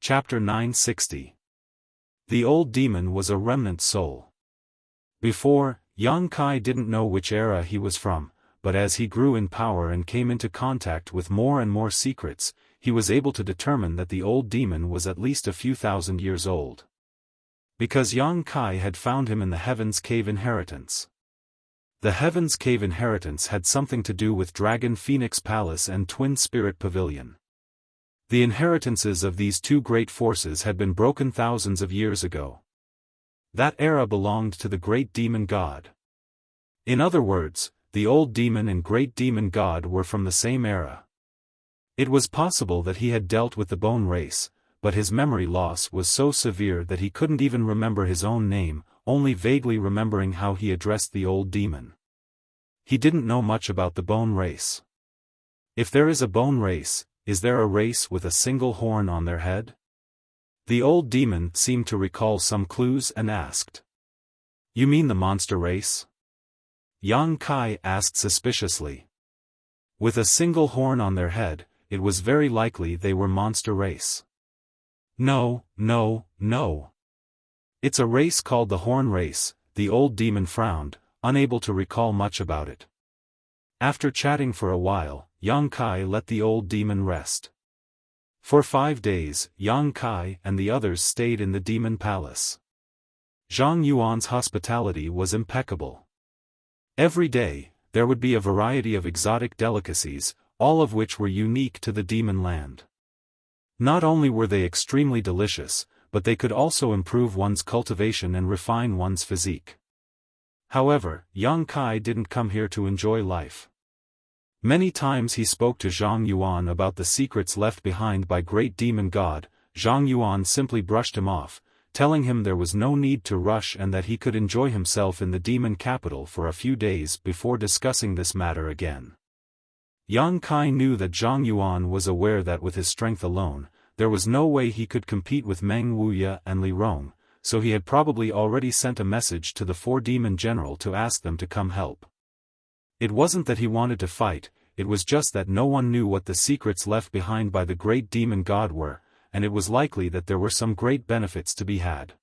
Chapter 960. The old demon was a remnant soul. Before, young Kai didn't know which era he was from, but as he grew in power and came into contact with more and more secrets, he was able to determine that the old demon was at least a few thousand years old. Because young Kai had found him in the Heaven's Cave inheritance. The Heaven's Cave inheritance had something to do with Dragon Phoenix Palace and Twin Spirit Pavilion. The inheritances of these two great forces had been broken thousands of years ago. That era belonged to the great demon god. In other words, the old demon and great demon god were from the same era. It was possible that he had dealt with the bone race, but his memory loss was so severe that he couldn't even remember his own name, only vaguely remembering how he addressed the old demon. He didn't know much about the bone race. If there is a bone race, is there a race with a single horn on their head? The old demon seemed to recall some clues and asked. You mean the monster race? Yang Kai asked suspiciously. With a single horn on their head, it was very likely they were monster race. No. It's a race called the horn race, the old demon frowned, unable to recall much about it. After chatting for a while, Yang Kai let the old demon rest. For 5 days, Yang Kai and the others stayed in the demon palace. Zhang Yuan's hospitality was impeccable. Every day, there would be a variety of exotic delicacies, all of which were unique to the demon land. Not only were they extremely delicious, but they could also improve one's cultivation and refine one's physique. However, Yang Kai didn't come here to enjoy life. Many times he spoke to Zhang Yuan about the secrets left behind by great demon god. Zhang Yuan simply brushed him off, telling him there was no need to rush and that he could enjoy himself in the demon capital for a few days before discussing this matter again. Yang Kai knew that Zhang Yuan was aware that with his strength alone, there was no way he could compete with Meng Wuya and Li Rong, so he had probably already sent a message to the 4 demon general to ask them to come help. It wasn't that he wanted to fight, it was just that no one knew what the secrets left behind by the great demon god were, and it was likely that there were some great benefits to be had.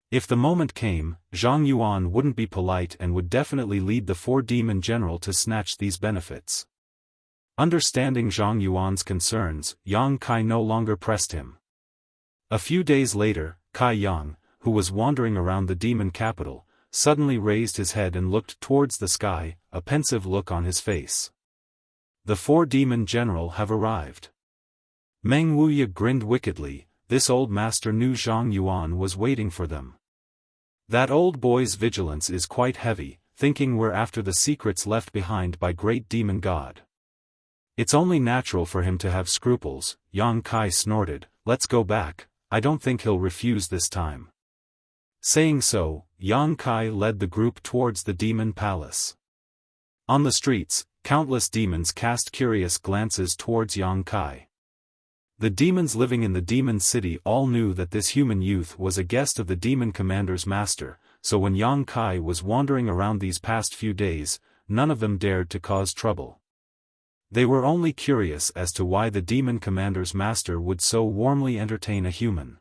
If the moment came, Zhang Yuan wouldn't be polite and would definitely lead the 4 demon general to snatch these benefits. Understanding Zhang Yuan's concerns, Yang Kai no longer pressed him. A few days later, Kai Yang, who was wandering around the demon capital, suddenly raised his head and looked towards the sky, a pensive look on his face. The 4 demon general have arrived. Meng Wuya grinned wickedly. This old master knew Zhang Yuan was waiting for them. That old boy's vigilance is quite heavy, thinking we're after the secrets left behind by great demon god. It's only natural for him to have scruples. Yang Kai snorted. Let's go back, I don't think he'll refuse this time. Saying so, Yang Kai led the group towards the demon palace. On the streets, countless demons cast curious glances towards Yang Kai. The demons living in the demon city all knew that this human youth was a guest of the demon commander's master, so when Yang Kai was wandering around these past few days, none of them dared to cause trouble. They were only curious as to why the demon commander's master would so warmly entertain a human.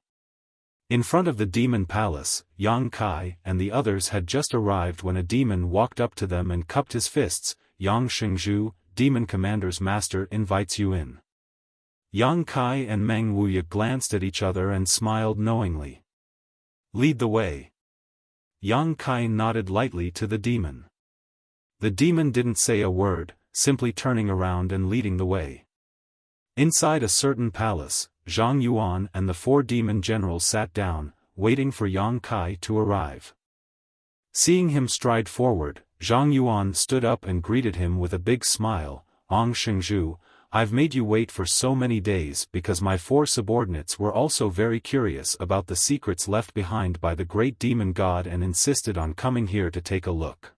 In front of the demon palace, Yang Kai and the others had just arrived when a demon walked up to them and cupped his fists. Yang Shengzhu, demon commander's master invites you in. Yang Kai and Meng Wuya glanced at each other and smiled knowingly. Lead the way. Yang Kai nodded lightly to the demon. The demon didn't say a word, simply turning around and leading the way. Inside a certain palace, Zhang Yuan and the 4 demon generals sat down, waiting for Yang Kai to arrive. Seeing him stride forward, Zhang Yuan stood up and greeted him with a big smile. Yang Shengzhu, I've made you wait for so many days because my 4 subordinates were also very curious about the secrets left behind by the great demon god and insisted on coming here to take a look.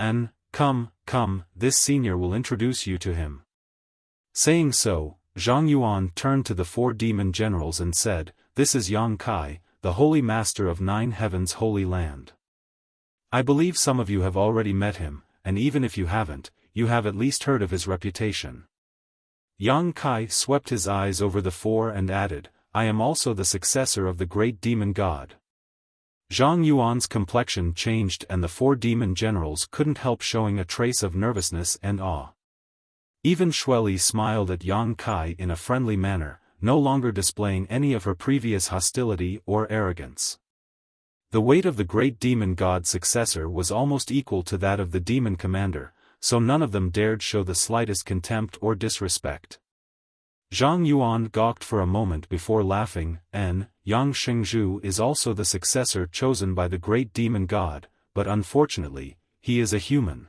And, come, this senior will introduce you to him. Saying so, Zhang Yuan turned to the 4 demon generals and said, this is Yang Kai, the holy master of 9 heavens holy land. I believe some of you have already met him, and even if you haven't, you have at least heard of his reputation. Yang Kai swept his eyes over the 4 and added, I am also the successor of the great demon god. Zhang Yuan's complexion changed and the four demon generals couldn't help showing a trace of nervousness and awe. Even Xueli smiled at Yang Kai in a friendly manner, no longer displaying any of her previous hostility or arrogance. The weight of the great demon god's successor was almost equal to that of the demon commander, so none of them dared show the slightest contempt or disrespect. Zhang Yuan gawked for a moment before laughing, Yang Shengzhu is also the successor chosen by the great demon god, but unfortunately, he is a human.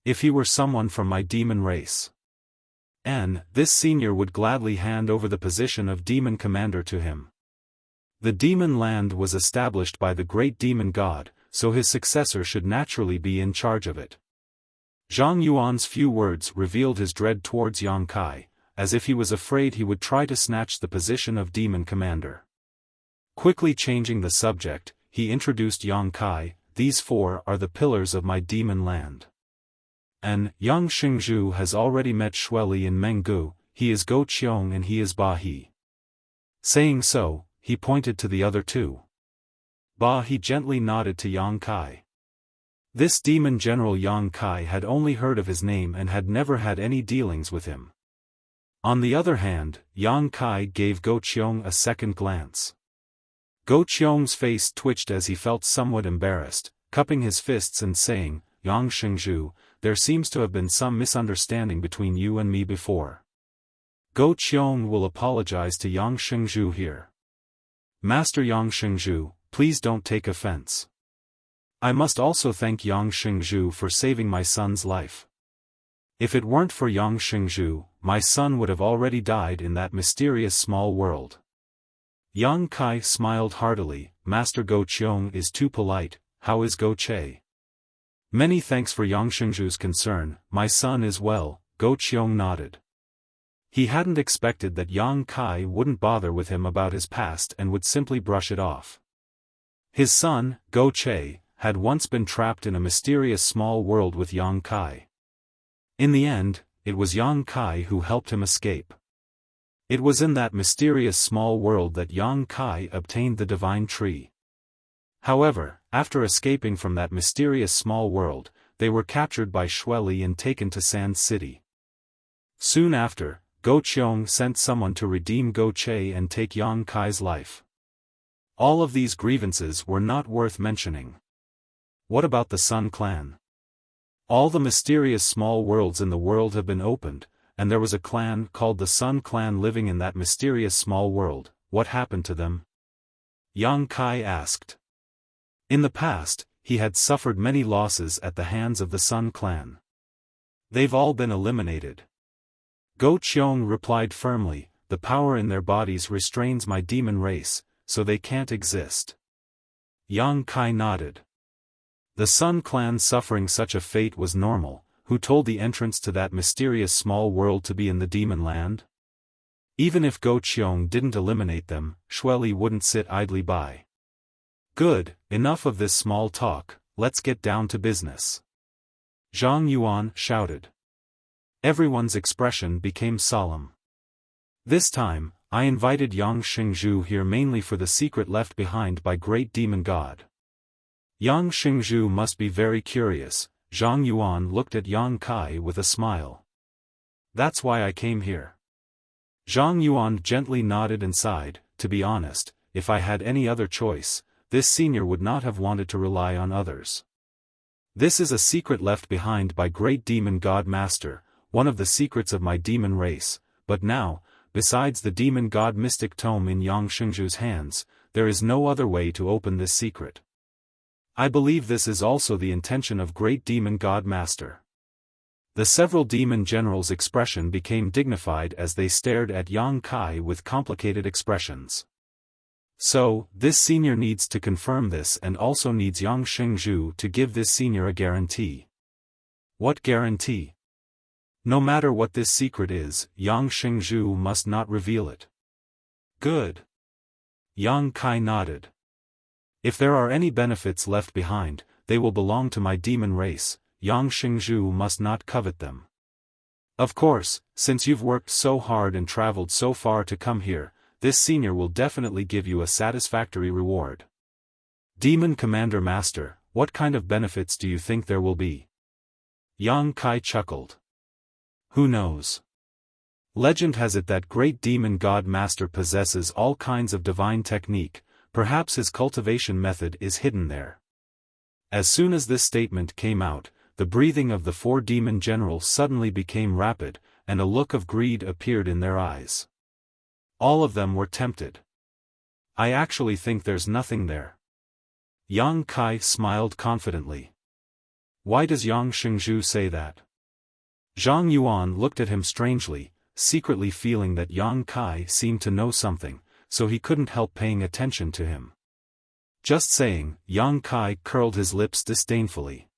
If he were someone from my demon race, this senior would gladly hand over the position of demon commander to him. The demon land was established by the great demon god, so his successor should naturally be in charge of it. Zhang Yuan's few words revealed his dread towards Yang Kai, as if he was afraid he would try to snatch the position of demon commander. Quickly changing the subject, he introduced Yang Kai. These four are the pillars of my demon land. Yang Shengzhu has already met Xueli in Menggu, he is Go Qiong and he is Ba He. Saying so, he pointed to the other two. Ba He gently nodded to Yang Kai. This demon general Yang Kai had only heard of his name and had never had any dealings with him. On the other hand, Yang Kai gave Go Qiong a second glance. Go Qiong's face twitched as he felt somewhat embarrassed, cupping his fists and saying, Yang Shengzhu, there seems to have been some misunderstanding between you and me before. Go Qiong will apologize to Yang Shengzhu here. Master Yang Shengzhu, please don't take offense. I must also thank Yang Shengzhu for saving my son's life. If it weren't for Yang Shengzhu, my son would have already died in that mysterious small world. Yang Kai smiled heartily. Master Go Qiong is too polite. How is Go Che? Many thanks for Yang Shengzhu's concern. My son is well. Go Qiong nodded. He hadn't expected that Yang Kai wouldn't bother with him about his past and would simply brush it off. His son, Go Che, had once been trapped in a mysterious small world with Yang Kai. In the end, it was Yang Kai who helped him escape. It was in that mysterious small world that Yang Kai obtained the divine tree. However, after escaping from that mysterious small world, they were captured by Xueli and taken to Sand City. Soon after, Go Qiong sent someone to redeem Go Che and take Yang Kai's life. All of these grievances were not worth mentioning. What about the Sun Clan? All the mysterious small worlds in the world have been opened, and there was a clan called the Sun Clan living in that mysterious small world. What happened to them? Yang Kai asked. In the past, he had suffered many losses at the hands of the Sun Clan. They've all been eliminated. Go Qiong replied firmly, the power in their bodies restrains my demon race, so they can't exist. Yang Kai nodded. The Sun Clan suffering such a fate was normal. Who told the entrance to that mysterious small world to be in the demon land? Even if Go Qiong didn't eliminate them, Xueli wouldn't sit idly by. Good, enough of this small talk, let's get down to business. Zhang Yuan shouted. Everyone's expression became solemn. This time, I invited Yang Shengzhu here mainly for the secret left behind by great demon god. Yang Shengzhu must be very curious. Zhang Yuan looked at Yang Kai with a smile. That's why I came here. Zhang Yuan gently nodded and sighed. To be honest, if I had any other choice, this senior would not have wanted to rely on others. This is a secret left behind by great demon god master, one of the secrets of my demon race, but now, besides the demon god mystic tome in Yang Shengzhu's hands, there is no other way to open this secret. I believe this is also the intention of great demon god master. The several demon generals' expression became dignified as they stared at Yang Kai with complicated expressions. So, this senior needs to confirm this and also needs Yang Shengzhu to give this senior a guarantee. What guarantee? No matter what this secret is, Yang Shengzhu must not reveal it. Good. Yang Kai nodded. If there are any benefits left behind, they will belong to my demon race. Yang Shengzhu must not covet them. Of course, since you've worked so hard and traveled so far to come here, this senior will definitely give you a satisfactory reward. Demon Commander Master, what kind of benefits do you think there will be? Yang Kai chuckled. Who knows? Legend has it that great demon god master possesses all kinds of divine technique, perhaps his cultivation method is hidden there. As soon as this statement came out, the breathing of the four demon generals suddenly became rapid, and a look of greed appeared in their eyes. All of them were tempted. I actually think there's nothing there. Yang Kai smiled confidently. Why does Yang Shengzhu say that? Zhang Yuan looked at him strangely, secretly feeling that Yang Kai seemed to know something, so he couldn't help paying attention to him. Just saying, Yang Kai curled his lips disdainfully.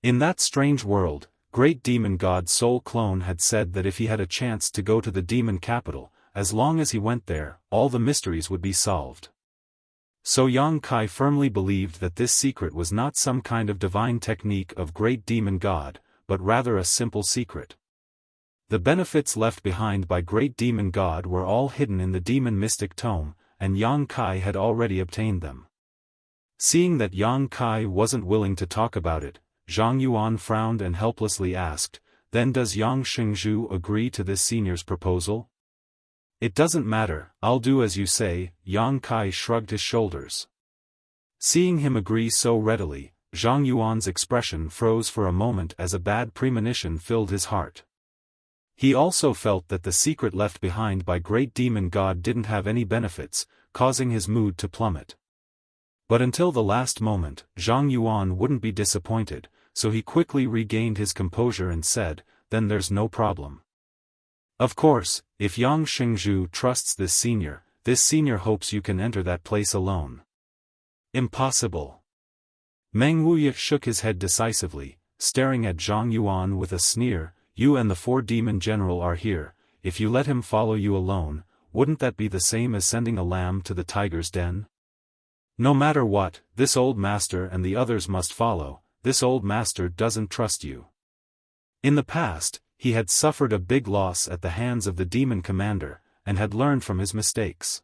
In that strange world, great demon god Soul Clone had said that if he had a chance to go to the demon capital, as long as he went there, all the mysteries would be solved. So Yang Kai firmly believed that this secret was not some kind of divine technique of great demon god, but rather a simple secret. The benefits left behind by great demon god were all hidden in the demon mystic tome, and Yang Kai had already obtained them. Seeing that Yang Kai wasn't willing to talk about it, Zhang Yuan frowned and helplessly asked, then does Yang Shengzhu agree to this senior's proposal? It doesn't matter, I'll do as you say, Yang Kai shrugged his shoulders. Seeing him agree so readily, Zhang Yuan's expression froze for a moment as a bad premonition filled his heart. He also felt that the secret left behind by great demon god didn't have any benefits, causing his mood to plummet. But until the last moment, Zhang Yuan wouldn't be disappointed, so he quickly regained his composure and said, then there's no problem. Of course, if Yang Shengzhu trusts this senior hopes you can enter that place alone. Impossible. Meng Wuya shook his head decisively, staring at Zhang Yuan with a sneer. You and the four demon general are here, if you let him follow you alone, wouldn't that be the same as sending a lamb to the tiger's den? No matter what, this old master and the others must follow, this old master doesn't trust you. In the past, he had suffered a big loss at the hands of the demon commander, and had learned from his mistakes.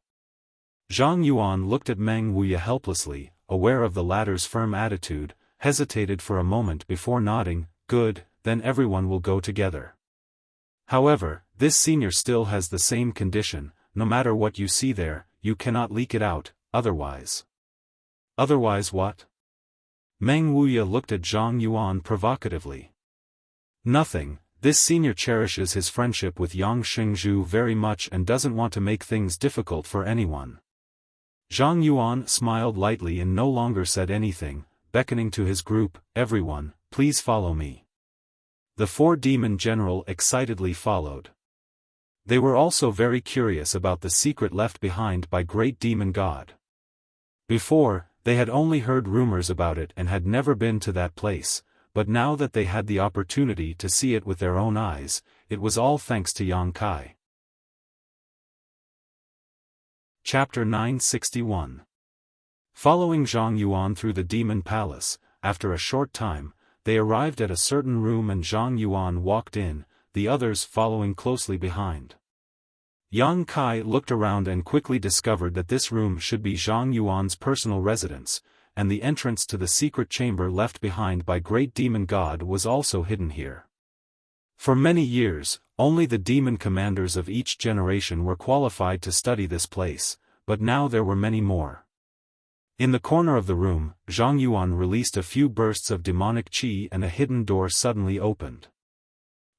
Zhang Yuan looked at Meng Wuya helplessly, aware of the latter's firm attitude, hesitated for a moment before nodding, good, then everyone will go together. However, this senior still has the same condition, no matter what you see there, you cannot leak it out, otherwise. Otherwise what? Meng Wuya looked at Zhang Yuan provocatively. Nothing, this senior cherishes his friendship with Yang Shengzhu very much and doesn't want to make things difficult for anyone. Zhang Yuan smiled lightly and no longer said anything, beckoning to his group, everyone, please follow me. The four demon general excitedly followed. They were also very curious about the secret left behind by great demon god. Before, they had only heard rumors about it and had never been to that place, but now that they had the opportunity to see it with their own eyes, it was all thanks to Yang Kai. Chapter 961. Following Zhang Yuan through the demon palace, after a short time, they arrived at a certain room and Zhang Yuan walked in, the others following closely behind. Yang Kai looked around and quickly discovered that this room should be Zhang Yuan's personal residence, and the entrance to the secret chamber left behind by great demon god was also hidden here. For many years, only the demon commanders of each generation were qualified to study this place, but now there were many more. In the corner of the room, Zhang Yuan released a few bursts of demonic qi and a hidden door suddenly opened.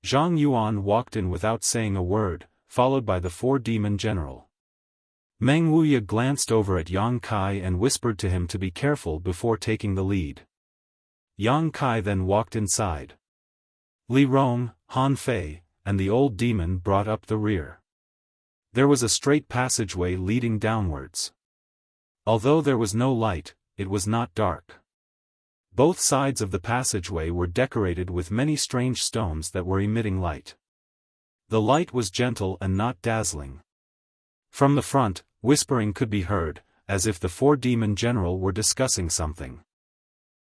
Zhang Yuan walked in without saying a word, followed by the four demon general. Meng Wuya glanced over at Yang Kai and whispered to him to be careful before taking the lead. Yang Kai then walked inside. Li Rong, Han Fei, and the old demon brought up the rear. There was a straight passageway leading downwards. Although there was no light, it was not dark. Both sides of the passageway were decorated with many strange stones that were emitting light. The light was gentle and not dazzling. From the front, whispering could be heard, as if the four demon general were discussing something.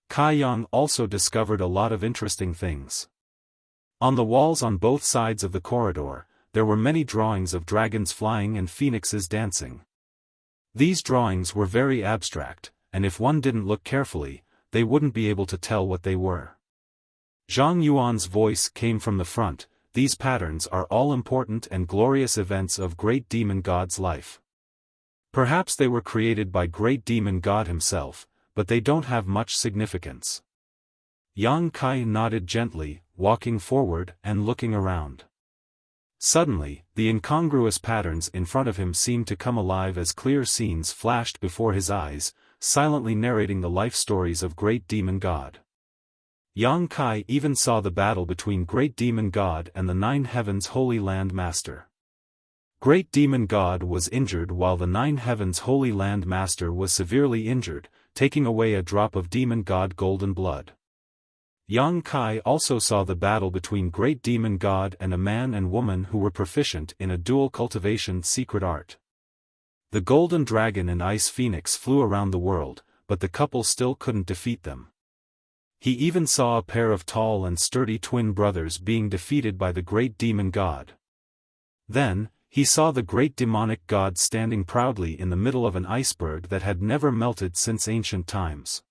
Kai Yang also discovered a lot of interesting things. On the walls on both sides of the corridor, there were many drawings of dragons flying and phoenixes dancing. These drawings were very abstract, and if one didn't look carefully, they wouldn't be able to tell what they were. Zhang Yuan's voice came from the front. These patterns are all important and glorious events of great demon god's life. Perhaps they were created by great demon god himself, but they don't have much significance. Yang Kai nodded gently, walking forward and looking around. Suddenly, the incongruous patterns in front of him seemed to come alive as clear scenes flashed before his eyes, silently narrating the life stories of great demon god. Yang Kai even saw the battle between Great Demon God and the Nine Heavens Holy Land Master. Great Demon God was injured while the Nine Heavens Holy Land Master was severely injured, taking away a drop of Demon God golden blood. Yang Kai also saw the battle between Great Demon God and a man and woman who were proficient in a dual cultivation secret art. The Golden Dragon and Ice Phoenix flew around the world, but the couple still couldn't defeat them. He even saw a pair of tall and sturdy twin brothers being defeated by the Great Demon God. Then, he saw the Great Demonic God standing proudly in the middle of an iceberg that had never melted since ancient times.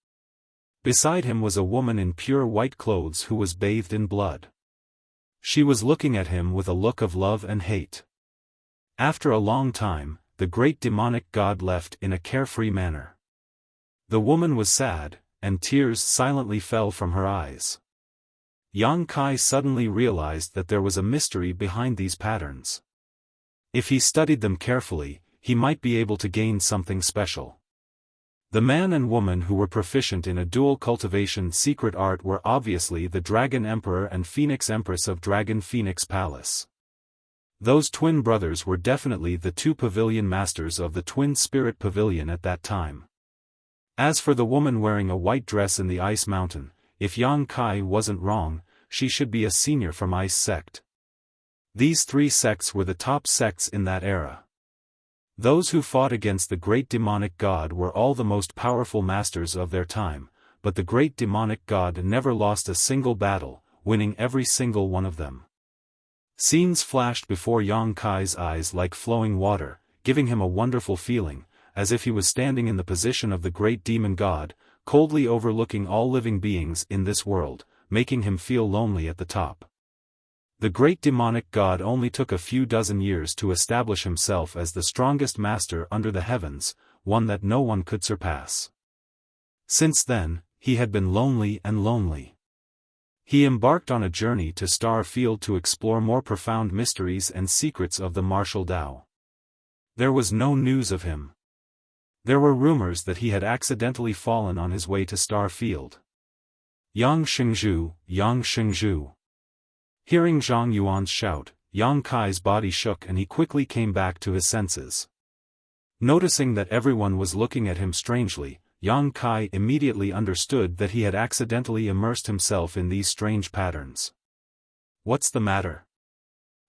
Beside him was a woman in pure white clothes who was bathed in blood. She was looking at him with a look of love and hate. After a long time, the Great Demonic God left in a carefree manner. The woman was sad, and tears silently fell from her eyes. Yang Kai suddenly realized that there was a mystery behind these patterns. If he studied them carefully, he might be able to gain something special. The man and woman who were proficient in a dual cultivation secret art were obviously the Dragon Emperor and Phoenix Empress of Dragon Phoenix Palace. Those twin brothers were definitely the two pavilion masters of the Twin Spirit Pavilion at that time. As for the woman wearing a white dress in the Ice Mountain, if Yang Kai wasn't wrong, she should be a senior from Ice Sect. These three sects were the top sects in that era. Those who fought against the Great Demonic God were all the most powerful masters of their time, but the Great Demonic God never lost a single battle, winning every single one of them. Scenes flashed before Yang Kai's eyes like flowing water, giving him a wonderful feeling, as if he was standing in the position of the Great Demon God, coldly overlooking all living beings in this world, making him feel lonely at the top. The Great Demonic God only took a few dozen years to establish himself as the strongest master under the heavens, one that no one could surpass. Since then, he had been lonely and lonely. He embarked on a journey to Star Field to explore more profound mysteries and secrets of the martial Tao. There was no news of him. There were rumors that he had accidentally fallen on his way to Star Field. Yang Shengzhu, Yang Shengzhu. Hearing Zhang Yuan's shout, Yang Kai's body shook and he quickly came back to his senses. Noticing that everyone was looking at him strangely, Yang Kai immediately understood that he had accidentally immersed himself in these strange patterns. "What's the matter?"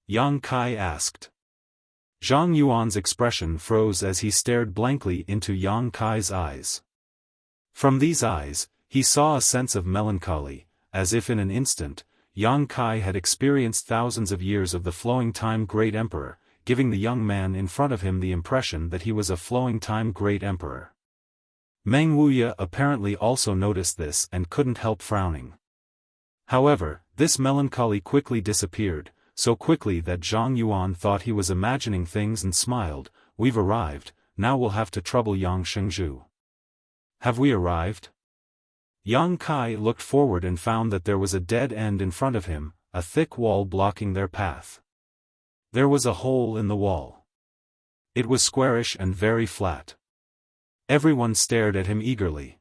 Yang Kai asked. Zhang Yuan's expression froze as he stared blankly into Yang Kai's eyes. From these eyes, he saw a sense of melancholy, as if in an instant, Yang Kai had experienced thousands of years of the flowing time Great Emperor, giving the young man in front of him the impression that he was a flowing time Great Emperor. Meng Wuya apparently also noticed this and couldn't help frowning. However, this melancholy quickly disappeared, so quickly that Zhang Yuan thought he was imagining things and smiled. "We've arrived, now we'll have to trouble Yang Shengzhu." "Have we arrived?" Yang Kai looked forward and found that there was a dead end in front of him, a thick wall blocking their path. There was a hole in the wall. It was squarish and very flat. Everyone stared at him eagerly.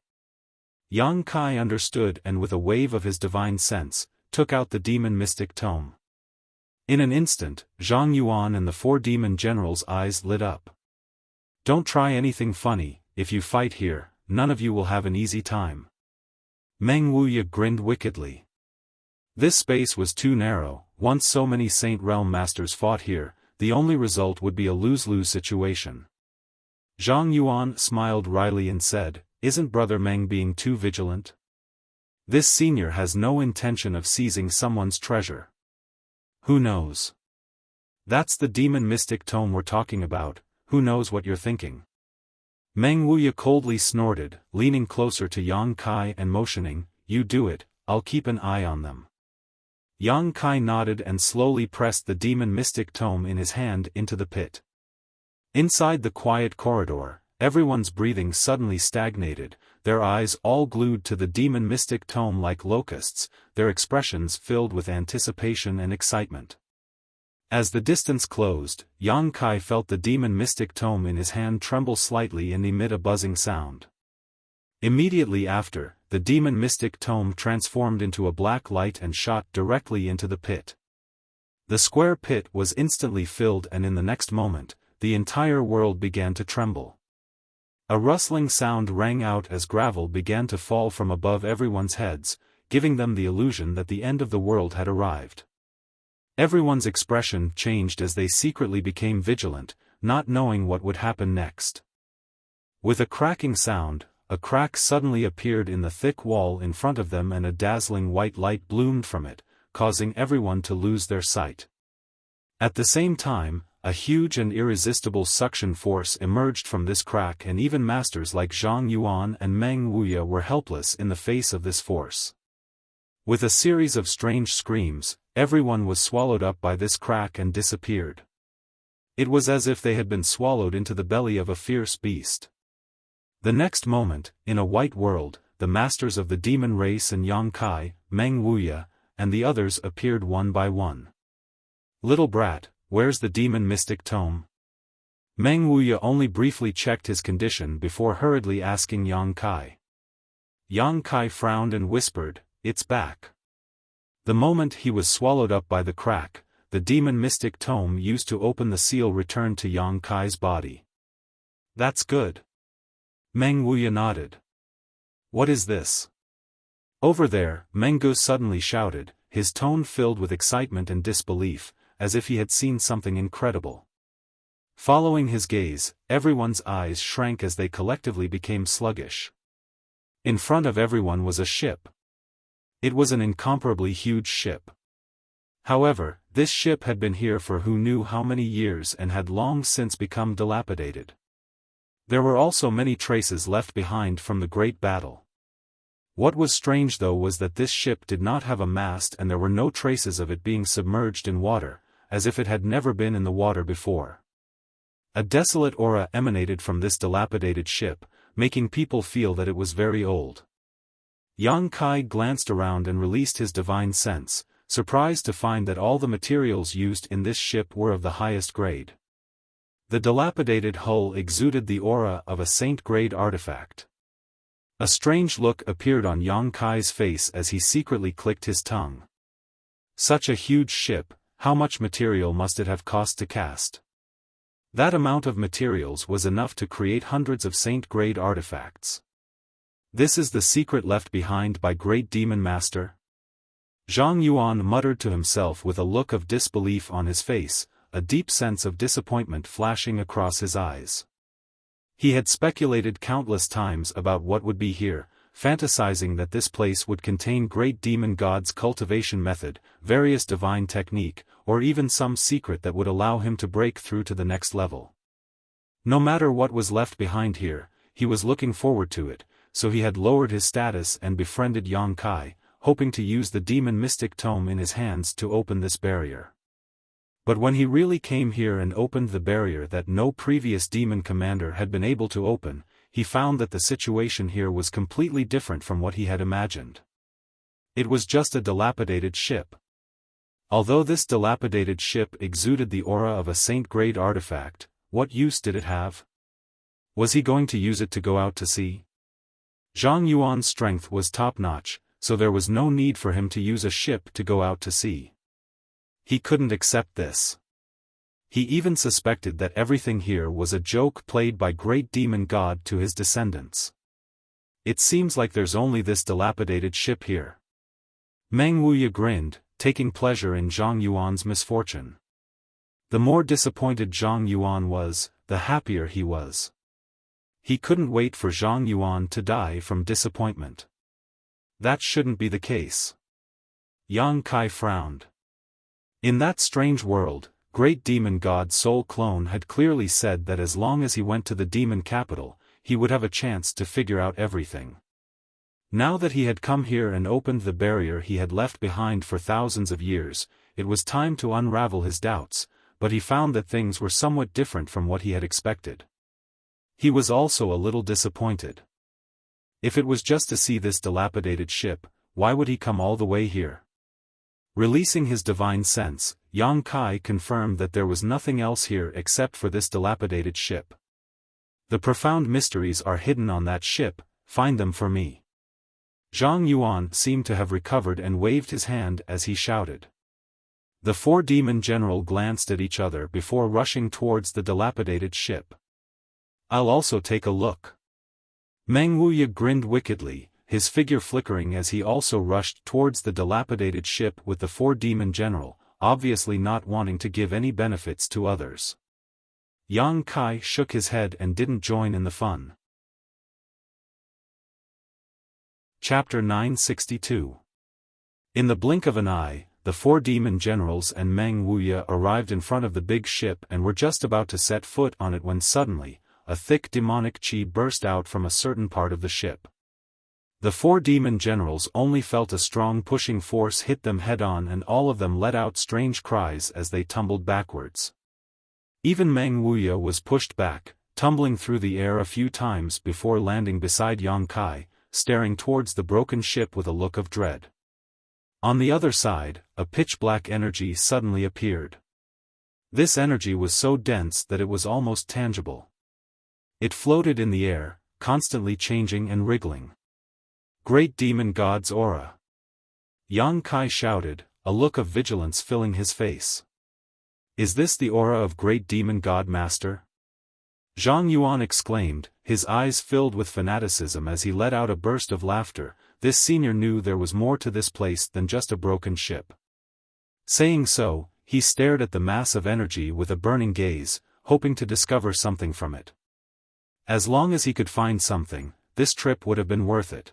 Yang Kai understood and with a wave of his divine sense, took out the demon mystic tome. In an instant, Zhang Yuan and the four demon generals' eyes lit up. "Don't try anything funny, if you fight here, none of you will have an easy time." Meng Wuya grinned wickedly. This space was too narrow. Once so many Saint Realm masters fought here, the only result would be a lose-lose situation. Zhang Yuan smiled wryly and said, "Isn't Brother Meng being too vigilant? This senior has no intention of seizing someone's treasure. Who knows? That's the demon mystic tome we're talking about, who knows what you're thinking. Meng Wuya coldly snorted, leaning closer to Yang Kai and motioning, "You do it, I'll keep an eye on them." Yang Kai nodded and slowly pressed the demon mystic tome in his hand into the pit. Inside the quiet corridor, everyone's breathing suddenly stagnated, their eyes all glued to the demon mystic tome like locusts, their expressions filled with anticipation and excitement. As the distance closed, Yang Kai felt the demon mystic tome in his hand tremble slightly and emit a buzzing sound. Immediately after, the demon mystic tome transformed into a black light and shot directly into the pit. The square pit was instantly filled, and in the next moment, the entire world began to tremble. A rustling sound rang out as gravel began to fall from above everyone's heads, giving them the illusion that the end of the world had arrived. Everyone's expression changed as they secretly became vigilant, not knowing what would happen next. With a cracking sound, a crack suddenly appeared in the thick wall in front of them and a dazzling white light bloomed from it, causing everyone to lose their sight. At the same time, a huge and irresistible suction force emerged from this crack, and even masters like Zhang Yuan and Meng Wuya were helpless in the face of this force. With a series of strange screams, everyone was swallowed up by this crack and disappeared. It was as if they had been swallowed into the belly of a fierce beast. The next moment, in a white world, the masters of the demon race and Yang Kai, Meng Wuya, and the others appeared one by one. "Little brat, where's the demon mystic tome?" Meng Wuya only briefly checked his condition before hurriedly asking Yang Kai. Yang Kai frowned and whispered, "It's back." The moment he was swallowed up by the crack, the demon mystic tome used to open the seal returned to Yang Kai's body. "That's good." Meng Wuya nodded. "What is this?" "Over there," Meng Gu suddenly shouted, his tone filled with excitement and disbelief, as if he had seen something incredible. Following his gaze, everyone's eyes shrank as they collectively became sluggish. In front of everyone was a ship. It was an incomparably huge ship. However, this ship had been here for who knew how many years and had long since become dilapidated. There were also many traces left behind from the great battle. What was strange though was that this ship did not have a mast, and there were no traces of it being submerged in water, as if it had never been in the water before. A desolate aura emanated from this dilapidated ship, making people feel that it was very old. Yang Kai glanced around and released his divine sense, surprised to find that all the materials used in this ship were of the highest grade. The dilapidated hull exuded the aura of a saint-grade artifact. A strange look appeared on Yang Kai's face as he secretly clicked his tongue. Such a huge ship, how much material must it have cost to cast? That amount of materials was enough to create hundreds of saint-grade artifacts. This is the secret left behind by Great Demon Master? Zhang Yuan muttered to himself with a look of disbelief on his face, a deep sense of disappointment flashing across his eyes. He had speculated countless times about what would be here, fantasizing that this place would contain great demon gods' cultivation method, various divine technique, or even some secret that would allow him to break through to the next level. No matter what was left behind here, he was looking forward to it, so he had lowered his status and befriended Yang Kai, hoping to use the demon mystic tome in his hands to open this barrier. But when he really came here and opened the barrier that no previous demon commander had been able to open, he found that the situation here was completely different from what he had imagined. It was just a dilapidated ship. Although this dilapidated ship exuded the aura of a saint-grade artifact, what use did it have? Was he going to use it to go out to sea? Zhang Yuan's strength was top-notch, so there was no need for him to use a ship to go out to sea. He couldn't accept this. He even suspected that everything here was a joke played by Great Demon God to his descendants. It seems like there's only this dilapidated ship here. Meng Wuya grinned, taking pleasure in Zhang Yuan's misfortune. The more disappointed Zhang Yuan was, the happier he was. He couldn't wait for Zhang Yuan to die from disappointment. That shouldn't be the case. Yang Kai frowned. In that strange world, great demon god Soul Clone had clearly said that as long as he went to the demon capital, he would have a chance to figure out everything. Now that he had come here and opened the barrier he had left behind for thousands of years, it was time to unravel his doubts, but he found that things were somewhat different from what he had expected. He was also a little disappointed. If it was just to see this dilapidated ship, why would he come all the way here? Releasing his divine sense, Yang Kai confirmed that there was nothing else here except for this dilapidated ship. The profound mysteries are hidden on that ship, find them for me. Zhang Yuan seemed to have recovered and waved his hand as he shouted. The four demon generals glanced at each other before rushing towards the dilapidated ship. I'll also take a look. Meng Wuya grinned wickedly, his figure flickering as he also rushed towards the dilapidated ship with the four demon generals, obviously not wanting to give any benefits to others. Yang Kai shook his head and didn't join in the fun. Chapter 962. In the blink of an eye, the four demon generals and Meng Wuya arrived in front of the big ship and were just about to set foot on it when suddenly, a thick demonic chi burst out from a certain part of the ship. The four demon generals only felt a strong pushing force hit them head-on and all of them let out strange cries as they tumbled backwards. Even Meng Wuya was pushed back, tumbling through the air a few times before landing beside Yang Kai, staring towards the broken ship with a look of dread. On the other side, a pitch-black energy suddenly appeared. This energy was so dense that it was almost tangible. It floated in the air, constantly changing and wriggling. Great Demon God's aura. Yang Kai shouted, a look of vigilance filling his face. Is this the aura of Great Demon God Master? Zhang Yuan exclaimed, his eyes filled with fanaticism as he let out a burst of laughter. This senior knew there was more to this place than just a broken ship. Saying so, he stared at the mass of energy with a burning gaze, hoping to discover something from it. As long as he could find something, this trip would have been worth it.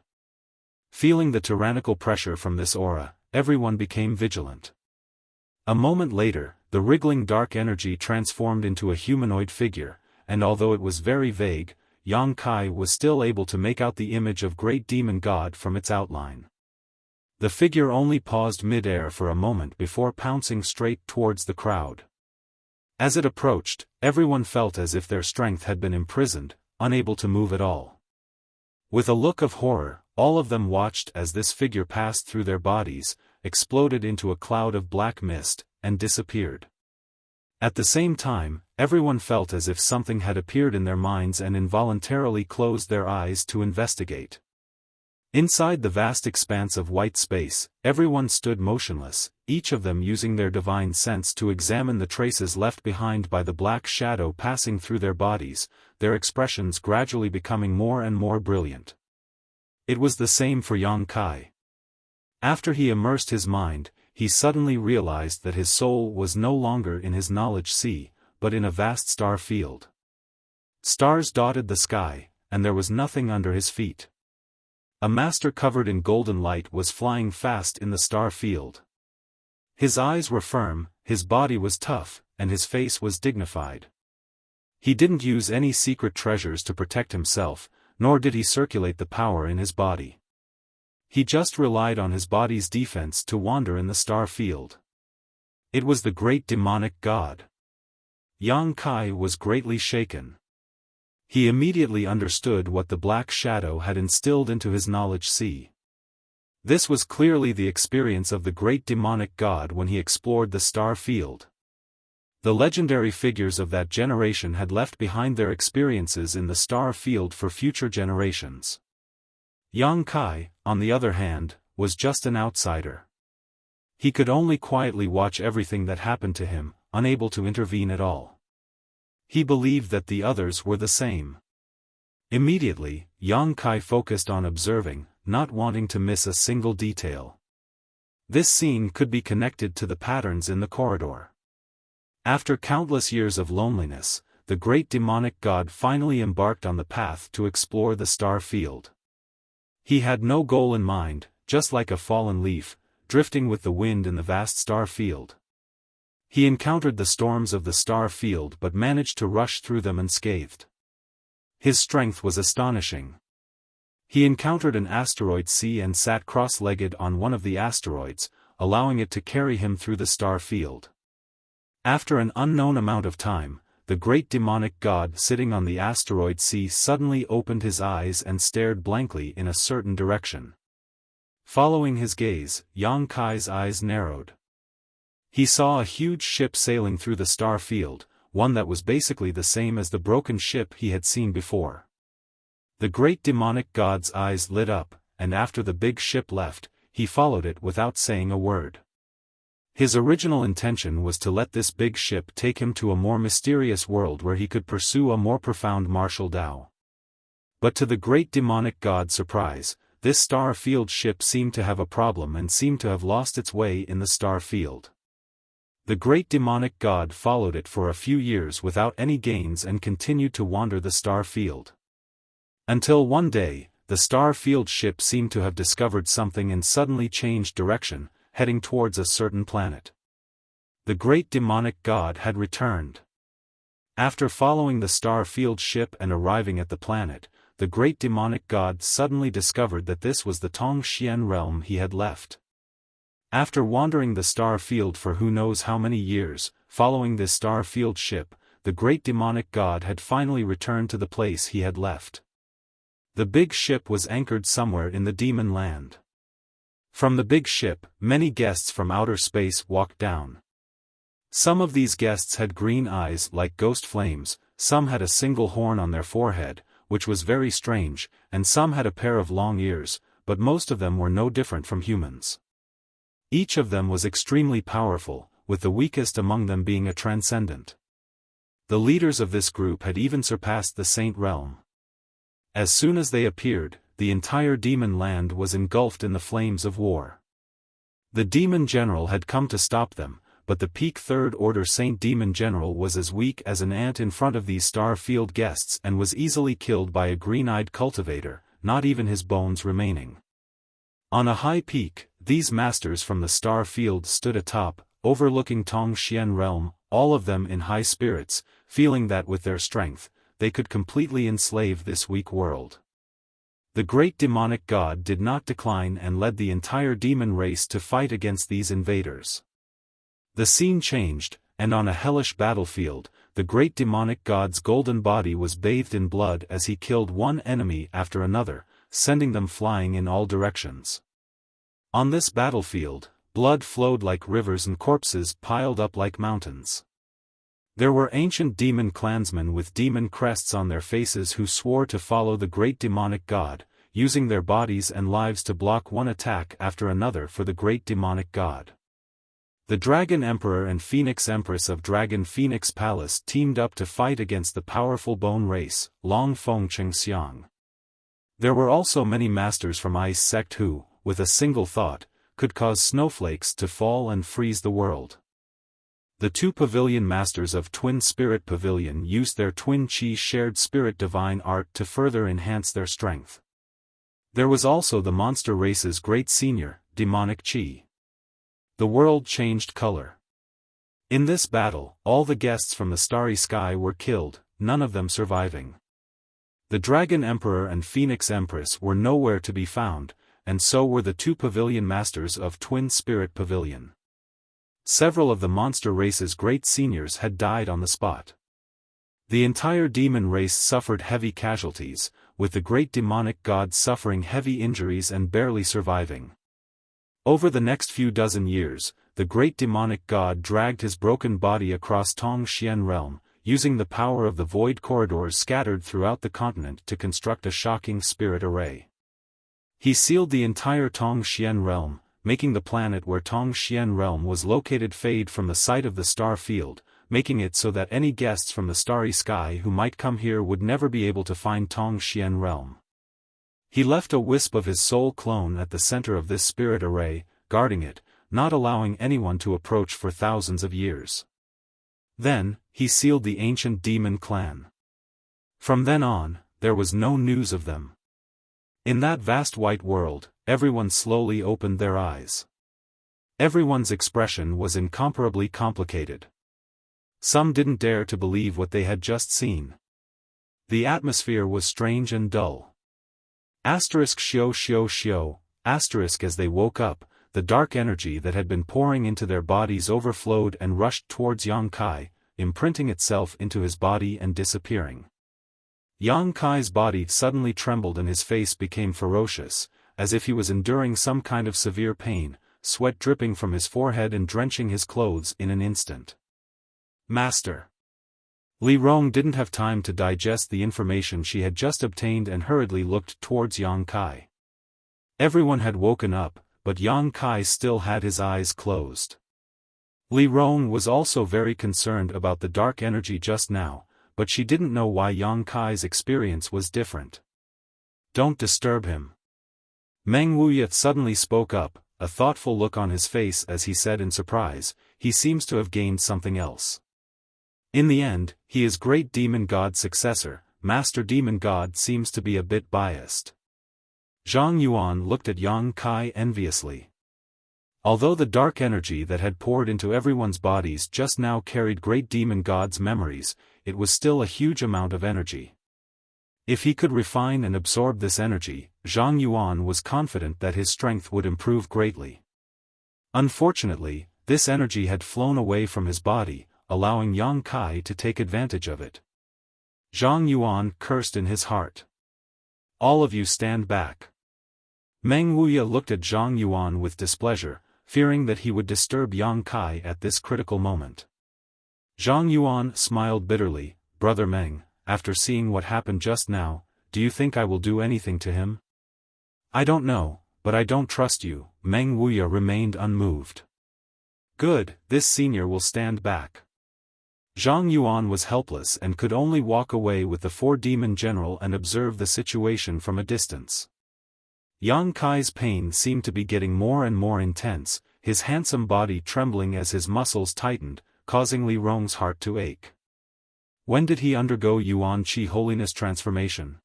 Feeling the tyrannical pressure from this aura, everyone became vigilant. A moment later, the wriggling dark energy transformed into a humanoid figure, and although it was very vague, Yang Kai was still able to make out the image of Great Demon God from its outline. The figure only paused mid-air for a moment before pouncing straight towards the crowd. As it approached, everyone felt as if their strength had been imprisoned, unable to move at all. With a look of horror, all of them watched as this figure passed through their bodies, exploded into a cloud of black mist, and disappeared. At the same time, everyone felt as if something had appeared in their minds and involuntarily closed their eyes to investigate. Inside the vast expanse of white space, everyone stood motionless, each of them using their divine sense to examine the traces left behind by the black shadow passing through their bodies, their expressions gradually becoming more and more brilliant. It was the same for Yang Kai. After he immersed his mind, he suddenly realized that his soul was no longer in his knowledge sea, but in a vast star field. Stars dotted the sky, and there was nothing under his feet. A master covered in golden light was flying fast in the star field. His eyes were firm, his body was tough, and his face was dignified. He didn't use any secret treasures to protect himself, nor did he circulate the power in his body. He just relied on his body's defense to wander in the star field. It was the great demonic god. Yang Kai was greatly shaken. He immediately understood what the black shadow had instilled into his knowledge sea. This was clearly the experience of the great demonic god when he explored the star field. The legendary figures of that generation had left behind their experiences in the star field for future generations. Yang Kai, on the other hand, was just an outsider. He could only quietly watch everything that happened to him, unable to intervene at all. He believed that the others were the same. Immediately, Yang Kai focused on observing, not wanting to miss a single detail. This scene could be connected to the patterns in the corridor. After countless years of loneliness, the great demonic god finally embarked on the path to explore the star field. He had no goal in mind, just like a fallen leaf, drifting with the wind in the vast star field. He encountered the storms of the star field but managed to rush through them unscathed. His strength was astonishing. He encountered an asteroid sea and sat cross-legged on one of the asteroids, allowing it to carry him through the star field. After an unknown amount of time, the great demonic god sitting on the asteroid sea suddenly opened his eyes and stared blankly in a certain direction. Following his gaze, Yang Kai's eyes narrowed. He saw a huge ship sailing through the star field, one that was basically the same as the broken ship he had seen before. The great demonic god's eyes lit up, and after the big ship left, he followed it without saying a word. His original intention was to let this big ship take him to a more mysterious world where he could pursue a more profound martial Tao. But to the great demonic god's surprise, this star field ship seemed to have a problem and seemed to have lost its way in the star field. The great demonic god followed it for a few years without any gains and continued to wander the star field. Until one day, the star field ship seemed to have discovered something and suddenly changed direction, heading towards a certain planet. The great demonic god had returned. After following the star field ship and arriving at the planet, the great demonic god suddenly discovered that this was the Tongxian realm he had left. After wandering the star field for who knows how many years, following this star field ship, the great demonic god had finally returned to the place he had left. The big ship was anchored somewhere in the demon land. From the big ship, many guests from outer space walked down. Some of these guests had green eyes like ghost flames, some had a single horn on their forehead, which was very strange, and some had a pair of long ears, but most of them were no different from humans. Each of them was extremely powerful, with the weakest among them being a transcendent. The leaders of this group had even surpassed the Saint Realm. As soon as they appeared, the entire demon land was engulfed in the flames of war. The demon general had come to stop them, but the peak Third Order Saint Demon General was as weak as an ant in front of these star field guests and was easily killed by a green-eyed cultivator, not even his bones remaining. On a high peak, these masters from the star field stood atop, overlooking Tongxian realm, all of them in high spirits, feeling that with their strength, they could completely enslave this weak world. The great demonic god did not decline and led the entire demon race to fight against these invaders. The scene changed, and on a hellish battlefield, the great demonic god's golden body was bathed in blood as he killed one enemy after another, sending them flying in all directions. On this battlefield, blood flowed like rivers and corpses piled up like mountains. There were ancient demon clansmen with demon crests on their faces who swore to follow the great demonic god, using their bodies and lives to block one attack after another for the great demonic god. The Dragon Emperor and Phoenix Empress of Dragon Phoenix Palace teamed up to fight against the powerful bone race, Long Feng Chengxiang. There were also many masters from Ice Sect who, with a single thought, could cause snowflakes to fall and freeze the world. The two pavilion masters of Twin Spirit Pavilion used their Twin Chi shared spirit divine art to further enhance their strength. There was also the monster race's great senior, Demonic Chi. The world changed color. In this battle, all the guests from the starry sky were killed, none of them surviving. The Dragon Emperor and Phoenix Empress were nowhere to be found, and so were the two pavilion masters of Twin Spirit Pavilion. Several of the monster race's great seniors had died on the spot. The entire demon race suffered heavy casualties, with the great demonic god suffering heavy injuries and barely surviving. Over the next few dozen years, the great demonic god dragged his broken body across Tongxian realm, using the power of the void corridors scattered throughout the continent to construct a shocking spirit array. He sealed the entire Tongxian realm, making the planet where Tongxian realm was located fade from the sight of the star field, making it so that any guests from the starry sky who might come here would never be able to find Tongxian realm. He left a wisp of his soul clone at the center of this spirit array, guarding it, not allowing anyone to approach for thousands of years. Then, he sealed the ancient demon clan. From then on, there was no news of them. In that vast white world, everyone slowly opened their eyes. Everyone's expression was incomparably complicated. Some didn't dare to believe what they had just seen. The atmosphere was strange and dull. Xio xio xio, as they woke up, the dark energy that had been pouring into their bodies overflowed and rushed towards Yang Kai, imprinting itself into his body and disappearing. Yang Kai's body suddenly trembled and his face became ferocious, as if he was enduring some kind of severe pain, sweat dripping from his forehead and drenching his clothes in an instant. Master! Li Rong didn't have time to digest the information she had just obtained and hurriedly looked towards Yang Kai. Everyone had woken up, but Yang Kai still had his eyes closed. Li Rong was also very concerned about the dark energy just now, but she didn't know why Yang Kai's experience was different. Don't disturb him. Meng Wuya suddenly spoke up, a thoughtful look on his face as he said in surprise, he seems to have gained something else. In the end, he is Great Demon God's successor. Master Demon God seems to be a bit biased. Zhang Yuan looked at Yang Kai enviously. Although the dark energy that had poured into everyone's bodies just now carried Great Demon God's memories, it was still a huge amount of energy. If he could refine and absorb this energy, Zhang Yuan was confident that his strength would improve greatly. Unfortunately, this energy had flown away from his body, allowing Yang Kai to take advantage of it. Zhang Yuan cursed in his heart. All of you stand back. Meng Wuya looked at Zhang Yuan with displeasure, fearing that he would disturb Yang Kai at this critical moment. Zhang Yuan smiled bitterly, Brother Meng, after seeing what happened just now, do you think I will do anything to him? I don't know, but I don't trust you. Meng Wuya remained unmoved. Good, this senior will stand back. Zhang Yuan was helpless and could only walk away with the four-demon general and observe the situation from a distance. Yang Kai's pain seemed to be getting more and more intense, his handsome body trembling as his muscles tightened, causing Li Rong's heart to ache. When did he undergo Yuan Qi holiness transformation?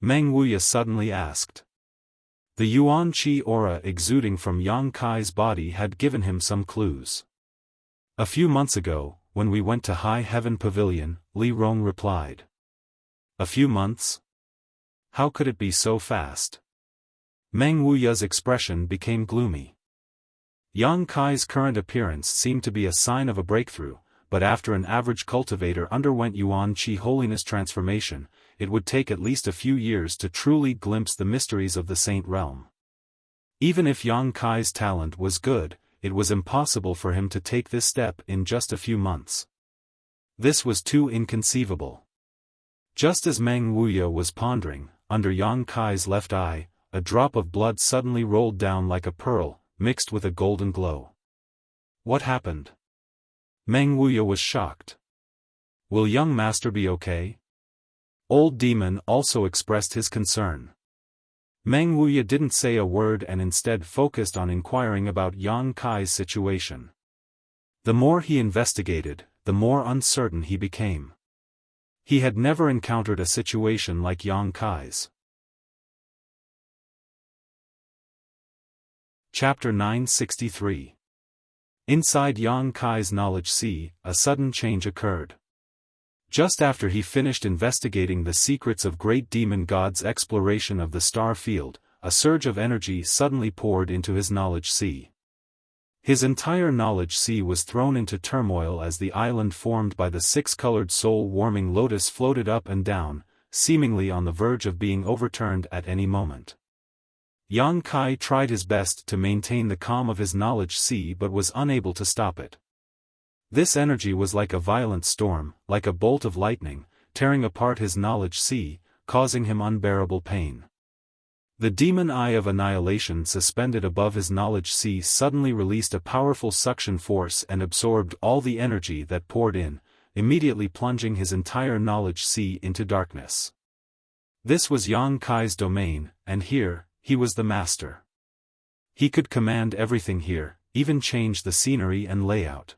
Meng Wuya suddenly asked. The Yuan Qi aura exuding from Yang Kai's body had given him some clues. A few months ago, when we went to High Heaven Pavilion, Li Rong replied. A few months? How could it be so fast? Meng Wuya's expression became gloomy. Yang Kai's current appearance seemed to be a sign of a breakthrough, but after an average cultivator underwent Yuan Qi holiness transformation, it would take at least a few years to truly glimpse the mysteries of the Saint Realm. Even if Yang Kai's talent was good, it was impossible for him to take this step in just a few months. This was too inconceivable. Just as Meng Wuya was pondering, under Yang Kai's left eye, a drop of blood suddenly rolled down like a pearl, mixed with a golden glow. What happened? Meng Wuya was shocked. Will young master be okay? Old Demon also expressed his concern. Meng Wuya didn't say a word and instead focused on inquiring about Yang Kai's situation. The more he investigated, the more uncertain he became. He had never encountered a situation like Yang Kai's. Chapter 963. Inside Yang Kai's knowledge sea, a sudden change occurred. Just after he finished investigating the secrets of Great Demon God's exploration of the star field, a surge of energy suddenly poured into his knowledge sea. His entire knowledge sea was thrown into turmoil as the island formed by the six-colored soul-warming lotus floated up and down, seemingly on the verge of being overturned at any moment. Yang Kai tried his best to maintain the calm of his knowledge sea but was unable to stop it. This energy was like a violent storm, like a bolt of lightning, tearing apart his knowledge sea, causing him unbearable pain. The demon eye of annihilation suspended above his knowledge sea suddenly released a powerful suction force and absorbed all the energy that poured in, immediately plunging his entire knowledge sea into darkness. This was Yang Kai's domain, and here, he was the master. He could command everything here, even change the scenery and layout.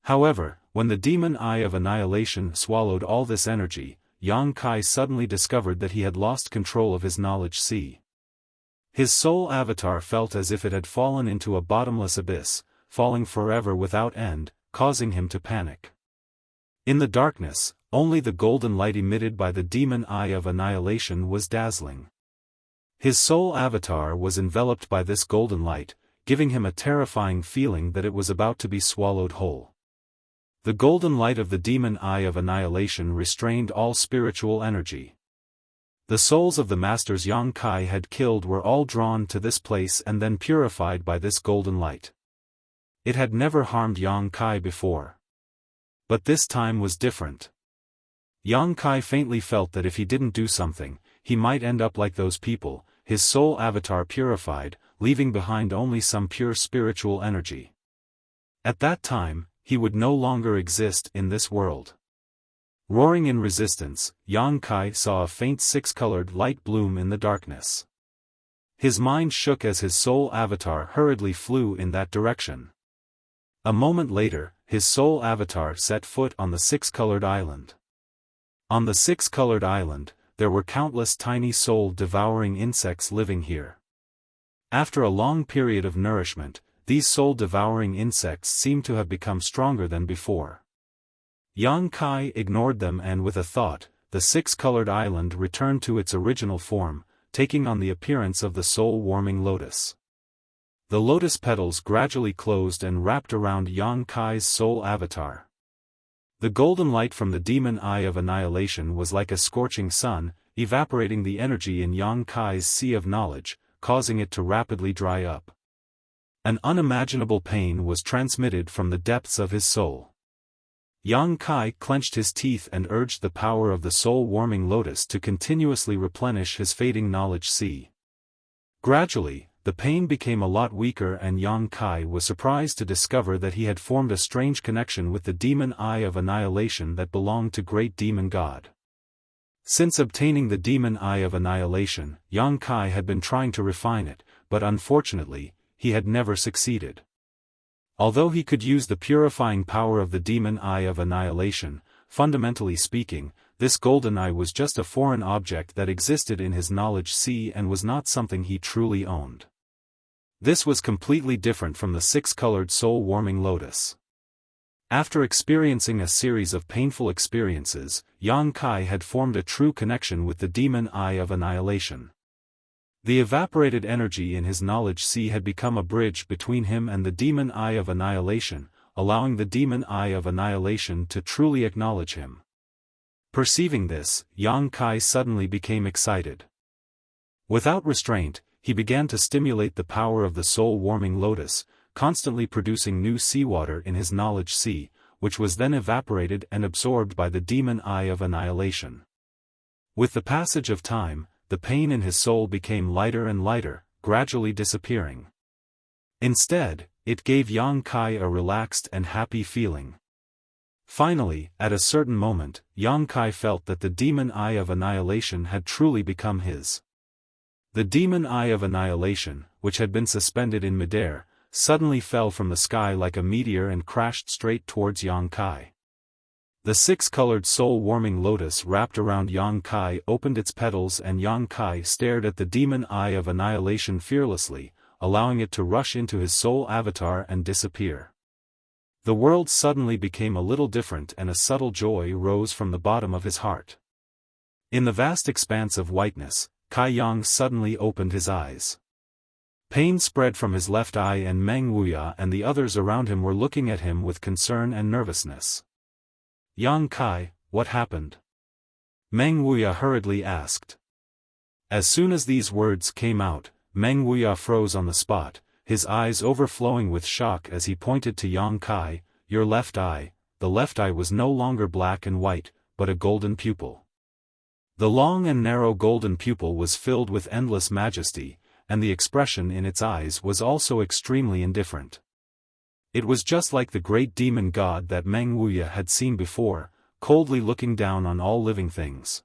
However, when the demon eye of annihilation swallowed all this energy, Yang Kai suddenly discovered that he had lost control of his knowledge sea. His soul avatar felt as if it had fallen into a bottomless abyss, falling forever without end, causing him to panic. In the darkness, only the golden light emitted by the demon eye of annihilation was dazzling. His soul avatar was enveloped by this golden light, giving him a terrifying feeling that it was about to be swallowed whole. The golden light of the demon eye of annihilation restrained all spiritual energy. The souls of the masters Yang Kai had killed were all drawn to this place and then purified by this golden light. It had never harmed Yang Kai before. But this time was different. Yang Kai faintly felt that if he didn't do something, he might end up like those people, his soul avatar purified, leaving behind only some pure spiritual energy. At that time, he would no longer exist in this world. Roaring in resistance, Yang Kai saw a faint six-colored light bloom in the darkness. His mind shook as his soul avatar hurriedly flew in that direction. A moment later, his soul avatar set foot on the six-colored island. On the six-colored island, there were countless tiny soul-devouring insects living here. After a long period of nourishment, these soul-devouring insects seemed to have become stronger than before. Yang Kai ignored them and with a thought, the six-colored island returned to its original form, taking on the appearance of the soul-warming lotus. The lotus petals gradually closed and wrapped around Yang Kai's soul avatar. The golden light from the demon eye of annihilation was like a scorching sun, evaporating the energy in Yang Kai's sea of knowledge, causing it to rapidly dry up. An unimaginable pain was transmitted from the depths of his soul. Yang Kai clenched his teeth and urged the power of the soul-warming lotus to continuously replenish his fading knowledge sea. Gradually, the pain became a lot weaker and Yang Kai was surprised to discover that he had formed a strange connection with the demon eye of annihilation that belonged to great demon god. Since obtaining the demon eye of annihilation, Yang Kai had been trying to refine it, but unfortunately, he had never succeeded. Although he could use the purifying power of the demon eye of annihilation, fundamentally speaking, this golden eye was just a foreign object that existed in his knowledge sea and was not something he truly owned. This was completely different from the six-colored soul-warming lotus. After experiencing a series of painful experiences, Yang Kai had formed a true connection with the demon eye of annihilation. The evaporated energy in his knowledge sea had become a bridge between him and the demon eye of annihilation, allowing the demon eye of annihilation to truly acknowledge him. Perceiving this, Yang Kai suddenly became excited. Without restraint, he began to stimulate the power of the soul-warming lotus, constantly producing new seawater in his knowledge sea, which was then evaporated and absorbed by the demon eye of annihilation. With the passage of time, the pain in his soul became lighter and lighter, gradually disappearing. Instead, it gave Yang Kai a relaxed and happy feeling. Finally, at a certain moment, Yang Kai felt that the demon eye of annihilation had truly become his. The demon eye of annihilation, which had been suspended in midair, suddenly fell from the sky like a meteor and crashed straight towards Yang Kai. The six-colored soul-warming lotus wrapped around Yang Kai opened its petals and Yang Kai stared at the demon eye of annihilation fearlessly, allowing it to rush into his soul avatar and disappear. The world suddenly became a little different and a subtle joy rose from the bottom of his heart. In the vast expanse of whiteness, Kai Yang suddenly opened his eyes. Pain spread from his left eye and Meng Wuya and the others around him were looking at him with concern and nervousness. Yang Kai, what happened? Meng Wuya hurriedly asked. As soon as these words came out, Meng Wuya froze on the spot, his eyes overflowing with shock as he pointed to Yang Kai, your left eye. The left eye was no longer black and white, but a golden pupil. The long and narrow golden pupil was filled with endless majesty, and the expression in its eyes was also extremely indifferent. It was just like the great demon god that Meng Wuya had seen before, coldly looking down on all living things.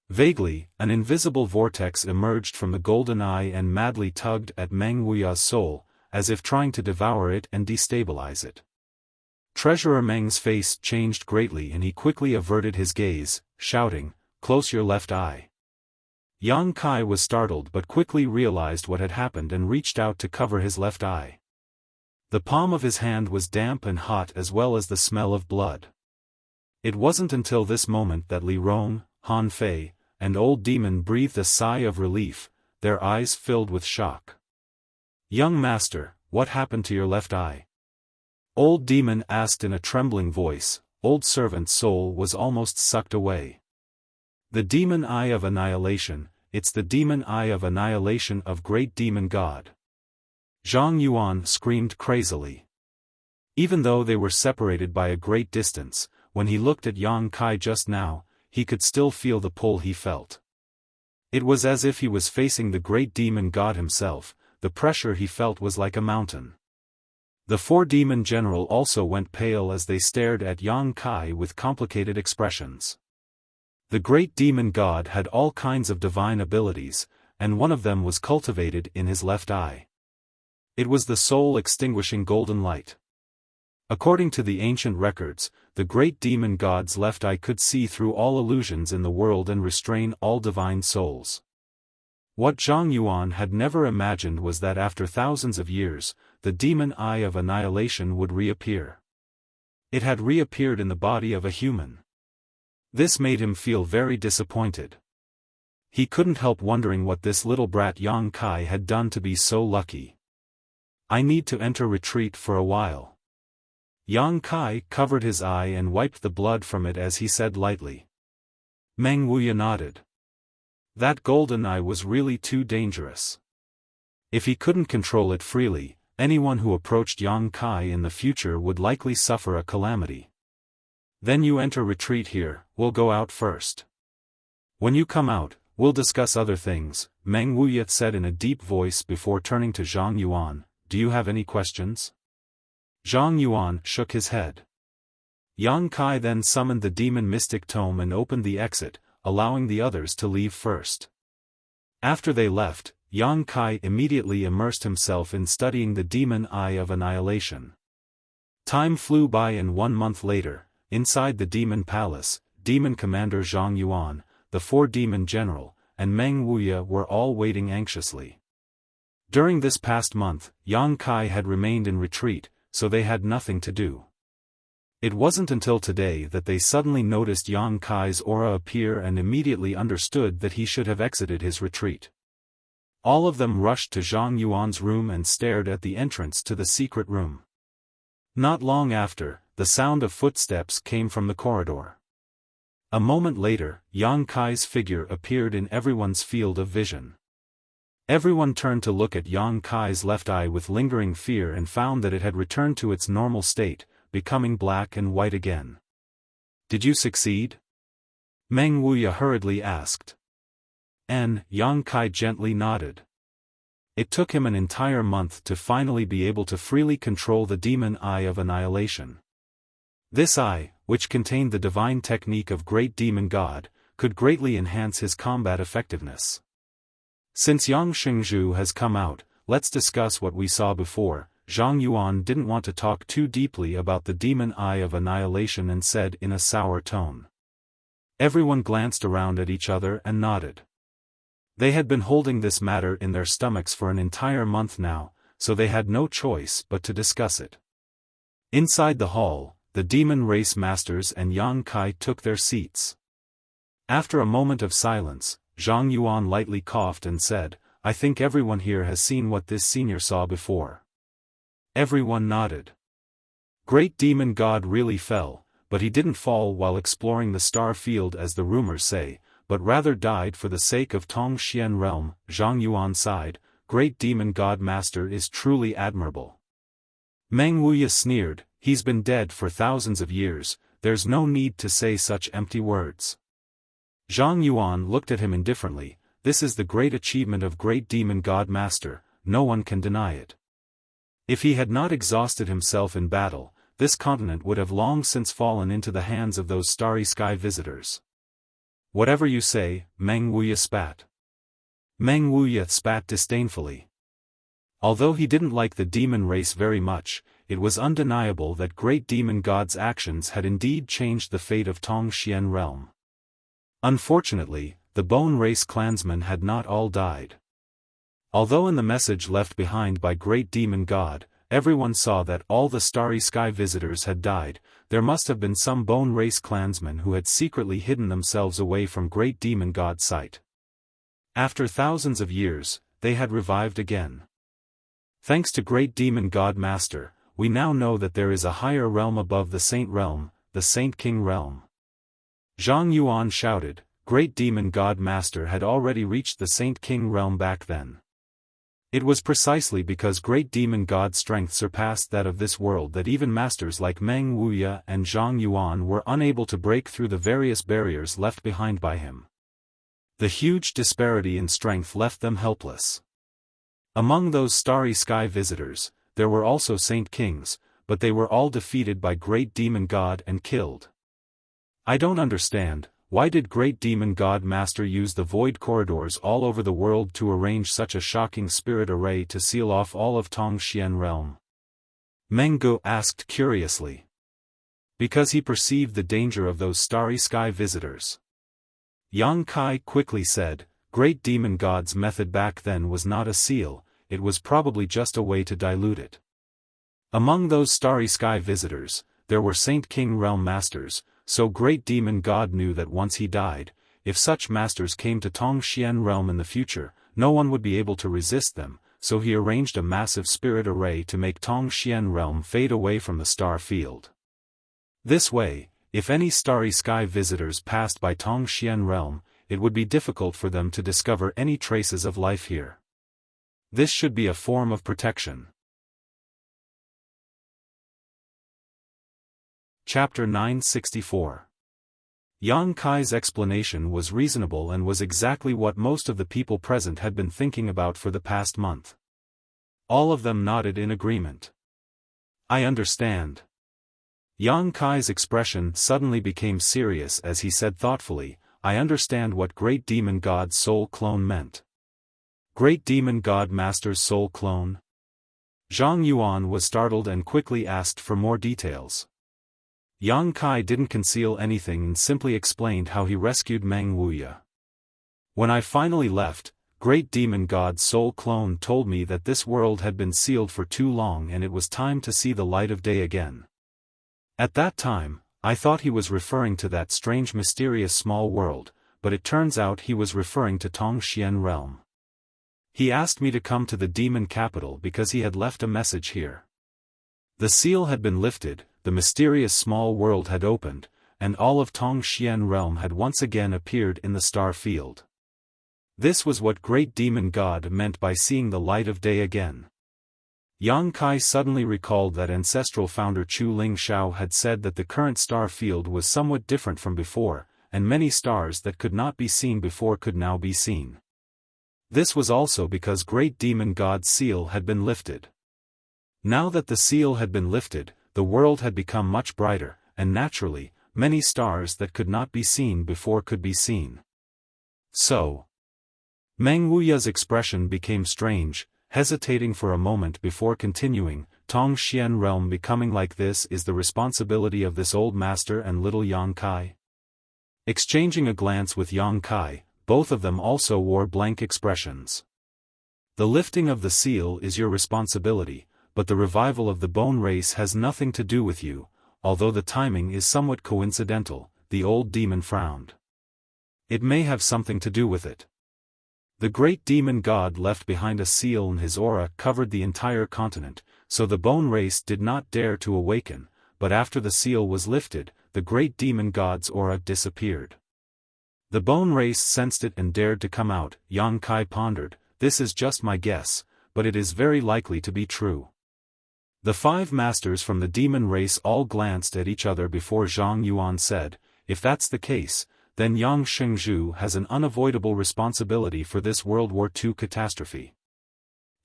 Vaguely, an invisible vortex emerged from the golden eye and madly tugged at Meng Wuya's soul, as if trying to devour it and destabilize it. Treasurer Meng's face changed greatly and he quickly averted his gaze, shouting, "Close your left eye." Yang Kai was startled but quickly realized what had happened and reached out to cover his left eye. The palm of his hand was damp and hot as well as the smell of blood. It wasn't until this moment that Li Rong, Han Fei, and Old Demon breathed a sigh of relief, their eyes filled with shock. "Young master, what happened to your left eye?" Old Demon asked in a trembling voice. Old servant's soul was almost sucked away. "The demon eye of annihilation, it's the demon eye of annihilation of great demon god." Zhang Yuan screamed crazily. Even though they were separated by a great distance, when he looked at Yang Kai just now, he could still feel the pull he felt. It was as if he was facing the great demon god himself. The pressure he felt was like a mountain. The four demon general also went pale as they stared at Yang Kai with complicated expressions. The great demon god had all kinds of divine abilities, and one of them was cultivated in his left eye. It was the soul-extinguishing golden light. According to the ancient records, the great demon god's left eye could see through all illusions in the world and restrain all divine souls. What Zhang Yuan had never imagined was that after thousands of years, the demon eye of annihilation would reappear. It had reappeared in the body of a human. This made him feel very disappointed. He couldn't help wondering what this little brat Yang Kai had done to be so lucky. "I need to enter retreat for a while." Yang Kai covered his eye and wiped the blood from it as he said lightly. Meng Wuya nodded. That golden eye was really too dangerous. If he couldn't control it freely, anyone who approached Yang Kai in the future would likely suffer a calamity. "Then you enter retreat here, we'll go out first. When you come out, we'll discuss other things," Meng Wuya said in a deep voice before turning to Zhang Yuan. "Do you have any questions?" Zhang Yuan shook his head. Yang Kai then summoned the demon mystic tome and opened the exit, allowing the others to leave first. After they left, Yang Kai immediately immersed himself in studying the demon eye of annihilation. Time flew by and 1 month later, inside the demon palace, demon commander Zhang Yuan, the four demon general, and Meng Wuya were all waiting anxiously. During this past month, Yang Kai had remained in retreat, so they had nothing to do. It wasn't until today that they suddenly noticed Yang Kai's aura appear and immediately understood that he should have exited his retreat. All of them rushed to Zhang Yuan's room and stared at the entrance to the secret room. Not long after, the sound of footsteps came from the corridor. A moment later, Yang Kai's figure appeared in everyone's field of vision. Everyone turned to look at Yang Kai's left eye with lingering fear and found that it had returned to its normal state, becoming black and white again. "Did you succeed?" Meng Wuya hurriedly asked. Yang Kai gently nodded. It took him an entire month to finally be able to freely control the demon eye of annihilation. This eye, which contained the divine technique of great demon god, could greatly enhance his combat effectiveness. "Since Yang Xingzhu has come out, let's discuss what we saw before." Zhang Yuan didn't want to talk too deeply about the demon eye of annihilation and said in a sour tone. Everyone glanced around at each other and nodded. They had been holding this matter in their stomachs for an entire month now, so they had no choice but to discuss it. Inside the hall, the demon race masters and Yang Kai took their seats. After a moment of silence, Zhang Yuan lightly coughed and said, "I think everyone here has seen what this senior saw before." Everyone nodded. Great demon god really fell, but he didn't fall while exploring the star field as the rumors say, but rather died for the sake of Tongxian realm. Zhang Yuan sighed, "Great demon god master is truly admirable." Meng Wuya sneered, "He's been dead for thousands of years, there's no need to say such empty words." Zhang Yuan looked at him indifferently. "This is the great achievement of great demon god master, no one can deny it. If he had not exhausted himself in battle, this continent would have long since fallen into the hands of those starry sky visitors." "Whatever you say," Meng Wuya spat. Meng Wuya spat disdainfully. Although he didn't like the demon race very much, it was undeniable that great demon god's actions had indeed changed the fate of Tongxian realm. Unfortunately, the bone race clansmen had not all died. Although in the message left behind by Great Demon God, everyone saw that all the Starry Sky visitors had died, there must have been some bone race clansmen who had secretly hidden themselves away from Great Demon God's sight. After thousands of years, they had revived again. Thanks to Great Demon God Master, we now know that there is a higher realm above the Saint Realm, the Saint King Realm. Zhang Yuan shouted. Great Demon God Master had already reached the Saint King Realm back then. It was precisely because Great Demon God's strength surpassed that of this world that even masters like Meng Wuya and Zhang Yuan were unable to break through the various barriers left behind by him. The huge disparity in strength left them helpless. Among those Starry Sky visitors, there were also Saint Kings, but they were all defeated by Great Demon God and killed. I don't understand. Why did Great Demon God Master use the void corridors all over the world to arrange such a shocking spirit array to seal off all of Tongxian realm? Meng Gu asked curiously. Because he perceived the danger of those Starry Sky visitors. Yang Kai quickly said, Great Demon God's method back then was not a seal, it was probably just a way to dilute it. Among those Starry Sky visitors, there were Saint King Realm Masters, so Great Demon God knew that once he died, if such masters came to Tongxian Realm in the future, no one would be able to resist them, so he arranged a massive spirit array to make Tongxian Realm fade away from the star field. This way, if any Starry Sky visitors passed by Tongxian Realm, it would be difficult for them to discover any traces of life here. This should be a form of protection. Chapter 964. Yang Kai's explanation was reasonable and was exactly what most of the people present had been thinking about for the past month. All of them nodded in agreement. I understand. Yang Kai's expression suddenly became serious as he said thoughtfully, I understand what Great Demon God's soul clone meant. Great Demon God Master's soul clone? Zhang Yuan was startled and quickly asked for more details. Yang Kai didn't conceal anything and simply explained how he rescued Meng Wuya. When I finally left, Great Demon God's soul clone told me that this world had been sealed for too long and it was time to see the light of day again. At that time, I thought he was referring to that strange mysterious small world, but it turns out he was referring to Tongxian Realm. He asked me to come to the demon capital because he had left a message here. The seal had been lifted, the mysterious small world had opened, and all of Tongxian Realm had once again appeared in the star field. This was what Great Demon God meant by seeing the light of day again. Yang Kai suddenly recalled that ancestral founder Chu Ling Shao had said that the current star field was somewhat different from before, and many stars that could not be seen before could now be seen. This was also because Great Demon God's seal had been lifted. Now that the seal had been lifted, the world had become much brighter, and naturally, many stars that could not be seen before could be seen. So, Meng Wuya's expression became strange, hesitating for a moment before continuing, Tongxian Realm becoming like this is the responsibility of this old master and little Yang Kai. Exchanging a glance with Yang Kai, both of them also wore blank expressions. The lifting of the seal is your responsibility, but the revival of the bone race has nothing to do with you, although the timing is somewhat coincidental, the old demon frowned. It may have something to do with it. The Great Demon God left behind a seal and his aura covered the entire continent, so the bone race did not dare to awaken, but after the seal was lifted, the Great Demon God's aura disappeared. The bone race sensed it and dared to come out. Yang Kai pondered, this is just my guess, but it is very likely to be true. The 5 masters from the demon race all glanced at each other before Zhang Yuan said, if that's the case, then Yang Shengzhu has an unavoidable responsibility for this World War II catastrophe.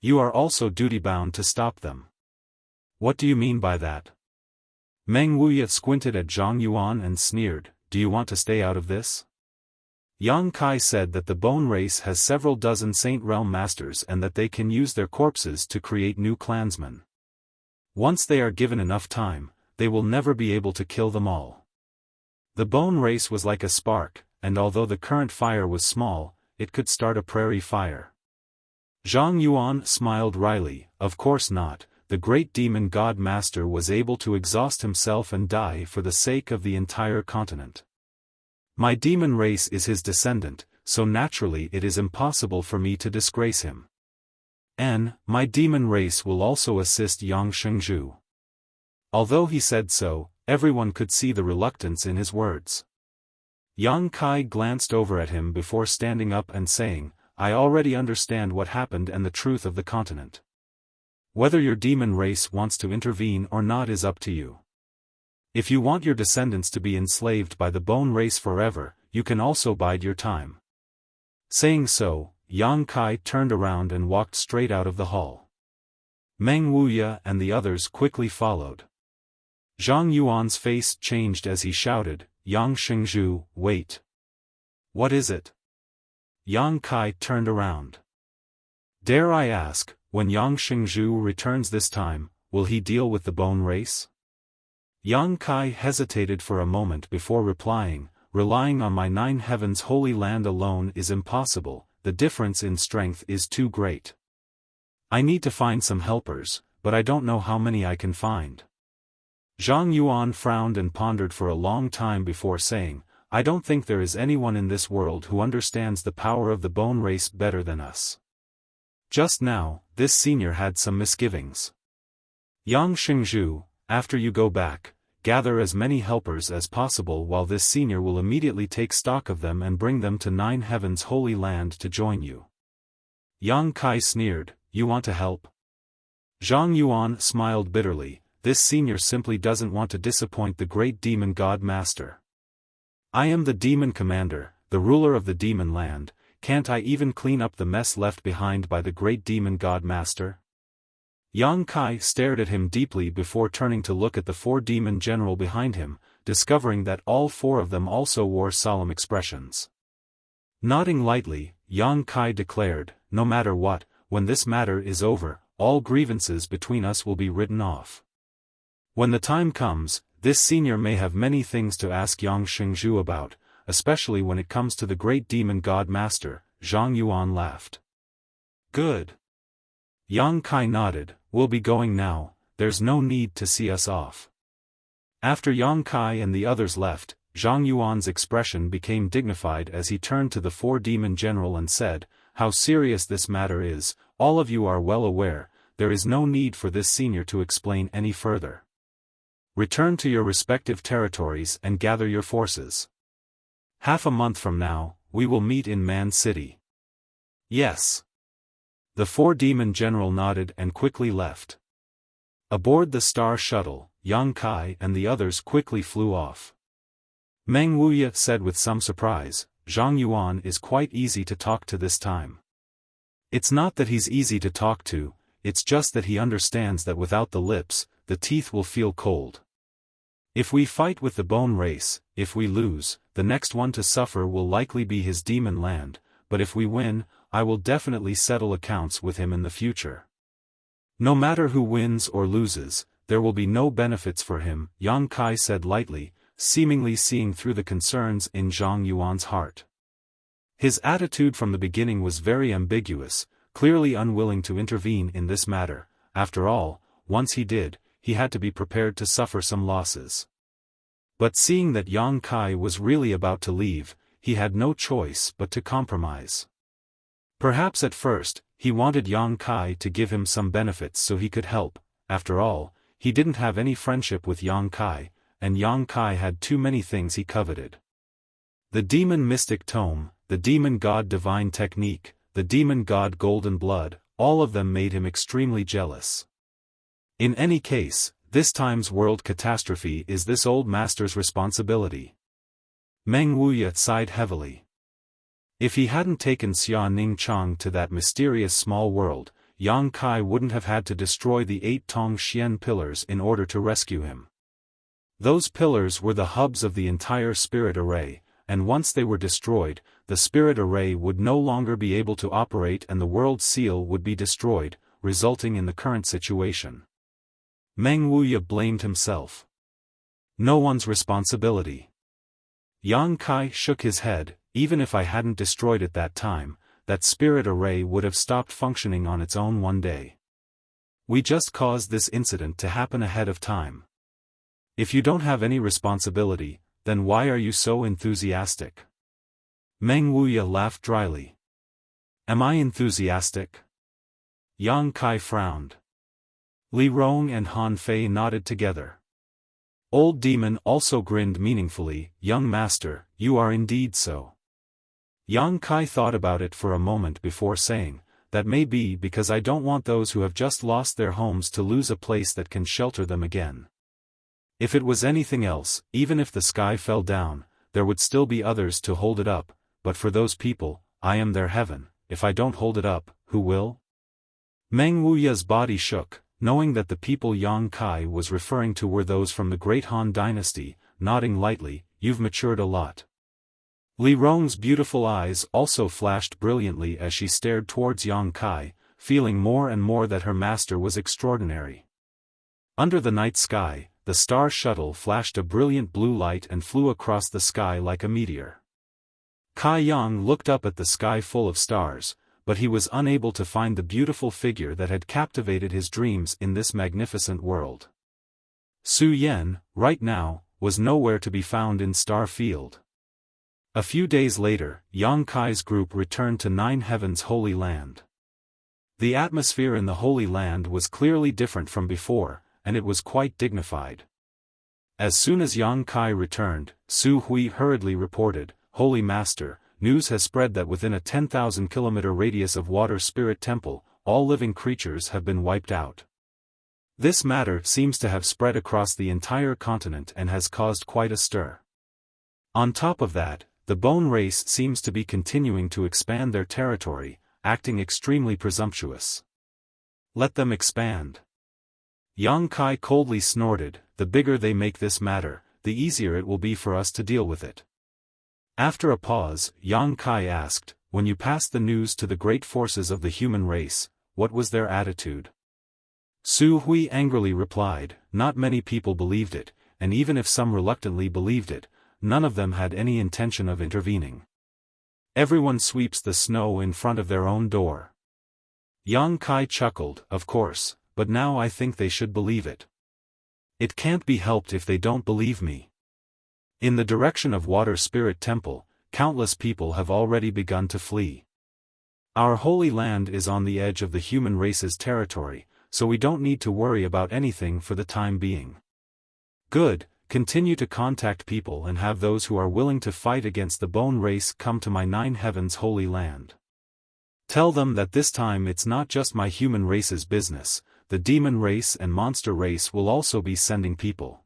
You are also duty-bound to stop them. What do you mean by that? Meng Wuya squinted at Zhang Yuan and sneered, do you want to stay out of this? Yang Kai said that the bone race has several dozen Saint Realm masters and that they can use their corpses to create new clansmen. Once they are given enough time, they will never be able to kill them all. The bone race was like a spark, and although the current fire was small, it could start a prairie fire. Zhang Yuan smiled wryly. Of course not, the great demon god master was able to exhaust himself and die for the sake of the entire continent. My demon race is his descendant, so naturally it is impossible for me to disgrace him. And my demon race will also assist Yang Shengzhu. Although he said so, everyone could see the reluctance in his words. Yang Kai glanced over at him before standing up and saying, I already understand what happened and the truth of the continent. Whether your demon race wants to intervene or not is up to you. If you want your descendants to be enslaved by the bone race forever, you can also bide your time. Saying so, Yang Kai turned around and walked straight out of the hall. Meng Wuya and the others quickly followed. Zhang Yuan's face changed as he shouted, Yang Shengzhu, wait. What is it? Yang Kai turned around. Dare I ask, when Yang Shengzhu returns this time, will he deal with the bone race? Yang Kai hesitated for a moment before replying, relying on my 9 heavens holy land alone is impossible, the difference in strength is too great. I need to find some helpers, but I don't know how many I can find. Zhang Yuan frowned and pondered for a long time before saying, I don't think there is anyone in this world who understands the power of the bone race better than us. Just now, this senior had some misgivings. Yang Shengzhu, after you go back, gather as many helpers as possible while this senior will immediately take stock of them and bring them to 9 heavens holy land to join you. Yang Kai sneered, you want to help? Zhang Yuan smiled bitterly, this senior simply doesn't want to disappoint the great demon god master. I am the demon commander, the ruler of the demon land, can't I even clean up the mess left behind by the great demon god master? Yang Kai stared at him deeply before turning to look at the 4 demon general behind him, discovering that all 4 of them also wore solemn expressions. Nodding lightly, Yang Kai declared, no matter what, when this matter is over, all grievances between us will be written off. When the time comes, this senior may have many things to ask Yang Shengzhu about, especially when it comes to the great demon god master. Zhang Yuan laughed. Good. Yang Kai nodded, we'll be going now, there's no need to see us off. After Yang Kai and the others left, Zhang Yuan's expression became dignified as he turned to the 4 demon general and said, how serious this matter is, all of you are well aware, there is no need for this senior to explain any further. Return to your respective territories and gather your forces. Half a month from now, we will meet in Man City. Yes. The 4 demon general nodded and quickly left. Aboard the star shuttle, Yang Kai and the others quickly flew off. Meng Wuya said with some surprise, Zhang Yuan is quite easy to talk to this time. It's not that he's easy to talk to, it's just that he understands that without the lips, the teeth will feel cold. If we fight with the bone race, if we lose, the next one to suffer will likely be his demon land, but if we win, I will definitely settle accounts with him in the future. No matter who wins or loses, there will be no benefits for him, Yang Kai said lightly, seemingly seeing through the concerns in Zhang Yuan's heart. His attitude from the beginning was very ambiguous, clearly unwilling to intervene in this matter. After all, once he did, he had to be prepared to suffer some losses. But seeing that Yang Kai was really about to leave, he had no choice but to compromise. Perhaps at first, he wanted Yang Kai to give him some benefits so he could help. After all, he didn't have any friendship with Yang Kai, and Yang Kai had too many things he coveted. The demon mystic tome, the demon god divine technique, the demon god golden blood, all of them made him extremely jealous. In any case, this time's world catastrophe is this old master's responsibility. Meng Wuya sighed heavily. If he hadn't taken Xia Ning Chang to that mysterious small world, Yang Kai wouldn't have had to destroy the 8 Tong Xian pillars in order to rescue him. Those pillars were the hubs of the entire spirit array, and once they were destroyed, the spirit array would no longer be able to operate and the world seal would be destroyed, resulting in the current situation. Meng Wuya blamed himself. No one's responsibility. Yang Kai shook his head. Even if I hadn't destroyed it that time, that spirit array would have stopped functioning on its own one day. We just caused this incident to happen ahead of time. If you don't have any responsibility, then why are you so enthusiastic? Meng Wuya laughed dryly. Am I enthusiastic? Yang Kai frowned. Li Rong and Han Fei nodded together. Old Demon also grinned meaningfully. Young master, you are indeed so. Yang Kai thought about it for a moment before saying, that may be because I don't want those who have just lost their homes to lose a place that can shelter them again. If it was anything else, even if the sky fell down, there would still be others to hold it up, but for those people, I am their heaven. If I don't hold it up, who will? Meng Wuya's body shook, knowing that the people Yang Kai was referring to were those from the Great Han Dynasty. Nodding lightly, you've matured a lot. Li Rong's beautiful eyes also flashed brilliantly as she stared towards Yang Kai, feeling more and more that her master was extraordinary. Under the night sky, the star shuttle flashed a brilliant blue light and flew across the sky like a meteor. Kai Yang looked up at the sky full of stars, but he was unable to find the beautiful figure that had captivated his dreams in this magnificent world. Su Yan, right now, was nowhere to be found in Star Field. A few days later, Yang Kai's group returned to Nine Heaven's Holy Land. The atmosphere in the Holy Land was clearly different from before, and it was quite dignified. As soon as Yang Kai returned, Su Hui hurriedly reported, Holy Master, news has spread that within a 10,000-kilometer radius of Water Spirit Temple, all living creatures have been wiped out. This matter seems to have spread across the entire continent and has caused quite a stir. On top of that, the bone race seems to be continuing to expand their territory, acting extremely presumptuous. Let them expand. Yang Kai coldly snorted, the bigger they make this matter, the easier it will be for us to deal with it. After a pause, Yang Kai asked, when you passed the news to the great forces of the human race, what was their attitude? Su Hui angrily replied, not many people believed it, and even if some reluctantly believed it, none of them had any intention of intervening. Everyone sweeps the snow in front of their own door. Yang Kai chuckled, of course, but now I think they should believe it. It can't be helped if they don't believe me. In the direction of Water Spirit Temple, countless people have already begun to flee. Our holy land is on the edge of the human race's territory, so we don't need to worry about anything for the time being. Good. Continue to contact people and have those who are willing to fight against the bone race come to my Nine Heavens Holy Land. Tell them that this time it's not just my human race's business, the demon race and monster race will also be sending people.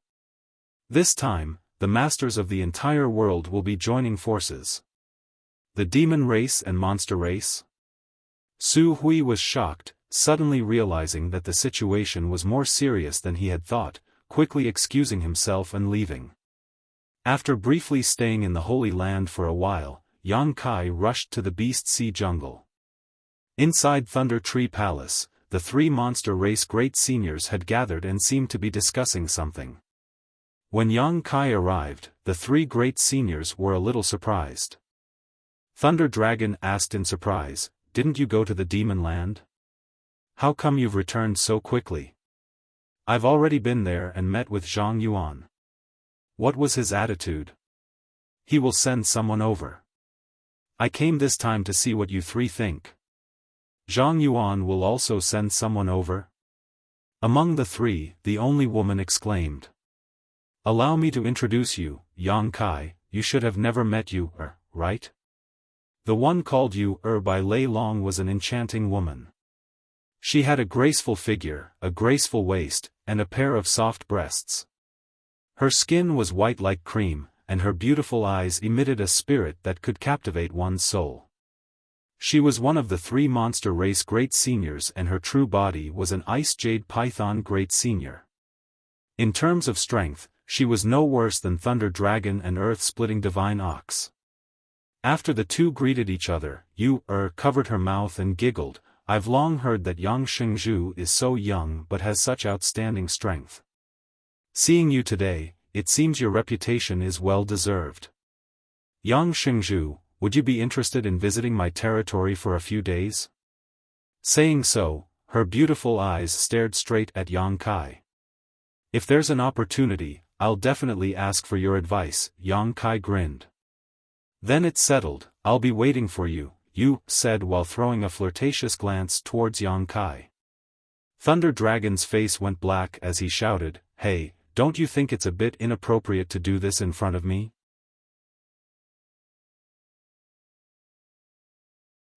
This time, the masters of the entire world will be joining forces. The demon race and monster race? Su Hui was shocked, suddenly realizing that the situation was more serious than he had thought, quickly excusing himself and leaving. After briefly staying in the Holy Land for a while, Yang Kai rushed to the Beast Sea Jungle. Inside Thunder Tree Palace, the three monster race great seniors had gathered and seemed to be discussing something. When Yang Kai arrived, the three great seniors were a little surprised. Thunder Dragon asked in surprise, didn't you go to the Demon Land? How come you've returned so quickly? I've already been there and met with Zhang Yuan. What was his attitude? He will send someone over. I came this time to see what you three think. Zhang Yuan will also send someone over? Among the three, the only woman exclaimed. Allow me to introduce you, Yang Kai, you should have never met you, right? The one called you, by Lei Long was an enchanting woman. She had a graceful figure, a graceful waist, and a pair of soft breasts. Her skin was white like cream, and her beautiful eyes emitted a spirit that could captivate one's soul. She was one of the three monster race great seniors and her true body was an ice jade python great senior. In terms of strength, she was no worse than Thunder Dragon and Earth-splitting Divine Ox. After the two greeted each other, Yu covered her mouth and giggled, I've long heard that Yang Shengzhu is so young but has such outstanding strength. Seeing you today, it seems your reputation is well deserved. Yang Xingzhu, would you be interested in visiting my territory for a few days? Saying so, her beautiful eyes stared straight at Yang Kai. If there's an opportunity, I'll definitely ask for your advice, Yang Kai grinned. Then it's settled, I'll be waiting for you, Yu said while throwing a flirtatious glance towards Yang Kai. Thunder Dragon's face went black as he shouted, "Hey, don't you think it's a bit inappropriate to do this in front of me?"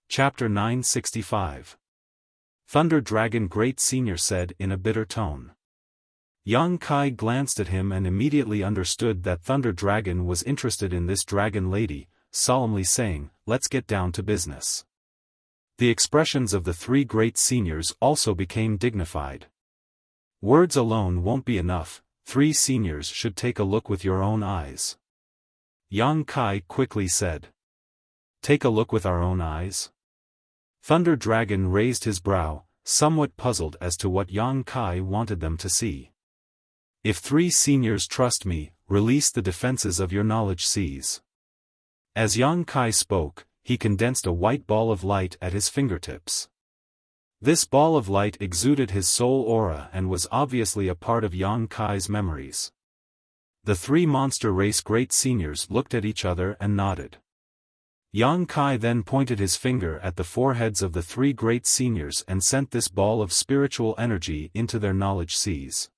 Chapter 965. Thunder Dragon Great Senior said in a bitter tone. Yang Kai glanced at him and immediately understood that Thunder Dragon was interested in this dragon lady, solemnly saying, "Let's get down to business." The expressions of the three great seniors also became dignified. Words alone won't be enough, three seniors should take a look with your own eyes. Yang Kai quickly said. Take a look with our own eyes? Thunder Dragon raised his brow, somewhat puzzled as to what Yang Kai wanted them to see. If three seniors trust me, release the defenses of your knowledge seas. As Yang Kai spoke, he condensed a white ball of light at his fingertips. This ball of light exuded his soul aura and was obviously a part of Yang Kai's memories. The three monster race great seniors looked at each other and nodded. Yang Kai then pointed his finger at the foreheads of the three great seniors and sent this ball of spiritual energy into their knowledge seas.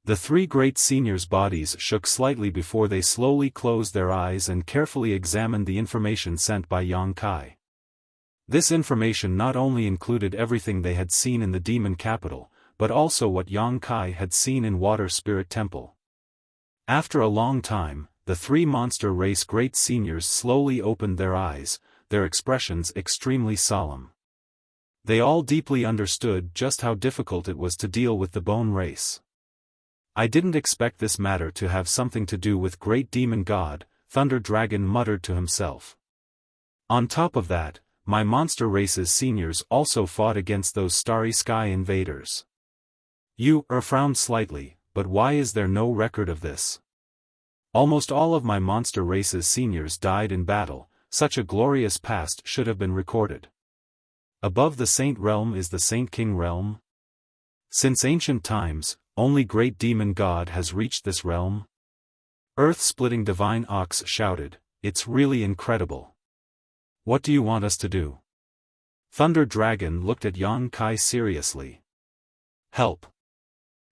The three great seniors' bodies shook slightly before they slowly closed their eyes and carefully examined the information sent by Yang Kai. This information not only included everything they had seen in the demon capital, but also what Yang Kai had seen in Water Spirit Temple. After a long time, the three monster race great seniors slowly opened their eyes, their expressions extremely solemn. They all deeply understood just how difficult it was to deal with the bone race. I didn't expect this matter to have something to do with Great Demon God, Thunder Dragon muttered to himself. On top of that, my monster race's seniors also fought against those Starry Sky invaders. You frowned slightly, but why is there no record of this? Almost all of my monster race's seniors died in battle, such a glorious past should have been recorded. Above the Saint Realm is the Saint King Realm? Since ancient times, only Great Demon God has reached this realm? Earth-splitting Divine Ox shouted, it's really incredible. What do you want us to do? Thunder Dragon looked at Yang Kai seriously. Help.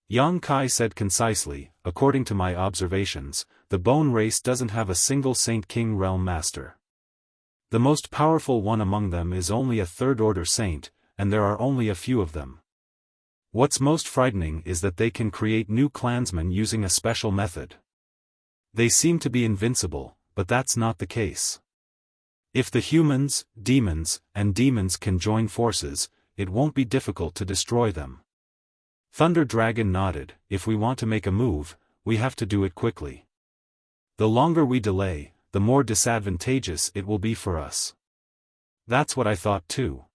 Yang Kai said concisely, according to my observations, the bone race doesn't have a single Saint King Realm master. The most powerful one among them is only a third-order saint, and there are only a few of them. What's most frightening is that they can create new clansmen using a special method. They seem to be invincible, but that's not the case. If the humans, demons, and demons can join forces, it won't be difficult to destroy them. Thunder Dragon nodded, if we want to make a move, we have to do it quickly. The longer we delay, the more disadvantageous it will be for us. That's what I thought too.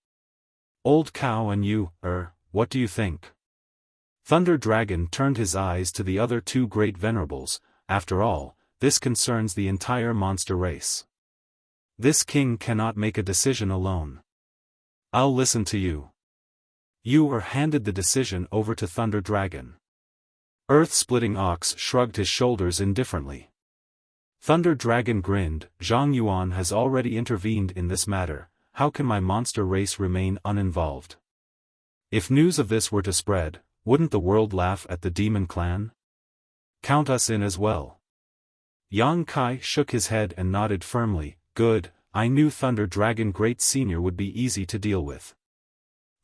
Old Cow and you, what do you think? Thunder Dragon turned his eyes to the other two great venerables. After all, this concerns the entire monster race. This king cannot make a decision alone. I'll listen to you. You handed the decision over to Thunder Dragon. Earth-splitting Ox shrugged his shoulders indifferently. Thunder Dragon grinned, Zhang Yuan has already intervened in this matter, how can my monster race remain uninvolved? If news of this were to spread, wouldn't the world laugh at the demon clan? Count us in as well. Yang Kai shook his head and nodded firmly, good, I knew Thunder Dragon Great Senior would be easy to deal with.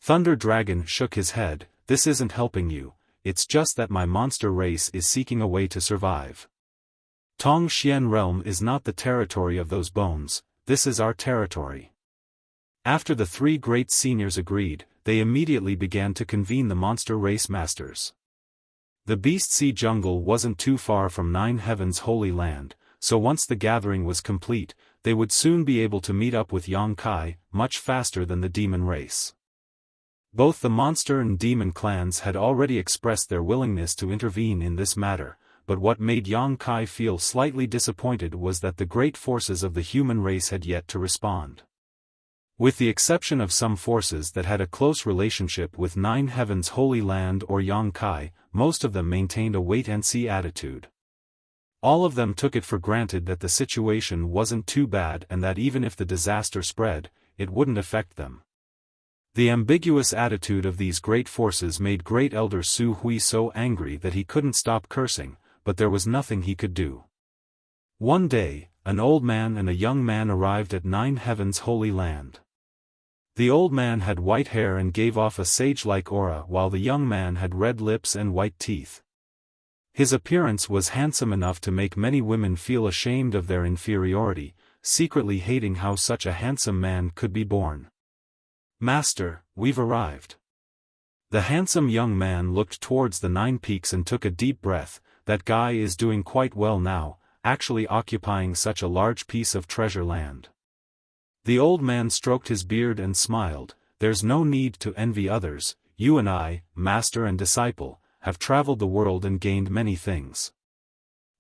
Thunder Dragon shook his head, this isn't helping you, it's just that my monster race is seeking a way to survive. Tong Xian Realm is not the territory of those bones, this is our territory. After the three great seniors agreed, they immediately began to convene the monster race masters. The Beast Sea Jungle wasn't too far from Nine Heavens' holy land, so once the gathering was complete, they would soon be able to meet up with Yang Kai, much faster than the demon race. Both the monster and demon clans had already expressed their willingness to intervene in this matter, but what made Yang Kai feel slightly disappointed was that the great forces of the human race had yet to respond. With the exception of some forces that had a close relationship with Nine Heavens Holy Land or Yang Kai, most of them maintained a wait-and-see attitude. All of them took it for granted that the situation wasn't too bad and that even if the disaster spread, it wouldn't affect them. The ambiguous attitude of these great forces made Great Elder Su Hui so angry that he couldn't stop cursing, but there was nothing he could do. One day, an old man and a young man arrived at Nine Heavens Holy Land. The old man had white hair and gave off a sage-like aura while the young man had red lips and white teeth. His appearance was handsome enough to make many women feel ashamed of their inferiority, secretly hating how such a handsome man could be born. "Master, we've arrived." The handsome young man looked towards the 9 peaks and took a deep breath. That guy is doing quite well now, actually occupying such a large piece of treasure land. The old man stroked his beard and smiled. "There's no need to envy others. You and I, master and disciple, have traveled the world and gained many things."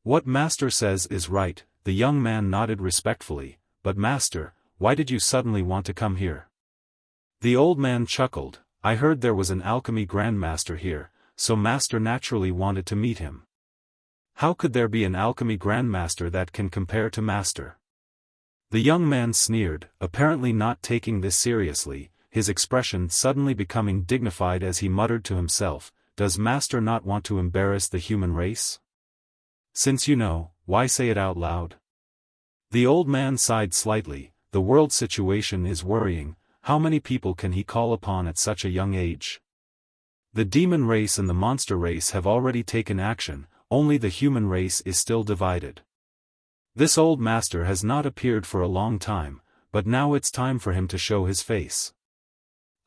"What master says is right," the young man nodded respectfully. "But master, why did you suddenly want to come here?" The old man chuckled. "I heard there was an alchemy grandmaster here, so master naturally wanted to meet him." "How could there be an alchemy grandmaster that can compare to master?" The young man sneered, apparently not taking this seriously, his expression suddenly becoming dignified as he muttered to himself, "Does master not want to embarrass the human race? Since you know, why say it out loud?" The old man sighed slightly. The world situation is worrying. How many people can he call upon at such a young age? The demon race and the monster race have already taken action, only the human race is still divided. This old master has not appeared for a long time, but now it's time for him to show his face.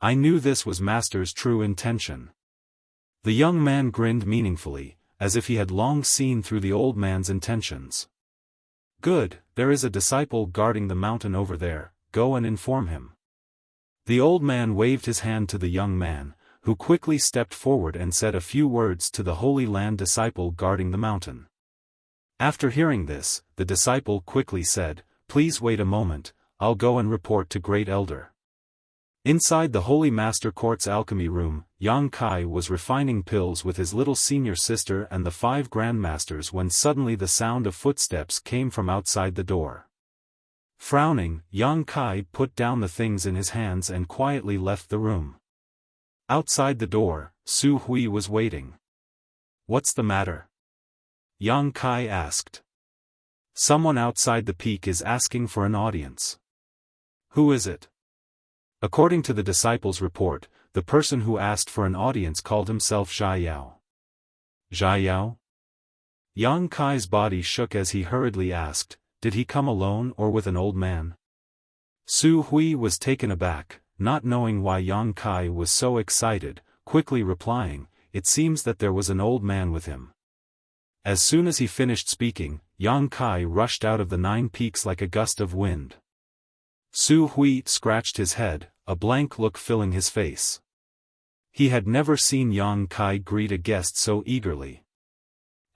I knew this was master's true intention. The young man grinned meaningfully, as if he had long seen through the old man's intentions. "Good, there is a disciple guarding the mountain over there, go and inform him." The old man waved his hand to the young man, who quickly stepped forward and said a few words to the Holy Land disciple guarding the mountain. After hearing this, the disciple quickly said, "Please wait a moment, I'll go and report to Great Elder." Inside the Holy Master Court's alchemy room, Yang Kai was refining pills with his little senior sister and the 5 grandmasters when suddenly the sound of footsteps came from outside the door. Frowning, Yang Kai put down the things in his hands and quietly left the room. Outside the door, Su Hui was waiting. "What's the matter?" Yang Kai asked. "Someone outside the peak is asking for an audience." "Who is it?" According to the disciple's report, the person who asked for an audience called himself Xiao. Xiao? Yang Kai's body shook as he hurriedly asked, "Did he come alone or with an old man?" Su Hui was taken aback, not knowing why Yang Kai was so excited, quickly replying, "It seems that there was an old man with him." As soon as he finished speaking, Yang Kai rushed out of the 9 peaks like a gust of wind. Su Hui scratched his head, a blank look filling his face. He had never seen Yang Kai greet a guest so eagerly.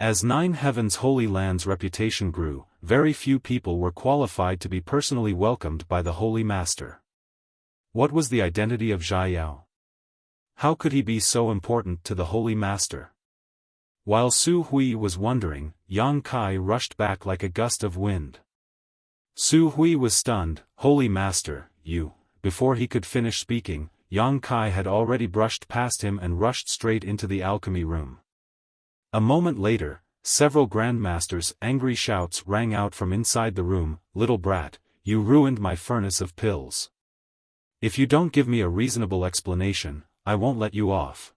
As 9 Heavens Holy Land's reputation grew, very few people were qualified to be personally welcomed by the Holy Master. What was the identity of Xiao? How could he be so important to the Holy Master? While Su Hui was wondering, Yang Kai rushed back like a gust of wind. Su Hui was stunned. "Holy Master, you..." Before he could finish speaking, Yang Kai had already brushed past him and rushed straight into the alchemy room. A moment later, several grandmasters' angry shouts rang out from inside the room, "Little brat, you ruined my furnace of pills. If you don't give me a reasonable explanation, I won't let you off.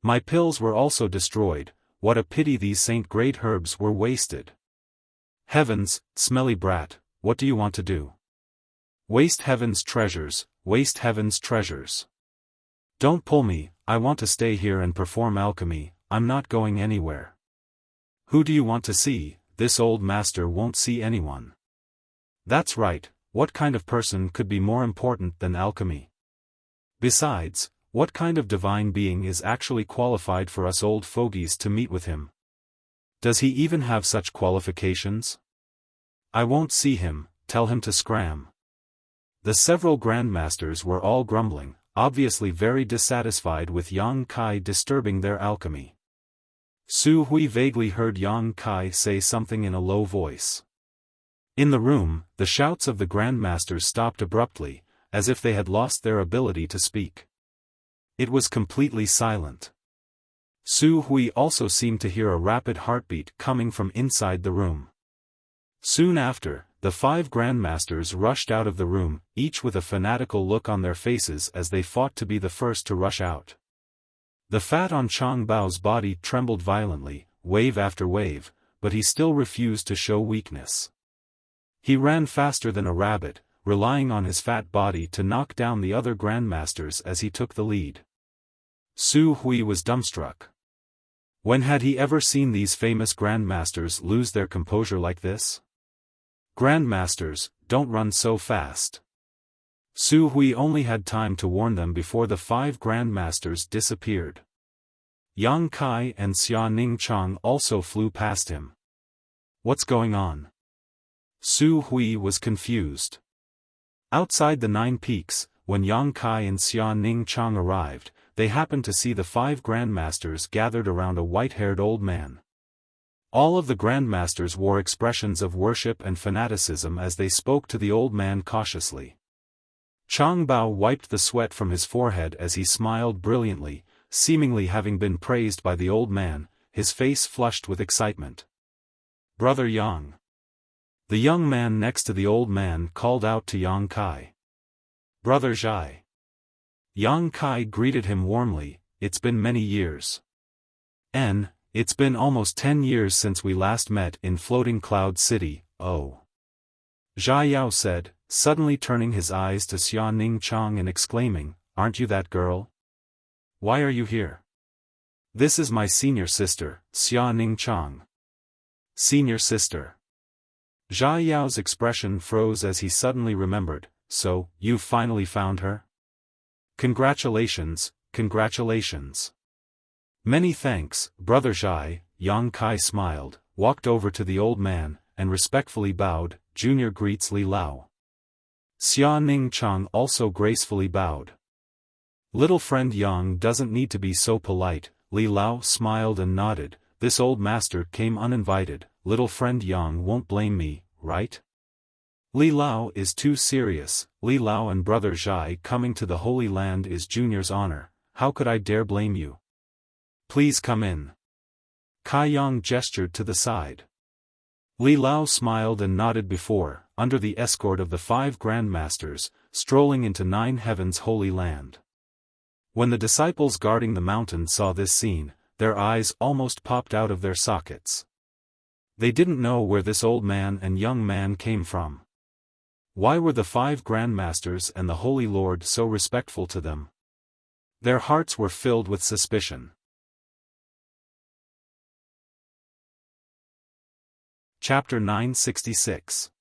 My pills were also destroyed, what a pity these Saint Great herbs were wasted. Heavens, smelly brat, what do you want to do? Waste heaven's treasures, waste heaven's treasures. Don't pull me, I want to stay here and perform alchemy, I'm not going anywhere. Who do you want to see? This old master won't see anyone." That's right, what kind of person could be more important than alchemy? Besides, what kind of divine being is actually qualified for us old fogies to meet with him? Does he even have such qualifications? I won't see him, tell him to scram. The several grandmasters were all grumbling, obviously very dissatisfied with Yang Kai disturbing their alchemy. Su Hui vaguely heard Yang Kai say something in a low voice. In the room, the shouts of the grandmasters stopped abruptly, as if they had lost their ability to speak. It was completely silent. Su Hui also seemed to hear a rapid heartbeat coming from inside the room. Soon after, the 5 grandmasters rushed out of the room, each with a fanatical look on their faces as they fought to be the first to rush out. The fat on Chang Bao's body trembled violently, wave after wave, but he still refused to show weakness. He ran faster than a rabbit, relying on his fat body to knock down the other grandmasters as he took the lead. Su Hui was dumbstruck. When had he ever seen these famous grandmasters lose their composure like this? Grandmasters, don't run so fast. Su Hui only had time to warn them before the 5 grandmasters disappeared. Yang Kai and Xia Ning Chang also flew past him. What's going on? Su Hui was confused. Outside the 9 peaks, when Yang Kai and Xia Ning Chang arrived, they happened to see the 5 grandmasters gathered around a white-haired old man. All of the grandmasters wore expressions of worship and fanaticism as they spoke to the old man cautiously. Chang Bao wiped the sweat from his forehead as he smiled brilliantly, seemingly having been praised by the old man, his face flushed with excitement. Brother Yang. The young man next to the old man called out to Yang Kai. Brother Zhai. Yang Kai greeted him warmly, it's been many years. It's been almost 10 years since we last met in Floating Cloud City, oh. Zhai Yao said, suddenly turning his eyes to Xia Ning Chang and exclaiming, aren't you that girl? Why are you here? This is my senior sister, Xia Ning Chang. Senior sister. Zhai Yao's expression froze as he suddenly remembered, so, you've finally found her? Congratulations, congratulations. Many thanks, Brother Zhai. Yang Kai smiled, walked over to the old man, and respectfully bowed, Junior greets Li Lao. Xia Ning Chang also gracefully bowed. Little friend Yang doesn't need to be so polite, Li Lao smiled and nodded, this old master came uninvited, little friend Yang won't blame me, right? Li Lao is too serious, Li Lao and Brother Zhai coming to the Holy Land is Junior's honor, how could I dare blame you? Please come in. Kai Yang gestured to the side. Li Lao smiled and nodded before, under the escort of the 5 grandmasters, strolling into 9 Heavens' Holy Land. When the disciples guarding the mountain saw this scene, their eyes almost popped out of their sockets. They didn't know where this old man and young man came from. Why were the 5 grandmasters and the Holy Lord so respectful to them? Their hearts were filled with suspicion. Chapter 966.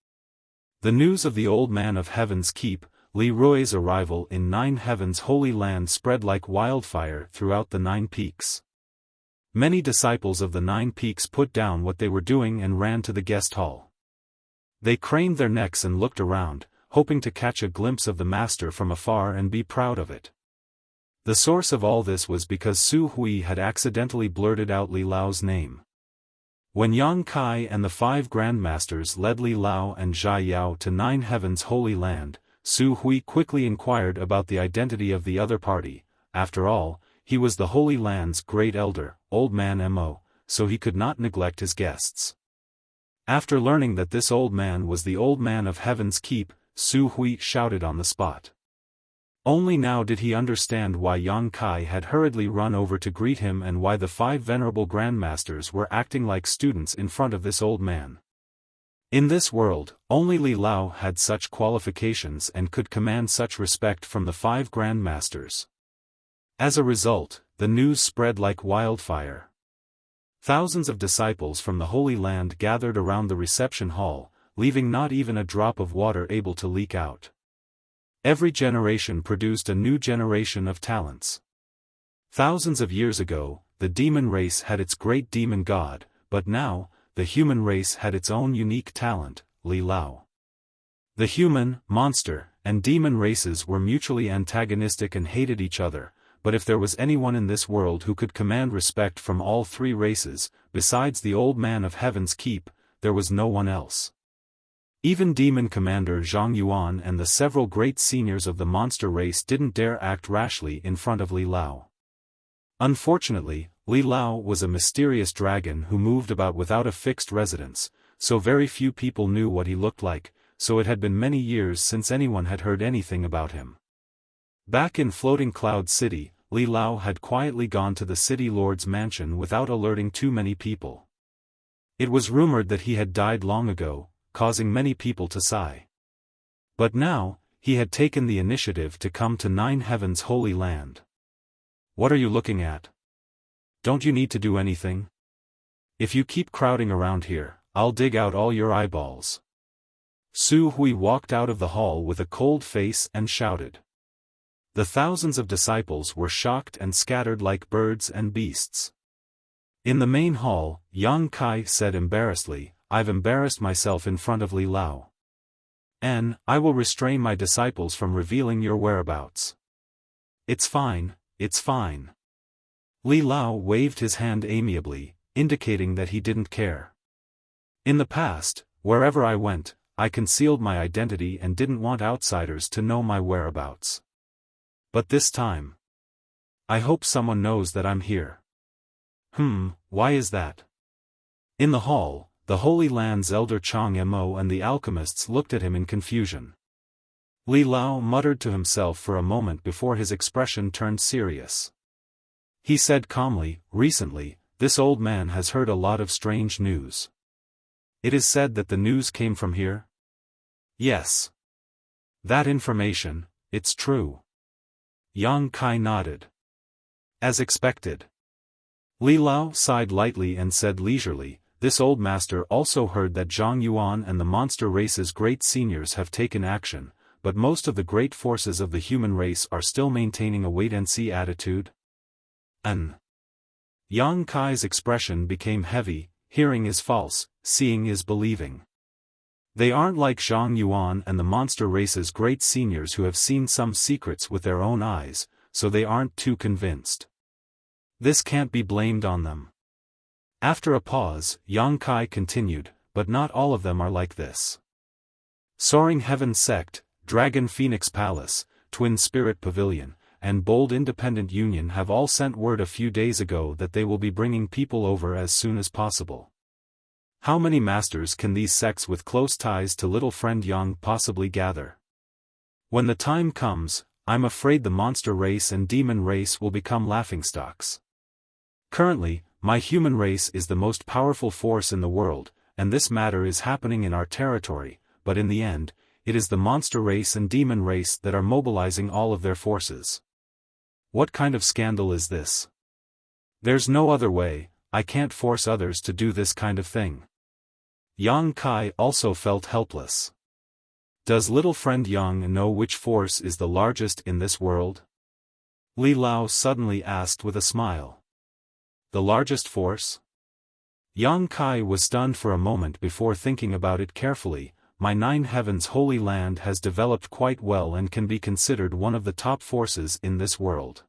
The news of the Old Man of Heaven's Keep, Li Rui's arrival in 9 Heavens' Holy Land spread like wildfire throughout the 9 peaks. Many disciples of the 9 peaks put down what they were doing and ran to the guest hall. They craned their necks and looked around, hoping to catch a glimpse of the master from afar and be proud of it. The source of all this was because Su Hui had accidentally blurted out Li Lao's name. When Yang Kai and the 5 grandmasters led Li Lao and Zhai Yao to 9 Heavens' Holy Land, Su Hui quickly inquired about the identity of the other party. After all, he was the Holy Land's great elder, Old Man Mo, so he could not neglect his guests. After learning that this old man was the Old Man of Heaven's Keep, Su Hui shouted on the spot. Only now did he understand why Yang Kai had hurriedly run over to greet him and why the 5 venerable grandmasters were acting like students in front of this old man. In this world, only Li Lao had such qualifications and could command such respect from the 5 grandmasters. As a result, the news spread like wildfire. Thousands of disciples from the Holy Land gathered around the reception hall, leaving not even a drop of water able to leak out. Every generation produced a new generation of talents. Thousands of years ago, the demon race had its great demon god, but now, the human race had its own unique talent, Li Lao. The human, monster, and demon races were mutually antagonistic and hated each other, but if there was anyone in this world who could command respect from all three races, besides the old man of Heaven's Keep, there was no one else. Even Demon Commander Zhang Yuan and the several great seniors of the monster race didn't dare act rashly in front of Li Lao. Unfortunately, Li Lao was a mysterious dragon who moved about without a fixed residence, so very few people knew what he looked like, so it had been many years since anyone had heard anything about him. Back in Floating Cloud City, Li Lao had quietly gone to the city lord's mansion without alerting too many people. It was rumored that he had died long ago, causing many people to sigh. But now, he had taken the initiative to come to Nine Heaven's Holy Land. What are you looking at? Don't you need to do anything? If you keep crowding around here, I'll dig out all your eyeballs. Su Hui walked out of the hall with a cold face and shouted. The thousands of disciples were shocked and scattered like birds and beasts. In the main hall, Yang Kai said embarrassedly, I've embarrassed myself in front of Li Lao. And I will restrain my disciples from revealing your whereabouts. It's fine, it's fine. Li Lao waved his hand amiably, indicating that he didn't care. In the past, wherever I went, I concealed my identity and didn't want outsiders to know my whereabouts. But this time, I hope someone knows that I'm here. Why is that? In the hall, the Holy Land's elder Chang Mo and the alchemists looked at him in confusion. Li Lao muttered to himself for a moment before his expression turned serious. He said calmly, recently, this old man has heard a lot of strange news. It is said that the news came from here? Yes. That information, it's true. Yang Kai nodded. As expected. Li Lao sighed lightly and said leisurely, this old master also heard that Zhang Yuan and the monster race's great seniors have taken action, but most of the great forces of the human race are still maintaining a wait-and-see attitude. Yang Kai's expression became heavy, hearing is false, seeing is believing. They aren't like Zhang Yuan and the monster race's great seniors who have seen some secrets with their own eyes, so they aren't too convinced. This can't be blamed on them. After a pause, Yang Kai continued, but not all of them are like this. Soaring Heaven Sect, Dragon Phoenix Palace, Twin Spirit Pavilion, and Bold Independent Union have all sent word a few days ago that they will be bringing people over as soon as possible. How many masters can these sects with close ties to little friend Yang possibly gather? When the time comes, I'm afraid the monster race and demon race will become laughingstocks. Currently, my human race is the most powerful force in the world, and this matter is happening in our territory, but in the end, it is the monster race and demon race that are mobilizing all of their forces. What kind of scandal is this? There's no other way, I can't force others to do this kind of thing. Yang Kai also felt helpless. Does little friend Yang know which force is the largest in this world? Li Lao suddenly asked with a smile. The largest force? Yang Kai was stunned for a moment before thinking about it carefully. My Nine Heavens Holy Land has developed quite well and can be considered one of the top forces in this world.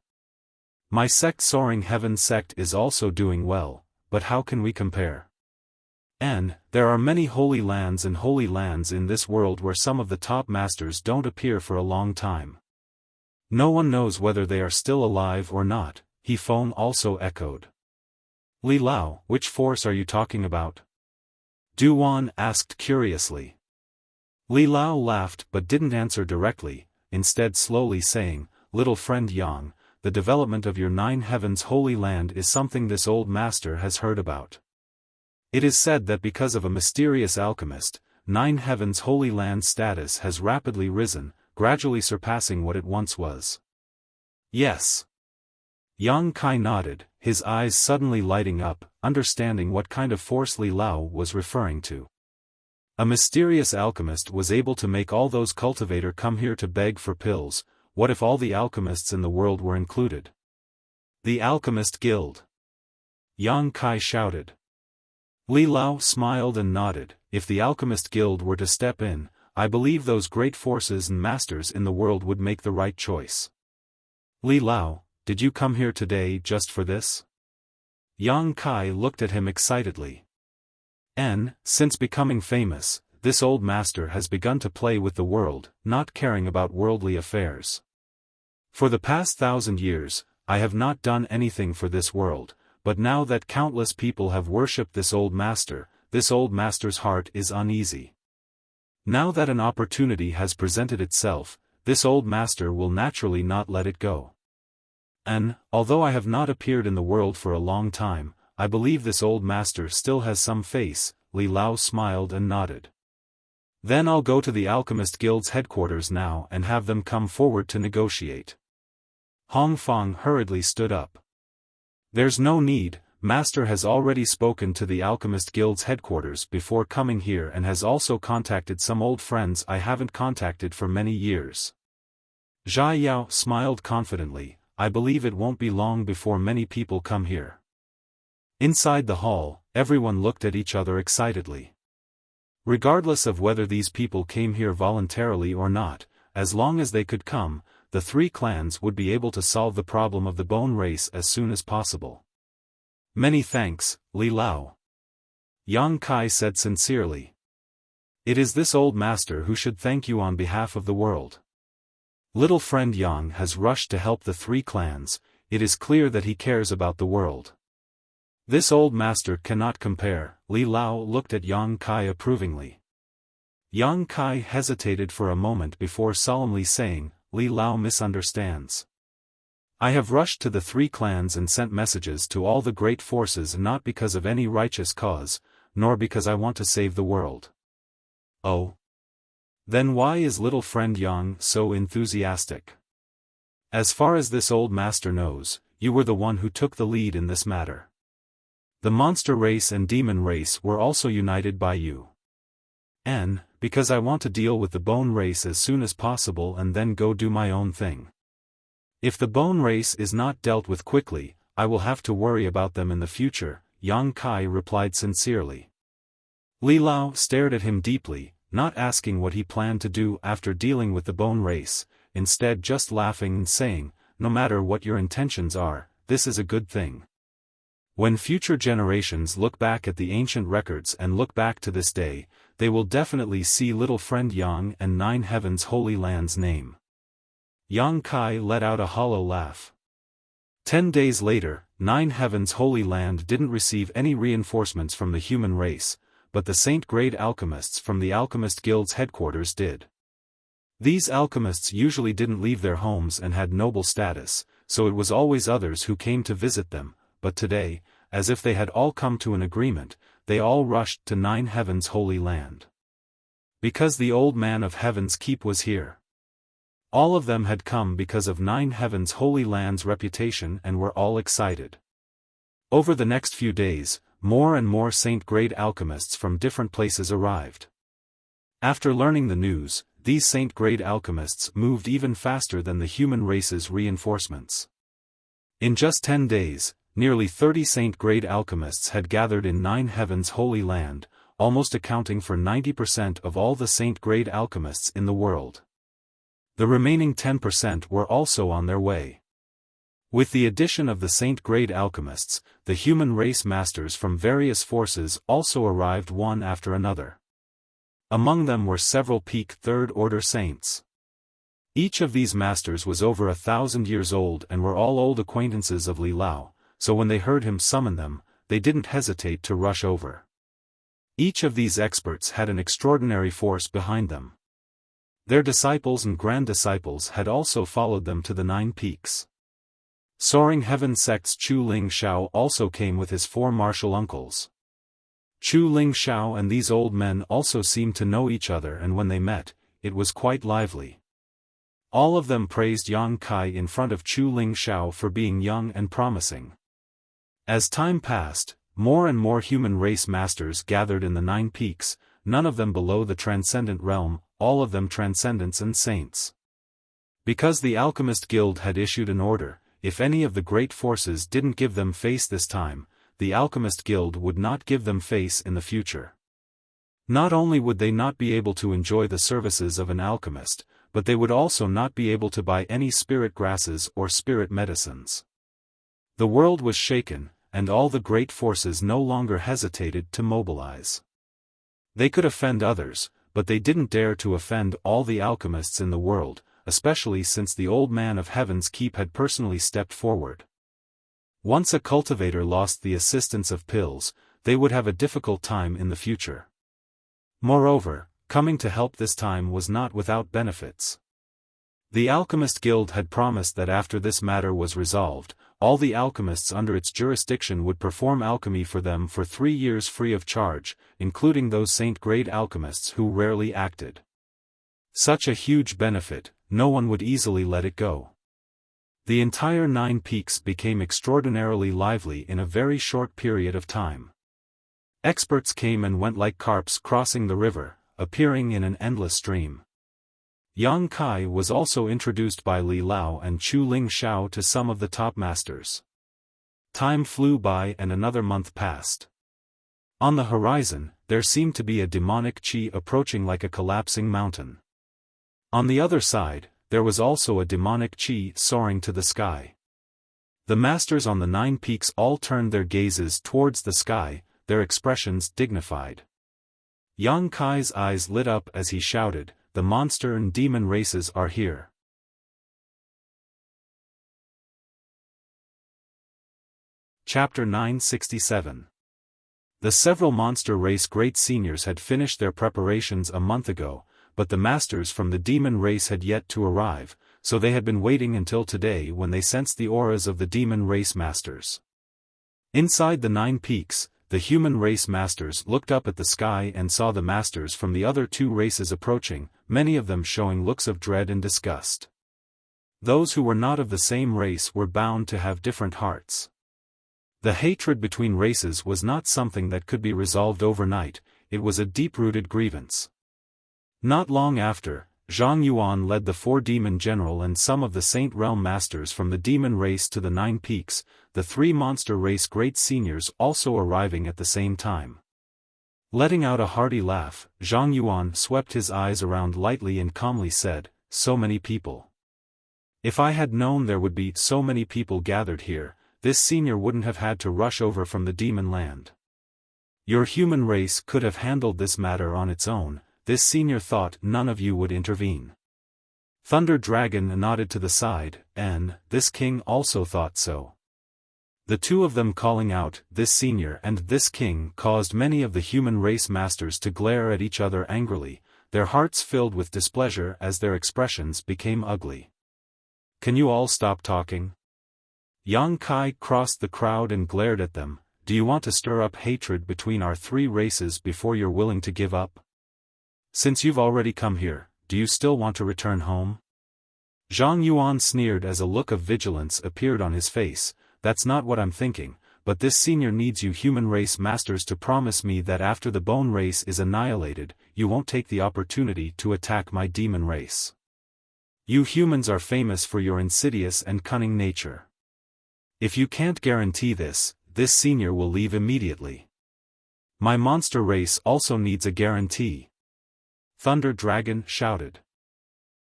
My sect Soaring Heaven Sect is also doing well, but how can we compare? And, there are many holy lands in this world where some of the top masters don't appear for a long time. No one knows whether they are still alive or not, He Feng also echoed. Li Lao, which force are you talking about? Du Wan asked curiously. Li Lao laughed but didn't answer directly, instead slowly saying, little friend Yang, the development of your Nine Heavens Holy Land is something this old master has heard about. It is said that because of a mysterious alchemist, Nine Heavens Holy Land status has rapidly risen, gradually surpassing what it once was. Yes. Yang Kai nodded, his eyes suddenly lighting up, understanding what kind of force Li Lao was referring to. A mysterious alchemist was able to make all those cultivators come here to beg for pills. What if all the alchemists in the world were included? The Alchemist Guild. Yang Kai shouted. Li Lao smiled and nodded. If the Alchemist Guild were to step in, I believe those great forces and masters in the world would make the right choice. Li Lao, did you come here today just for this? Yang Kai looked at him excitedly. Since becoming famous, this old master has begun to play with the world, not caring about worldly affairs. For the past 1,000 years, I have not done anything for this world, but now that countless people have worshipped this old master's heart is uneasy. Now that an opportunity has presented itself, this old master will naturally not let it go. And, although I have not appeared in the world for a long time, I believe this old master still has some face. Li Lao smiled and nodded. Then I'll go to the Alchemist Guild's headquarters now and have them come forward to negotiate. Hong Fong hurriedly stood up. There's no need, Master has already spoken to the Alchemist Guild's headquarters before coming here and has also contacted some old friends I haven't contacted for many years. Zhai Yao smiled confidently. I believe it won't be long before many people come here. Inside the hall, everyone looked at each other excitedly. Regardless of whether these people came here voluntarily or not, as long as they could come, the three clans would be able to solve the problem of the bone race as soon as possible. Many thanks, Li Lao. Yang Kai said sincerely. It is this old master who should thank you on behalf of the world. Little friend Yang has rushed to help the three clans. It is clear that he cares about the world. This old master cannot compare. Li Lao looked at Yang Kai approvingly. Yang Kai hesitated for a moment before solemnly saying, Li Lao misunderstands. I have rushed to the three clans and sent messages to all the great forces not because of any righteous cause, nor because I want to save the world. Oh. Then why is little friend Yang so enthusiastic? As far as this old master knows, you were the one who took the lead in this matter. The monster race and demon race were also united by you. And, because I want to deal with the bone race as soon as possible and then go do my own thing. If the bone race is not dealt with quickly, I will have to worry about them in the future, Yang Kai replied sincerely. Li Lao stared at him deeply, not asking what he planned to do after dealing with the bone race, instead just laughing and saying, no matter what your intentions are, this is a good thing. When future generations look back at the ancient records and look back to this day, they will definitely see little friend Yang and Nine Heavens Holy Land's name. Yang Kai let out a hollow laugh. 10 days later, Nine Heavens Holy Land didn't receive any reinforcements from the human race, but the saint-grade alchemists from the Alchemist Guild's headquarters did. These alchemists usually didn't leave their homes and had noble status, so it was always others who came to visit them, but today, as if they had all come to an agreement, they all rushed to Nine Heavens Holy Land. Because the old man of Heaven's Keep was here. All of them had come because of Nine Heavens Holy Land's reputation and were all excited. Over the next few days, more and more saint-grade alchemists from different places arrived. After learning the news, these saint-grade alchemists moved even faster than the human race's reinforcements. In just 10 days, nearly 30 saint-grade alchemists had gathered in Nine Heavens Holy Land, almost accounting for 90% of all the saint-grade alchemists in the world. The remaining 10% were also on their way. With the addition of the saint-grade alchemists, the human race masters from various forces also arrived one after another. Among them were several peak third-order saints. Each of these masters was over 1,000 years old and were all old acquaintances of Li Lao, so when they heard him summon them, they didn't hesitate to rush over. Each of these experts had an extraordinary force behind them. Their disciples and grand-disciples had also followed them to the 9 peaks. Soaring Heaven Sect's Chu Ling Shao also came with his 4 martial uncles. Chu Ling Shao and these old men also seemed to know each other, and when they met, it was quite lively. All of them praised Yang Kai in front of Chu Ling Shao for being young and promising. As time passed, more and more human race masters gathered in the 9 peaks, none of them below the transcendent realm, all of them transcendents and saints. Because the Alchemist Guild had issued an order, if any of the great forces didn't give them face this time, the Alchemist Guild would not give them face in the future. Not only would they not be able to enjoy the services of an alchemist, but they would also not be able to buy any spirit grasses or spirit medicines. The world was shaken, and all the great forces no longer hesitated to mobilize. They could offend others, but they didn't dare to offend all the alchemists in the world, especially since the Old Man of Heaven's Keep had personally stepped forward. Once a cultivator lost the assistance of pills, they would have a difficult time in the future. Moreover, coming to help this time was not without benefits. The Alchemist Guild had promised that after this matter was resolved, all the alchemists under its jurisdiction would perform alchemy for them for 3 years free of charge, including those saint-grade alchemists who rarely acted. Such a huge benefit, no one would easily let it go. The entire 9 Peaks became extraordinarily lively in a very short period of time. Experts came and went like carps crossing the river, appearing in an endless stream. Yang Kai was also introduced by Li Lao and Chu Ling Xiao to some of the top masters. Time flew by and another month passed. On the horizon, there seemed to be a demonic qi approaching like a collapsing mountain. On the other side, there was also a demonic qi soaring to the sky. The masters on the 9 Peaks all turned their gazes towards the sky, their expressions dignified. Yang Kai's eyes lit up as he shouted, "The monster and demon races are here." Chapter 967. The several monster race great seniors had finished their preparations a month ago, but the masters from the demon race had yet to arrive, so they had been waiting until today when they sensed the auras of the demon race masters. Inside the 9 Peaks, the human race masters looked up at the sky and saw the masters from the other 2 races approaching, many of them showing looks of dread and disgust. Those who were not of the same race were bound to have different hearts. The hatred between races was not something that could be resolved overnight, it was a deep-rooted grievance. Not long after, Zhang Yuan led the 4 demon general and some of the Saint Realm masters from the demon race to the 9 Peaks, the 3 monster race great seniors also arriving at the same time. Letting out a hearty laugh, Zhang Yuan swept his eyes around lightly and calmly said, "So many people. If I had known there would be so many people gathered here, this senior wouldn't have had to rush over from the demon land. Your human race could have handled this matter on its own, this senior thought none of you would intervene." Thunder Dragon nodded to the side, and this king also thought so. The 2 of them calling out, "This senior" and "This king" caused many of the human race masters to glare at each other angrily, their hearts filled with displeasure as their expressions became ugly. "Can you all stop talking?" Yang Kai crossed the crowd and glared at them. "Do you want to stir up hatred between our 3 races before you're willing to give up? Since you've already come here, do you still want to return home?" Zhang Yuan sneered as a look of vigilance appeared on his face. "That's not what I'm thinking, but this senior needs you human race masters to promise me that after the bone race is annihilated, you won't take the opportunity to attack my demon race. You humans are famous for your insidious and cunning nature. If you can't guarantee this, this senior will leave immediately. My monster race also needs a guarantee." Thunder Dragon shouted.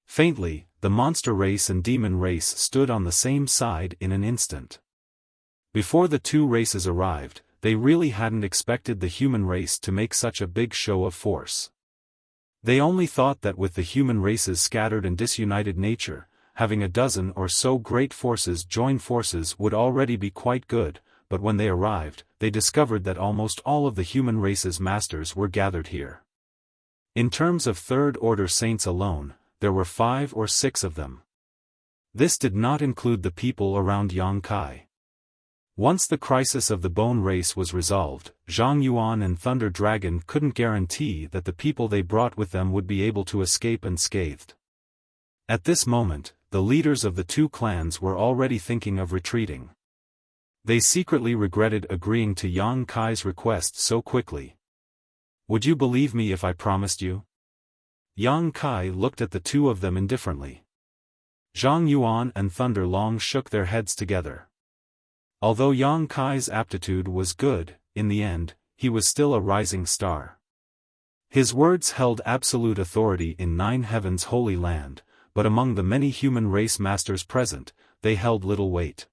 Faintly, the monster race and demon race stood on the same side in an instant. Before the 2 races arrived, they really hadn't expected the human race to make such a big show of force. They only thought that with the human race's scattered and disunited nature, having a dozen or so great forces join forces would already be quite good, but when they arrived, they discovered that almost all of the human race's masters were gathered here. In terms of 3rd order saints alone, there were 5 or 6 of them. This did not include the people around Yang Kai. Once the crisis of the bone race was resolved, Zhang Yuan and Thunder Dragon couldn't guarantee that the people they brought with them would be able to escape unscathed. At this moment, the leaders of the 2 clans were already thinking of retreating. They secretly regretted agreeing to Yang Kai's request so quickly. "Would you believe me if I promised you?" Yang Kai looked at the 2 of them indifferently. Zhang Yuan and Thunder Long shook their heads together. Although Yang Kai's aptitude was good, in the end, he was still a rising star. His words held absolute authority in Nine Heavens' holy land, but among the many human race masters present, they held little weight.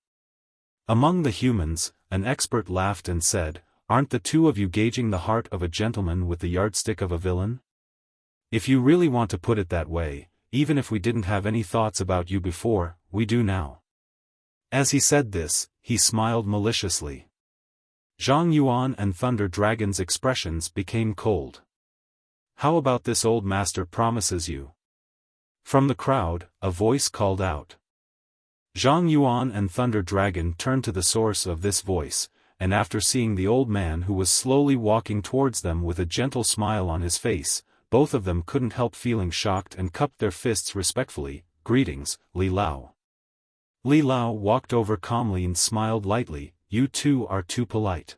Among the humans, an expert laughed and said, "Aren't the two of you gauging the heart of a gentleman with the yardstick of a villain? If you really want to put it that way, even if we didn't have any thoughts about you before, we do now." As he said this, he smiled maliciously. Zhang Yuan and Thunder Dragon's expressions became cold. "How about this old master promises you?" From the crowd, a voice called out. Zhang Yuan and Thunder Dragon turned to the source of this voice, and after seeing the old man who was slowly walking towards them with a gentle smile on his face, both of them couldn't help feeling shocked and cupped their fists respectfully. "Greetings, Li Lao." Li Lao walked over calmly and smiled lightly. "You two are too polite.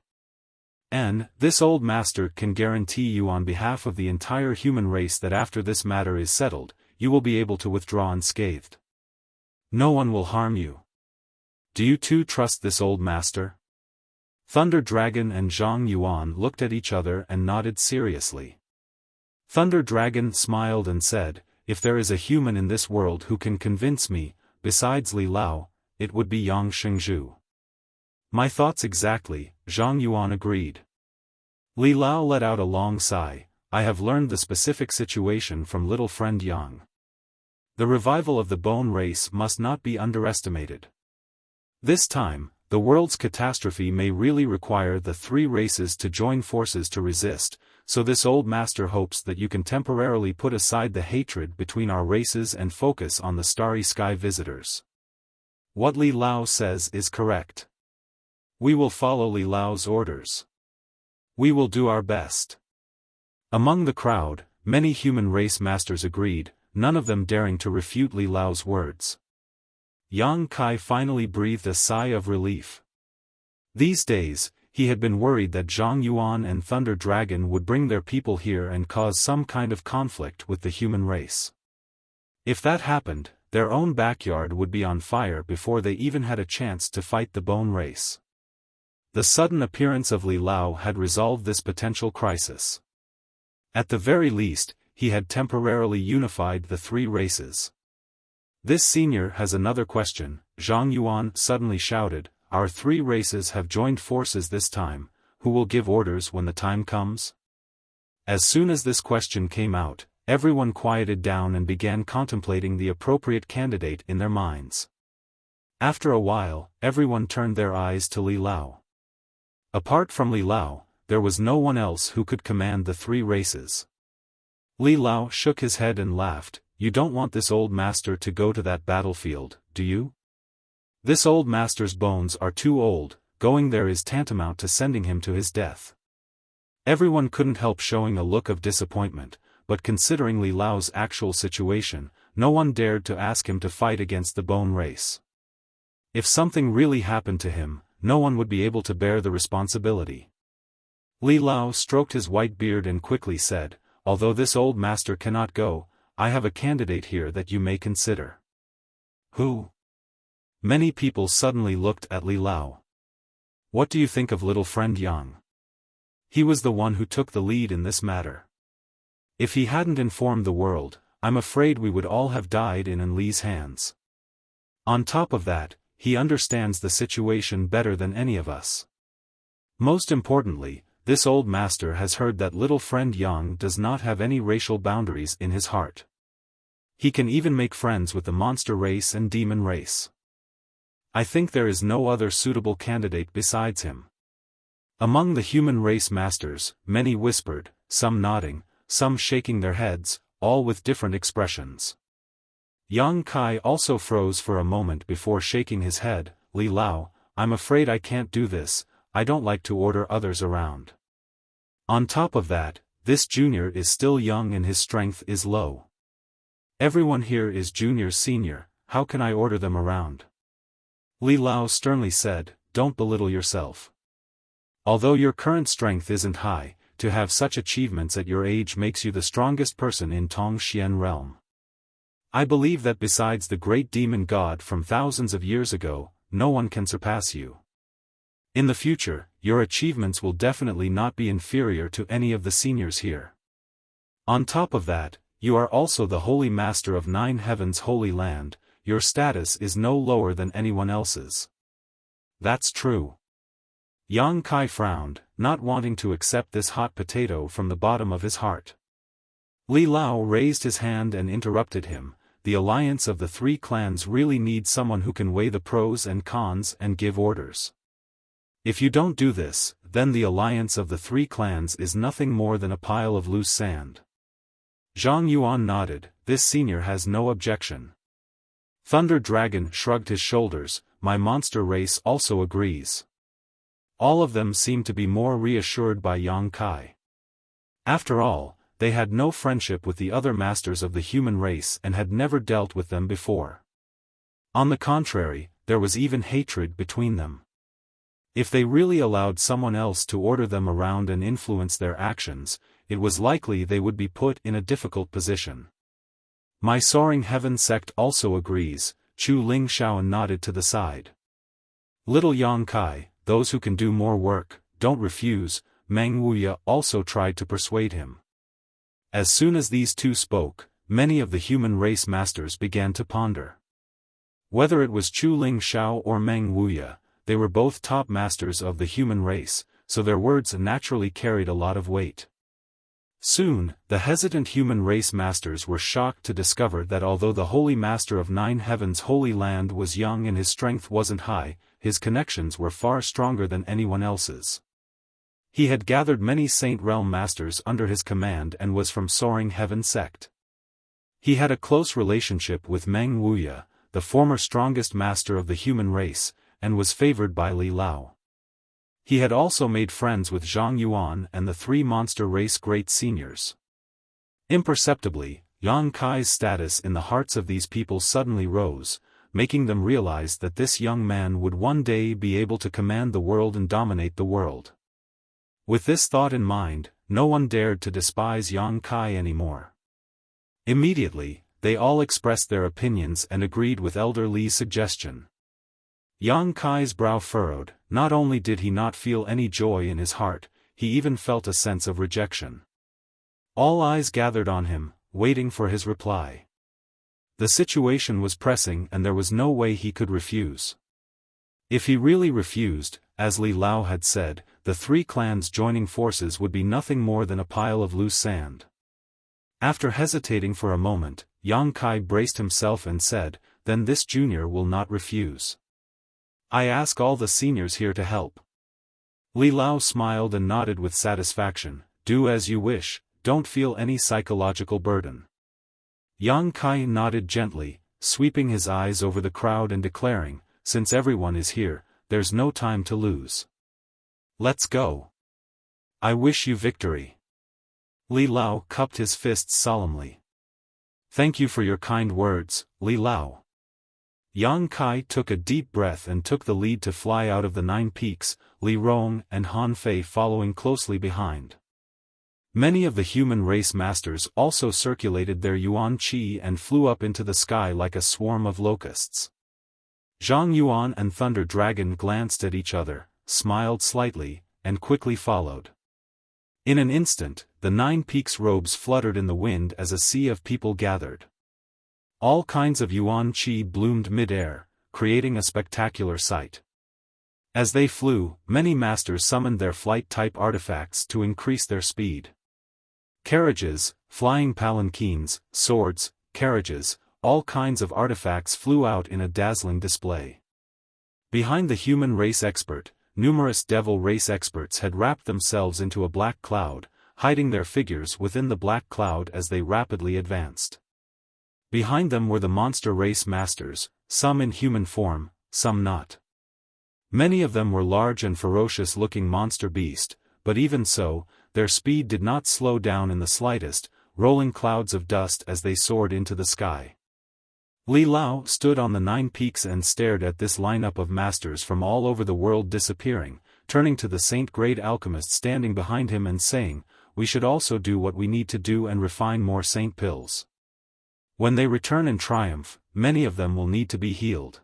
And this old master can guarantee you on behalf of the entire human race that after this matter is settled, you will be able to withdraw unscathed. No one will harm you. Do you two trust this old master?" Thunder Dragon and Zhang Yuan looked at each other and nodded seriously. Thunder Dragon smiled and said, "If there is a human in this world who can convince me, besides Li Lao, it would be Yang Shengzhu." "My thoughts exactly," Zhang Yuan agreed. Li Lao let out a long sigh. "I have learned the specific situation from little friend Yang. The revival of the bone race must not be underestimated. This time, the world's catastrophe may really require the three races to join forces to resist, so this old master hopes that you can temporarily put aside the hatred between our races and focus on the starry sky visitors." What Li Lao says is correct. We will follow Li Lao's orders. We will do our best. Among the crowd, many human race masters agreed, none of them daring to refute Li Lao's words. Yang Kai finally breathed a sigh of relief. These days, he had been worried that Zhang Yuan and Thunder Dragon would bring their people here and cause some kind of conflict with the human race. If that happened, their own backyard would be on fire before they even had a chance to fight the bone race. The sudden appearance of Li Lao had resolved this potential crisis. At the very least, he had temporarily unified the three races. "This senior has another question," Zhang Yuan suddenly shouted. "Our three races have joined forces this time, who will give orders when the time comes?" As soon as this question came out, everyone quieted down and began contemplating the appropriate candidate in their minds. After a while, everyone turned their eyes to Li Lao. Apart from Li Lao, there was no one else who could command the three races. Li Lao shook his head and laughed. "You don't want this old master to go to that battlefield, do you? This old master's bones are too old, going there is tantamount to sending him to his death." Everyone couldn't help showing a look of disappointment, but considering Li Lao's actual situation, no one dared to ask him to fight against the bone race. If something really happened to him, no one would be able to bear the responsibility. Li Lao stroked his white beard and quickly said, "Although this old master cannot go, I have a candidate here that you may consider." "Who?" Many people suddenly looked at Li Lao. "What do you think of little friend Yang? He was the one who took the lead in this matter. If he hadn't informed the world, I'm afraid we would all have died in Li's hands. On top of that, he understands the situation better than any of us. Most importantly, this old master has heard that little friend Yang does not have any racial boundaries in his heart. He can even make friends with the monster race and demon race. I think there is no other suitable candidate besides him." Among the human race masters, many whispered, some nodding, some shaking their heads, all with different expressions. Yang Kai also froze for a moment before shaking his head. "Li Lao, I'm afraid I can't do this, I don't like to order others around. On top of that, this junior is still young and his strength is low. Everyone here is junior's senior, how can I order them around?" Li Lao sternly said, "Don't belittle yourself. Although your current strength isn't high, to have such achievements at your age makes you the strongest person in Tongxian realm. I believe that besides the great demon god from thousands of years ago, no one can surpass you. In the future, your achievements will definitely not be inferior to any of the seniors here. On top of that, you are also the Holy Master of 9 Heavens Holy Land, your status is no lower than anyone else's. That's true. Yang Kai frowned, not wanting to accept this hot potato from the bottom of his heart. Li Lao raised his hand and interrupted him. The alliance of the 3 clans really needs someone who can weigh the pros and cons and give orders. If you don't do this, then the alliance of the 3 clans is nothing more than a pile of loose sand. Zhang Yuan nodded, this senior has no objection. Thunder Dragon shrugged his shoulders, my monster race also agrees. All of them seemed to be more reassured by Yang Kai. After all, they had no friendship with the other masters of the human race and had never dealt with them before. On the contrary, there was even hatred between them. If they really allowed someone else to order them around and influence their actions, it was likely they would be put in a difficult position. My Soaring Heaven sect also agrees, Chu Ling Shaoan nodded to the side. Little Yang Kai, those who can do more work, don't refuse, Meng Wuya also tried to persuade him. As soon as these two spoke, many of the human race masters began to ponder. Whether it was Chu Ling Shao or Meng Wuya, they were both top masters of the human race, so their words naturally carried a lot of weight. Soon, the hesitant human race masters were shocked to discover that although the Holy Master of 9 Heavens Holy Land was young and his strength wasn't high, his connections were far stronger than anyone else's. He had gathered many Saint Realm masters under his command and was from Soaring Heaven sect. He had a close relationship with Meng Wuya, the former strongest master of the human race, and was favored by Li Lao. He had also made friends with Zhang Yuan and the 3 monster race great seniors. Imperceptibly, Yang Kai's status in the hearts of these people suddenly rose, making them realize that this young man would one day be able to command the world and dominate the world. With this thought in mind, no one dared to despise Yang Kai anymore. Immediately, they all expressed their opinions and agreed with Elder Li's suggestion. Yang Kai's brow furrowed, not only did he not feel any joy in his heart, he even felt a sense of rejection. All eyes gathered on him, waiting for his reply. The situation was pressing and there was no way he could refuse. If he really refused, as Li Lao had said, the 3 clans joining forces would be nothing more than a pile of loose sand. After hesitating for a moment, Yang Kai braced himself and said, then this junior will not refuse. I ask all the seniors here to help. Li Lao smiled and nodded with satisfaction, do as you wish, don't feel any psychological burden. Yang Kai nodded gently, sweeping his eyes over the crowd and declaring, since everyone is here, there's no time to lose. Let's go. I wish you victory. Li Lao cupped his fists solemnly. Thank you for your kind words, Li Lao. Yang Kai took a deep breath and took the lead to fly out of the 9 peaks, Li Rong and Han Fei following closely behind. Many of the human race masters also circulated their Yuan Qi and flew up into the sky like a swarm of locusts. Zhang Yuan and Thunder Dragon glanced at each other, smiled slightly, and quickly followed. In an instant, the 9 peaks' robes fluttered in the wind as a sea of people gathered. All kinds of Yuan Qi bloomed mid-air, creating a spectacular sight. As they flew, many masters summoned their flight-type artifacts to increase their speed. Carriages, flying palanquins, swords, carriages, all kinds of artifacts flew out in a dazzling display. Behind the human race expert, numerous devil race experts had wrapped themselves into a black cloud, hiding their figures within the black cloud as they rapidly advanced. Behind them were the monster race masters, some in human form, some not. Many of them were large and ferocious-looking monster beasts, but even so, their speed did not slow down in the slightest, rolling clouds of dust as they soared into the sky. Li Lao stood on the 9 peaks and stared at this lineup of masters from all over the world disappearing, turning to the saint-grade alchemist standing behind him and saying, we should also do what we need to do and refine more saint pills. When they return in triumph, many of them will need to be healed.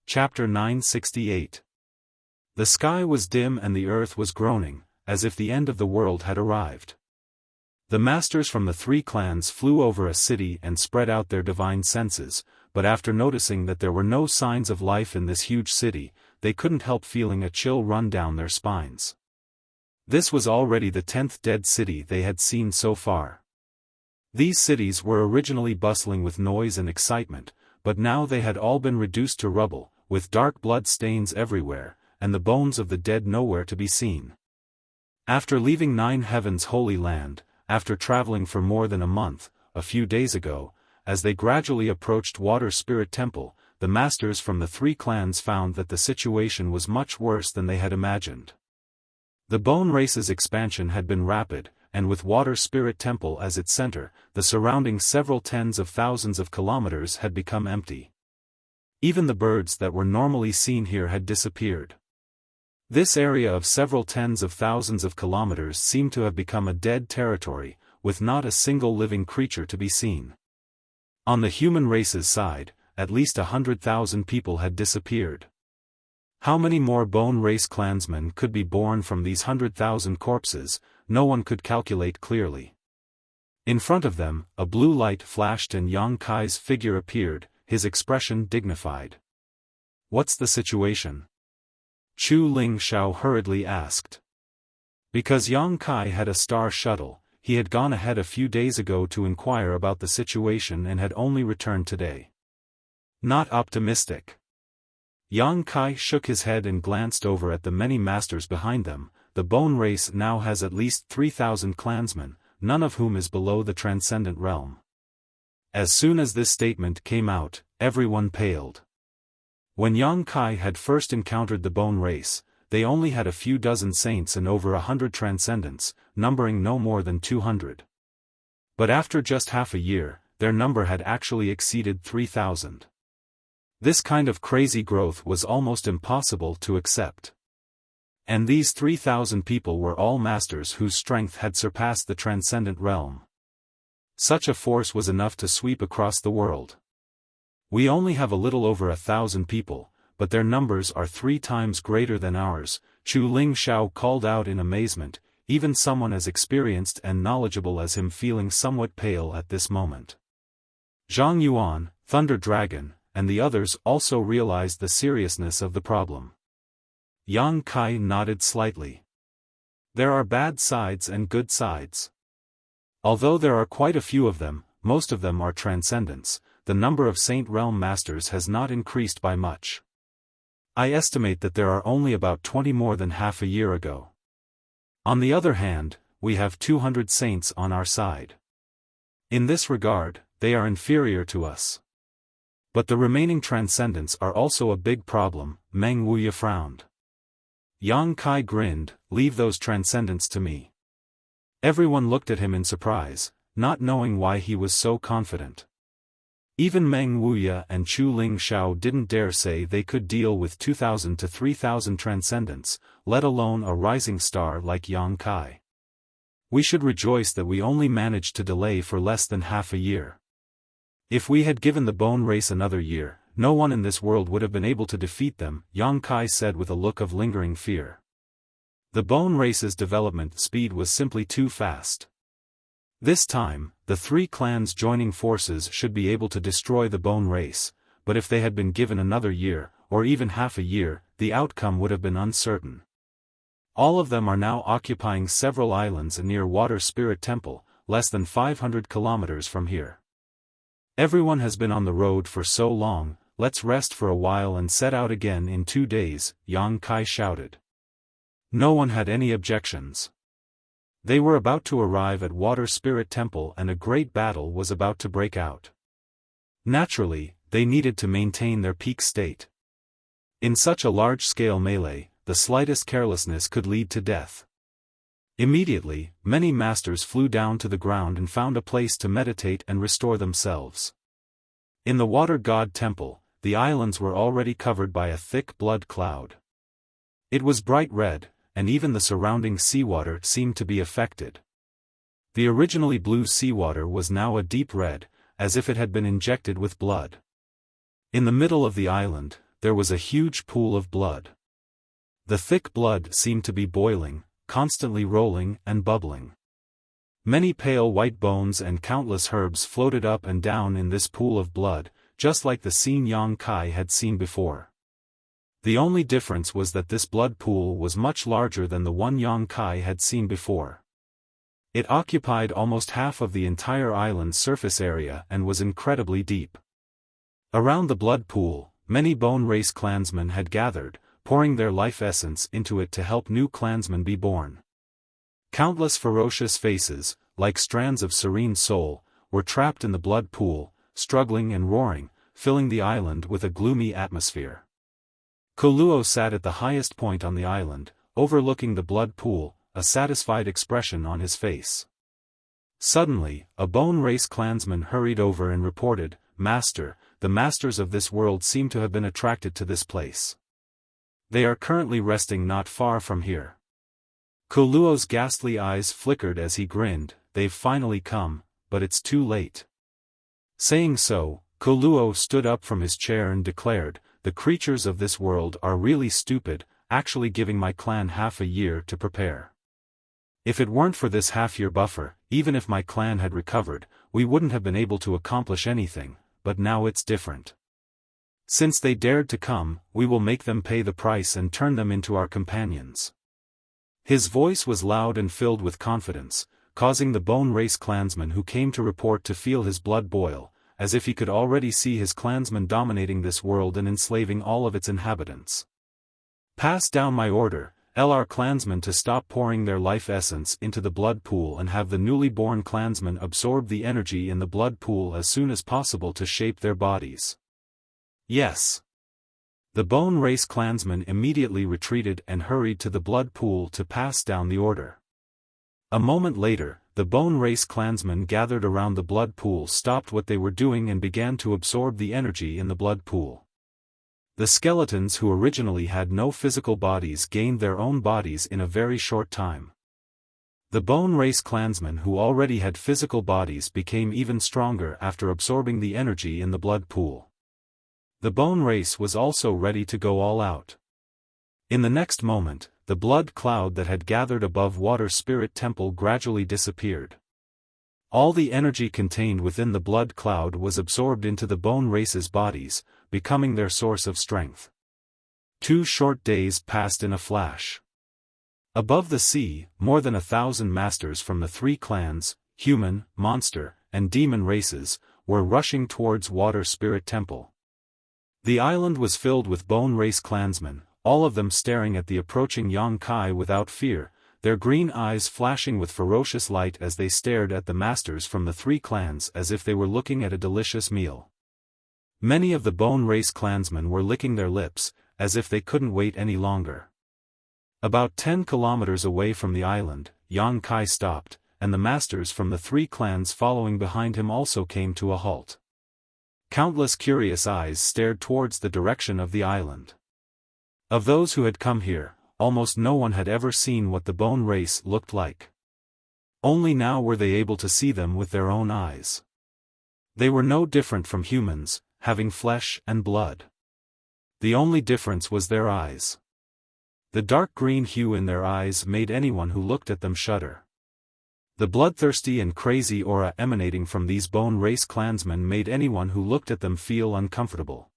Chapter 968. The sky was dim and the earth was groaning, as if the end of the world had arrived. The masters from the 3 clans flew over a city and spread out their divine senses, but after noticing that there were no signs of life in this huge city, they couldn't help feeling a chill run down their spines. This was already the 10th dead city they had seen so far. These cities were originally bustling with noise and excitement, but now they had all been reduced to rubble, with dark blood stains everywhere, and the bones of the dead nowhere to be seen. After leaving 9 Heaven's holy land, after traveling for more than a month, a few days ago, as they gradually approached Water Spirit Temple, the masters from the 3 clans found that the situation was much worse than they had imagined. The bone race's expansion had been rapid, and with Water Spirit Temple as its center, the surrounding several tens of thousands of kilometers had become empty. Even the birds that were normally seen here had disappeared. This area of several tens of thousands of kilometers seemed to have become a dead territory, with not a single living creature to be seen. On the human race's side, at least 100,000 people had disappeared. How many more bone race clansmen could be born from these 100,000 corpses, no one could calculate clearly. In front of them, a blue light flashed and Yang Kai's figure appeared, his expression dignified. "What's the situation?" Chu Ling Xiao hurriedly asked. Because Yang Kai had a star shuttle, he had gone ahead a few days ago to inquire about the situation and had only returned today. Not optimistic. Yang Kai shook his head and glanced over at the many masters behind them. The bone race now has at least 3,000 clansmen, none of whom is below the transcendent realm. As soon as this statement came out, everyone paled. When Yang Kai had first encountered the bone race, they only had a few dozen saints and over 100 transcendents, numbering no more than 200. But after just half a year, their number had actually exceeded 3,000. This kind of crazy growth was almost impossible to accept. And these 3,000 people were all masters whose strength had surpassed the transcendent realm. Such a force was enough to sweep across the world. We only have a little over 1,000 people, but their numbers are 3 times greater than ours, Chu Ling Xiao called out in amazement, even someone as experienced and knowledgeable as him feeling somewhat pale at this moment. Zhang Yuan, Thunder Dragon, and the others also realized the seriousness of the problem. Yang Kai nodded slightly. There are bad sides and good sides. Although there are quite a few of them, most of them are transcendents, the number of Saint Realm Masters has not increased by much. I estimate that there are only about 20 more than half a year ago. On the other hand, we have 200 saints on our side. In this regard, they are inferior to us. But the remaining transcendents are also a big problem, Meng Wuya frowned. Yang Kai grinned, "Leave those transcendents to me." Everyone looked at him in surprise, not knowing why he was so confident. Even Meng Wuya and Chu Ling Xiao didn't dare say they could deal with 2,000 to 3,000 transcendents, let alone a rising star like Yang Kai. We should rejoice that we only managed to delay for less than half a year. If we had given the bone race another year, no one in this world would have been able to defeat them, Yang Kai said with a look of lingering fear. The bone race's development speed was simply too fast. This time, the 3 clans joining forces should be able to destroy the bone race, but if they had been given another year, or even half a year, the outcome would have been uncertain. All of them are now occupying several islands near Water Spirit Temple, less than 500 kilometers from here. Everyone has been on the road for so long, let's rest for a while and set out again in 2 days, Yang Kai shouted. No one had any objections. They were about to arrive at Water Spirit Temple and a great battle was about to break out. Naturally, they needed to maintain their peak state. In such a large-scale melee, the slightest carelessness could lead to death. Immediately, many masters flew down to the ground and found a place to meditate and restore themselves. In the Water God Temple, the islands were already covered by a thick blood cloud. It was bright red, and even the surrounding seawater seemed to be affected. The originally blue seawater was now a deep red, as if it had been injected with blood. In the middle of the island, there was a huge pool of blood. The thick blood seemed to be boiling, constantly rolling and bubbling. Many pale white bones and countless herbs floated up and down in this pool of blood, just like the scene Yang Kai had seen before. The only difference was that this blood pool was much larger than the one Yang Kai had seen before. It occupied almost half of the entire island's surface area and was incredibly deep. Around the blood pool, many Bone Race clansmen had gathered, pouring their life essence into it to help new clansmen be born. Countless ferocious faces, like strands of serene soul, were trapped in the blood pool, struggling and roaring, filling the island with a gloomy atmosphere. Koluo sat at the highest point on the island, overlooking the blood pool, a satisfied expression on his face. Suddenly, a Bone Race clansman hurried over and reported, "Master, the masters of this world seem to have been attracted to this place. They are currently resting not far from here." Koluo's ghastly eyes flickered as he grinned, "They've finally come, but it's too late." Saying so, Koluo stood up from his chair and declared, "The creatures of this world are really stupid, actually giving my clan half a year to prepare. If it weren't for this half-year buffer, even if my clan had recovered, we wouldn't have been able to accomplish anything, but now it's different. Since they dared to come, we will make them pay the price and turn them into our companions." His voice was loud and filled with confidence, causing the Bone Race clansman who came to report to feel his blood boil, as if he could already see his clansmen dominating this world and enslaving all of its inhabitants. "Pass down my order, our clansmen to stop pouring their life essence into the blood pool and have the newly born clansmen absorb the energy in the blood pool as soon as possible to shape their bodies." "Yes." The Bone Race clansmen immediately retreated and hurried to the blood pool to pass down the order. A moment later, the Bone Race clansmen gathered around the blood pool stopped what they were doing and began to absorb the energy in the blood pool. The skeletons who originally had no physical bodies gained their own bodies in a very short time. The Bone Race clansmen who already had physical bodies became even stronger after absorbing the energy in the blood pool. The Bone Race was also ready to go all out. In the next moment, the blood cloud that had gathered above Water Spirit Temple gradually disappeared. All the energy contained within the blood cloud was absorbed into the Bone Race's bodies, becoming their source of strength. 2 short days passed in a flash. Above the sea, more than 1,000 masters from the 3 clans, human, monster, and demon races, were rushing towards Water Spirit Temple. The island was filled with Bone Race clansmen, all of them staring at the approaching Yang Kai without fear, their green eyes flashing with ferocious light as they stared at the masters from the 3 clans as if they were looking at a delicious meal. Many of the Bone Race clansmen were licking their lips, as if they couldn't wait any longer. About 10 kilometers away from the island, Yang Kai stopped, and the masters from the 3 clans following behind him also came to a halt. Countless curious eyes stared towards the direction of the island. Of those who had come here, almost no one had ever seen what the Bone Race looked like. Only now were they able to see them with their own eyes. They were no different from humans, having flesh and blood. The only difference was their eyes. The dark green hue in their eyes made anyone who looked at them shudder. The bloodthirsty and crazy aura emanating from these Bone Race clansmen made anyone who looked at them feel uncomfortable.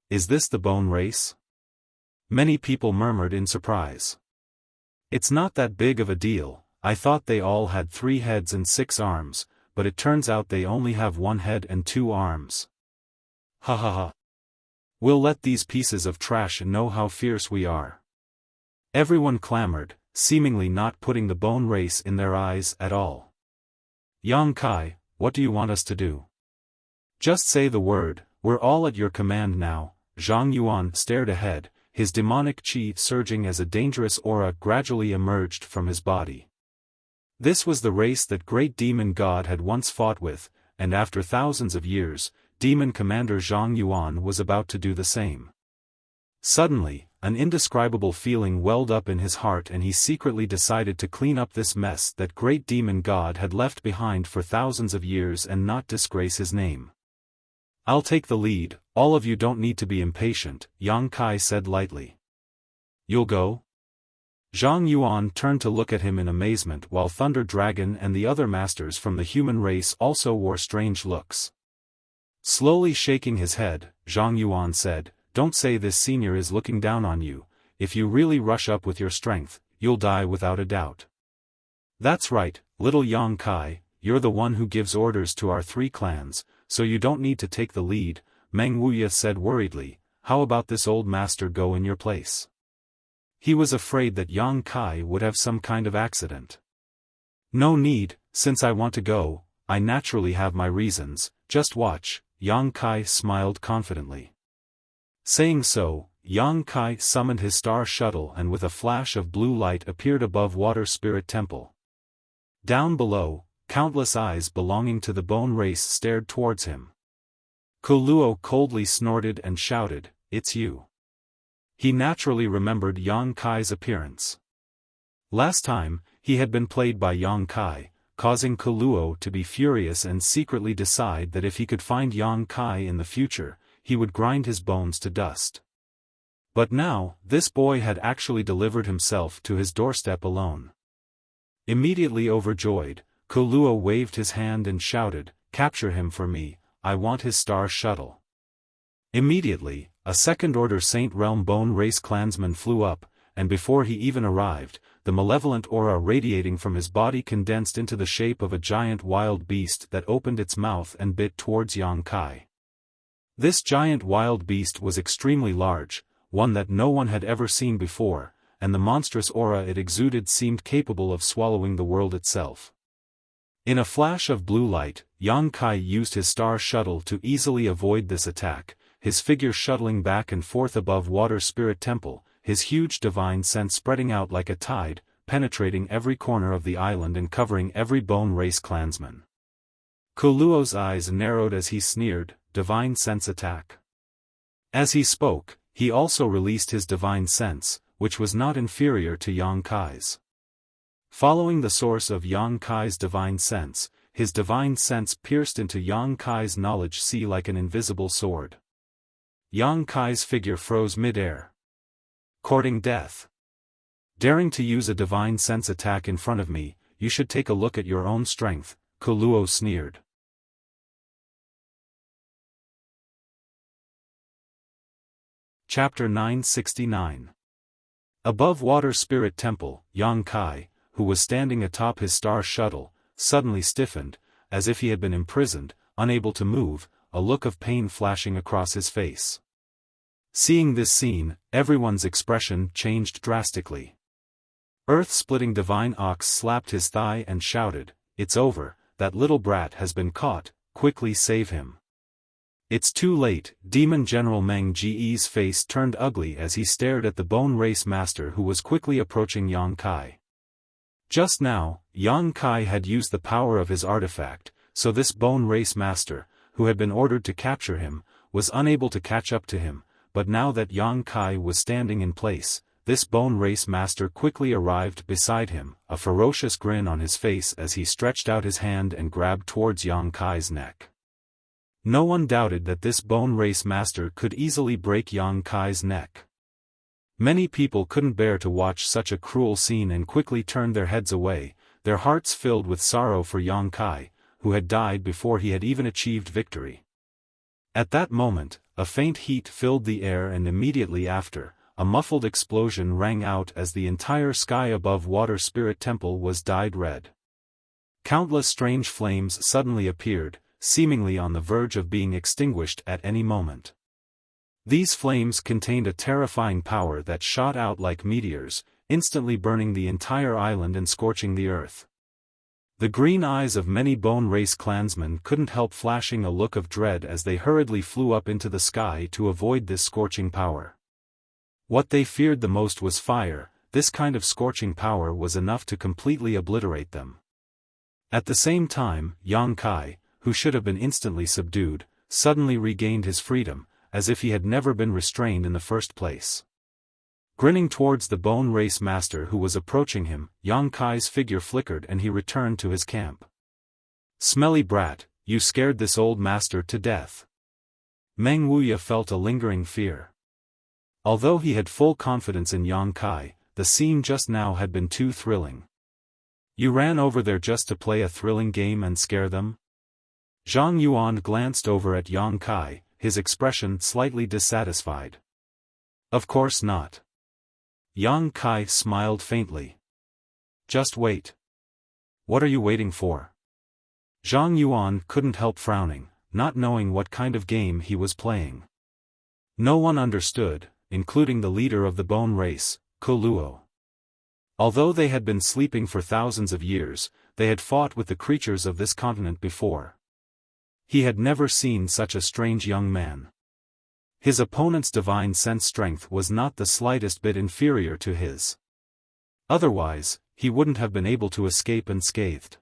"Is this the Bone Race?" Many people murmured in surprise. "It's not that big of a deal, I thought they all had 3 heads and 6 arms, but it turns out they only have 1 head and 2 arms. Ha ha ha. We'll let these pieces of trash know how fierce we are." Everyone clamored, seemingly not putting the Bone Race in their eyes at all. "Yang Kai, what do you want us to do?" "Just say the word, we're all at your command now." Zhang Yuan stared ahead, his demonic qi surging as a dangerous aura gradually emerged from his body. This was the race that great demon god had once fought with, and after thousands of years, demon commander Zhang Yuan was about to do the same. Suddenly, an indescribable feeling welled up in his heart and he secretly decided to clean up this mess that great demon god had left behind for thousands of years and not disgrace his name. I'll take the lead, all of you don't need to be impatient, Yang Kai said lightly. You'll go? Zhang Yuan turned to look at him in amazement while Thunder Dragon and the other masters from the human race also wore strange looks. Slowly shaking his head, Zhang Yuan said, don't say this senior is looking down on you, if you really rush up with your strength, you'll die without a doubt. That's right, little Yang Kai, you're the one who gives orders to our 3 clans, so you don't need to take the lead, Meng Wuya said worriedly, how about this old master go in your place? He was afraid that Yang Kai would have some kind of accident. No need, since I want to go, I naturally have my reasons, just watch, Yang Kai smiled confidently. Saying so, Yang Kai summoned his star shuttle and with a flash of blue light appeared above Water Spirit Temple. Down below, countless eyes belonging to the bone race stared towards him. Kuluo coldly snorted and shouted, it's you. He naturally remembered Yang Kai's appearance. Last time, he had been played by Yang Kai, causing Kuluo to be furious and secretly decide that if he could find Yang Kai in the future, he would grind his bones to dust. But now, this boy had actually delivered himself to his doorstep alone. Immediately overjoyed, Kuluo waved his hand and shouted, capture him for me, I want his star shuttle. Immediately, a second-order Saint Realm Bone Race clansman flew up, and before he even arrived, the malevolent aura radiating from his body condensed into the shape of a giant wild beast that opened its mouth and bit towards Yang Kai. This giant wild beast was extremely large, one that no one had ever seen before, and the monstrous aura it exuded seemed capable of swallowing the world itself. In a flash of blue light, Yang Kai used his star shuttle to easily avoid this attack, his figure shuttling back and forth above Water Spirit Temple, his huge divine sense spreading out like a tide, penetrating every corner of the island and covering every bone race clansman. Kuluo's eyes narrowed as he sneered, divine sense attack. As he spoke, he also released his divine sense, which was not inferior to Yang Kai's. Following the source of Yang Kai's divine sense, his divine sense pierced into Yang Kai's knowledge sea like an invisible sword. Yang Kai's figure froze mid-air. Courting death. Daring to use a divine sense attack in front of me, you should take a look at your own strength, Kuluo sneered. Chapter 969. Above Water Spirit Temple, Yang Kai, who was standing atop his star shuttle, suddenly stiffened, as if he had been imprisoned, unable to move, a look of pain flashing across his face. Seeing this scene, everyone's expression changed drastically. Earth-splitting Divine Ox slapped his thigh and shouted, it's over, that little brat has been caught, quickly save him. It's too late, Demon General Meng Ge's face turned ugly as he stared at the Bone Race Master who was quickly approaching Yang Kai. Just now, Yang Kai had used the power of his artifact, so this Bone Race Master, who had been ordered to capture him, was unable to catch up to him, but now that Yang Kai was standing in place, this Bone Race Master quickly arrived beside him, a ferocious grin on his face as he stretched out his hand and grabbed towards Yang Kai's neck. No one doubted that this Bone Race Master could easily break Yang Kai's neck. Many people couldn't bear to watch such a cruel scene and quickly turned their heads away, their hearts filled with sorrow for Yang Kai, who had died before he had even achieved victory. At that moment, a faint heat filled the air and immediately after, a muffled explosion rang out as the entire sky above Water Spirit Temple was dyed red. Countless strange flames suddenly appeared, seemingly on the verge of being extinguished at any moment. These flames contained a terrifying power that shot out like meteors, instantly burning the entire island and scorching the earth. The green eyes of many Bone Race clansmen couldn't help flashing a look of dread as they hurriedly flew up into the sky to avoid this scorching power. What they feared the most was fire. This kind of scorching power was enough to completely obliterate them. At the same time, Yang Kai, who should have been instantly subdued, suddenly regained his freedom, as if he had never been restrained in the first place. Grinning towards the Bone Race Master who was approaching him, Yang Kai's figure flickered and he returned to his camp. Smelly brat, you scared this old master to death. Meng Wuya felt a lingering fear. Although he had full confidence in Yang Kai, the scene just now had been too thrilling. You ran over there just to play a thrilling game and scare them? Zhang Yuan glanced over at Yang Kai, his expression slightly dissatisfied. Of course not. Yang Kai smiled faintly. Just wait. What are you waiting for? Zhang Yuan couldn't help frowning, not knowing what kind of game he was playing. No one understood, including the leader of the bone race, Koluo. Although they had been sleeping for thousands of years, they had fought with the creatures of this continent before. He had never seen such a strange young man. His opponent's divine sense strength was not the slightest bit inferior to his. Otherwise, he wouldn't have been able to escape unscathed.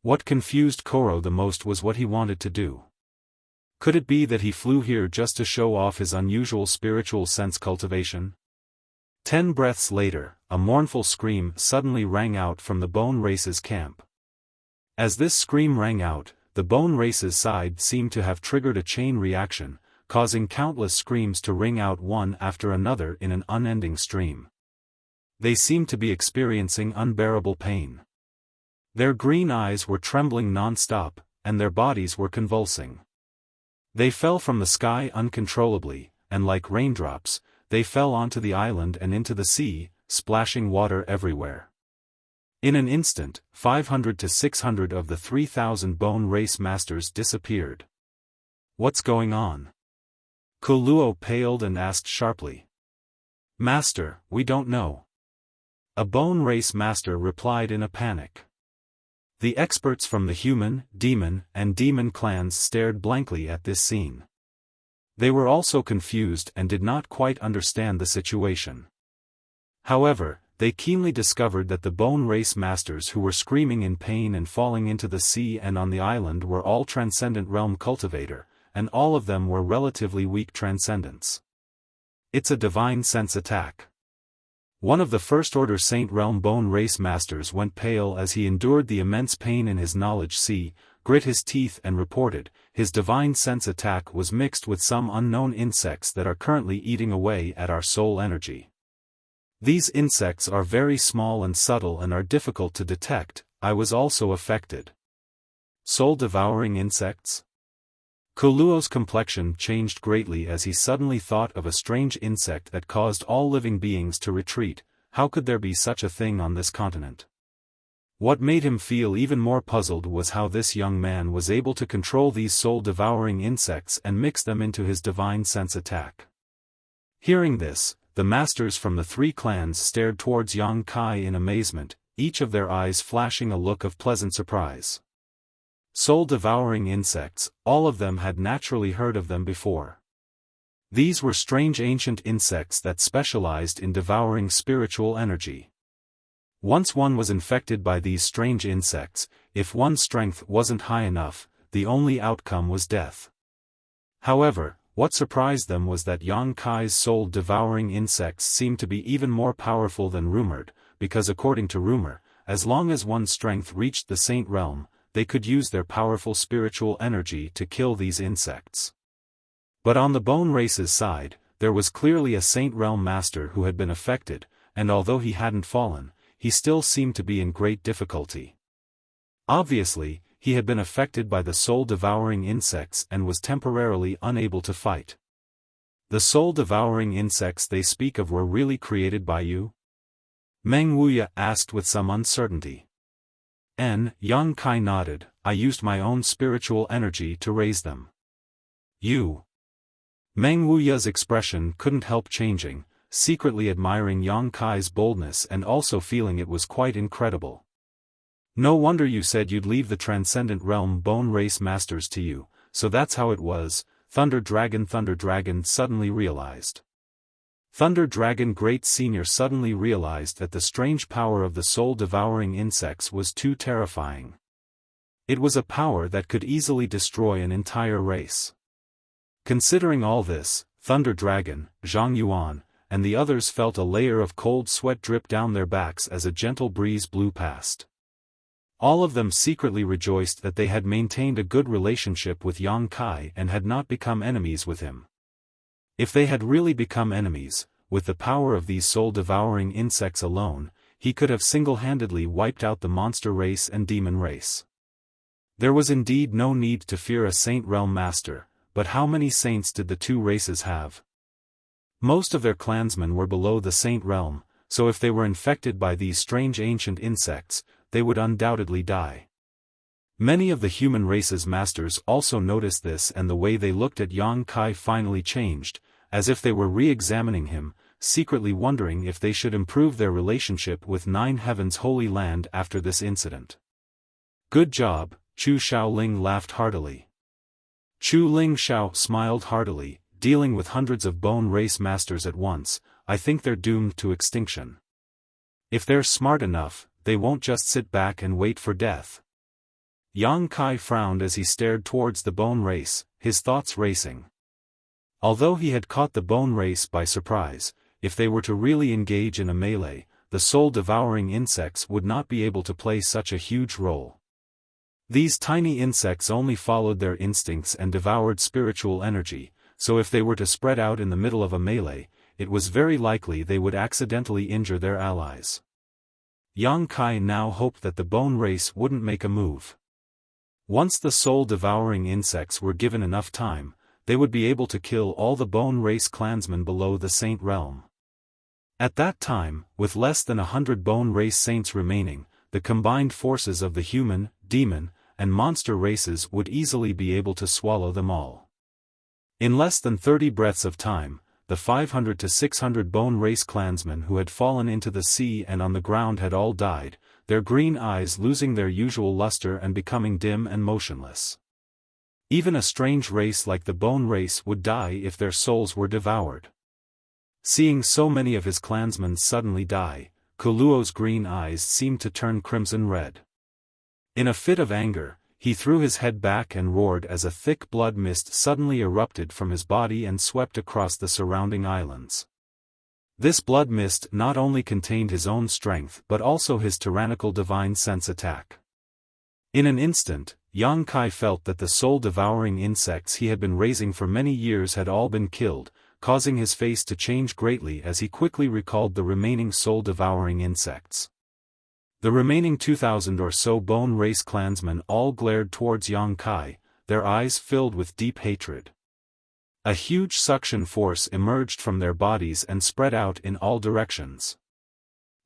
What confused Koro the most was what he wanted to do. Could it be that he flew here just to show off his unusual spiritual sense cultivation? 10 breaths later, a mournful scream suddenly rang out from the bone race's camp. As this scream rang out, the bone race's side seemed to have triggered a chain reaction, causing countless screams to ring out one after another in an unending stream. They seemed to be experiencing unbearable pain. Their green eyes were trembling non-stop, and their bodies were convulsing. They fell from the sky uncontrollably, and like raindrops, they fell onto the island and into the sea, splashing water everywhere. In an instant, 500 to 600 of the 3,000 bone race masters disappeared. What's going on? Koluo paled and asked sharply. Master, we don't know. A bone race master replied in a panic. The experts from the human, demon, and demon clans stared blankly at this scene. They were also confused and did not quite understand the situation. However, they keenly discovered that the bone race masters who were screaming in pain and falling into the sea and on the island were all transcendent realm cultivator, and all of them were relatively weak transcendents. It's a divine sense attack. One of the first-order Saint Realm bone race masters went pale as he endured the immense pain in his knowledge sea, grit his teeth and reported, his divine sense attack was mixed with some unknown insects that are currently eating away at our soul energy. These insects are very small and subtle and are difficult to detect. I was also affected. Soul-devouring insects? Koluo's complexion changed greatly as he suddenly thought of a strange insect that caused all living beings to retreat. How could there be such a thing on this continent? What made him feel even more puzzled was how this young man was able to control these soul-devouring insects and mix them into his divine sense attack. Hearing this, the masters from the 3 clans stared towards Yang Kai in amazement, each of their eyes flashing a look of pleasant surprise. Soul-devouring insects, all of them had naturally heard of them before. These were strange ancient insects that specialized in devouring spiritual energy. Once one was infected by these strange insects, if one's strength wasn't high enough, the only outcome was death. However, what surprised them was that Yang Kai's soul-devouring insects seemed to be even more powerful than rumored, because according to rumor, as long as one's strength reached the Saint Realm, they could use their powerful spiritual energy to kill these insects. But on the bone race's side, there was clearly a Saint Realm master who had been affected, and although he hadn't fallen, he still seemed to be in great difficulty. Obviously, he had been affected by the soul-devouring insects and was temporarily unable to fight. The soul-devouring insects they speak of were really created by you? Meng Wuya asked with some uncertainty. Yang Kai nodded. I used my own spiritual energy to raise them. You? Meng Wuya's expression couldn't help changing, secretly admiring Yang Kai's boldness and also feeling it was quite incredible. No wonder you said you'd leave the Transcendent Realm bone race masters to you, so that's how it was. Thunder Dragon suddenly realized. Thunder Dragon Great Senior suddenly realized that the strange power of the soul-devouring insects was too terrifying. It was a power that could easily destroy an entire race. Considering all this, Thunder Dragon, Zhang Yuan, and the others felt a layer of cold sweat drip down their backs as a gentle breeze blew past. All of them secretly rejoiced that they had maintained a good relationship with Yang Kai and had not become enemies with him. If they had really become enemies, with the power of these soul-devouring insects alone, he could have single-handedly wiped out the monster race and demon race. There was indeed no need to fear a Saint Realm master, but how many saints did the two races have? Most of their clansmen were below the Saint Realm, so if they were infected by these strange ancient insects, they would undoubtedly die. Many of the human race's masters also noticed this, and the way they looked at Yang Kai finally changed, as if they were re-examining him, secretly wondering if they should improve their relationship with Nine Heaven's Holy Land after this incident. Good job, Chu Xiaoling laughed heartily. Chu Ling Xiao smiled heartily, dealing with hundreds of bone race masters at once, I think they're doomed to extinction. If they're smart enough, they won't just sit back and wait for death. Yang Kai frowned as he stared towards the bone race, his thoughts racing. Although he had caught the bone race by surprise, if they were to really engage in a melee, the soul-devouring insects would not be able to play such a huge role. These tiny insects only followed their instincts and devoured spiritual energy, so if they were to spread out in the middle of a melee, it was very likely they would accidentally injure their allies. Yang Kai now hoped that the bone race wouldn't make a move. Once the soul-devouring insects were given enough time, they would be able to kill all the bone race clansmen below the Saint Realm. At that time, with less than 100 bone race saints remaining, the combined forces of the human, demon, and monster races would easily be able to swallow them all. In less than 30 breaths of time, the 500 to 600 bone race clansmen who had fallen into the sea and on the ground had all died, their green eyes losing their usual luster and becoming dim and motionless. Even a strange race like the bone race would die if their souls were devoured. Seeing so many of his clansmen suddenly die, Kuluo's green eyes seemed to turn crimson red. In a fit of anger, he threw his head back and roared as a thick blood mist suddenly erupted from his body and swept across the surrounding islands. This blood mist not only contained his own strength but also his tyrannical divine sense attack. In an instant, Yang Kai felt that the soul-devouring insects he had been raising for many years had all been killed, causing his face to change greatly as he quickly recalled the remaining soul-devouring insects. The remaining 2,000 or so bone race clansmen all glared towards Yang Kai, their eyes filled with deep hatred. A huge suction force emerged from their bodies and spread out in all directions.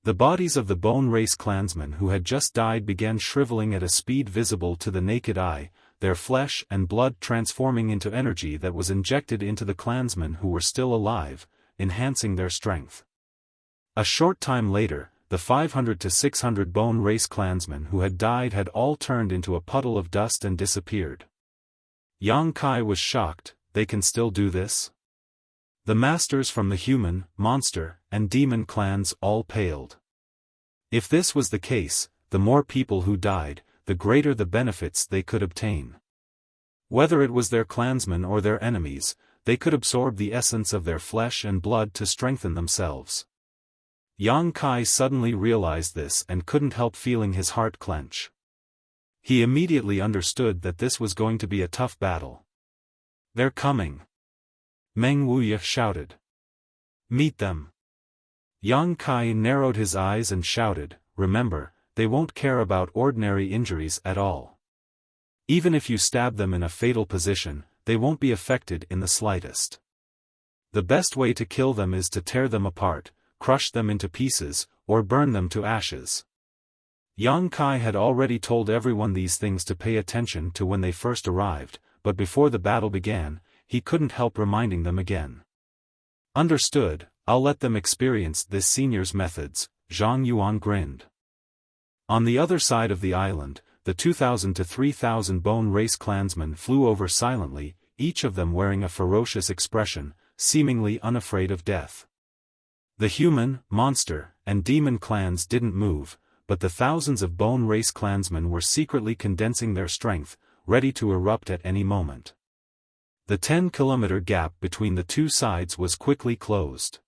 The bodies of the bone race clansmen who had just died began shriveling at a speed visible to the naked eye, their flesh and blood transforming into energy that was injected into the clansmen who were still alive, enhancing their strength. A short time later, the 500 to 600 bone race clansmen who had died had all turned into a puddle of dust and disappeared. Yang Kai was shocked. They can still do this? The masters from the human, monster, and demon clans all paled. If this was the case, the more people who died, the greater the benefits they could obtain. Whether it was their clansmen or their enemies, they could absorb the essence of their flesh and blood to strengthen themselves. Yang Kai suddenly realized this and couldn't help feeling his heart clench. He immediately understood that this was going to be a tough battle. They're coming! Meng Wuya shouted. Meet them! Yang Kai narrowed his eyes and shouted, remember, they won't care about ordinary injuries at all. Even if you stab them in a fatal position, they won't be affected in the slightest. The best way to kill them is to tear them apart, crush them into pieces, or burn them to ashes. Yang Kai had already told everyone these things to pay attention to when they first arrived, but before the battle began, he couldn't help reminding them again. Understood, I'll let them experience this senior's methods, Zhang Yuan grinned. On the other side of the island, the 2,000 to 3,000 bone race clansmen flew over silently, each of them wearing a ferocious expression, seemingly unafraid of death. The human, monster, and demon clans didn't move, but the thousands of bone race clansmen were secretly condensing their strength, ready to erupt at any moment. The 10-kilometer gap between the two sides was quickly closed.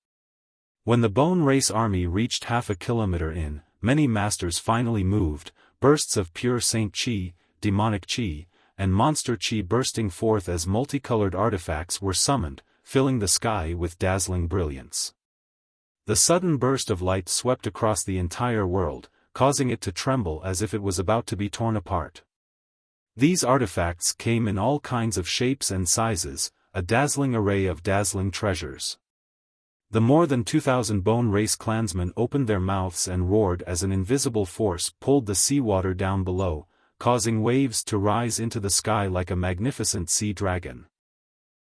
When the bone race army reached half a kilometer in, many masters finally moved, bursts of pure saint chi, demonic chi, and monster chi bursting forth as multicolored artifacts were summoned, filling the sky with dazzling brilliance. The sudden burst of light swept across the entire world, causing it to tremble as if it was about to be torn apart. These artifacts came in all kinds of shapes and sizes, a dazzling array of dazzling treasures. The more than 2,000 bone race clansmen opened their mouths and roared as an invisible force pulled the seawater down below, causing waves to rise into the sky like a magnificent sea dragon.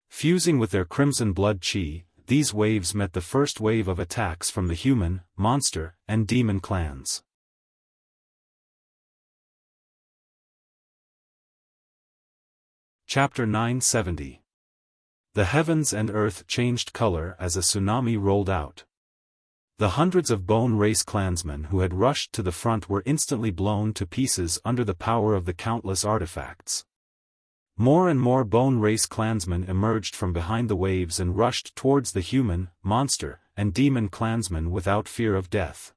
Fusing with their crimson blood chi, these waves met the first wave of attacks from the human, monster, and demon clans. Chapter 970. The heavens and earth changed color as a tsunami rolled out. The hundreds of bone race clansmen who had rushed to the front were instantly blown to pieces under the power of the countless artifacts. More and more bone race clansmen emerged from behind the waves and rushed towards the human, monster, and demon clansmen without fear of death.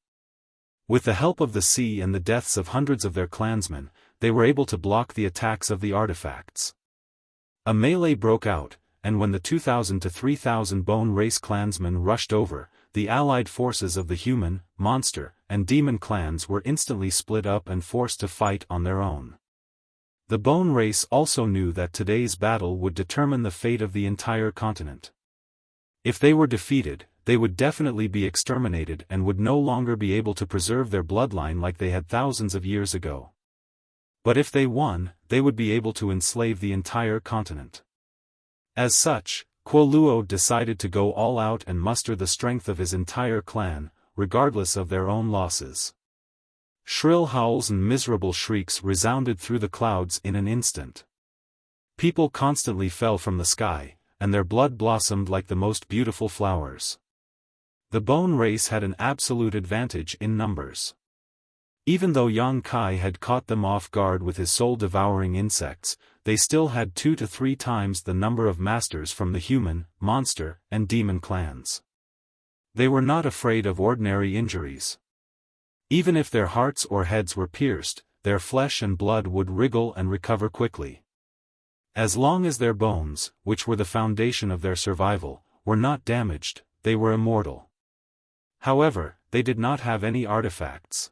With the help of the sea and the deaths of hundreds of their clansmen, they were able to block the attacks of the artifacts. A melee broke out, and when the 2,000 to 3,000 bone race clansmen rushed over, the allied forces of the human, monster, and demon clans were instantly split up and forced to fight on their own. The bone race also knew that today's battle would determine the fate of the entire continent. If they were defeated, they would definitely be exterminated and would no longer be able to preserve their bloodline like they had thousands of years ago. But if they won, they would be able to enslave the entire continent. As such, Kuo Luo decided to go all out and muster the strength of his entire clan, regardless of their own losses. Shrill howls and miserable shrieks resounded through the clouds in an instant. People constantly fell from the sky, and their blood blossomed like the most beautiful flowers. The bone race had an absolute advantage in numbers. Even though Yang Kai had caught them off guard with his soul-devouring insects, they still had 2 to 3 times the number of masters from the human, monster, and demon clans. They were not afraid of ordinary injuries. Even if their hearts or heads were pierced, their flesh and blood would wriggle and recover quickly. As long as their bones, which were the foundation of their survival, were not damaged, they were immortal. However, they did not have any artifacts.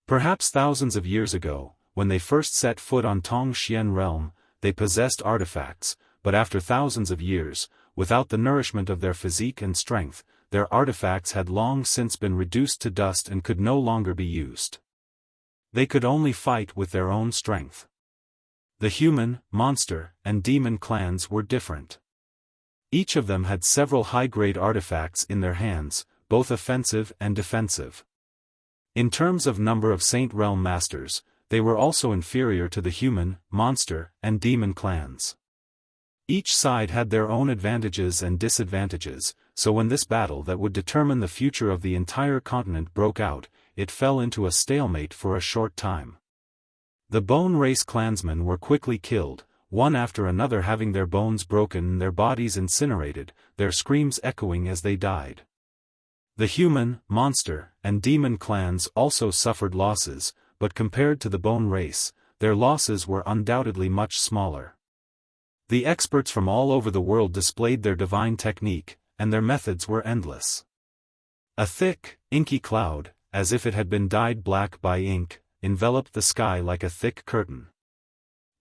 Perhaps thousands of years ago, when they first set foot on Tongxian realm, they possessed artifacts, but after thousands of years, without the nourishment of their physique and strength, their artifacts had long since been reduced to dust and could no longer be used. They could only fight with their own strength. The human, monster, and demon clans were different. Each of them had several high-grade artifacts in their hands, both offensive and defensive. In terms of number of Saint Realm Masters, they were also inferior to the human, monster, and demon clans. Each side had their own advantages and disadvantages, so when this battle that would determine the future of the entire continent broke out, it fell into a stalemate for a short time. The bone race clansmen were quickly killed, one after another having their bones broken and their bodies incinerated, their screams echoing as they died. The human, monster, and demon clans also suffered losses, but compared to the bone race, their losses were undoubtedly much smaller. The experts from all over the world displayed their divine technique, and their methods were endless. A thick, inky cloud, as if it had been dyed black by ink, enveloped the sky like a thick curtain.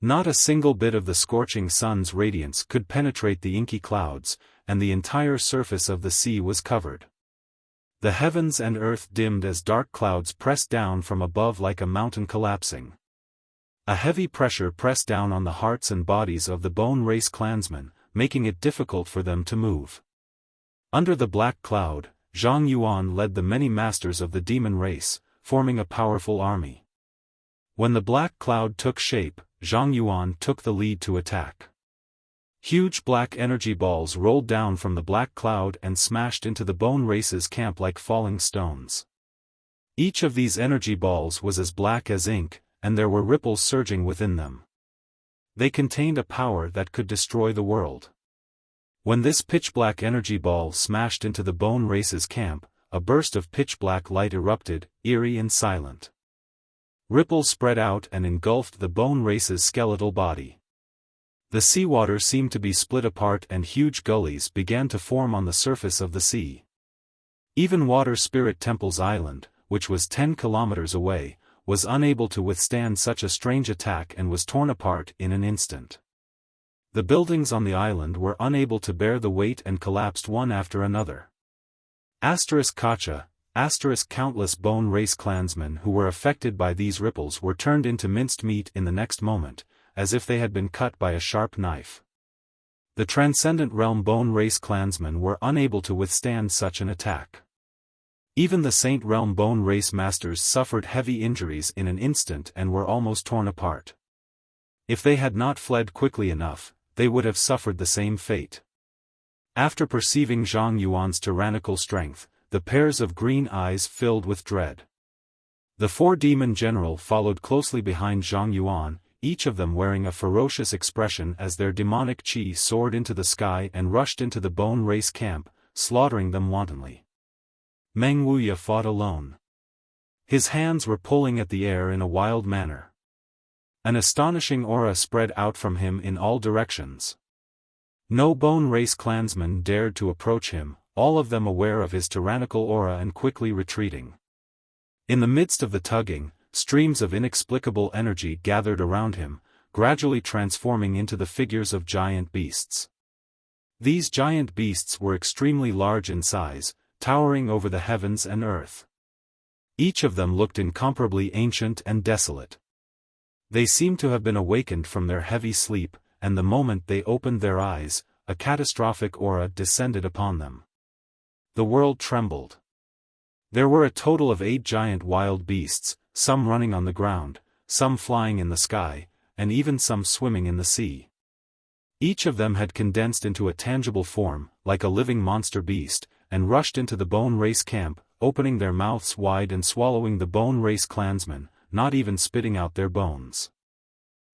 Not a single bit of the scorching sun's radiance could penetrate the inky clouds, and the entire surface of the sea was covered. The heavens and earth dimmed as dark clouds pressed down from above like a mountain collapsing. A heavy pressure pressed down on the hearts and bodies of the bone race clansmen, making it difficult for them to move. Under the black cloud, Zhang Yuan led the many masters of the demon race, forming a powerful army. When the black cloud took shape, Zhang Yuan took the lead to attack. Huge black energy balls rolled down from the black cloud and smashed into the bone race's camp like falling stones. Each of these energy balls was as black as ink, and there were ripples surging within them. They contained a power that could destroy the world. When this pitch-black energy ball smashed into the bone race's camp, a burst of pitch-black light erupted, eerie and silent. Ripples spread out and engulfed the bone race's skeletal body. The seawater seemed to be split apart and huge gullies began to form on the surface of the sea. Even Water Spirit Temple's island, which was 10 kilometers away, was unable to withstand such a strange attack and was torn apart in an instant. The buildings on the island were unable to bear the weight and collapsed one after another. Kacha, countless bone race clansmen who were affected by these ripples were turned into minced meat in the next moment, as if they had been cut by a sharp knife. The Transcendent Realm bone race clansmen were unable to withstand such an attack. Even the Saint Realm bone race masters suffered heavy injuries in an instant and were almost torn apart. If they had not fled quickly enough, they would have suffered the same fate. After perceiving Zhang Yuan's tyrannical strength, the pairs of green eyes filled with dread. The four demon general followed closely behind Zhang Yuan, each of them wearing a ferocious expression as their demonic chi soared into the sky and rushed into the bone race camp, slaughtering them wantonly. Meng Wuya fought alone. His hands were pulling at the air in a wild manner. An astonishing aura spread out from him in all directions. No bone race clansman dared to approach him, all of them aware of his tyrannical aura and quickly retreating. In the midst of the tugging, streams of inexplicable energy gathered around him, gradually transforming into the figures of giant beasts. These giant beasts were extremely large in size, towering over the heavens and earth. Each of them looked incomparably ancient and desolate. They seemed to have been awakened from their heavy sleep, and the moment they opened their eyes, a catastrophic aura descended upon them. The world trembled. There were a total of 8 giant wild beasts, some running on the ground, some flying in the sky, and even some swimming in the sea. Each of them had condensed into a tangible form, like a living monster beast, and rushed into the bone race camp, opening their mouths wide and swallowing the bone race clansmen, not even spitting out their bones.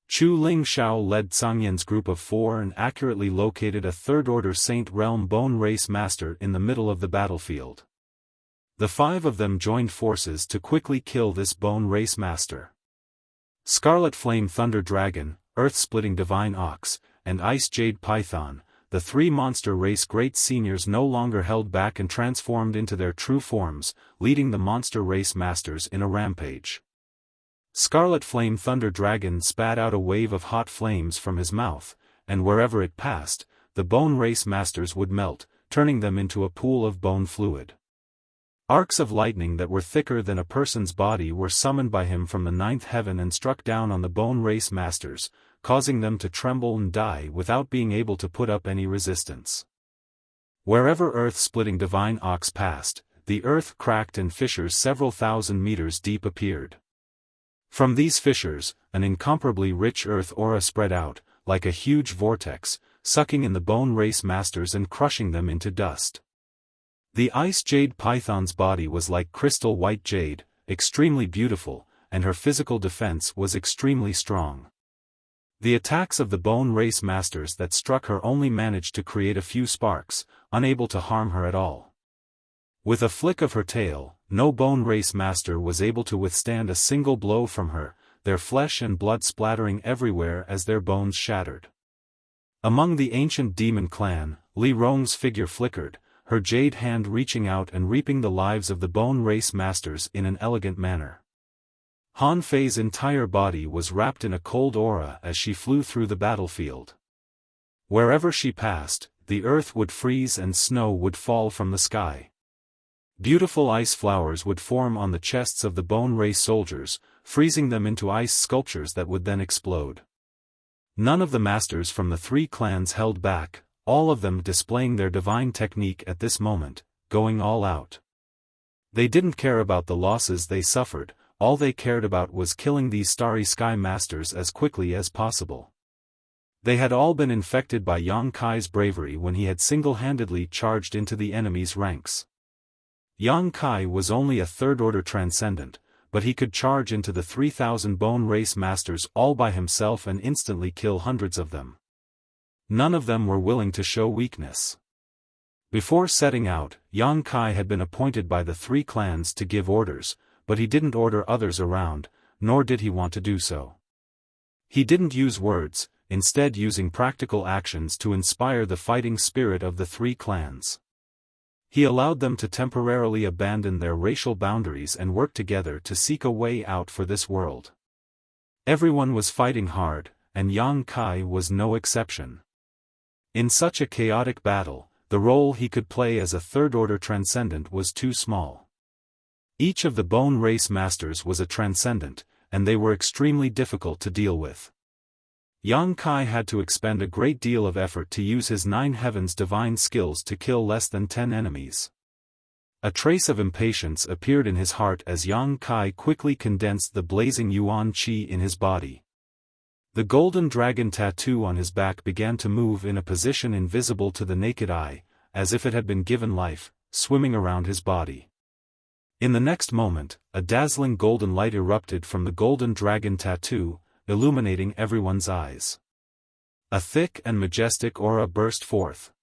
Chu Ling Xiao led Sangyan's group of 4 and accurately located a third-order Saint Realm bone race master in the middle of the battlefield. The 5 of them joined forces to quickly kill this bone race master. Scarlet Flame Thunder Dragon, Earth-Splitting Divine Ox, and Ice Jade Python, the 3 monster race great seniors no longer held back and transformed into their true forms, leading the monster race masters in a rampage. Scarlet Flame Thunder Dragon spat out a wave of hot flames from his mouth, and wherever it passed, the bone race masters would melt, turning them into a pool of bone fluid. Arcs of lightning that were thicker than a person's body were summoned by him from the 9th heaven and struck down on the bone race masters, causing them to tremble and die without being able to put up any resistance. Wherever Earth-Splitting Divine Ox passed, the earth cracked and fissures several thousand meters deep appeared. From these fissures, an incomparably rich earth aura spread out, like a huge vortex, sucking in the bone race masters and crushing them into dust. The Ice Jade Python's body was like crystal white jade, extremely beautiful, and her physical defense was extremely strong. The attacks of the bone race masters that struck her only managed to create a few sparks, unable to harm her at all. With a flick of her tail, no bone race master was able to withstand a single blow from her, their flesh and blood splattering everywhere as their bones shattered. Among the ancient demon clan, Li Rong's figure flickered, her jade hand reaching out and reaping the lives of the bone race masters in an elegant manner. Han Fei's entire body was wrapped in a cold aura as she flew through the battlefield. Wherever she passed, the earth would freeze and snow would fall from the sky. Beautiful ice flowers would form on the chests of the bone race soldiers, freezing them into ice sculptures that would then explode. None of the masters from the 3 clans held back, all of them displaying their divine technique at this moment, going all out. They didn't care about the losses they suffered, all they cared about was killing these starry sky masters as quickly as possible. They had all been infected by Yang Kai's bravery when he had single-handedly charged into the enemy's ranks. Yang Kai was only a third-order transcendent, but he could charge into the 3,000 bone race masters all by himself and instantly kill hundreds of them. None of them were willing to show weakness. Before setting out, Yang Kai had been appointed by the 3 clans to give orders, but he didn't order others around, nor did he want to do so. He didn't use words, instead using practical actions to inspire the fighting spirit of the three clans. He allowed them to temporarily abandon their racial boundaries and work together to seek a way out for this world. Everyone was fighting hard, and Yang Kai was no exception. In such a chaotic battle, the role he could play as a third-order transcendent was too small. Each of the Bone Race Masters was a transcendent, and they were extremely difficult to deal with. Yang Kai had to expend a great deal of effort to use his Nine Heavens divine skills to kill less than 10 enemies. A trace of impatience appeared in his heart as Yang Kai quickly condensed the blazing Yuan Qi in his body. The golden dragon tattoo on his back began to move in a position invisible to the naked eye, as if it had been given life, swimming around his body. In the next moment, a dazzling golden light erupted from the golden dragon tattoo, illuminating everyone's eyes. A thick and majestic aura burst forth.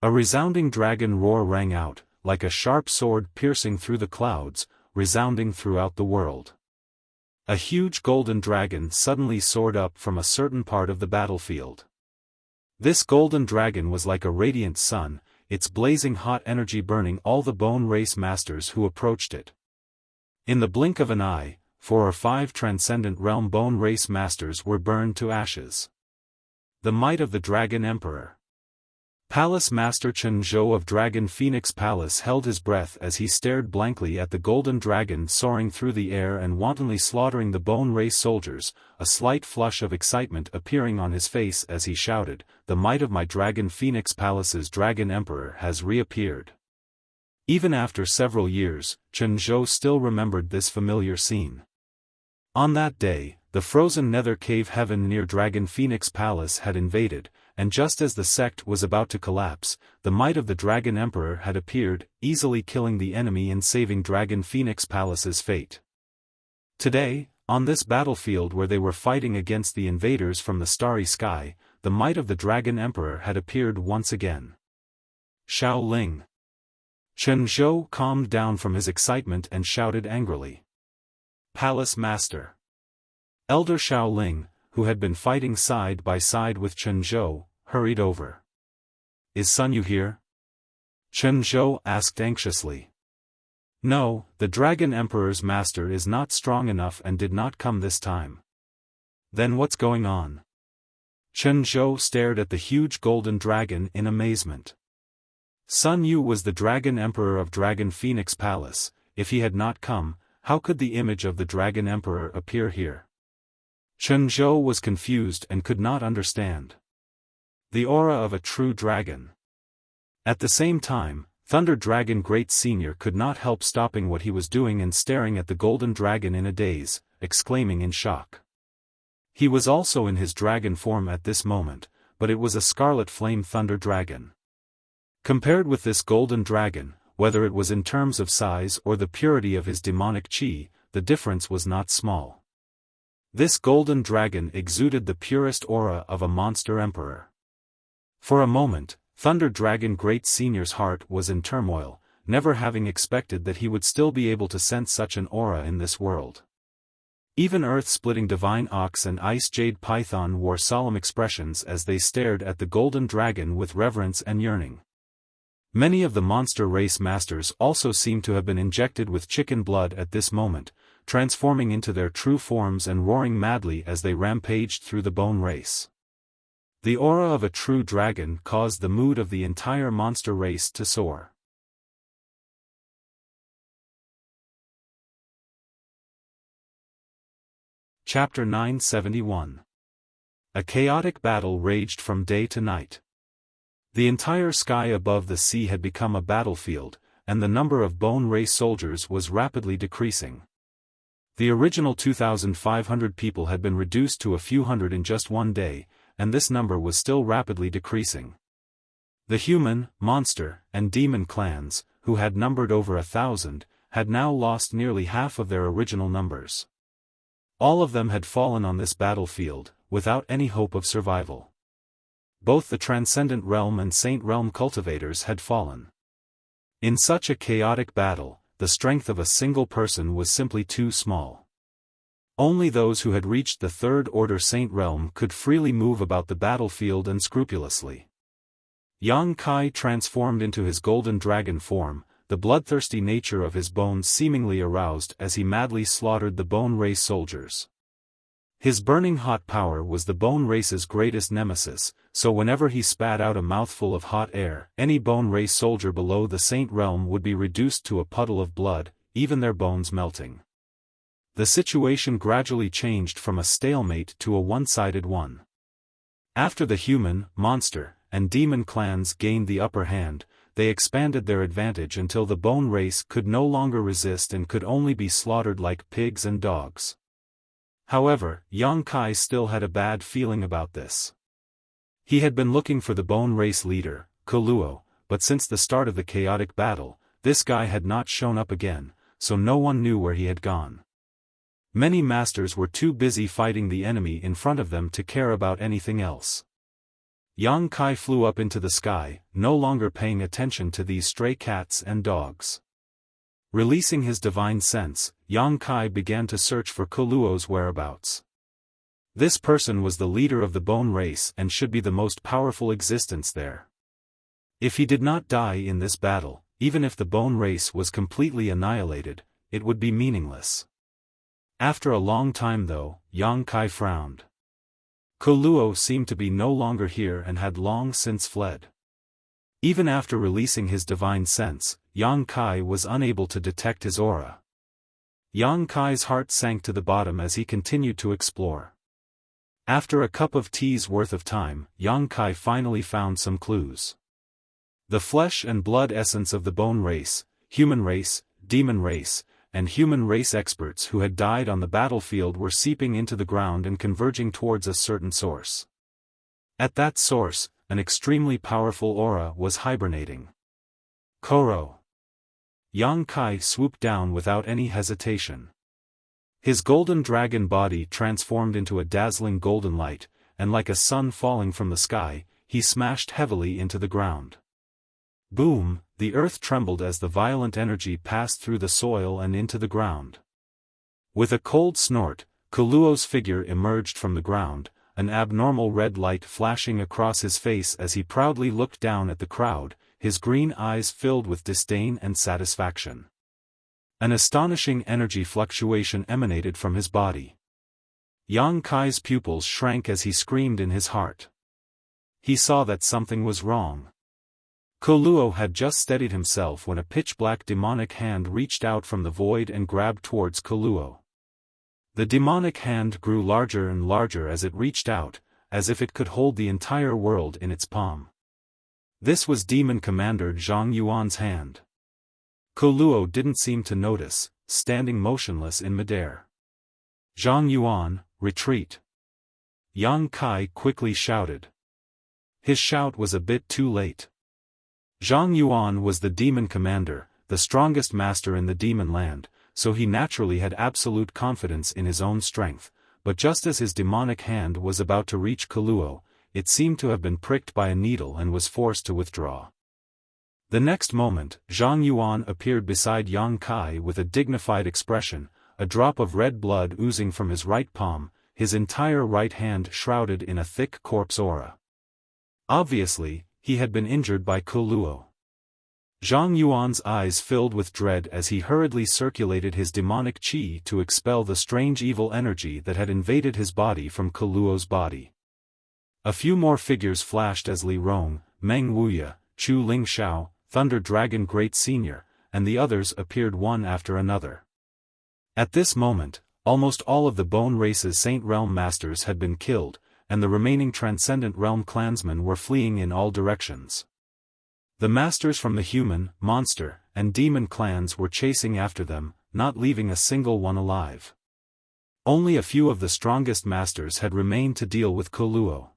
A resounding dragon roar rang out, like a sharp sword piercing through the clouds, resounding throughout the world. A huge golden dragon suddenly soared up from a certain part of the battlefield. This golden dragon was like a radiant sun, its blazing hot energy burning all the Bone Race Masters who approached it. In the blink of an eye, 4 or 5 transcendent realm Bone Race Masters were burned to ashes. The might of the Dragon Emperor. Palace Master Chen Zhou of Dragon Phoenix Palace held his breath as he stared blankly at the golden dragon soaring through the air and wantonly slaughtering the Bone Race soldiers, a slight flush of excitement appearing on his face as he shouted, "The might of my Dragon Phoenix Palace's Dragon Emperor has reappeared." Even after several years, Chen Zhou still remembered this familiar scene. On that day, the frozen nether cave heaven near Dragon Phoenix Palace had invaded, and just as the sect was about to collapse, the might of the Dragon Emperor had appeared, easily killing the enemy and saving Dragon Phoenix Palace's fate. Today, on this battlefield where they were fighting against the invaders from the starry sky, the might of the Dragon Emperor had appeared once again. Xiao Ling. Chen Zhou calmed down from his excitement and shouted angrily. Palace Master. Elder Xiao Ling, who had been fighting side by side with Chen Zhou, hurried over. "Is Sun Yu here?" Chen Zhou asked anxiously. "No, the Dragon Emperor's master is not strong enough and did not come this time." "Then what's going on?" Chen Zhou stared at the huge golden dragon in amazement. Sun Yu was the Dragon Emperor of Dragon Phoenix Palace. If he had not come, how could the image of the Dragon Emperor appear here? Chen Zhou was confused and could not understand. The aura of a true dragon. At the same time, Thunder Dragon Great Senior could not help stopping what he was doing and staring at the golden dragon in a daze, exclaiming in shock. He was also in his dragon form at this moment, but it was a scarlet flame thunder dragon. Compared with this golden dragon, whether it was in terms of size or the purity of his demonic chi, the difference was not small. This golden dragon exuded the purest aura of a monster emperor. For a moment, Thunder Dragon Great Senior's heart was in turmoil, never having expected that he would still be able to sense such an aura in this world. Even Earth-splitting Divine Ox and Ice Jade Python wore solemn expressions as they stared at the golden dragon with reverence and yearning. Many of the monster race masters also seemed to have been injected with chicken blood at this moment, transforming into their true forms and roaring madly as they rampaged through the bone race. The aura of a true dragon caused the mood of the entire monster race to soar. Chapter 971. A chaotic battle raged from day to night. The entire sky above the sea had become a battlefield, and the number of Bone Race soldiers was rapidly decreasing. The original 2,500 people had been reduced to a few hundred in just one day, and this number was still rapidly decreasing. The human, monster, and demon clans, who had numbered over 1,000, had now lost nearly half of their original numbers. All of them had fallen on this battlefield, without any hope of survival. Both the Transcendent Realm and Saint Realm cultivators had fallen. In such a chaotic battle, the strength of a single person was simply too small. Only those who had reached the Third Order Saint realm could freely move about the battlefield unscrupulously. Yang Kai transformed into his golden dragon form, the bloodthirsty nature of his bones seemingly aroused as he madly slaughtered the bone race soldiers. His burning hot power was the bone race's greatest nemesis, so whenever he spat out a mouthful of hot air, any bone race soldier below the Saint realm would be reduced to a puddle of blood, even their bones melting. The situation gradually changed from a stalemate to a one-sided one. After the human, monster, and demon clans gained the upper hand, they expanded their advantage until the bone race could no longer resist and could only be slaughtered like pigs and dogs. However, Yang Kai still had a bad feeling about this. He had been looking for the bone race leader, Kuluo, but since the start of the chaotic battle, this guy had not shown up again, so no one knew where he had gone. Many masters were too busy fighting the enemy in front of them to care about anything else. Yang Kai flew up into the sky, no longer paying attention to these stray cats and dogs. Releasing his divine sense, Yang Kai began to search for Kuluo's whereabouts. This person was the leader of the bone race and should be the most powerful existence there. If he did not die in this battle, even if the bone race was completely annihilated, it would be meaningless. After a long time though, Yang Kai frowned. Kuluo seemed to be no longer here and had long since fled. Even after releasing his divine sense, Yang Kai was unable to detect his aura. Yang Kai's heart sank to the bottom as he continued to explore. After a cup of tea's worth of time, Yang Kai finally found some clues. The flesh and blood essence of the bone race, human race, demon race, and human race experts who had died on the battlefield were seeping into the ground and converging towards a certain source. At that source, an extremely powerful aura was hibernating. Koro. Yang Kai swooped down without any hesitation. His golden dragon body transformed into a dazzling golden light, and like a sun falling from the sky, he smashed heavily into the ground. Boom, the earth trembled as the violent energy passed through the soil and into the ground. With a cold snort, Kuluo's figure emerged from the ground, an abnormal red light flashing across his face as he proudly looked down at the crowd, his green eyes filled with disdain and satisfaction. An astonishing energy fluctuation emanated from his body. Yang Kai's pupils shrank as he screamed in his heart. He saw that something was wrong. Kuluo had just steadied himself when a pitch-black demonic hand reached out from the void and grabbed towards Kuluo. The demonic hand grew larger and larger as it reached out, as if it could hold the entire world in its palm. This was Demon Commander Zhang Yuan's hand. Kuluo didn't seem to notice, standing motionless in midair. "Zhang Yuan, retreat!" Yang Kai quickly shouted. His shout was a bit too late. Zhang Yuan was the demon commander, the strongest master in the demon land, so he naturally had absolute confidence in his own strength, but just as his demonic hand was about to reach Kuluo, it seemed to have been pricked by a needle and was forced to withdraw. The next moment, Zhang Yuan appeared beside Yang Kai with a dignified expression, a drop of red blood oozing from his right palm, his entire right hand shrouded in a thick corpse aura. Obviously, he had been injured by Kuluo. Zhang Yuan's eyes filled with dread as he hurriedly circulated his demonic qi to expel the strange evil energy that had invaded his body from Kuluo's body. A few more figures flashed as Li Rong, Meng Wuya, Chu Ling Xiao, Thunder Dragon Great Senior, and the others appeared one after another. At this moment, almost all of the Bone Race's Saint Realm Masters had been killed, and the remaining Transcendent Realm clansmen were fleeing in all directions. The masters from the human, monster, and demon clans were chasing after them, not leaving a single one alive. Only a few of the strongest masters had remained to deal with Kuluo.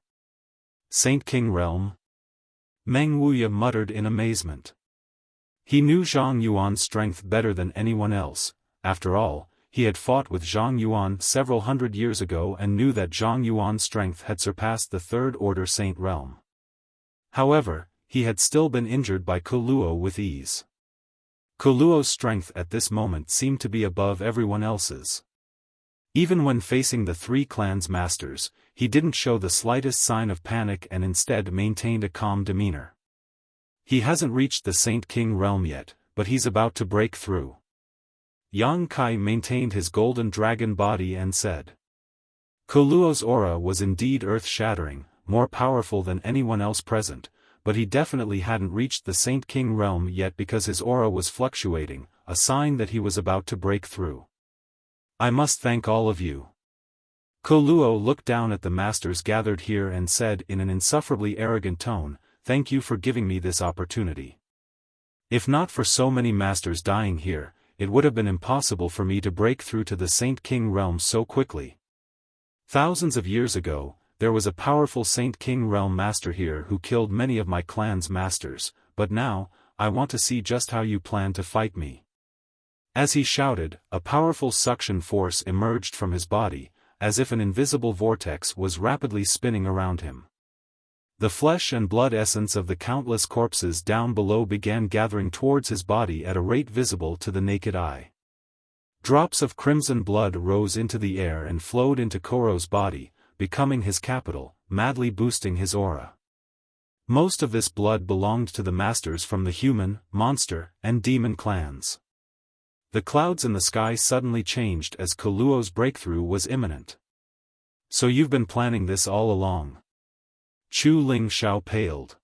Saint King Realm? Meng Wuya muttered in amazement. He knew Zhang Yuan's strength better than anyone else. After all, he had fought with Zhang Yuan several hundred years ago and knew that Zhang Yuan's strength had surpassed the Third Order Saint Realm. However, he had still been injured by Kuluo with ease. Kuluo's strength at this moment seemed to be above everyone else's. Even when facing the three clans' masters, he didn't show the slightest sign of panic and instead maintained a calm demeanor. He hasn't reached the Saint King realm yet, but he's about to break through. Yang Kai maintained his golden dragon body and said. Kuluo's aura was indeed earth-shattering, more powerful than anyone else present, but he definitely hadn't reached the Saint King realm yet because his aura was fluctuating, a sign that he was about to break through. I must thank all of you. Kuluo looked down at the masters gathered here and said in an insufferably arrogant tone, "Thank you for giving me this opportunity. If not for so many masters dying here, it would have been impossible for me to break through to the Saint King realm so quickly. Thousands of years ago, there was a powerful Saint King realm master here who killed many of my clan's masters, but now, I want to see just how you plan to fight me." As he shouted, a powerful suction force emerged from his body, as if an invisible vortex was rapidly spinning around him. The flesh and blood essence of the countless corpses down below began gathering towards his body at a rate visible to the naked eye. Drops of crimson blood rose into the air and flowed into Koro's body, becoming his capital, madly boosting his aura. Most of this blood belonged to the masters from the human, monster, and demon clans. The clouds in the sky suddenly changed as Kuluo's breakthrough was imminent. "So you've been planning this all along?" Chu Ling Xiao paled.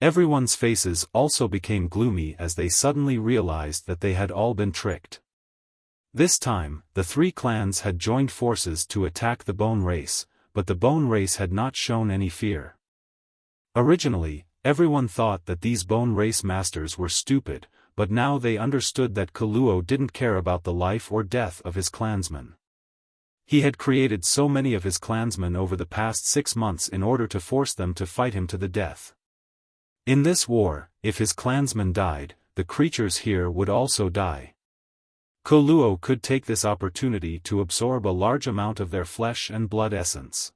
Everyone's faces also became gloomy as they suddenly realized that they had all been tricked. This time, the three clans had joined forces to attack the Bone Race, but the Bone Race had not shown any fear. Originally, everyone thought that these Bone Race masters were stupid, but now they understood that Kuluo didn't care about the life or death of his clansmen. He had created so many of his clansmen over the past 6 months in order to force them to fight him to the death. In this war, if his clansmen died, the creatures here would also die. Kuluo could take this opportunity to absorb a large amount of their flesh and blood essence.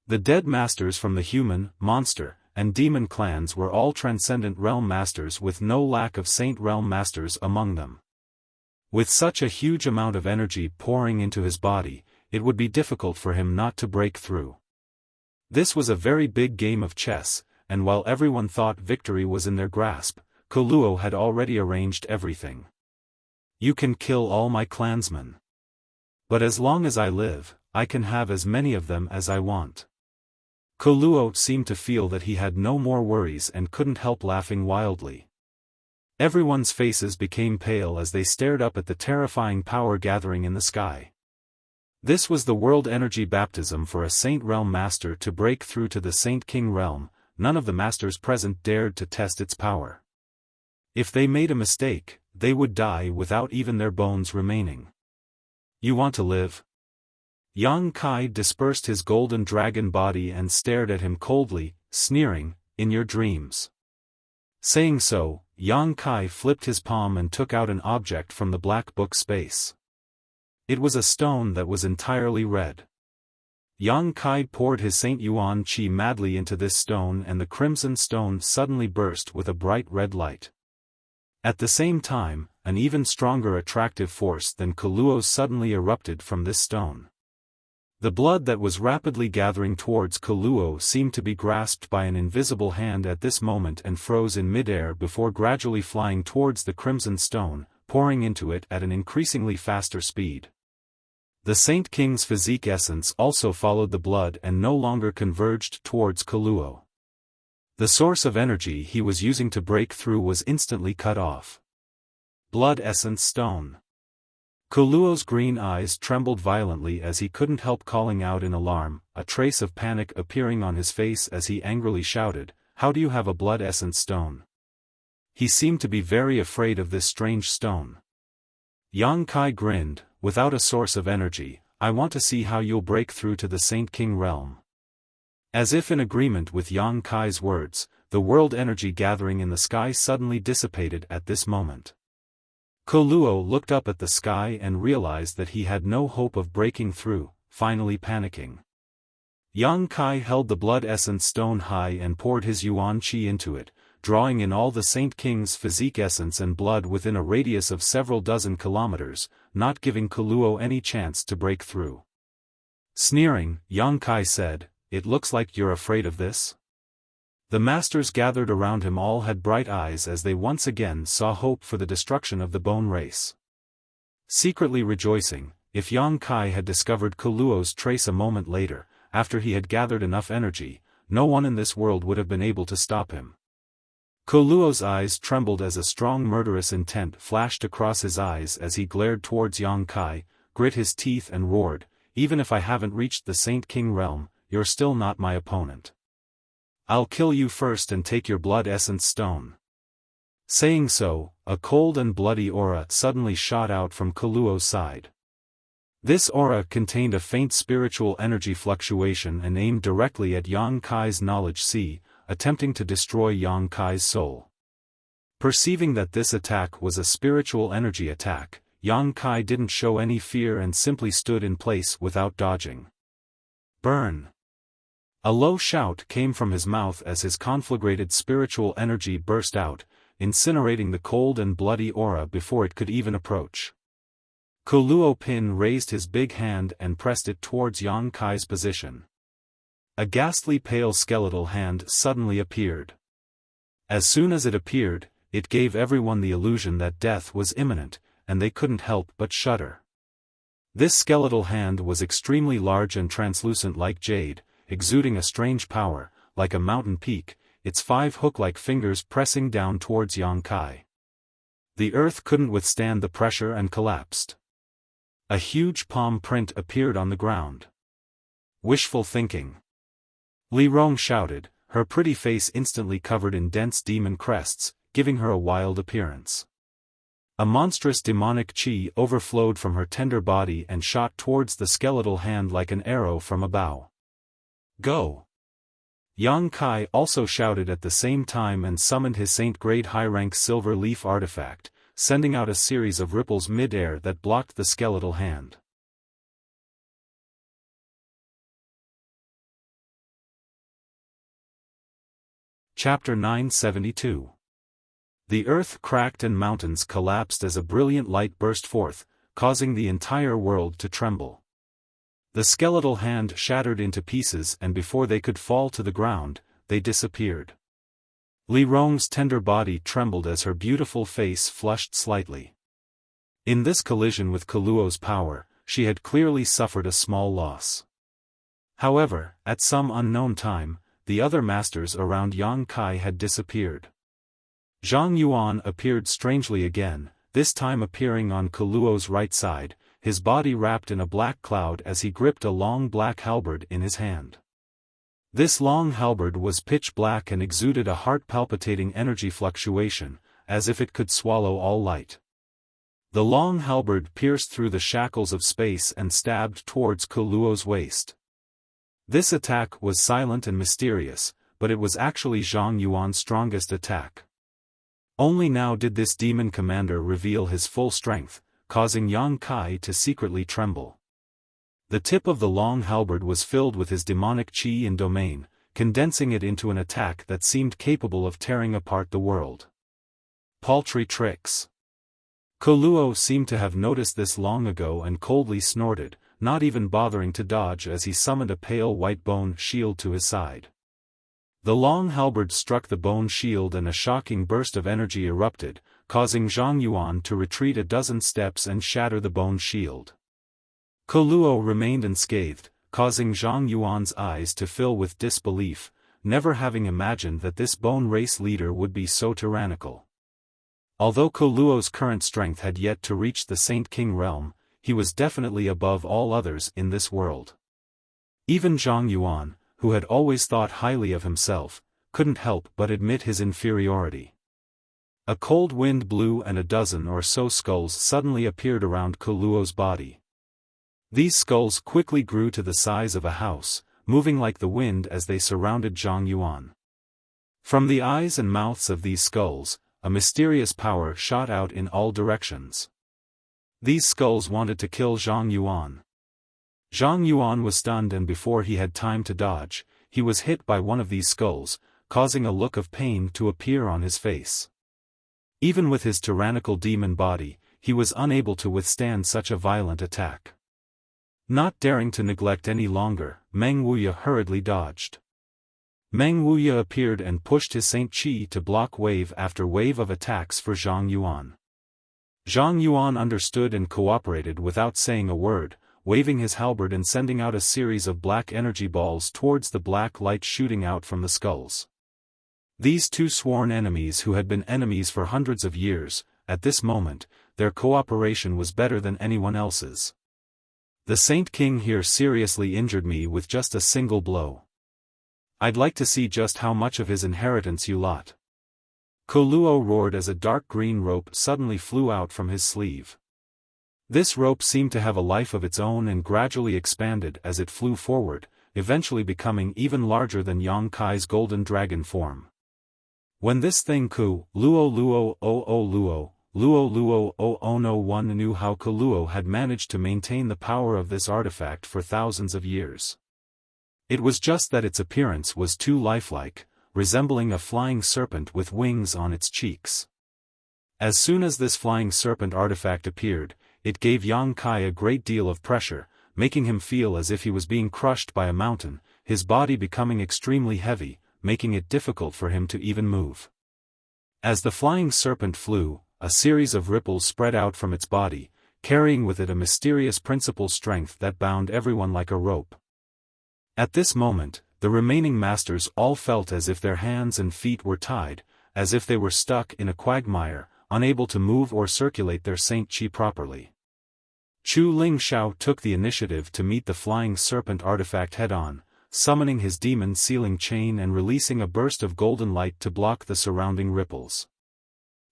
The dead masters from the human, monster, and demon clans were all transcendent realm masters with no lack of saint realm masters among them. With such a huge amount of energy pouring into his body, it would be difficult for him not to break through. This was a very big game of chess, and while everyone thought victory was in their grasp, Kuluo had already arranged everything. "You can kill all my clansmen. But as long as I live, I can have as many of them as I want." Kuluo seemed to feel that he had no more worries and couldn't help laughing wildly. Everyone's faces became pale as they stared up at the terrifying power gathering in the sky. This was the world energy baptism for a Saint Realm master to break through to the Saint King realm. None of the masters present dared to test its power. If they made a mistake, they would die without even their bones remaining. "You want to live?" Yang Kai dispersed his golden dragon body and stared at him coldly, sneering, "In your dreams." Saying so, Yang Kai flipped his palm and took out an object from the black book space. It was a stone that was entirely red. Yang Kai poured his Saint Yuan Qi madly into this stone and the crimson stone suddenly burst with a bright red light. At the same time, an even stronger attractive force than Kuluo's suddenly erupted from this stone. The blood that was rapidly gathering towards Kuluo seemed to be grasped by an invisible hand at this moment and froze in midair before gradually flying towards the crimson stone, pouring into it at an increasingly faster speed. The Saint King's physique essence also followed the blood and no longer converged towards Kuluo. The source of energy he was using to break through was instantly cut off. Blood essence stone. Kuluo's green eyes trembled violently as he couldn't help calling out in alarm, a trace of panic appearing on his face as he angrily shouted, "How do you have a blood essence stone?" He seemed to be very afraid of this strange stone. Yang Kai grinned, "Without a source of energy, I want to see how you'll break through to the Saint King realm." As if in agreement with Yang Kai's words, the world energy gathering in the sky suddenly dissipated at this moment. Kuluo looked up at the sky and realized that he had no hope of breaking through, finally panicking. Yang Kai held the blood essence stone high and poured his Yuan Qi into it, drawing in all the Saint King's physique essence and blood within a radius of several dozen kilometers, not giving Kuluo any chance to break through. Sneering, Yang Kai said, "It looks like you're afraid of this?" The masters gathered around him all had bright eyes as they once again saw hope for the destruction of the bone race. Secretly rejoicing, if Yang Kai had discovered Kuluo's trace a moment later, after he had gathered enough energy, no one in this world would have been able to stop him. Kuluo's eyes trembled as a strong murderous intent flashed across his eyes as he glared towards Yang Kai, grit his teeth and roared, "Even if I haven't reached the Saint King realm, you're still not my opponent. I'll kill you first and take your blood essence stone." Saying so, a cold and bloody aura suddenly shot out from Kuluo's side. This aura contained a faint spiritual energy fluctuation and aimed directly at Yang Kai's knowledge sea, attempting to destroy Yang Kai's soul. Perceiving that this attack was a spiritual energy attack, Yang Kai didn't show any fear and simply stood in place without dodging. Burn! A low shout came from his mouth as his conflagrated spiritual energy burst out, incinerating the cold and bloody aura before it could even approach. Kuluo Pin raised his big hand and pressed it towards Yang Kai's position. A ghastly pale skeletal hand suddenly appeared. As soon as it appeared, it gave everyone the illusion that death was imminent, and they couldn't help but shudder. This skeletal hand was extremely large and translucent like jade, exuding a strange power, like a mountain peak, its 5 hook-like fingers pressing down towards Yang Kai. The earth couldn't withstand the pressure and collapsed. A huge palm print appeared on the ground. Wishful thinking. Li Rong shouted, her pretty face instantly covered in dense demon crests, giving her a wild appearance. A monstrous demonic chi overflowed from her tender body and shot towards the skeletal hand like an arrow from a bow. Go! Yang Kai also shouted at the same time and summoned his Saint-grade high-rank silver leaf artifact, sending out a series of ripples mid-air that blocked the skeletal hand. Chapter 972. The earth cracked and mountains collapsed as a brilliant light burst forth, causing the entire world to tremble. The skeletal hand shattered into pieces and before they could fall to the ground, they disappeared. Li Rong's tender body trembled as her beautiful face flushed slightly. In this collision with Kuluo's power, she had clearly suffered a small loss. However, at some unknown time, the other masters around Yang Kai had disappeared. Zhang Yuan appeared strangely again, this time appearing on Kuluo's right side, his body wrapped in a black cloud as he gripped a long black halberd in his hand. This long halberd was pitch black and exuded a heart-palpitating energy fluctuation, as if it could swallow all light. The long halberd pierced through the shackles of space and stabbed towards Kuluo's waist. This attack was silent and mysterious, but it was actually Zhang Yuan's strongest attack. Only now did this demon commander reveal his full strength, causing Yang Kai to secretly tremble. The tip of the long halberd was filled with his demonic chi and domain, condensing it into an attack that seemed capable of tearing apart the world. Paltry tricks. Kuluo seemed to have noticed this long ago and coldly snorted, not even bothering to dodge as he summoned a pale white bone shield to his side. The long halberd struck the bone shield and a shocking burst of energy erupted, causing Zhang Yuan to retreat a dozen steps and shatter the bone shield. Kuluo remained unscathed, causing Zhang Yuan's eyes to fill with disbelief, never having imagined that this bone race leader would be so tyrannical. Although Kuluo's current strength had yet to reach the Saint King realm, he was definitely above all others in this world. Even Zhang Yuan, who had always thought highly of himself, couldn't help but admit his inferiority. A cold wind blew and a dozen or so skulls suddenly appeared around Kuluo's body. These skulls quickly grew to the size of a house, moving like the wind as they surrounded Zhang Yuan. From the eyes and mouths of these skulls, a mysterious power shot out in all directions. These skulls wanted to kill Zhang Yuan. Zhang Yuan was stunned and before he had time to dodge, he was hit by one of these skulls, causing a look of pain to appear on his face. Even with his tyrannical demon body, he was unable to withstand such a violent attack. Not daring to neglect any longer, Meng Wuya hurriedly dodged. Meng Wuya appeared and pushed his Saint Qi to block wave after wave of attacks for Zhang Yuan. Zhang Yuan understood and cooperated without saying a word, waving his halberd and sending out a series of black energy balls towards the black light shooting out from the skulls. These two sworn enemies who had been enemies for hundreds of years, at this moment, their cooperation was better than anyone else's. The Saint King here seriously injured me with just a single blow. I'd like to see just how much of his inheritance you lot. Koluo roared as a dark green rope suddenly flew out from his sleeve. This rope seemed to have a life of its own and gradually expanded as it flew forward, eventually becoming even larger than Yang Kai's golden dragon form. When this thing Ku, Luo Luo O O Luo, Luo Luo O O no one knew how Koluo had managed to maintain the power of this artifact for thousands of years. It was just that its appearance was too lifelike, resembling a flying serpent with wings on its cheeks. As soon as this flying serpent artifact appeared, it gave Yang Kai a great deal of pressure, making him feel as if he was being crushed by a mountain, his body becoming extremely heavy, making it difficult for him to even move. As the flying serpent flew, a series of ripples spread out from its body, carrying with it a mysterious principal strength that bound everyone like a rope. At this moment, the remaining masters all felt as if their hands and feet were tied, as if they were stuck in a quagmire, unable to move or circulate their Saint Qi properly. Chu Ling Xiao took the initiative to meet the flying serpent artifact head-on, summoning his demon sealing chain and releasing a burst of golden light to block the surrounding ripples.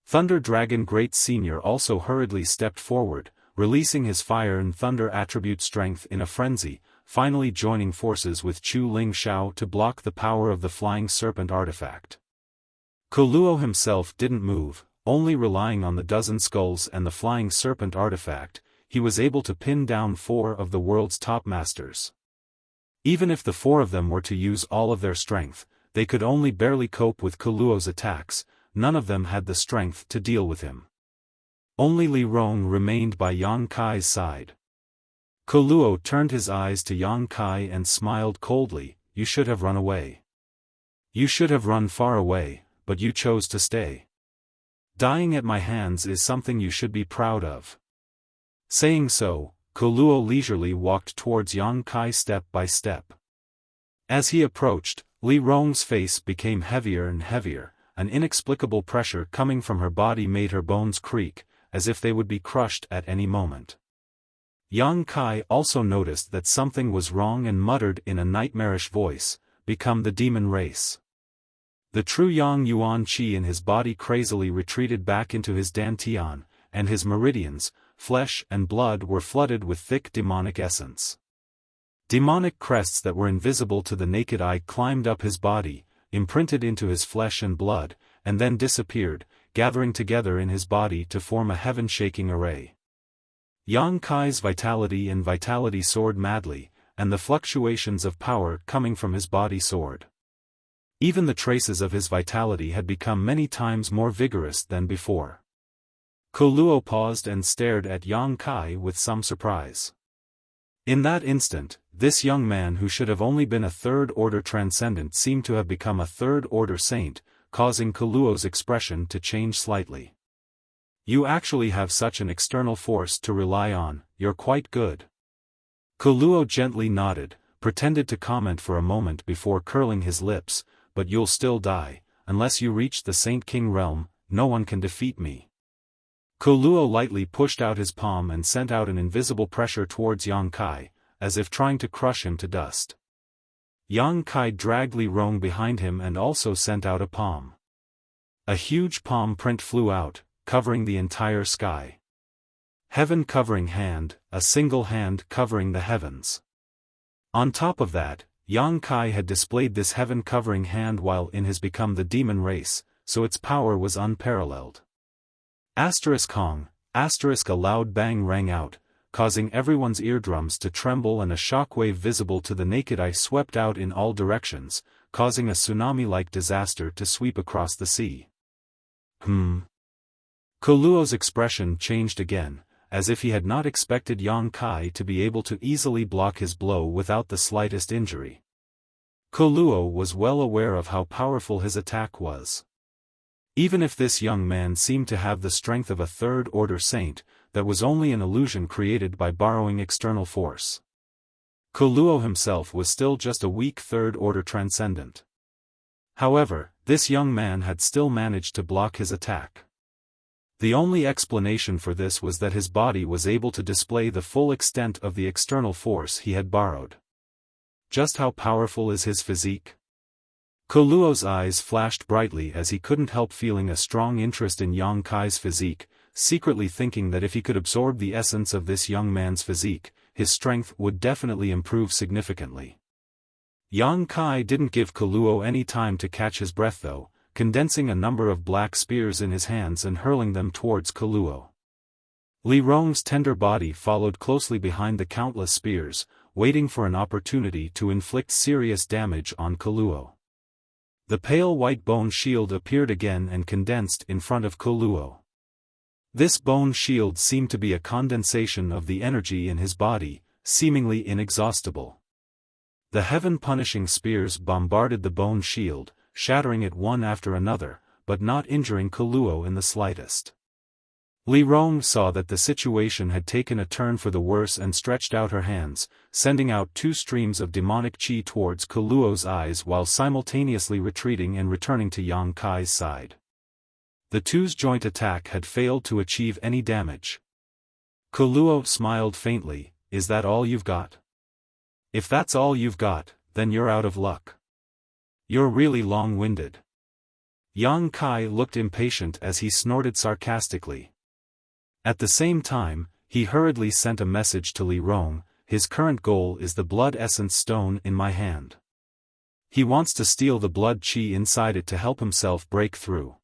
Thunder Dragon Great Senior also hurriedly stepped forward, releasing his fire and thunder attribute strength in a frenzy, finally joining forces with Chu Ling Xiao to block the power of the flying serpent artifact. Koluo himself didn't move, only relying on the dozen skulls and the flying serpent artifact, he was able to pin down 4 of the world's top masters. Even if the 4 of them were to use all of their strength, they could only barely cope with Koluo's attacks, none of them had the strength to deal with him. Only Li Rong remained by Yang Kai's side. Koluo turned his eyes to Yang Kai and smiled coldly, "You should have run away. You should have run far away, but you chose to stay. Dying at my hands is something you should be proud of." Saying so, Koluo leisurely walked towards Yang Kai step by step. As he approached, Li Rong's face became heavier and heavier, an inexplicable pressure coming from her body made her bones creak, as if they would be crushed at any moment. Yang Kai also noticed that something was wrong and muttered in a nightmarish voice, "Become the demon race." The true Yang Yuan Qi in his body crazily retreated back into his dantian, and his meridians, flesh and blood were flooded with thick demonic essence. Demonic crests that were invisible to the naked eye climbed up his body, imprinted into his flesh and blood, and then disappeared, gathering together in his body to form a heaven-shaking array. Yang Kai's vitality soared madly, and the fluctuations of power coming from his body soared. Even the traces of his vitality had become many times more vigorous than before. Koluo paused and stared at Yang Kai with some surprise. In that instant, this young man who should have only been a third-order transcendent seemed to have become a third-order saint, causing Koluo's expression to change slightly. "You actually have such an external force to rely on, you're quite good." Koluo gently nodded, pretended to comment for a moment before curling his lips, "But you'll still die, unless you reach the Saint King realm, no one can defeat me." Koluo lightly pushed out his palm and sent out an invisible pressure towards Yang Kai, as if trying to crush him to dust. Yang Kai dragged Li Rong behind him and also sent out a palm. A huge palm print flew out, covering the entire sky. Heaven-covering hand, a single hand covering the heavens. On top of that, Yang Kai had displayed this heaven-covering hand while in his become the demon race, so its power was unparalleled. Hong, a loud bang rang out, causing everyone's eardrums to tremble and a shockwave visible to the naked eye swept out in all directions, causing a tsunami-like disaster to sweep across the sea. Koluo's expression changed again, as if he had not expected Yang Kai to be able to easily block his blow without the slightest injury. Koluo was well aware of how powerful his attack was. Even if this young man seemed to have the strength of a third-order saint, that was only an illusion created by borrowing external force. Koluo himself was still just a weak third-order transcendent. However, this young man had still managed to block his attack. The only explanation for this was that his body was able to display the full extent of the external force he had borrowed. Just how powerful is his physique? Koluo's eyes flashed brightly as he couldn't help feeling a strong interest in Yang Kai's physique, secretly thinking that if he could absorb the essence of this young man's physique, his strength would definitely improve significantly. Yang Kai didn't give Koluo any time to catch his breath though, condensing a number of black spears in his hands and hurling them towards Koluo. Li Rong's tender body followed closely behind the countless spears, waiting for an opportunity to inflict serious damage on Koluo. The pale white bone shield appeared again and condensed in front of Koluo. This bone shield seemed to be a condensation of the energy in his body, seemingly inexhaustible. The heaven-punishing spears bombarded the bone shield, shattering it one after another, but not injuring Koluo in the slightest. Li Rong saw that the situation had taken a turn for the worse and stretched out her hands, sending out two streams of demonic qi towards Koluo's eyes while simultaneously retreating and returning to Yang Kai's side. The two's joint attack had failed to achieve any damage. Koluo smiled faintly, "Is that all you've got? If that's all you've got, then you're out of luck. You're really long-winded." Yang Kai looked impatient as he snorted sarcastically. At the same time, he hurriedly sent a message to Li Rong, "His current goal is the blood essence stone in my hand. He wants to steal the blood qi inside it to help himself break through.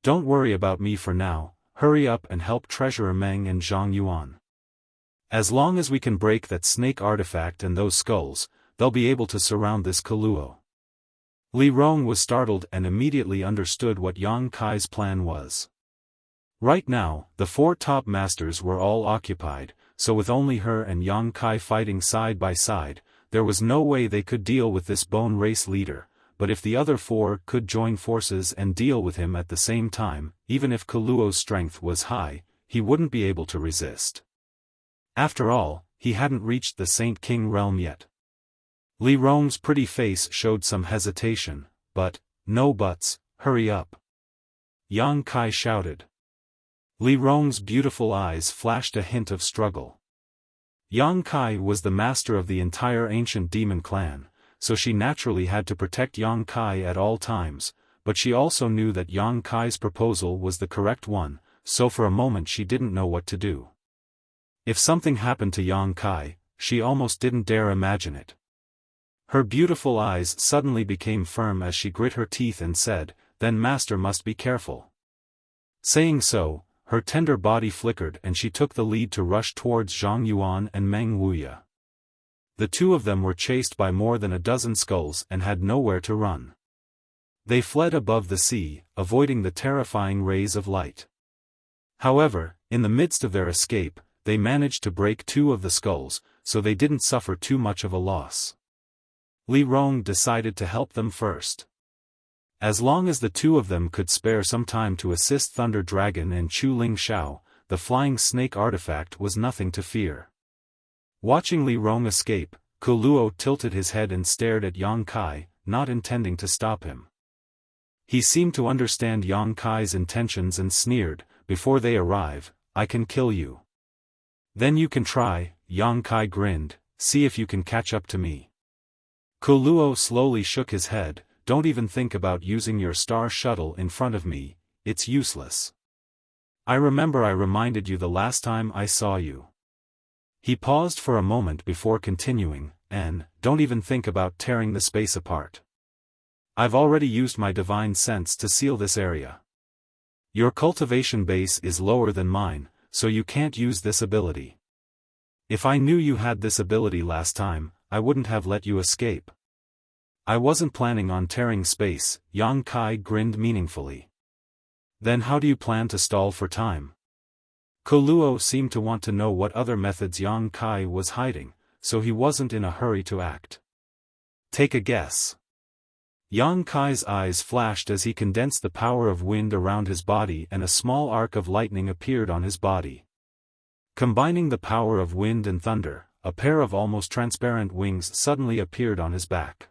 Don't worry about me for now, hurry up and help Treasurer Meng and Zhang Yuan. As long as we can break that snake artifact and those skulls, they'll be able to surround this Koluo." Li Rong was startled and immediately understood what Yang Kai's plan was. Right now, the four top masters were all occupied, so with only her and Yang Kai fighting side by side, there was no way they could deal with this bone race leader, but if the other four could join forces and deal with him at the same time, even if Koluo's strength was high, he wouldn't be able to resist. After all, he hadn't reached the Saint King realm yet. Li Rong's pretty face showed some hesitation, but, "No buts, hurry up," Yang Kai shouted. Li Rong's beautiful eyes flashed a hint of struggle. Yang Kai was the master of the entire ancient demon clan, so she naturally had to protect Yang Kai at all times, but she also knew that Yang Kai's proposal was the correct one, so for a moment she didn't know what to do. If something happened to Yang Kai, she almost didn't dare imagine it. Her beautiful eyes suddenly became firm as she grit her teeth and said, "Then Master must be careful." Saying so, her tender body flickered and she took the lead to rush towards Zhang Yuan and Meng Wuya. The two of them were chased by more than a dozen skulls and had nowhere to run. They fled above the sea, avoiding the terrifying rays of light. However, in the midst of their escape, they managed to break two of the skulls, so they didn't suffer too much of a loss. Li Rong decided to help them first. As long as the two of them could spare some time to assist Thunder Dragon and Chu Ling Xiao, the flying snake artifact was nothing to fear. Watching Li Rong escape, Koluo tilted his head and stared at Yang Kai, not intending to stop him. He seemed to understand Yang Kai's intentions and sneered, "Before they arrive, I can kill you. Then you can try," Yang Kai grinned, "see if you can catch up to me." Koluo slowly shook his head, "Don't even think about using your star shuttle in front of me, it's useless. I remember I reminded you the last time I saw you." He paused for a moment before continuing, "And, don't even think about tearing the space apart. I've already used my divine sense to seal this area. Your cultivation base is lower than mine, so you can't use this ability. If I knew you had this ability last time, I wouldn't have let you escape." I wasn't planning on tearing space, Yang Kai grinned meaningfully. Then how do you plan to stall for time? Koluo seemed to want to know what other methods Yang Kai was hiding, so he wasn't in a hurry to act. Take a guess. Yang Kai's eyes flashed as he condensed the power of wind around his body and a small arc of lightning appeared on his body. Combining the power of wind and thunder, a pair of almost transparent wings suddenly appeared on his back.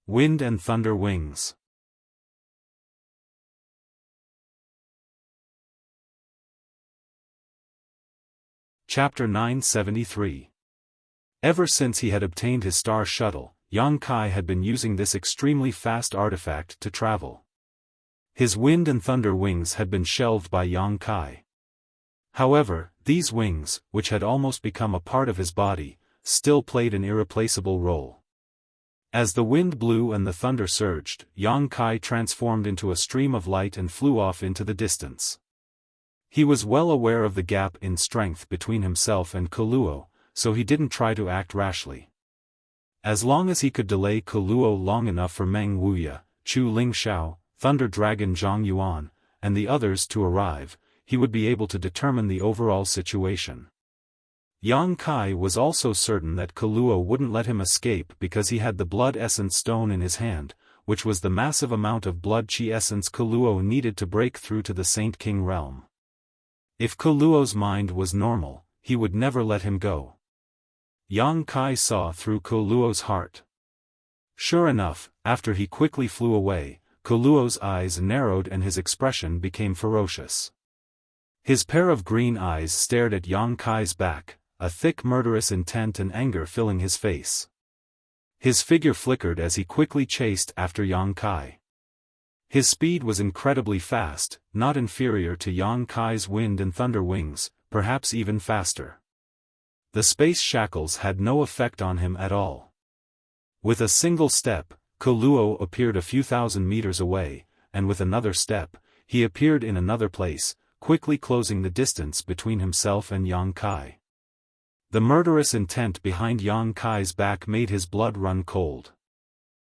Wind and thunder wings. Chapter 973. Ever since he had obtained his star shuttle, Yang Kai had been using this extremely fast artifact to travel. His wind and thunder wings had been shelved by Yang Kai. However, these wings, which had almost become a part of his body, still played an irreplaceable role. As the wind blew and the thunder surged, Yang Kai transformed into a stream of light and flew off into the distance. He was well aware of the gap in strength between himself and Koluo, so he didn't try to act rashly. As long as he could delay Koluo long enough for Meng Wuya, Chu Lingxiao, Thunder Dragon Zhang Yuan, and the others to arrive, he would be able to determine the overall situation. Yang Kai was also certain that Koluo wouldn't let him escape because he had the blood essence stone in his hand, which was the massive amount of blood chi essence Koluo needed to break through to the Saint King realm. If Koluo's mind was normal, he would never let him go. Yang Kai saw through Koluo's heart. Sure enough, after he quickly flew away, Koluo's eyes narrowed and his expression became ferocious. His pair of green eyes stared at Yang Kai's back, a thick murderous intent and anger filling his face. His figure flickered as he quickly chased after Yang Kai. His speed was incredibly fast, not inferior to Yang Kai's wind and thunder wings, perhaps even faster. The space shackles had no effect on him at all. With a single step, Koluo appeared a few thousand meters away, and with another step, he appeared in another place, quickly closing the distance between himself and Yang Kai. The murderous intent behind Yang Kai's back made his blood run cold.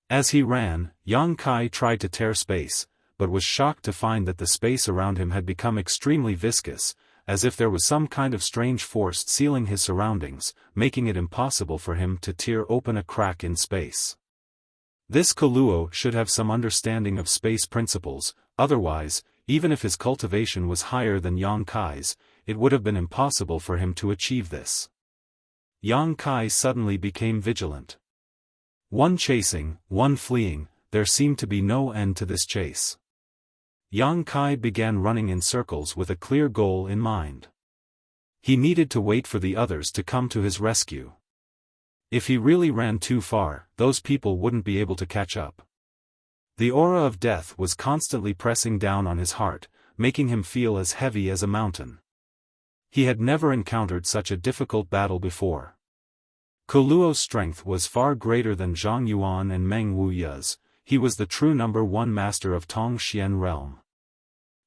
As he ran, Yang Kai tried to tear space, but was shocked to find that the space around him had become extremely viscous, as if there was some kind of strange force sealing his surroundings, making it impossible for him to tear open a crack in space. This Koluo should have some understanding of space principles, otherwise, even if his cultivation was higher than Yang Kai's, it would have been impossible for him to achieve this. Yang Kai suddenly became vigilant. One chasing, one fleeing, there seemed to be no end to this chase. Yang Kai began running in circles with a clear goal in mind. He needed to wait for the others to come to his rescue. If he really ran too far, those people wouldn't be able to catch up. The aura of death was constantly pressing down on his heart, making him feel as heavy as a mountain. He had never encountered such a difficult battle before. Koluo's strength was far greater than Zhang Yuan and Meng Wuya's. He was the true number one master of Tongxian realm.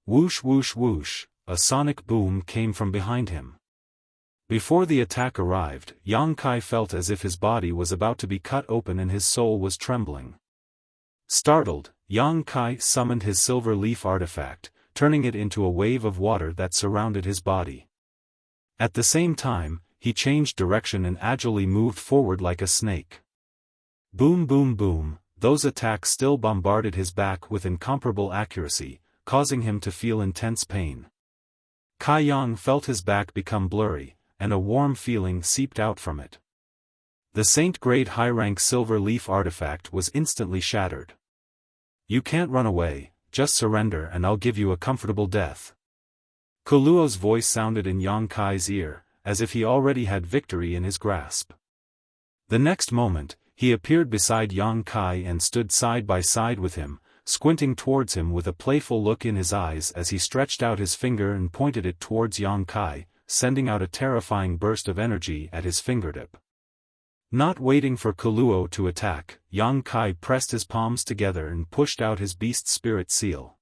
Whoosh whoosh whoosh, a sonic boom came from behind him. Before the attack arrived, Yang Kai felt as if his body was about to be cut open and his soul was trembling. Startled, Yang Kai summoned his silver leaf artifact, turning it into a wave of water that surrounded his body. At the same time, he changed direction and agilely moved forward like a snake. Boom boom boom, those attacks still bombarded his back with incomparable accuracy, causing him to feel intense pain. Kai Yang felt his back become blurry, and a warm feeling seeped out from it. The Saint-grade high-rank silver leaf artifact was instantly shattered. You can't run away, just surrender and I'll give you a comfortable death. Koluo's voice sounded in Yang Kai's ear, as if he already had victory in his grasp. The next moment, he appeared beside Yang Kai and stood side by side with him, squinting towards him with a playful look in his eyes as he stretched out his finger and pointed it towards Yang Kai, sending out a terrifying burst of energy at his fingertip. Not waiting for Koluo to attack, Yang Kai pressed his palms together and pushed out his beast spirit seal.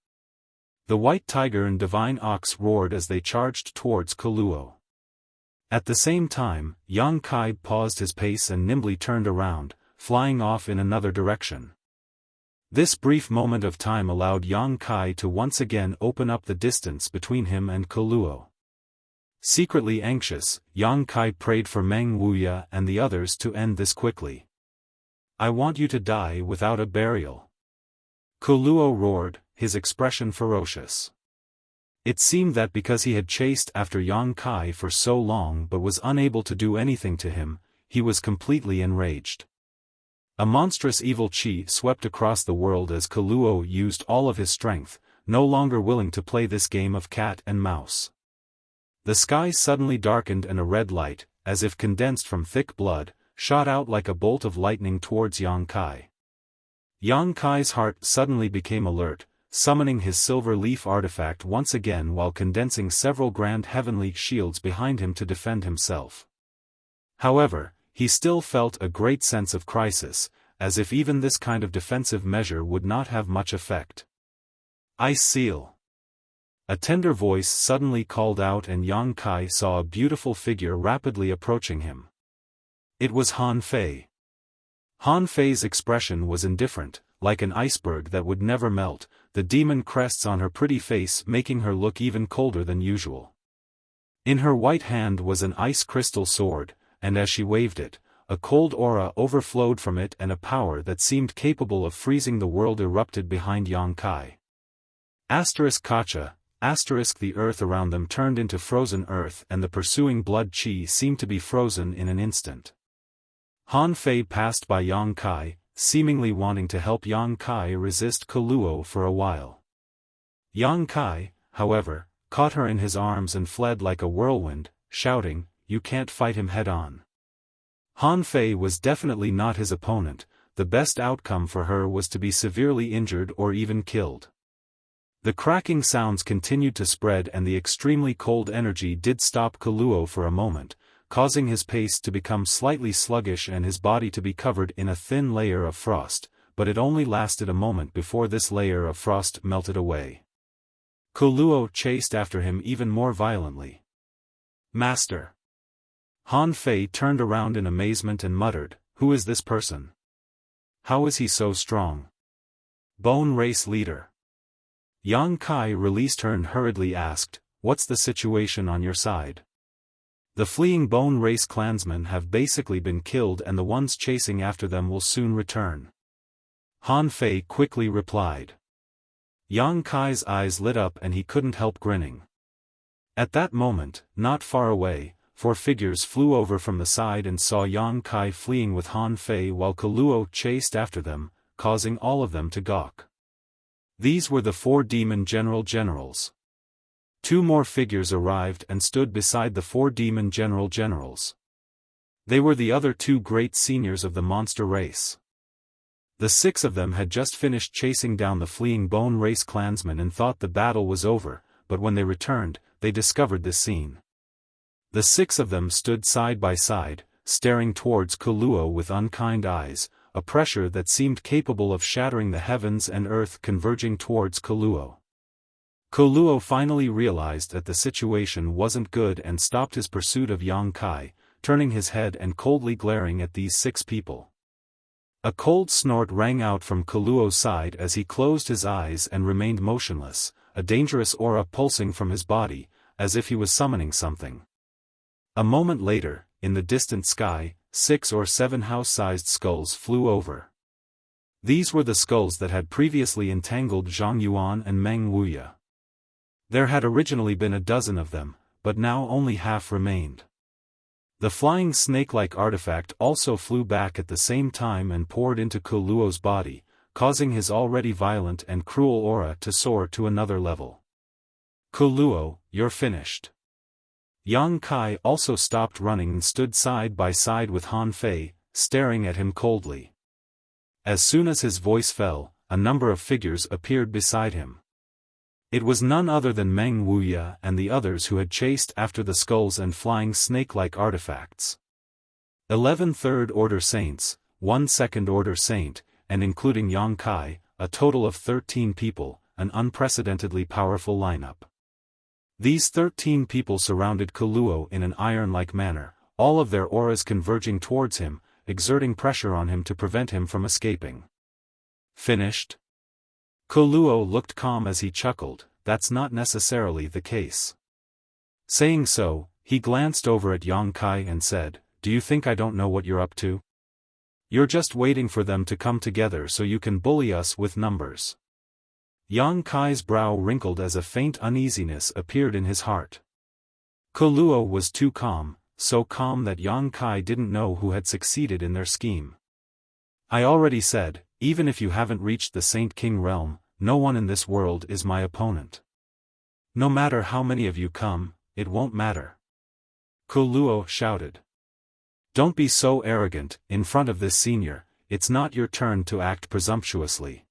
The white tiger and divine ox roared as they charged towards Koluo. At the same time, Yang Kai paused his pace and nimbly turned around, flying off in another direction. This brief moment of time allowed Yang Kai to once again open up the distance between him and Kuluo. Secretly anxious, Yang Kai prayed for Meng Wuya and the others to end this quickly. "I want you to die without a burial." Kuluo roared, his expression ferocious. It seemed that because he had chased after Yang Kai for so long but was unable to do anything to him, he was completely enraged. A monstrous evil qi swept across the world as Kuluo used all of his strength, no longer willing to play this game of cat and mouse. The sky suddenly darkened and a red light, as if condensed from thick blood, shot out like a bolt of lightning towards Yang Kai. Yang Kai's heart suddenly became alert, summoning his silver leaf artifact once again while condensing several grand heavenly shields behind him to defend himself. However, he still felt a great sense of crisis, as if even this kind of defensive measure would not have much effect. "Ice Seal!" A tender voice suddenly called out and Yang Kai saw a beautiful figure rapidly approaching him. It was Han Fei. Han Fei's expression was indifferent, like an iceberg that would never melt, the demon crests on her pretty face making her look even colder than usual. In her white hand was an ice crystal sword, and as she waved it, a cold aura overflowed from it and a power that seemed capable of freezing the world erupted behind Yang Kai. Kacha, the earth around them turned into frozen earth and the pursuing blood qi seemed to be frozen in an instant. Han Fei passed by Yang Kai, seemingly wanting to help Yang Kai resist Kuluo for a while. Yang Kai, however, caught her in his arms and fled like a whirlwind, shouting, "You can't fight him head-on." Han Fei was definitely not his opponent, the best outcome for her was to be severely injured or even killed. The cracking sounds continued to spread and the extremely cold energy did stop Kuluo for a moment, causing his pace to become slightly sluggish and his body to be covered in a thin layer of frost, but it only lasted a moment before this layer of frost melted away. Kuluo chased after him even more violently. "Master!" Han Fei turned around in amazement and muttered, "Who is this person? How is he so strong?" "Bone Race Leader." Yang Kai released her and hurriedly asked, "What's the situation on your side?" "The fleeing Bone Race clansmen have basically been killed and the ones chasing after them will soon return," Han Fei quickly replied. Yang Kai's eyes lit up and he couldn't help grinning. At that moment, not far away, 4 figures flew over from the side and saw Yang Kai fleeing with Han Fei while Kuluo chased after them, causing all of them to gawk. These were the 4 demon generals. 2 more figures arrived and stood beside the 4 demon generals. They were the other 2 great seniors of the monster race. The 6 of them had just finished chasing down the fleeing Bone Race clansmen and thought the battle was over, but when they returned, they discovered this scene. The 6 of them stood side by side, staring towards Kuluo with unkind eyes, a pressure that seemed capable of shattering the heavens and earth converging towards Kuluo. Kuluo finally realized that the situation wasn't good and stopped his pursuit of Yang Kai, turning his head and coldly glaring at these 6 people. A cold snort rang out from Kuluo's side as he closed his eyes and remained motionless, a dangerous aura pulsing from his body, as if he was summoning something. A moment later, in the distant sky, 6 or 7 house-sized skulls flew over. These were the skulls that had previously entangled Zhang Yuan and Meng Wuya. There had originally been a dozen of them, but now only half remained. The flying snake-like artifact also flew back at the same time and poured into Kuluo's body, causing his already violent and cruel aura to soar to another level. "Kuluo, you're finished." Yang Kai also stopped running and stood side by side with Han Fei, staring at him coldly. As soon as his voice fell, a number of figures appeared beside him. It was none other than Meng Wuya and the others who had chased after the skulls and flying snake-like artifacts. 11 third-order saints, 1 second-order saint, and including Yang Kai, a total of 13 people, an unprecedentedly powerful lineup. These 13 people surrounded Kuluo in an iron-like manner, all of their auras converging towards him, exerting pressure on him to prevent him from escaping. Finished? Koluo looked calm as he chuckled. That's not necessarily the case. Saying so, he glanced over at Yang Kai and said, do you think I don't know what you're up to? You're just waiting for them to come together so you can bully us with numbers. Yang Kai's brow wrinkled as a faint uneasiness appeared in his heart. Koluo was too calm, so calm that Yang Kai didn't know who had succeeded in their scheme. I already said, even if you haven't reached the Saint King realm, no one in this world is my opponent. No matter how many of you come, it won't matter. Koluo shouted. Don't be so arrogant, in front of this senior, it's not your turn to act presumptuously.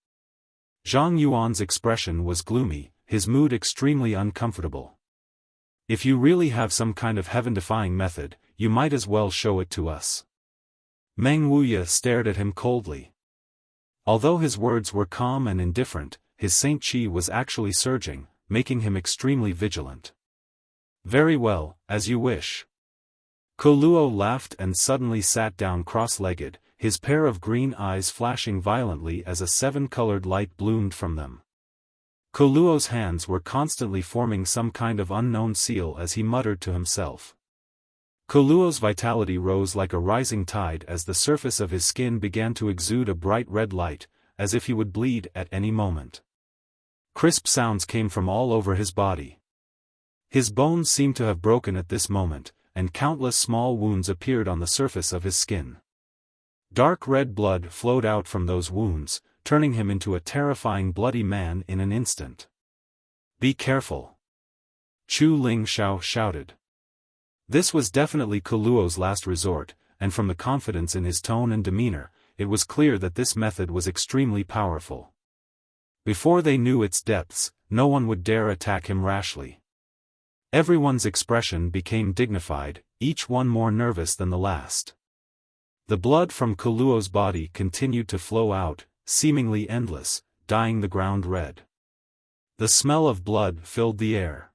Zhang Yuan's expression was gloomy, his mood extremely uncomfortable. If you really have some kind of heaven-defying method, you might as well show it to us. Meng Wuya stared at him coldly. Although his words were calm and indifferent, his Saint Qi was actually surging, making him extremely vigilant. Very well, as you wish. Koluo laughed and suddenly sat down cross-legged, his pair of green eyes flashing violently as a seven-colored light bloomed from them. Koluo's hands were constantly forming some kind of unknown seal as he muttered to himself. Koluo's vitality rose like a rising tide as the surface of his skin began to exude a bright red light, as if he would bleed at any moment. Crisp sounds came from all over his body. His bones seemed to have broken at this moment, and countless small wounds appeared on the surface of his skin. Dark red blood flowed out from those wounds, turning him into a terrifying bloody man in an instant. Be careful! Chu Ling Xiao shouted. This was definitely Koluo's last resort, and from the confidence in his tone and demeanor, it was clear that this method was extremely powerful. Before they knew its depths, no one would dare attack him rashly. Everyone's expression became dignified, each one more nervous than the last. The blood from Koluo's body continued to flow out, seemingly endless, dyeing the ground red. The smell of blood filled the air.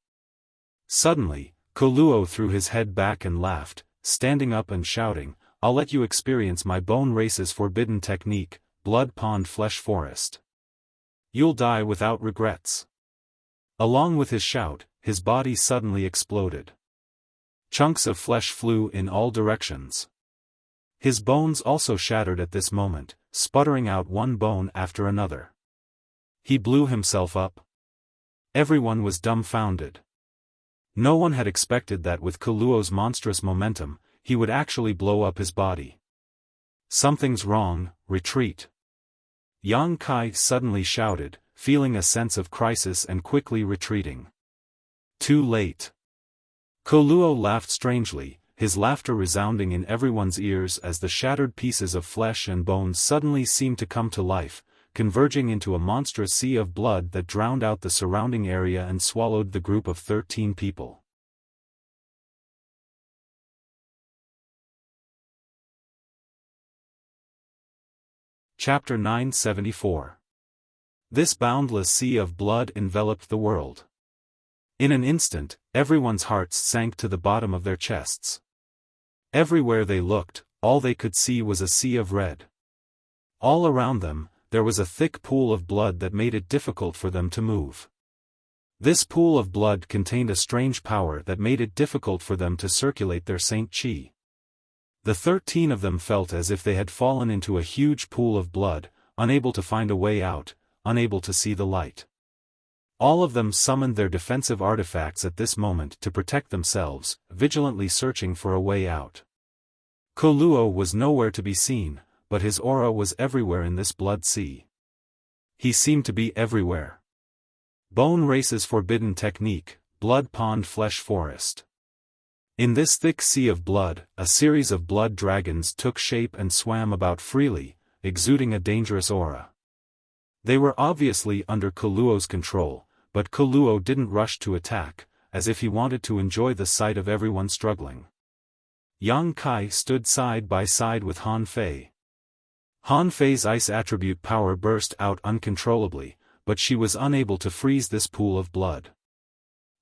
Suddenly, Koluo threw his head back and laughed, standing up and shouting, I'll let you experience my bone race's forbidden technique, Blood Pond Flesh Forest. You'll die without regrets. Along with his shout, his body suddenly exploded. Chunks of flesh flew in all directions. His bones also shattered at this moment, sputtering out one bone after another. He blew himself up. Everyone was dumbfounded. No one had expected that with Koluo's monstrous momentum, he would actually blow up his body. Something's wrong, retreat. Yang Kai suddenly shouted, feeling a sense of crisis and quickly retreating. Too late. Koluo laughed strangely, his laughter resounding in everyone's ears as the shattered pieces of flesh and bones suddenly seemed to come to life, converging into a monstrous sea of blood that drowned out the surrounding area and swallowed the group of 13 people. Chapter 974. This boundless sea of blood enveloped the world. In an instant, everyone's hearts sank to the bottom of their chests. Everywhere they looked, all they could see was a sea of red. All around them, there was a thick pool of blood that made it difficult for them to move. This pool of blood contained a strange power that made it difficult for them to circulate their Saint Qi. The 13 of them felt as if they had fallen into a huge pool of blood, unable to find a way out, unable to see the light. All of them summoned their defensive artifacts at this moment to protect themselves, vigilantly searching for a way out. Koluo was nowhere to be seen, but his aura was everywhere in this blood sea. He seemed to be everywhere. Bone Race's forbidden technique, Blood Pond Flesh Forest. In this thick sea of blood, a series of blood dragons took shape and swam about freely, exuding a dangerous aura. They were obviously under Koluo's control, but Koluo didn't rush to attack, as if he wanted to enjoy the sight of everyone struggling. Yang Kai stood side by side with Han Fei. Han Fei's ice attribute power burst out uncontrollably, but she was unable to freeze this pool of blood.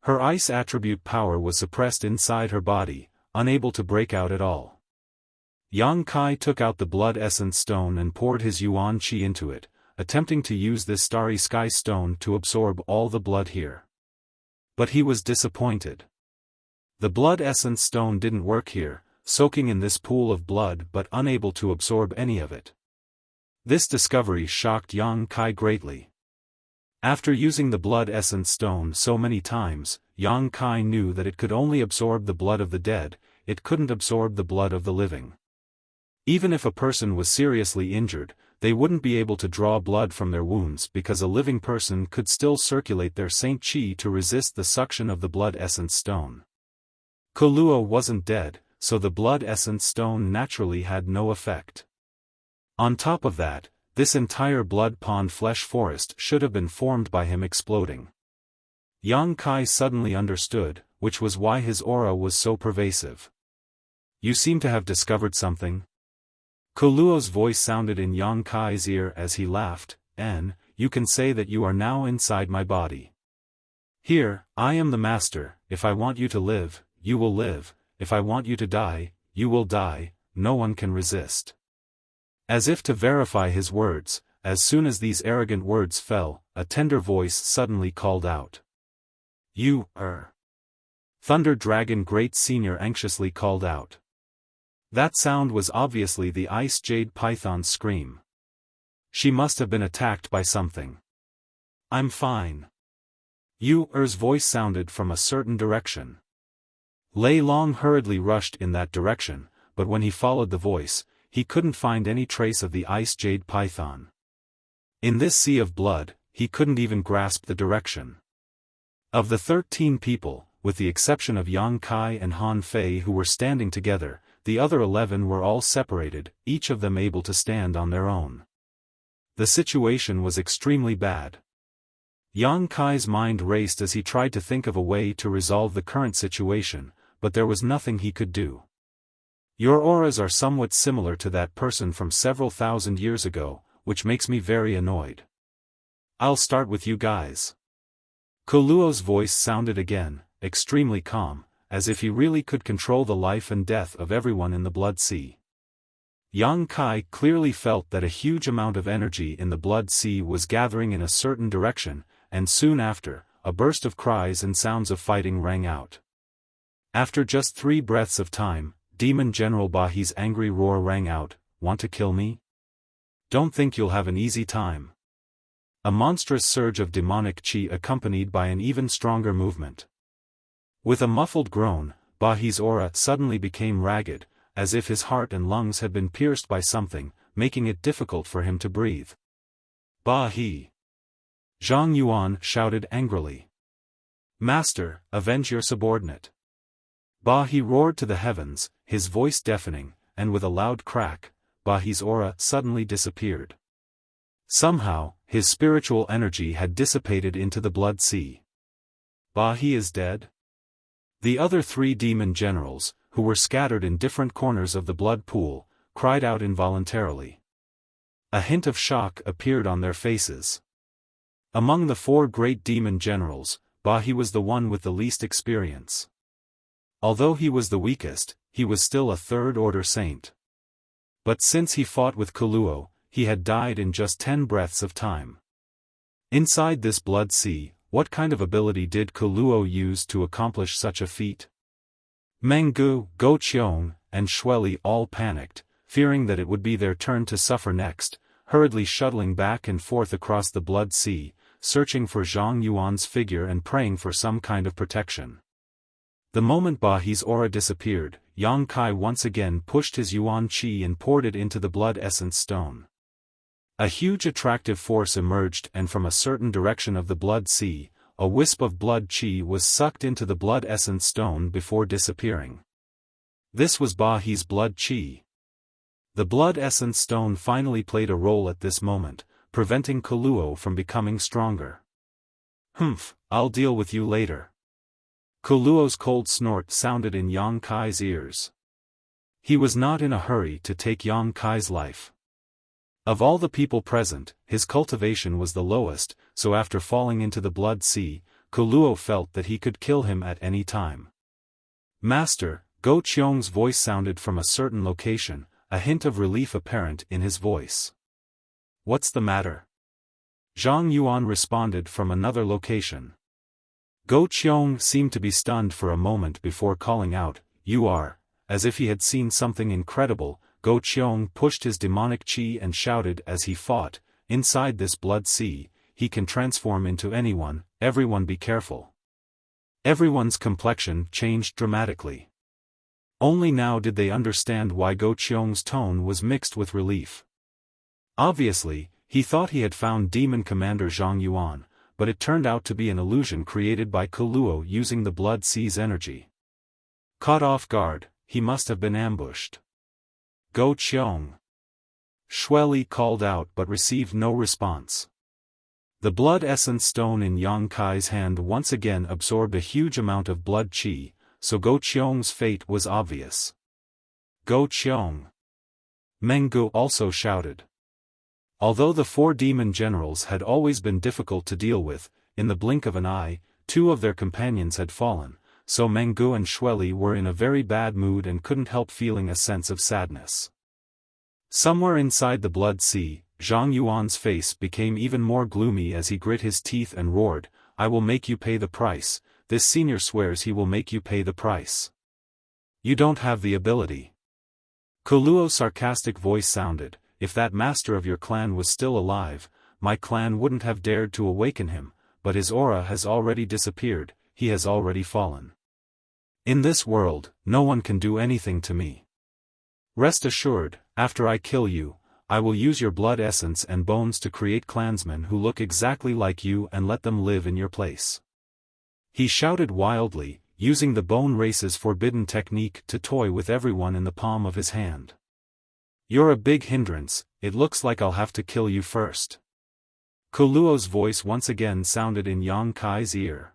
Her ice attribute power was suppressed inside her body, unable to break out at all. Yang Kai took out the blood essence stone and poured his yuan qi into it, attempting to use this starry sky stone to absorb all the blood here. But he was disappointed. The blood essence stone didn't work here, soaking in this pool of blood but unable to absorb any of it. This discovery shocked Yang Kai greatly. After using the blood essence stone so many times, Yang Kai knew that it could only absorb the blood of the dead, it couldn't absorb the blood of the living. Even if a person was seriously injured, they wouldn't be able to draw blood from their wounds because a living person could still circulate their saint qi to resist the suction of the blood essence stone. Kuluo wasn't dead, so the blood essence stone naturally had no effect. On top of that, this entire blood pond flesh forest should have been formed by him exploding. Yang Kai suddenly understood, which was why his aura was so pervasive. "You seem to have discovered something." Kuluo's voice sounded in Yang Kai's ear as he laughed, "You can say that you are now inside my body. Here, I am the master. If I want you to live, you will live, if I want you to die, you will die, no one can resist." As if to verify his words, as soon as these arrogant words fell, a tender voice suddenly called out. "You, Thunder Dragon Great Senior anxiously called out. That sound was obviously the Ice Jade Python's scream. She must have been attacked by something. "I'm fine." Yu's voice sounded from a certain direction. Lei Long hurriedly rushed in that direction, but when he followed the voice, he couldn't find any trace of the Ice Jade Python. In this sea of blood, he couldn't even grasp the direction. Of the 13 people, with the exception of Yang Kai and Han Fei who were standing together, the other 11 were all separated, each of them able to stand on their own. The situation was extremely bad. Yang Kai's mind raced as he tried to think of a way to resolve the current situation, but there was nothing he could do. "Your auras are somewhat similar to that person from several thousand years ago, which makes me very annoyed. I'll start with you guys." Kuluo's voice sounded again, extremely calm, as if he really could control the life and death of everyone in the Blood Sea. Yang Kai clearly felt that a huge amount of energy in the Blood Sea was gathering in a certain direction, and soon after, a burst of cries and sounds of fighting rang out. After just 3 breaths of time, Demon General Bahi's angry roar rang out, "Want to kill me? Don't think you'll have an easy time." A monstrous surge of demonic qi accompanied by an even stronger movement. With a muffled groan, Bahi's aura suddenly became ragged, as if his heart and lungs had been pierced by something, making it difficult for him to breathe. "Bahi!" Zhang Yuan shouted angrily. "Master, avenge your subordinate." Bahi roared to the heavens, his voice deafening, and with a loud crack, Bahi's aura suddenly disappeared. Somehow, his spiritual energy had dissipated into the Blood Sea. "Bahi is dead?" The other 3 demon generals, who were scattered in different corners of the blood pool, cried out involuntarily. A hint of shock appeared on their faces. Among the 4 great demon generals, Bahi was the one with the least experience. Although he was the weakest, he was still a third-order saint. But since he fought with Kuluo, he had died in just 10 breaths of time. Inside this Blood Sea, what kind of ability did Kuluo use to accomplish such a feat? Menggu, Go Qiong, and Shueli all panicked, fearing that it would be their turn to suffer next, hurriedly shuttling back and forth across the Blood Sea, searching for Zhang Yuan's figure and praying for some kind of protection. The moment Bahi's aura disappeared, Yang Kai once again pushed his yuan qi and poured it into the blood essence stone. A huge attractive force emerged and from a certain direction of the Blood Sea, a wisp of blood qi was sucked into the blood essence stone before disappearing. This was Bahi's blood qi. The blood essence stone finally played a role at this moment, preventing Kuluo from becoming stronger. "Humph, I'll deal with you later." Kuluo's cold snort sounded in Yang Kai's ears. He was not in a hurry to take Yang Kai's life. Of all the people present, his cultivation was the lowest, so after falling into the Blood Sea, Kuluo felt that he could kill him at any time. "Master," Go Qiong's voice sounded from a certain location, a hint of relief apparent in his voice. "What's the matter?" Zhang Yuan responded from another location. Go Qiong seemed to be stunned for a moment before calling out, "You are," as if he had seen something incredible. Go Qiong pushed his demonic chi and shouted as he fought, "Inside this blood sea, he can transform into anyone, everyone be careful." Everyone's complexion changed dramatically. Only now did they understand why Go Qiong's tone was mixed with relief. Obviously, he thought he had found Demon Commander Zhang Yuan, but it turned out to be an illusion created by Kuluo using the Blood Sea's energy. Caught off guard, he must have been ambushed. "Go Qiong!" Shueli called out but received no response. The blood essence stone in Yang Kai's hand once again absorbed a huge amount of blood qi, so Go Qiong's fate was obvious. "Go Qiong!" Menggu also shouted. Although the 4 demon generals had always been difficult to deal with, in the blink of an eye, 2 of their companions had fallen, so Menggu and Shueli were in a very bad mood and couldn't help feeling a sense of sadness. Somewhere inside the blood sea, Zhang Yuan's face became even more gloomy as he grit his teeth and roared, "I will make you pay the price, this senior swears he will make you pay the price. You don't have the ability." Kuluo's sarcastic voice sounded, "If that master of your clan was still alive, my clan wouldn't have dared to awaken him, but his aura has already disappeared, he has already fallen. In this world, no one can do anything to me. Rest assured, after I kill you, I will use your blood essence and bones to create clansmen who look exactly like you and let them live in your place." He shouted wildly, using the bone race's forbidden technique to toy with everyone in the palm of his hand. "You're a big hindrance, it looks like I'll have to kill you first." Kuluo's voice once again sounded in Yang Kai's ear.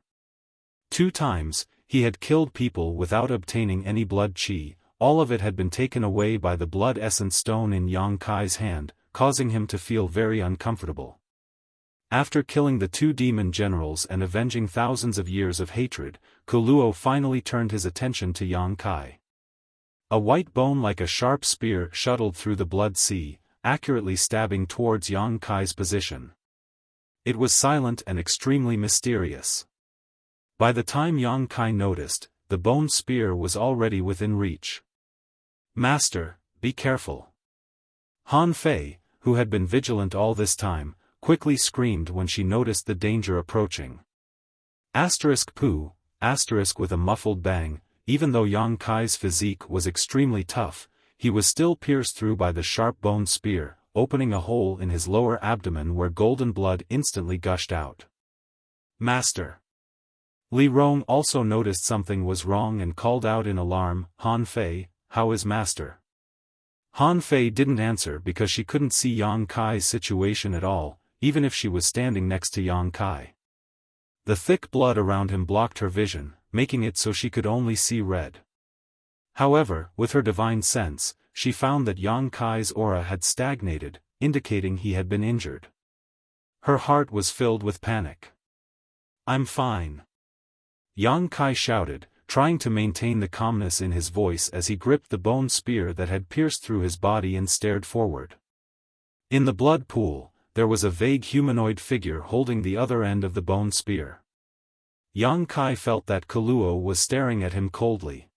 2 times, he had killed people without obtaining any blood qi, all of it had been taken away by the blood essence stone in Yang Kai's hand, causing him to feel very uncomfortable. After killing the 2 demon generals and avenging thousands of years of hatred, Kuluo finally turned his attention to Yang Kai. A white bone like a sharp spear shuttled through the blood sea, accurately stabbing towards Yang Kai's position. It was silent and extremely mysterious. By the time Yang Kai noticed, the bone spear was already within reach. "Master, be careful." Han Fei, who had been vigilant all this time, quickly screamed when she noticed the danger approaching. *Pu, with a muffled bang, even though Yang Kai's physique was extremely tough, he was still pierced through by the sharp bone spear, opening a hole in his lower abdomen where golden blood instantly gushed out. "Master!" Li Rong also noticed something was wrong and called out in alarm, "Han Fei, how is Master?" Han Fei didn't answer because she couldn't see Yang Kai's situation at all, even if she was standing next to Yang Kai. The thick blood around him blocked her vision, making it so she could only see red. However, with her divine sense, she found that Yang Kai's aura had stagnated, indicating he had been injured. Her heart was filled with panic. "I'm fine," Yang Kai shouted, trying to maintain the calmness in his voice as he gripped the bone spear that had pierced through his body and stared forward. In the blood pool, there was a vague humanoid figure holding the other end of the bone spear. Yang Kai felt that Kuluo was staring at him coldly.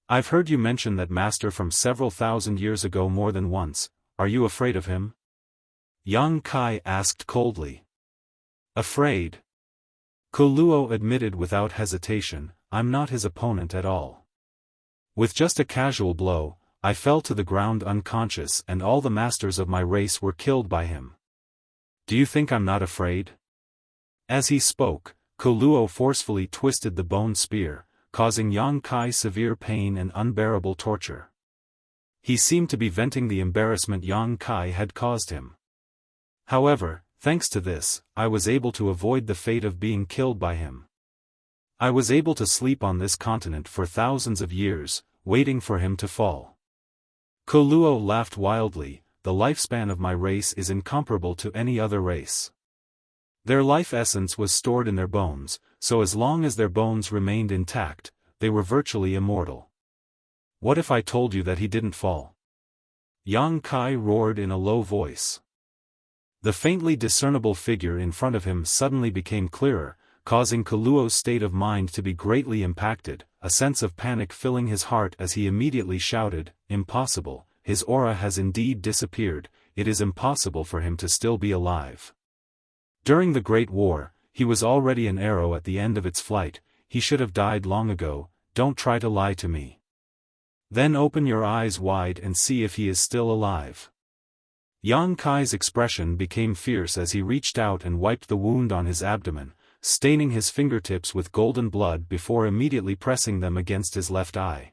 "I've heard you mention that master from several thousand years ago more than once, are you afraid of him?" Yang Kai asked coldly. "Afraid?" Kuluo admitted without hesitation, "I'm not his opponent at all. With just a casual blow, I fell to the ground unconscious and all the masters of my race were killed by him. Do you think I'm not afraid?" As he spoke, Kuluo forcefully twisted the bone spear, causing Yang Kai severe pain and unbearable torture. He seemed to be venting the embarrassment Yang Kai had caused him. However, thanks to this, I was able to avoid the fate of being killed by him. I was able to sleep on this continent for thousands of years, waiting for him to fall. Kuluo laughed wildly, "The lifespan of my race is incomparable to any other race. Their life essence was stored in their bones, so as long as their bones remained intact, they were virtually immortal. What if I told you that he didn't fall? Yang Kai roared in a low voice. The faintly discernible figure in front of him suddenly became clearer, causing Kuluo's state of mind to be greatly impacted, a sense of panic filling his heart as he immediately shouted, "Impossible, his aura has indeed disappeared, it is impossible for him to still be alive. During the Great War, he was already an arrow at the end of its flight, he should have died long ago, don't try to lie to me. Then open your eyes wide and see if he is still alive." Yang Kai's expression became fierce as he reached out and wiped the wound on his abdomen, staining his fingertips with golden blood before immediately pressing them against his left eye.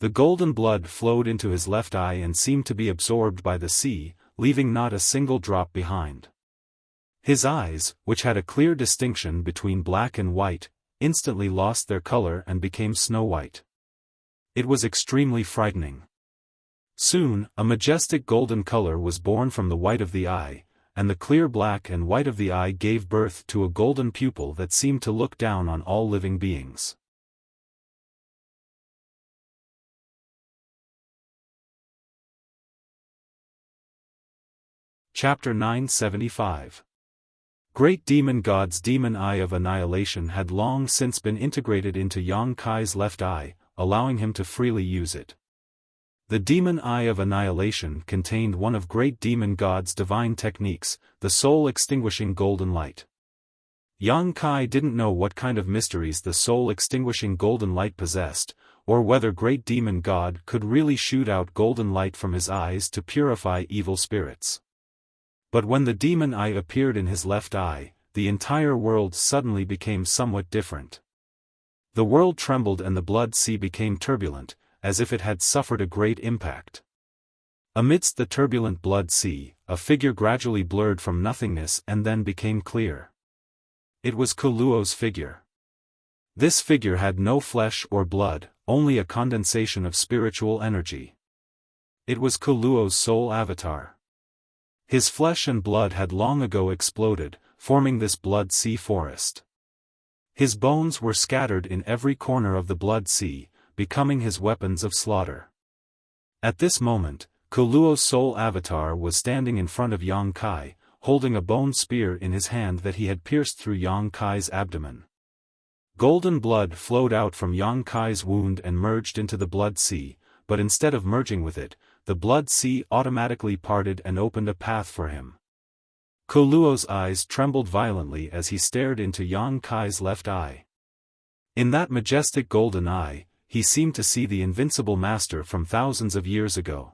The golden blood flowed into his left eye and seemed to be absorbed by the sea, leaving not a single drop behind. His eyes, which had a clear distinction between black and white, instantly lost their color and became snow-white. It was extremely frightening. Soon, a majestic golden color was born from the white of the eye, and the clear black and white of the eye gave birth to a golden pupil that seemed to look down on all living beings. Chapter 975. Great Demon God's Demon Eye of Annihilation had long since been integrated into Yang Kai's left eye, allowing him to freely use it. The Demon Eye of Annihilation contained one of Great Demon God's divine techniques, the soul-extinguishing golden light. Yang Kai didn't know what kind of mysteries the soul-extinguishing golden light possessed, or whether Great Demon God could really shoot out golden light from his eyes to purify evil spirits. But when the demon eye appeared in his left eye, the entire world suddenly became somewhat different. The world trembled and the blood sea became turbulent, as if it had suffered a great impact. Amidst the turbulent blood sea, a figure gradually blurred from nothingness and then became clear. It was Kuluo's figure. This figure had no flesh or blood, only a condensation of spiritual energy. It was Kuluo's soul avatar. His flesh and blood had long ago exploded, forming this blood sea forest. His bones were scattered in every corner of the blood sea, becoming his weapons of slaughter. At this moment, Kuluo's soul avatar was standing in front of Yang Kai, holding a bone spear in his hand that he had pierced through Yang Kai's abdomen. Golden blood flowed out from Yang Kai's wound and merged into the blood sea, but instead of merging with it, the blood sea automatically parted and opened a path for him. Kuluo's eyes trembled violently as he stared into Yang Kai's left eye. In that majestic golden eye, he seemed to see the invincible master from thousands of years ago.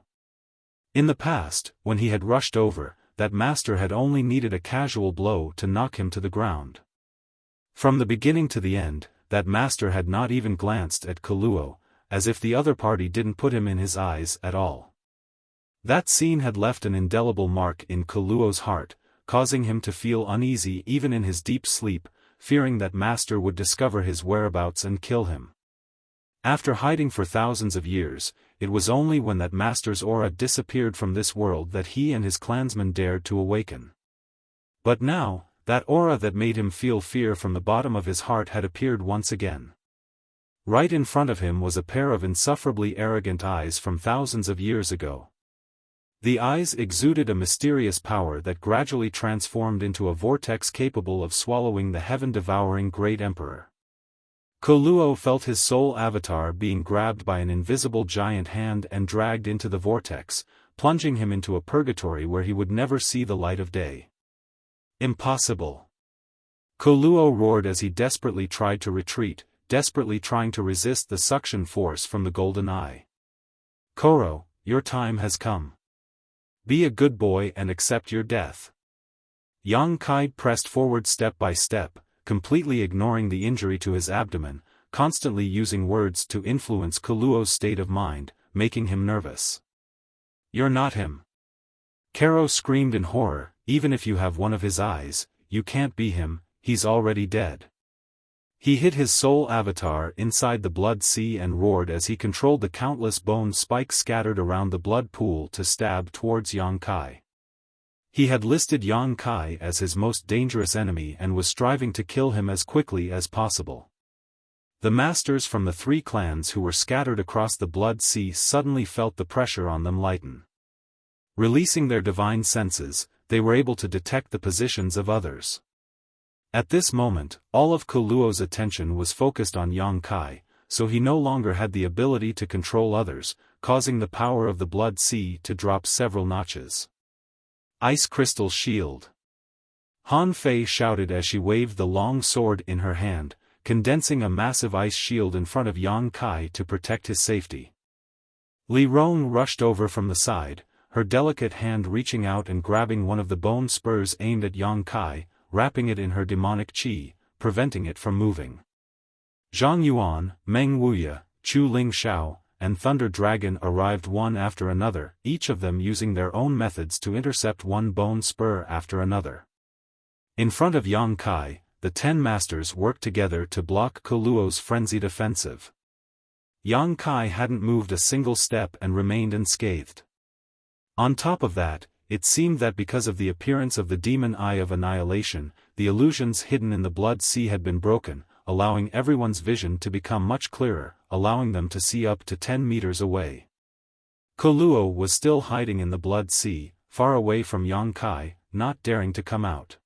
In the past, when he had rushed over, that master had only needed a casual blow to knock him to the ground. From the beginning to the end, that master had not even glanced at Kuluo, as if the other party didn't put him in his eyes at all. That scene had left an indelible mark in Kuluo's heart, causing him to feel uneasy even in his deep sleep, fearing that master would discover his whereabouts and kill him. After hiding for thousands of years, it was only when that master's aura disappeared from this world that he and his clansmen dared to awaken. But now, that aura that made him feel fear from the bottom of his heart had appeared once again. Right in front of him was a pair of insufferably arrogant eyes from thousands of years ago. The eyes exuded a mysterious power that gradually transformed into a vortex capable of swallowing the heaven-devouring Great Emperor. Kuluo felt his soul avatar being grabbed by an invisible giant hand and dragged into the vortex, plunging him into a purgatory where he would never see the light of day. Impossible! Kuluo roared as he desperately tried to retreat, desperately trying to resist the suction force from the golden eye. Koro, your time has come. Be a good boy and accept your death. Yang Kai pressed forward step by step, completely ignoring the injury to his abdomen, constantly using words to influence Kuluo's state of mind, making him nervous. You're not him. Karo screamed in horror, even if you have one of his eyes, you can't be him, he's already dead. He hid his soul avatar inside the blood sea and roared as he controlled the countless bone spikes scattered around the blood pool to stab towards Yang Kai. He had listed Yang Kai as his most dangerous enemy and was striving to kill him as quickly as possible. The masters from the three clans who were scattered across the blood sea suddenly felt the pressure on them lighten. Releasing their divine senses, they were able to detect the positions of others. At this moment, all of Kuluo's attention was focused on Yang Kai, so he no longer had the ability to control others, causing the power of the Blood Sea to drop several notches. Ice Crystal Shield. Han Fei shouted as she waved the long sword in her hand, condensing a massive ice shield in front of Yang Kai to protect his safety. Li Rong rushed over from the side, her delicate hand reaching out and grabbing one of the bone spurs aimed at Yang Kai, wrapping it in her demonic qi, preventing it from moving. Zhang Yuan, Meng Wuya, Chu Ling Xiao, and Thunder Dragon arrived one after another, each of them using their own methods to intercept one bone spur after another. In front of Yang Kai, the 10 masters worked together to block Kuluo's frenzied offensive. Yang Kai hadn't moved a single step and remained unscathed. On top of that, it seemed that because of the appearance of the demon eye of annihilation, the illusions hidden in the Blood Sea had been broken, allowing everyone's vision to become much clearer, allowing them to see up to 10 meters away. Kuluo was still hiding in the Blood Sea, far away from Yang Kai, not daring to come out.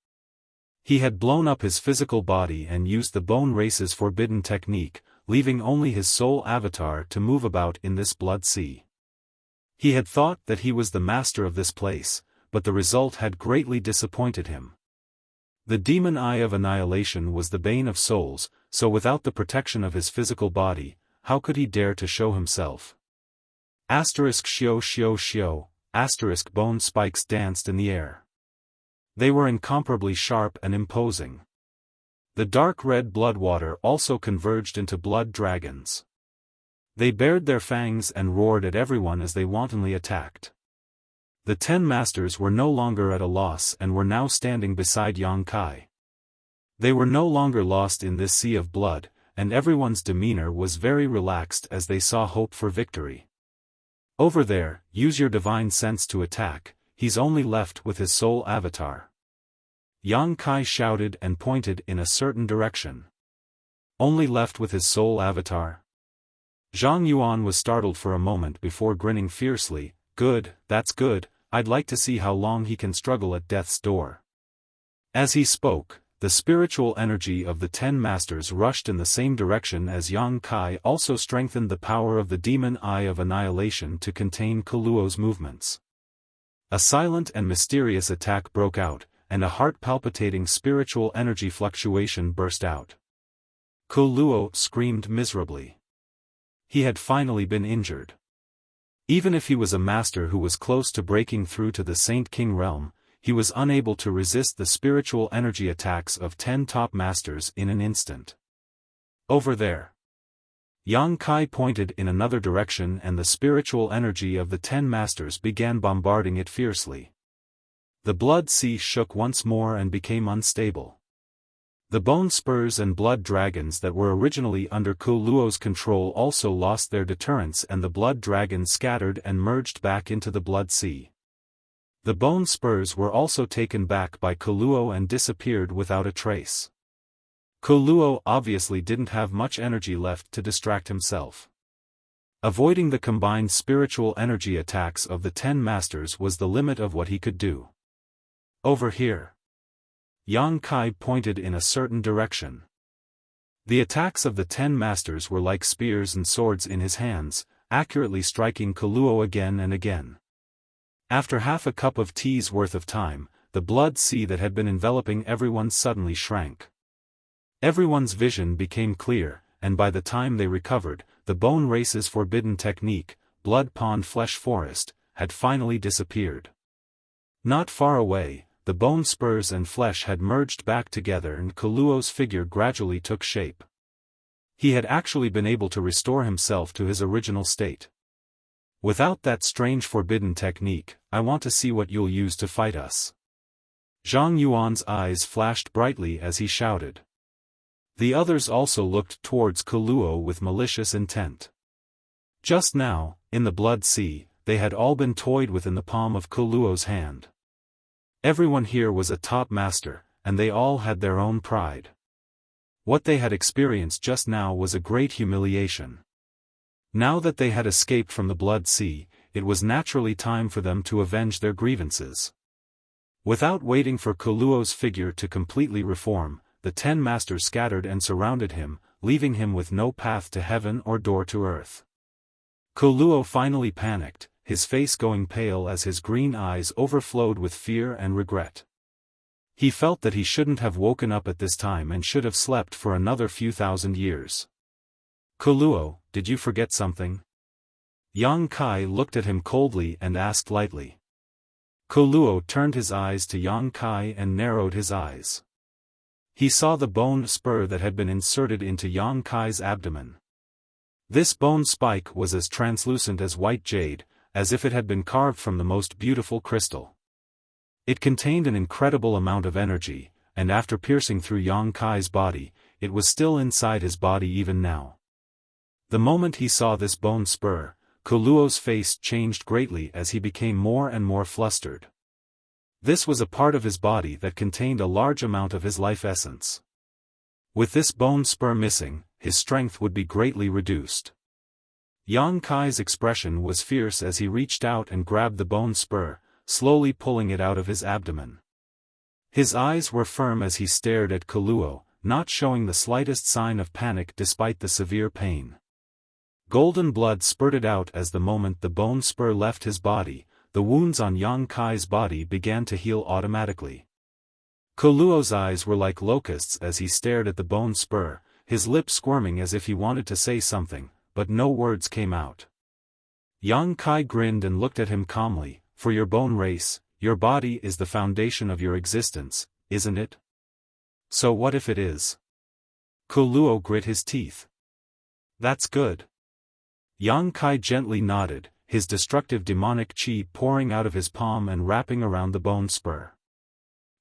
He had blown up his physical body and used the Bone Race's forbidden technique, leaving only his soul avatar to move about in this Blood Sea. He had thought that he was the master of this place, but the result had greatly disappointed him. The demon eye of annihilation was the bane of souls, so without the protection of his physical body, how could he dare to show himself? Xiao xiao xiao, bone spikes danced in the air. They were incomparably sharp and imposing. The dark red blood water also converged into blood dragons. They bared their fangs and roared at everyone as they wantonly attacked. The 10 masters were no longer at a loss and were now standing beside Yang Kai. They were no longer lost in this sea of blood, and everyone's demeanor was very relaxed as they saw hope for victory. Over there, use your divine sense to attack, he's only left with his soul avatar. Yang Kai shouted and pointed in a certain direction. Only left with his soul avatar? Zhang Yuan was startled for a moment before grinning fiercely. Good, that's good, I'd like to see how long he can struggle at death's door. As he spoke, the spiritual energy of the 10 masters rushed in the same direction as Yang Kai also strengthened the power of the demon eye of annihilation to contain Kuluo's movements. A silent and mysterious attack broke out, and a heart-palpitating spiritual energy fluctuation burst out. Kuluo screamed miserably. He had finally been injured. Even if he was a master who was close to breaking through to the Saint King realm, he was unable to resist the spiritual energy attacks of 10 top masters in an instant. Over there. Yang Kai pointed in another direction and the spiritual energy of the 10 masters began bombarding it fiercely. The Blood Sea shook once more and became unstable. The bone spurs and blood dragons that were originally under Kuluo's control also lost their deterrence and the blood dragons scattered and merged back into the Blood Sea. The bone spurs were also taken back by Kuluo and disappeared without a trace. Kuluo obviously didn't have much energy left to distract himself. Avoiding the combined spiritual energy attacks of the 10 masters was the limit of what he could do. Over here. Yang Kai pointed in a certain direction. The attacks of the 10 masters were like spears and swords in his hands, accurately striking Kuluo again and again. After half a cup of tea's worth of time, the Blood Sea that had been enveloping everyone suddenly shrank. Everyone's vision became clear, and by the time they recovered, the Bone Race's forbidden technique, Blood Pond Flesh Forest, had finally disappeared. Not far away, the bone spurs and flesh had merged back together and Kuluo's figure gradually took shape. He had actually been able to restore himself to his original state. Without that strange forbidden technique, I want to see what you'll use to fight us. Zhang Yuan's eyes flashed brightly as he shouted. The others also looked towards Kuluo with malicious intent. Just now, in the Blood Sea, they had all been toyed with in the palm of Kuluo's hand. Everyone here was a top master, and they all had their own pride. What they had experienced just now was a great humiliation. Now that they had escaped from the Blood Sea, it was naturally time for them to avenge their grievances. Without waiting for Kuluo's figure to completely reform, the 10 masters scattered and surrounded him, leaving him with no path to heaven or door to earth. Kuluo finally panicked, his face going pale as his green eyes overflowed with fear and regret. He felt that he shouldn't have woken up at this time and should have slept for another few thousand years. "Kuluo, did you forget something?" Yang Kai looked at him coldly and asked lightly. Kuluo turned his eyes to Yang Kai and narrowed his eyes. He saw the bone spur that had been inserted into Yang Kai's abdomen. This bone spike was as translucent as white jade, as if it had been carved from the most beautiful crystal. It contained an incredible amount of energy, and after piercing through Yang Kai's body, it was still inside his body even now. The moment he saw this bone spur, Kuluo's face changed greatly as he became more and more flustered. This was a part of his body that contained a large amount of his life essence. With this bone spur missing, his strength would be greatly reduced. Yang Kai's expression was fierce as he reached out and grabbed the bone spur, slowly pulling it out of his abdomen. His eyes were firm as he stared at Kuluo, not showing the slightest sign of panic despite the severe pain. Golden blood spurted out as the moment the bone spur left his body, the wounds on Yang Kai's body began to heal automatically. Kuluo's eyes were like locusts as he stared at the bone spur, his lips squirming as if he wanted to say something, but no words came out. Yang Kai grinned and looked at him calmly. "For your bone race, your body is the foundation of your existence, isn't it? So what if it is?" Kuluo grit his teeth. "That's good." Yang Kai gently nodded, his destructive demonic chi pouring out of his palm and wrapping around the bone spur.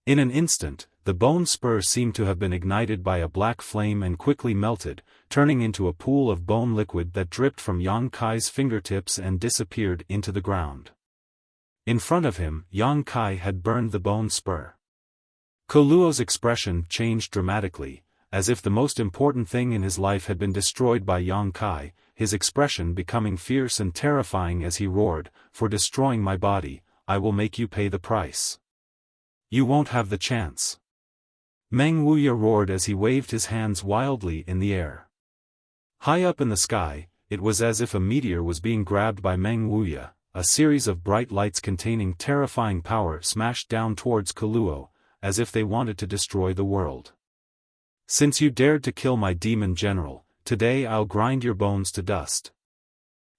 In an instant, the bone spur seemed to have been ignited by a black flame and quickly melted, turning into a pool of bone liquid that dripped from Yang Kai's fingertips and disappeared into the ground. In front of him, Yang Kai had burned the bone spur. Kuluo's expression changed dramatically, as if the most important thing in his life had been destroyed by Yang Kai, his expression becoming fierce and terrifying as he roared, "For destroying my body, I will make you pay the price. You won't have the chance." Meng Wuya roared as he waved his hands wildly in the air. High up in the sky, it was as if a meteor was being grabbed by Meng Wuya. A series of bright lights containing terrifying power smashed down towards Kuluo, as if they wanted to destroy the world. "Since you dared to kill my demon general, today I'll grind your bones to dust."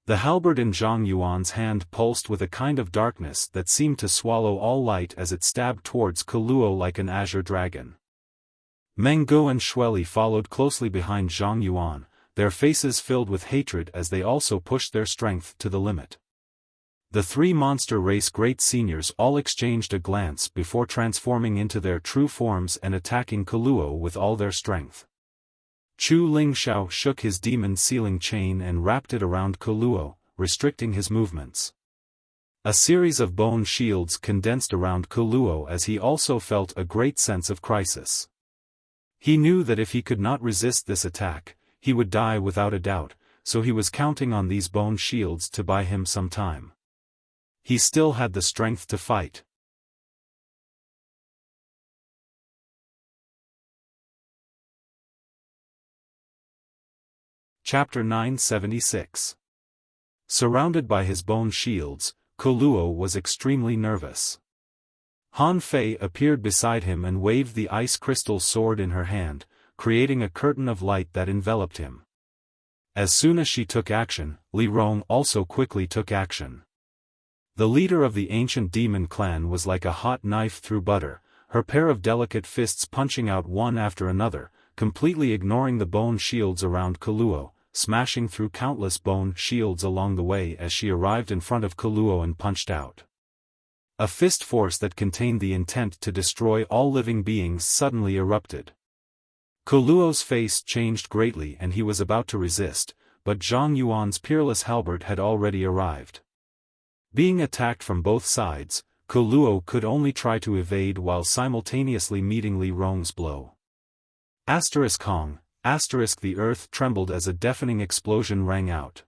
The halberd in Zhang Yuan's hand pulsed with a kind of darkness that seemed to swallow all light as it stabbed towards Kuluo like an azure dragon. Meng Guo and Shueli followed closely behind Zhang Yuan, their faces filled with hatred as they also pushed their strength to the limit. The 3 monster race great seniors all exchanged a glance before transforming into their true forms and attacking Kuluo with all their strength. Chu Lingxiao shook his demon sealing chain and wrapped it around Kuluo, restricting his movements. A series of bone shields condensed around Kuluo as he also felt a great sense of crisis. He knew that if he could not resist this attack, he would die without a doubt, so he was counting on these bone shields to buy him some time. He still had the strength to fight. Chapter 976. Surrounded by his bone shields, Kuluo was extremely nervous. Han Fei appeared beside him and waved the ice crystal sword in her hand, creating a curtain of light that enveloped him. As soon as she took action, Li Rong also quickly took action. The leader of the ancient demon clan was like a hot knife through butter, her pair of delicate fists punching out one after another, completely ignoring the bone shields around Kuluo, smashing through countless bone shields along the way as she arrived in front of Kuluo and punched out. A fist force that contained the intent to destroy all living beings suddenly erupted. Kuluo's face changed greatly and he was about to resist, but Zhang Yuan's peerless halberd had already arrived. Being attacked from both sides, Kuluo could only try to evade while simultaneously meeting Li Rong's blow. *Hong, *The earth trembled as a deafening explosion rang out.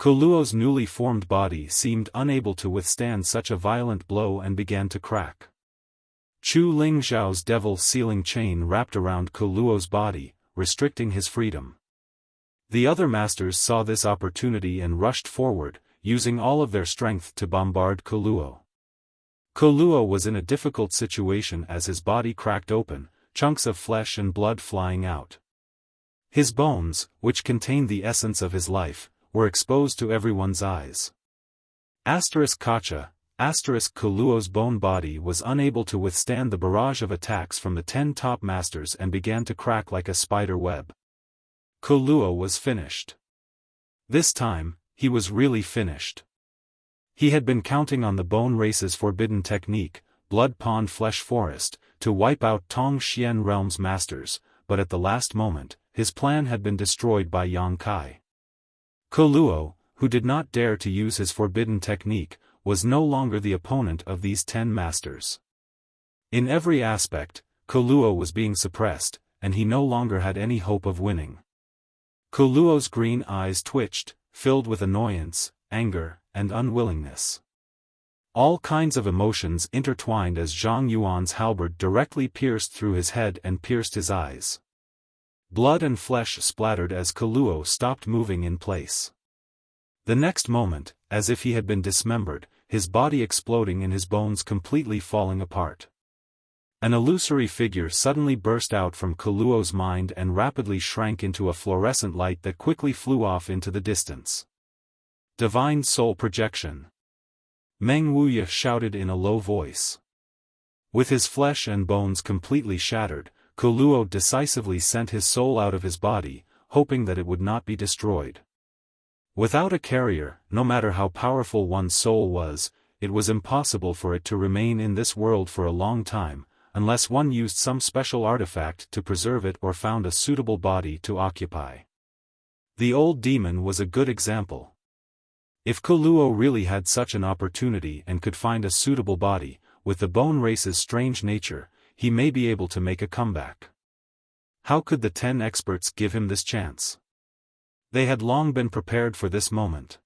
Kuluo's newly formed body seemed unable to withstand such a violent blow and began to crack. Chu Lingzhao's devil sealing chain wrapped around Kuluo's body, restricting his freedom. The other masters saw this opportunity and rushed forward, using all of their strength to bombard Kuluo. Kuluo was in a difficult situation as his body cracked open, chunks of flesh and blood flying out. His bones, which contained the essence of his life, were exposed to everyone's eyes. Kacha, Kuluo's bone body was unable to withstand the barrage of attacks from the 10 top masters and began to crack like a spider web. Kuluo was finished. This time, he was really finished. He had been counting on the Bone Race's forbidden technique, Blood Pond Flesh Forest, to wipe out Tong Xian Realm's masters, but at the last moment, his plan had been destroyed by Yang Kai. Kuluo, who did not dare to use his forbidden technique, was no longer the opponent of these 10 masters. In every aspect, Kuluo was being suppressed, and he no longer had any hope of winning. Kuluo's green eyes twitched, filled with annoyance, anger, and unwillingness. All kinds of emotions intertwined as Zhang Yuan's halberd directly pierced through his head and pierced his eyes. Blood and flesh splattered as Kuluo stopped moving in place. The next moment, as if he had been dismembered, his body exploding and his bones completely falling apart. An illusory figure suddenly burst out from Kuluo's mind and rapidly shrank into a fluorescent light that quickly flew off into the distance. Divine Soul Projection. Meng Wuya shouted in a low voice. With his flesh and bones completely shattered, Kuluo decisively sent his soul out of his body, hoping that it would not be destroyed. Without a carrier, no matter how powerful one's soul was, it was impossible for it to remain in this world for a long time, unless one used some special artifact to preserve it or found a suitable body to occupy. The old demon was a good example. If Kuluo really had such an opportunity and could find a suitable body, with the Bone Race's strange nature, he may be able to make a comeback. How could the 10 experts give him this chance? They had long been prepared for this moment.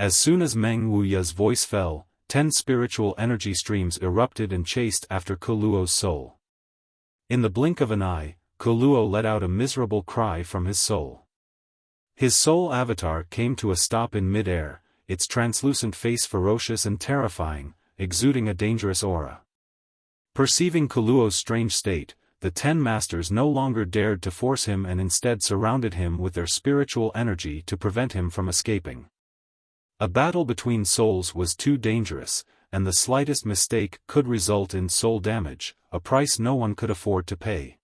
As soon as Meng Wuya's voice fell, 10 spiritual energy streams erupted and chased after Kuluo's soul. In the blink of an eye, Kuluo let out a miserable cry from his soul. His soul avatar came to a stop in mid-air, its translucent face ferocious and terrifying, exuding a dangerous aura. Perceiving Kuluo's strange state, the 10 masters no longer dared to force him and instead surrounded him with their spiritual energy to prevent him from escaping. A battle between souls was too dangerous, and the slightest mistake could result in soul damage, a price no one could afford to pay.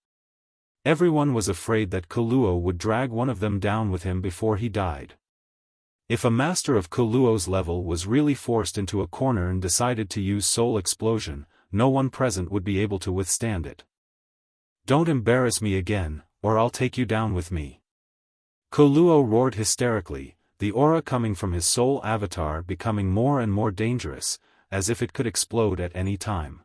Everyone was afraid that Kuluo would drag one of them down with him before he died. If a master of Kuluo's level was really forced into a corner and decided to use soul explosion, no one present would be able to withstand it. "Don't embarrass me again, or I'll take you down with me." Kuluo roared hysterically, the aura coming from his soul avatar becoming more and more dangerous, as if it could explode at any time.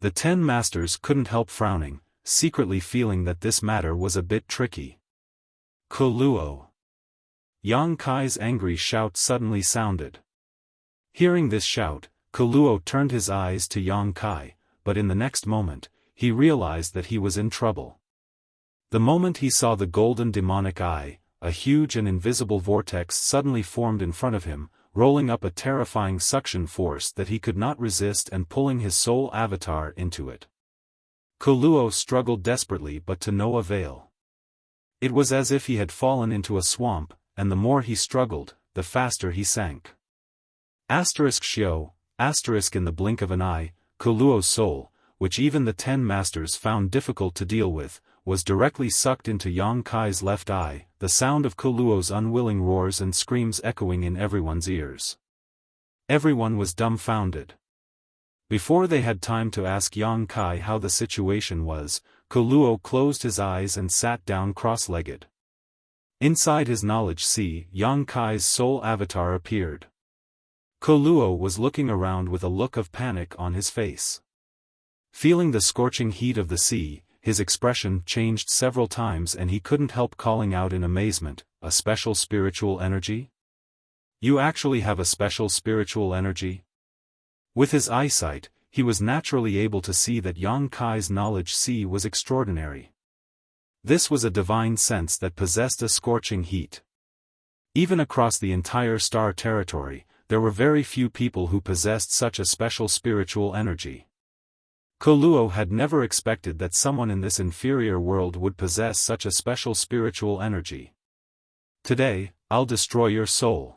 The 10 masters couldn't help frowning, secretly feeling that this matter was a bit tricky. Kuluo. Yang Kai's angry shout suddenly sounded. Hearing this shout, Kuluo turned his eyes to Yang Kai, but in the next moment, he realized that he was in trouble. The moment he saw the golden demonic eye, a huge and invisible vortex suddenly formed in front of him, rolling up a terrifying suction force that he could not resist and pulling his soul avatar into it. Kuluo struggled desperately but to no avail. It was as if he had fallen into a swamp, and the more he struggled, the faster he sank. Xiao, in the blink of an eye, Kuluo's soul, which even the 10 masters found difficult to deal with, was directly sucked into Yang Kai's left eye, the sound of Kuluo's unwilling roars and screams echoing in everyone's ears. Everyone was dumbfounded. Before they had time to ask Yang Kai how the situation was, Kuluo closed his eyes and sat down cross-legged. Inside his knowledge sea, Yang Kai's soul avatar appeared. Kuluo was looking around with a look of panic on his face. Feeling the scorching heat of the sea, his expression changed several times and he couldn't help calling out in amazement, "A special spiritual energy?" You actually have a special spiritual energy? With his eyesight, he was naturally able to see that Yang Kai's knowledge sea was extraordinary. This was a divine sense that possessed a scorching heat. Even across the entire star territory, there were very few people who possessed such a special spiritual energy. Koluo had never expected that someone in this inferior world would possess such a special spiritual energy. Today, I'll destroy your soul.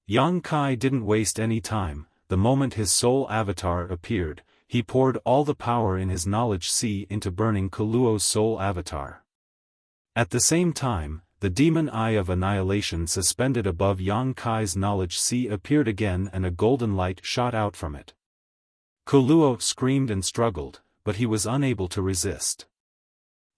Yang Kai didn't waste any time. The moment his soul avatar appeared, he poured all the power in his knowledge sea into burning Koluo's soul avatar. At the same time, the demon eye of annihilation suspended above Yang Kai's knowledge sea appeared again and a golden light shot out from it. Koluo screamed and struggled, but he was unable to resist.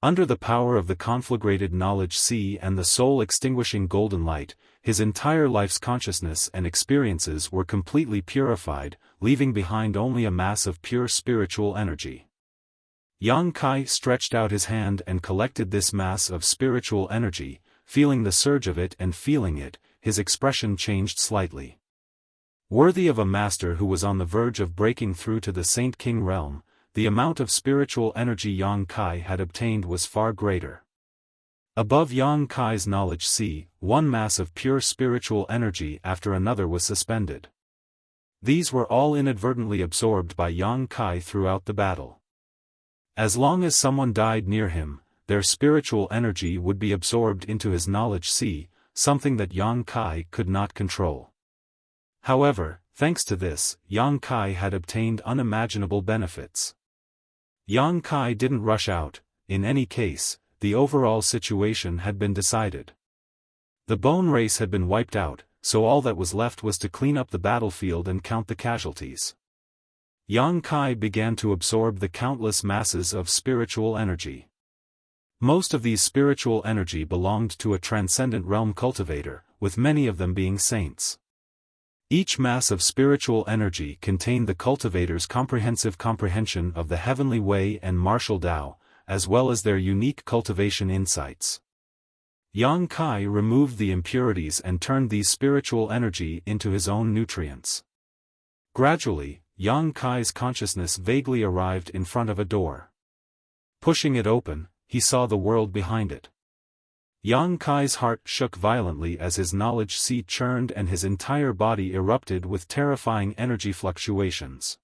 Under the power of the conflagrated knowledge sea and the soul-extinguishing golden light, his entire life's consciousness and experiences were completely purified, leaving behind only a mass of pure spiritual energy. Yang Kai stretched out his hand and collected this mass of spiritual energy, feeling the surge of it and feeling it, his expression changed slightly. Worthy of a master who was on the verge of breaking through to the Saint King realm, the amount of spiritual energy Yang Kai had obtained was far greater. Above Yang Kai's knowledge sea, one mass of pure spiritual energy after another was suspended. These were all inadvertently absorbed by Yang Kai throughout the battle. As long as someone died near him, their spiritual energy would be absorbed into his knowledge sea, something that Yang Kai could not control. However, thanks to this, Yang Kai had obtained unimaginable benefits. Yang Kai didn't rush out. In any case, the overall situation had been decided. The bone race had been wiped out, so all that was left was to clean up the battlefield and count the casualties. Yang Kai began to absorb the countless masses of spiritual energy. Most of these spiritual energy belonged to a transcendent realm cultivator, with many of them being saints. Each mass of spiritual energy contained the cultivator's comprehensive comprehension of the heavenly way and martial Tao, as well as their unique cultivation insights. Yang Kai removed the impurities and turned these spiritual energy into his own nutrients. Gradually, Yang Kai's consciousness vaguely arrived in front of a door. Pushing it open, he saw the world behind it. Yang Kai's heart shook violently as his knowledge sea churned and his entire body erupted with terrifying energy fluctuations.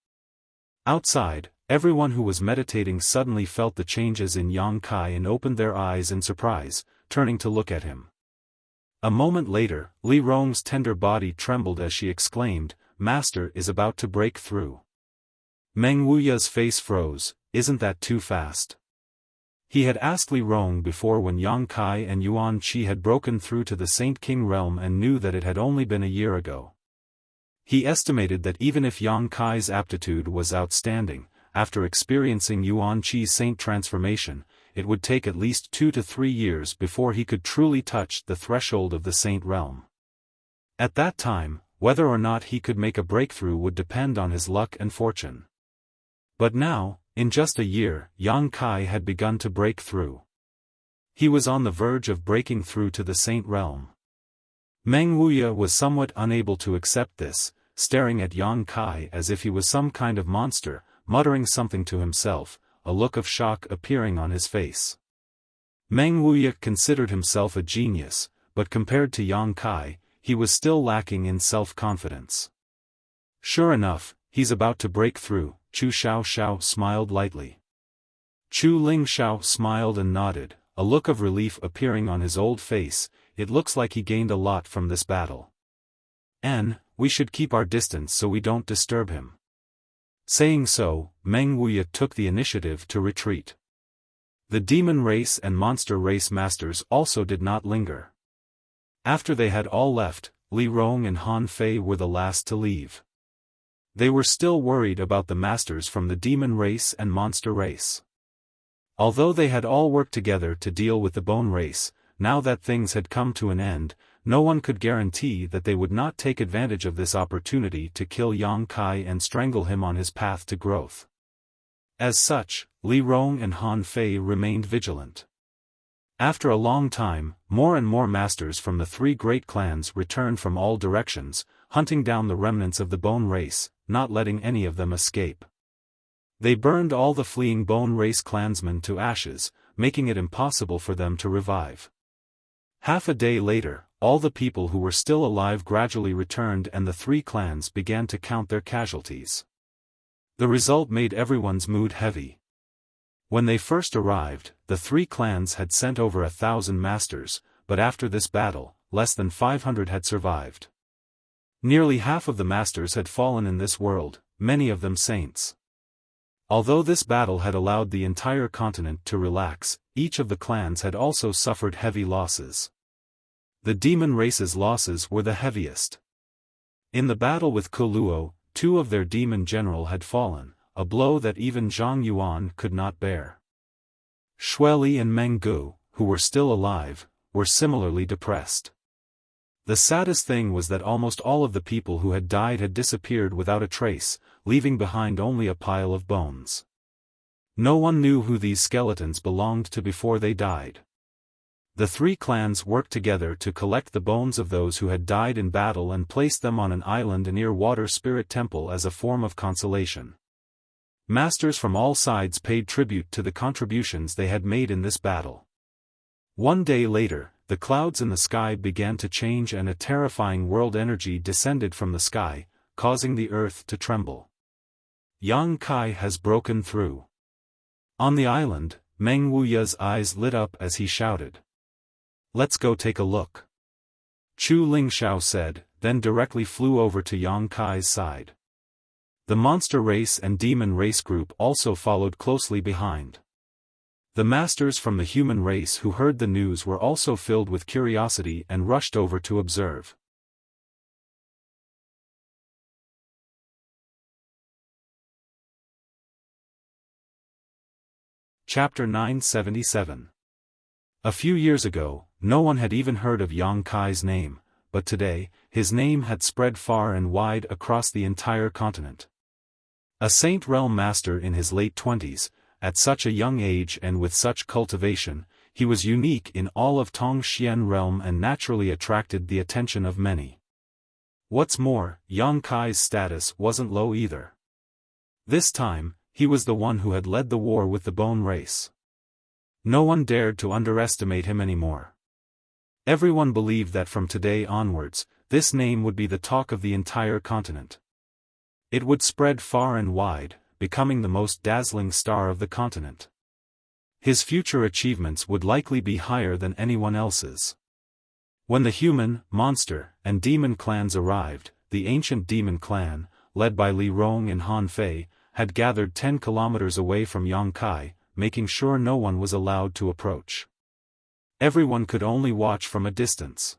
Outside, everyone who was meditating suddenly felt the changes in Yang Kai and opened their eyes in surprise, turning to look at him. A moment later, Li Rong's tender body trembled as she exclaimed, "Master is about to break through." Meng Wuya's face froze. "Isn't that too fast?" He had asked Li Rong before when Yang Kai and Yuan Qi had broken through to the Saint King realm and knew that it had only been a year ago. He estimated that even if Yang Kai's aptitude was outstanding, after experiencing Yuan Qi's saint transformation, it would take at least 2 to 3 years before he could truly touch the threshold of the saint realm. At that time, whether or not he could make a breakthrough would depend on his luck and fortune. But now, in just a year, Yang Kai had begun to break through. He was on the verge of breaking through to the saint realm. Meng Wuya was somewhat unable to accept this, staring at Yang Kai as if he was some kind of monster, muttering something to himself, a look of shock appearing on his face. Meng Wuya considered himself a genius, but compared to Yang Kai, he was still lacking in self-confidence. Sure enough, he's about to break through. Chu Xiao smiled lightly. Chu Ling Xiao smiled and nodded, a look of relief appearing on his old face. It looks like he gained a lot from this battle. We should keep our distance so we don't disturb him. Saying so, Meng Wuya took the initiative to retreat. The demon race and monster race masters also did not linger. After they had all left, Li Rong and Han Fei were the last to leave. They were still worried about the masters from the demon race and monster race. Although they had all worked together to deal with the bone race, now that things had come to an end, no one could guarantee that they would not take advantage of this opportunity to kill Yang Kai and strangle him on his path to growth. As such, Li Rong and Han Fei remained vigilant. After a long time, more and more masters from the three great clans returned from all directions, hunting down the remnants of the bone race, not letting any of them escape. They burned all the fleeing bone race clansmen to ashes, making it impossible for them to revive. Half a day later, all the people who were still alive gradually returned and the three clans began to count their casualties. The result made everyone's mood heavy. When they first arrived, the three clans had sent over 1,000 masters, but after this battle, less than 500 had survived. Nearly half of the masters had fallen in this world, many of them saints. Although this battle had allowed the entire continent to relax, each of the clans had also suffered heavy losses. The demon race's losses were the heaviest. In the battle with Kuluo, 2 of their demon general had fallen, a blow that even Zhang Yuan could not bear. Xueli and Meng Gu, who were still alive, were similarly depressed. The saddest thing was that almost all of the people who had died had disappeared without a trace, leaving behind only a pile of bones. No one knew who these skeletons belonged to before they died. The three clans worked together to collect the bones of those who had died in battle and place them on an island near Water Spirit Temple as a form of consolation. Masters from all sides paid tribute to the contributions they had made in this battle. One day later, the clouds in the sky began to change and a terrifying world energy descended from the sky, causing the earth to tremble. Yang Kai has broken through. On the island, Meng Wuya's eyes lit up as he shouted. Let's go take a look. Chu Lingxiao said, then directly flew over to Yang Kai's side. The monster race and demon race group also followed closely behind. The masters from the human race who heard the news were also filled with curiosity and rushed over to observe. Chapter 977. A few years ago, no one had even heard of Yang Kai's name, but today, his name had spread far and wide across the entire continent. A Saint Realm master in his late 20s, at such a young age and with such cultivation, he was unique in all of Tongxian Realm and naturally attracted the attention of many. What's more, Yang Kai's status wasn't low either. This time, he was the one who had led the war with the bone race. No one dared to underestimate him anymore. Everyone believed that from today onwards, this name would be the talk of the entire continent. It would spread far and wide, becoming the most dazzling star of the continent. His future achievements would likely be higher than anyone else's. When the human, monster, and demon clans arrived, the ancient demon clan, led by Li Rong and Han Fei, had gathered 10 kilometers away from Yang Kai, making sure no one was allowed to approach. Everyone could only watch from a distance.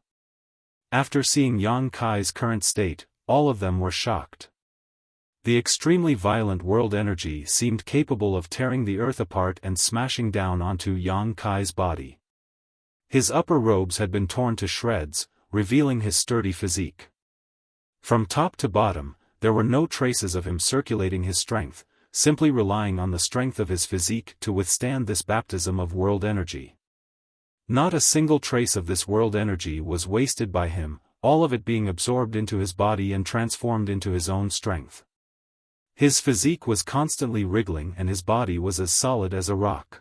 After seeing Yang Kai's current state, all of them were shocked. The extremely violent world energy seemed capable of tearing the earth apart and smashing down onto Yang Kai's body. His upper robes had been torn to shreds, revealing his sturdy physique. From top to bottom, there were no traces of him circulating his strength, simply relying on the strength of his physique to withstand this baptism of world energy. Not a single trace of this world energy was wasted by him, all of it being absorbed into his body and transformed into his own strength. His physique was constantly wriggling and his body was as solid as a rock.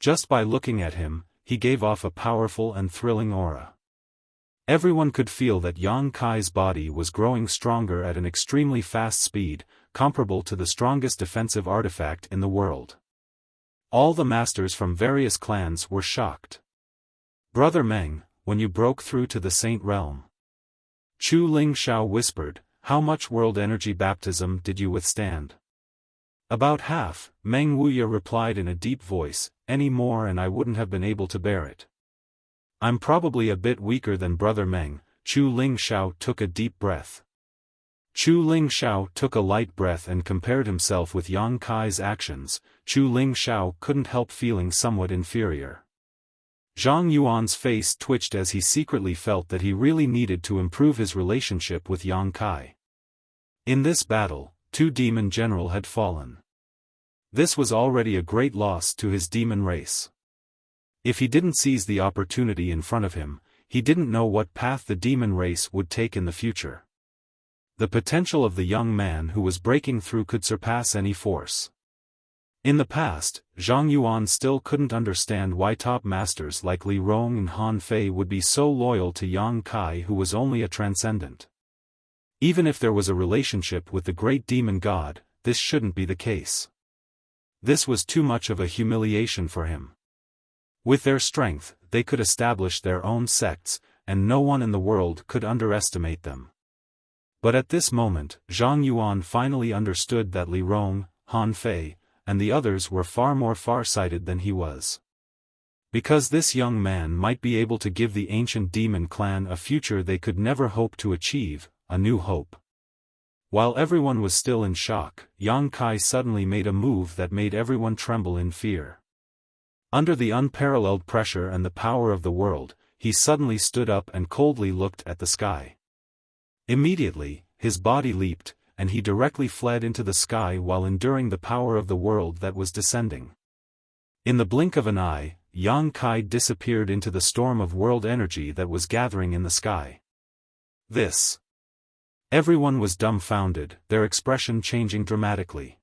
Just by looking at him, he gave off a powerful and thrilling aura. Everyone could feel that Yang Kai's body was growing stronger at an extremely fast speed, comparable to the strongest defensive artifact in the world. All the masters from various clans were shocked. "Brother Meng, when you broke through to the Saint Realm," Chu Lingxiao whispered, "how much world energy baptism did you withstand?" "About half," Meng Wuya replied in a deep voice, "any more and I wouldn't have been able to bear it." "I'm probably a bit weaker than Brother Meng." Chu Lingxiao took a deep breath. Chu Lingxiao took a light breath and compared himself with Yang Kai's actions. Chu Lingxiao couldn't help feeling somewhat inferior. Zhang Yuan's face twitched as he secretly felt that he really needed to improve his relationship with Yang Kai. In this battle, 2 demon general had fallen. This was already a great loss to his demon race. If he didn't seize the opportunity in front of him, he didn't know what path the demon race would take in the future. The potential of the young man who was breaking through could surpass any force. In the past, Zhang Yuan still couldn't understand why top masters like Li Rong and Han Fei would be so loyal to Yang Kai, who was only a transcendent. Even if there was a relationship with the great demon god, this shouldn't be the case. This was too much of a humiliation for him. With their strength, they could establish their own sects, and no one in the world could underestimate them. But at this moment, Zhang Yuan finally understood that Li Rong, Han Fei, and the others were far more far-sighted than he was. Because this young man might be able to give the ancient demon clan a future they could never hope to achieve, a new hope. While everyone was still in shock, Yang Kai suddenly made a move that made everyone tremble in fear. Under the unparalleled pressure and the power of the world, he suddenly stood up and coldly looked at the sky. Immediately, his body leaped, and he directly fled into the sky while enduring the power of the world that was descending. In the blink of an eye, Yang Kai disappeared into the storm of world energy that was gathering in the sky. This. Everyone was dumbfounded, their expression changing dramatically.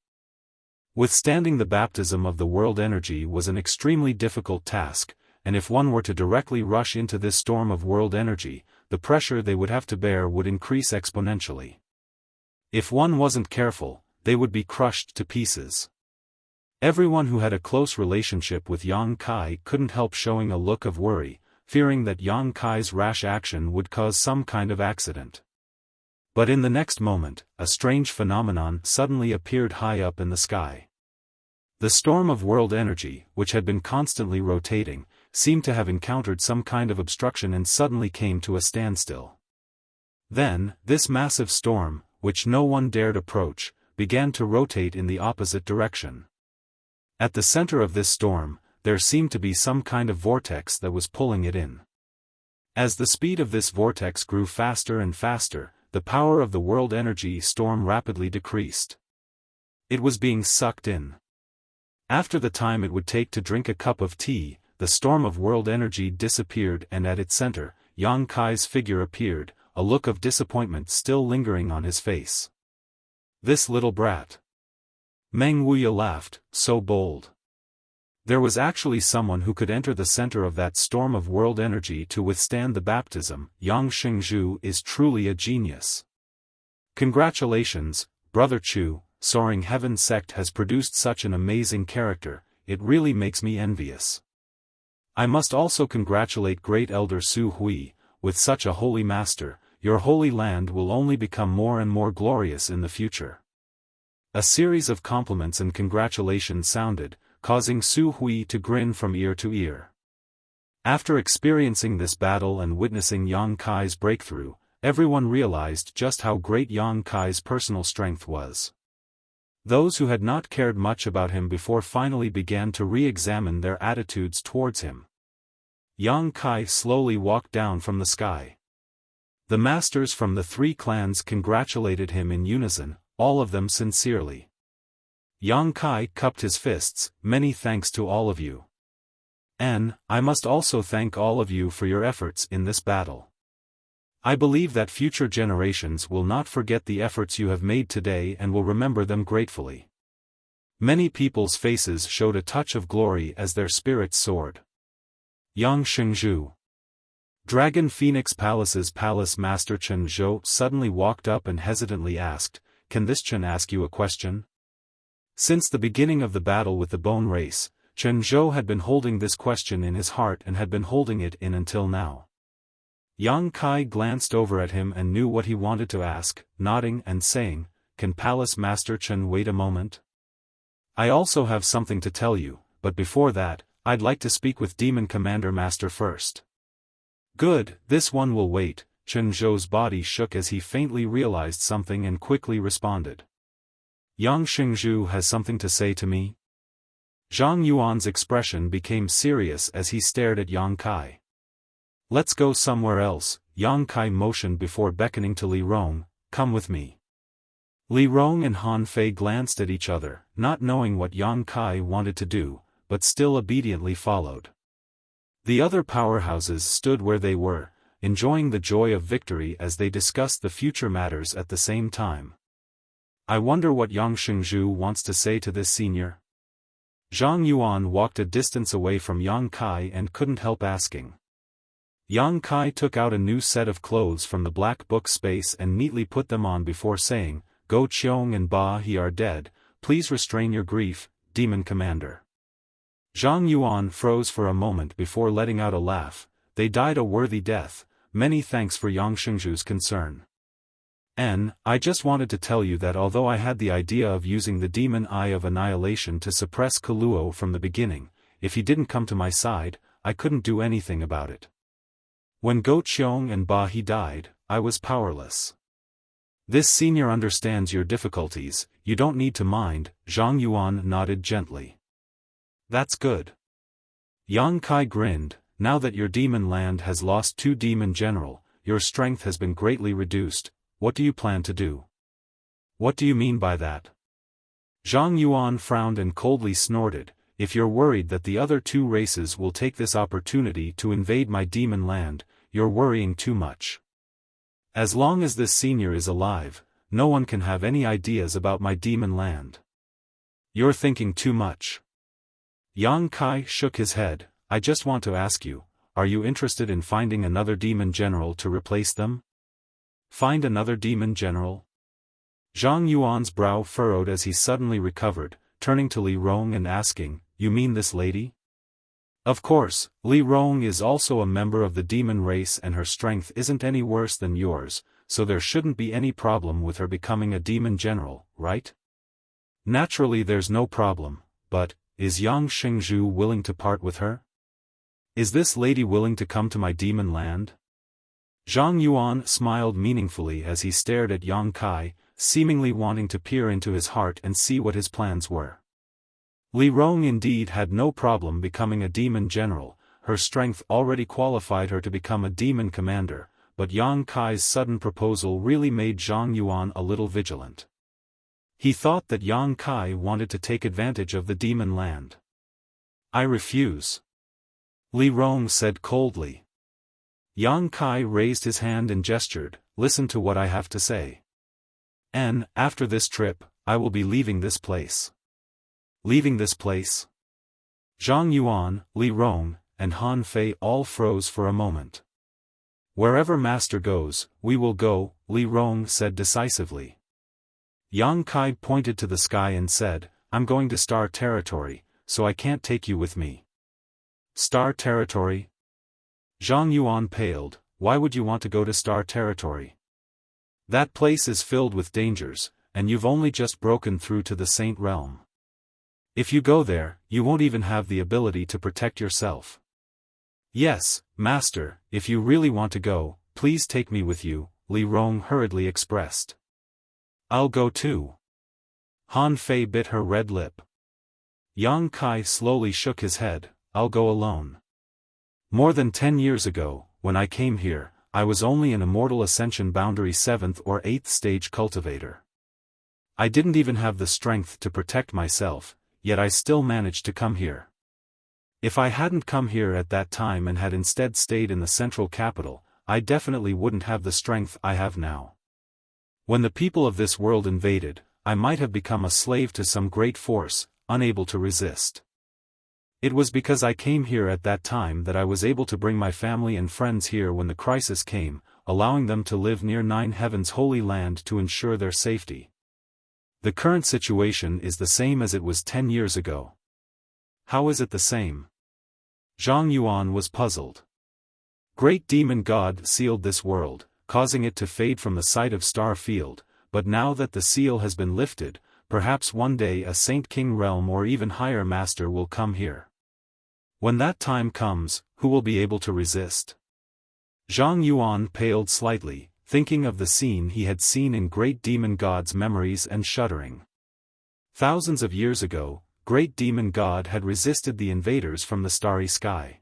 Withstanding the baptism of the world energy was an extremely difficult task, and if one were to directly rush into this storm of world energy, the pressure they would have to bear would increase exponentially. If one wasn't careful, they would be crushed to pieces. Everyone who had a close relationship with Yang Kai couldn't help showing a look of worry, fearing that Yang Kai's rash action would cause some kind of accident. But in the next moment, a strange phenomenon suddenly appeared high up in the sky. The storm of world energy, which had been constantly rotating, seemed to have encountered some kind of obstruction and suddenly came to a standstill. Then, this massive storm, which no one dared approach, began to rotate in the opposite direction. At the center of this storm, there seemed to be some kind of vortex that was pulling it in. As the speed of this vortex grew faster and faster, the power of the world energy storm rapidly decreased. It was being sucked in. After the time it would take to drink a cup of tea, the storm of world energy disappeared, and at its center, Yang Kai's figure appeared, a look of disappointment still lingering on his face. This little brat. Meng Wuya laughed, so bold. There was actually someone who could enter the center of that storm of world energy to withstand the baptism. Yang Xingzhu is truly a genius. Congratulations, Brother Chu, Soaring Heaven sect has produced such an amazing character, it really makes me envious. I must also congratulate Great Elder Su Hui, with such a holy master, your holy land will only become more and more glorious in the future. A series of compliments and congratulations sounded, causing Su Hui to grin from ear to ear. After experiencing this battle and witnessing Yang Kai's breakthrough, everyone realized just how great Yang Kai's personal strength was. Those who had not cared much about him before finally began to re-examine their attitudes towards him. Yang Kai slowly walked down from the sky. The masters from the three clans congratulated him in unison, all of them sincerely. Yang Kai cupped his fists, many thanks to all of you. And, I must also thank all of you for your efforts in this battle. I believe that future generations will not forget the efforts you have made today and will remember them gratefully. Many people's faces showed a touch of glory as their spirits soared. Yang Xingzhu. Dragon Phoenix Palace's Palace Master Chen Zhou suddenly walked up and hesitantly asked, "Can this Chen ask you a question?" Since the beginning of the battle with the bone race, Chen Zhou had been holding this question in his heart and had been holding it in until now. Yang Kai glanced over at him and knew what he wanted to ask, nodding and saying, "Can Palace Master Chen wait a moment? I also have something to tell you, but before that, I'd like to speak with Demon Commander Master first." "Good, this one will wait." Chen Zhou's body shook as he faintly realized something and quickly responded. "Yang Xingzhu has something to say to me?" Zhang Yuan's expression became serious as he stared at Yang Kai. "Let's go somewhere else," Yang Kai motioned before beckoning to Li Rong, "Come with me." Li Rong and Han Fei glanced at each other, not knowing what Yang Kai wanted to do, but still obediently followed. The other powerhouses stood where they were, enjoying the joy of victory as they discussed the future matters at the same time. I wonder what Yang Shengzhu wants to say to this senior? Zhang Yuan walked a distance away from Yang Kai and couldn't help asking. Yang Kai took out a new set of clothes from the black book space and neatly put them on before saying, "Go Qiong and Ba He are dead, please restrain your grief, Demon Commander." Zhang Yuan froze for a moment before letting out a laugh. "They died a worthy death, many thanks for Yang Shengzhu's concern. I just wanted to tell you that although I had the idea of using the Demon Eye of Annihilation to suppress Kuluo from the beginning, if he didn't come to my side, I couldn't do anything about it. When Go Qiong and Ba He died, I was powerless. This senior understands your difficulties, you don't need to mind." Zhang Yuan nodded gently. "That's good." Yang Kai grinned. "Now that your demon land has lost 2 demon general, your strength has been greatly reduced. What do you plan to do?" "What do you mean by that?" Zhang Yuan frowned and coldly snorted. "If you're worried that the other 2 races will take this opportunity to invade my demon land, you're worrying too much. As long as this senior is alive, no one can have any ideas about my demon land. You're thinking too much." Yang Kai shook his head. "I just want to ask you, are you interested in finding another demon general to replace them?" "Find another demon general?" Zhang Yuan's brow furrowed as he suddenly recovered, turning to Li Rong and asking, "You mean this lady?" "Of course, Li Rong is also a member of the demon race and her strength isn't any worse than yours, so there shouldn't be any problem with her becoming a demon general, right?" "Naturally there's no problem, but, is Yang Shengzhu willing to part with her? Is this lady willing to come to my demon land?" Zhang Yuan smiled meaningfully as he stared at Yang Kai, seemingly wanting to peer into his heart and see what his plans were. Li Rong indeed had no problem becoming a demon general, her strength already qualified her to become a demon commander, but Yang Kai's sudden proposal really made Zhang Yuan a little vigilant. He thought that Yang Kai wanted to take advantage of the demon land. "I refuse," Li Rong said coldly. Yang Kai raised his hand and gestured, "Listen to what I have to say. After this trip, I will be leaving this place." "Leaving this place?" Zhang Yuan, Li Rong, and Han Fei all froze for a moment. "Wherever master goes, we will go," Li Rong said decisively. Yang Kai pointed to the sky and said, "I'm going to Star Territory, so I can't take you with me." "Star Territory?" Zhang Yuan paled. "Why would you want to go to Star Territory? That place is filled with dangers, and you've only just broken through to the Saint Realm. If you go there, you won't even have the ability to protect yourself." "Yes, master, if you really want to go, please take me with you," Li Rong hurriedly expressed. "I'll go too." Han Fei bit her red lip. Yang Kai slowly shook his head. "I'll go alone. More than 10 years ago, when I came here, I was only an immortal ascension boundary 7th or 8th stage cultivator. I didn't even have the strength to protect myself, yet I still managed to come here. If I hadn't come here at that time and had instead stayed in the central capital, I definitely wouldn't have the strength I have now. When the people of this world invaded, I might have become a slave to some great force, unable to resist. It was because I came here at that time that I was able to bring my family and friends here when the crisis came, allowing them to live near Nine Heaven's holy land to ensure their safety. The current situation is the same as it was 10 years ago." "How is it the same?" Zhang Yuan was puzzled. "Great Demon God sealed this world, causing it to fade from the sight of Star Field, but now that the seal has been lifted, perhaps one day a Saint King realm or even higher master will come here. When that time comes, who will be able to resist?" Zhang Yuan paled slightly, thinking of the scene he had seen in Great Demon God's memories and shuddering. Thousands of years ago, Great Demon God had resisted the invaders from the starry sky.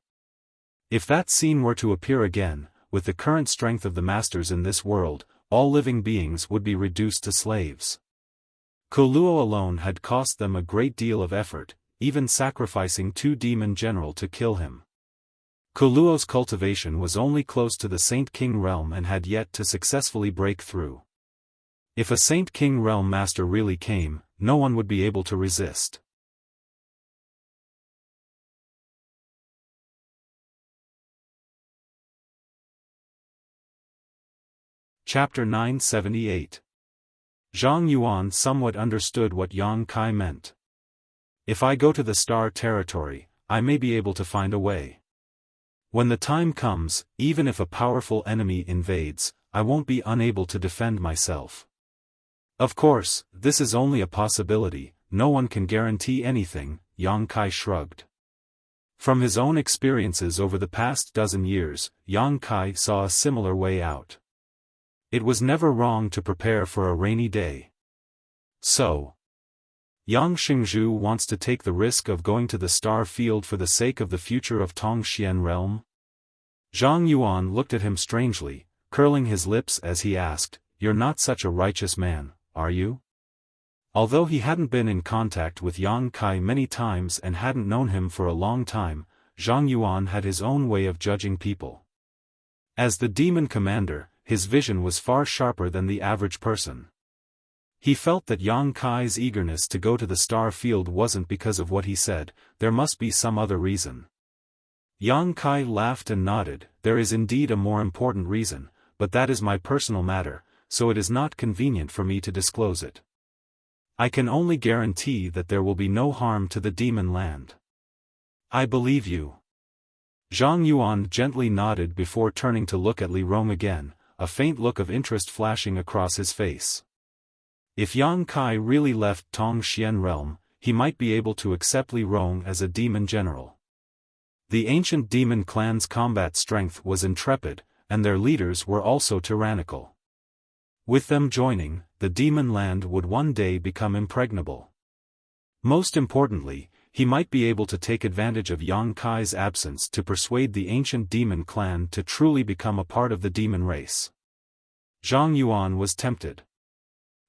If that scene were to appear again, with the current strength of the masters in this world, all living beings would be reduced to slaves. Kuluo alone had cost them a great deal of effort, even sacrificing 2 demon general to kill him. Kuluo's cultivation was only close to the Saint King realm and had yet to successfully break through. If a Saint King realm master really came, no one would be able to resist. Chapter 978. Zhang Yuan somewhat understood what Yang Kai meant. If I go to the star territory, I may be able to find a way. When the time comes, even if a powerful enemy invades, I won't be unable to defend myself. Of course, this is only a possibility, no one can guarantee anything, Yang Kai shrugged. From his own experiences over the past dozen years, Yang Kai saw a similar way out. It was never wrong to prepare for a rainy day. So, Yang Xingzhu wants to take the risk of going to the star field for the sake of the future of Tongxian realm? Zhang Yuan looked at him strangely, curling his lips as he asked, "You're not such a righteous man, are you?" Although he hadn't been in contact with Yang Kai many times and hadn't known him for a long time, Zhang Yuan had his own way of judging people. As the demon commander, his vision was far sharper than the average person. He felt that Yang Kai's eagerness to go to the star field wasn't because of what he said, there must be some other reason. Yang Kai laughed and nodded, "There is indeed a more important reason, but that is my personal matter, so it is not convenient for me to disclose it. I can only guarantee that there will be no harm to the demon land." "I believe you." Zhang Yuan gently nodded before turning to look at Li Rong again, a faint look of interest flashing across his face. If Yang Kai really left Tongxian realm, he might be able to accept Li Rong as a demon general. The ancient demon clan's combat strength was intrepid, and their leaders were also tyrannical. With them joining, the demon land would one day become impregnable. Most importantly, he might be able to take advantage of Yang Kai's absence to persuade the ancient demon clan to truly become a part of the demon race. Zhang Yuan was tempted.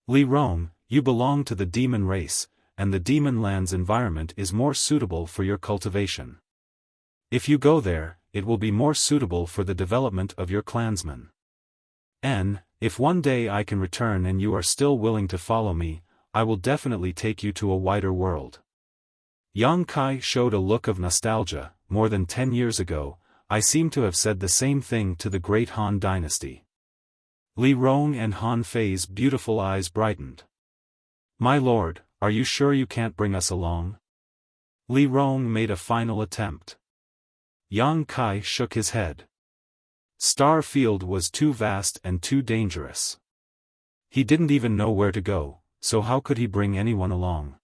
"Li Rong, you belong to the demon race, and the demon land's environment is more suitable for your cultivation. If you go there, it will be more suitable for the development of your clansmen. And, if one day I can return and you are still willing to follow me, I will definitely take you to a wider world." Yang Kai showed a look of nostalgia. "More than 10 years ago, I seem to have said the same thing to the great Han dynasty." Li Rong and Han Fei's beautiful eyes brightened. "My lord, are you sure you can't bring us along?" Li Rong made a final attempt. Yang Kai shook his head. Star Field was too vast and too dangerous. He didn't even know where to go, so how could he bring anyone along?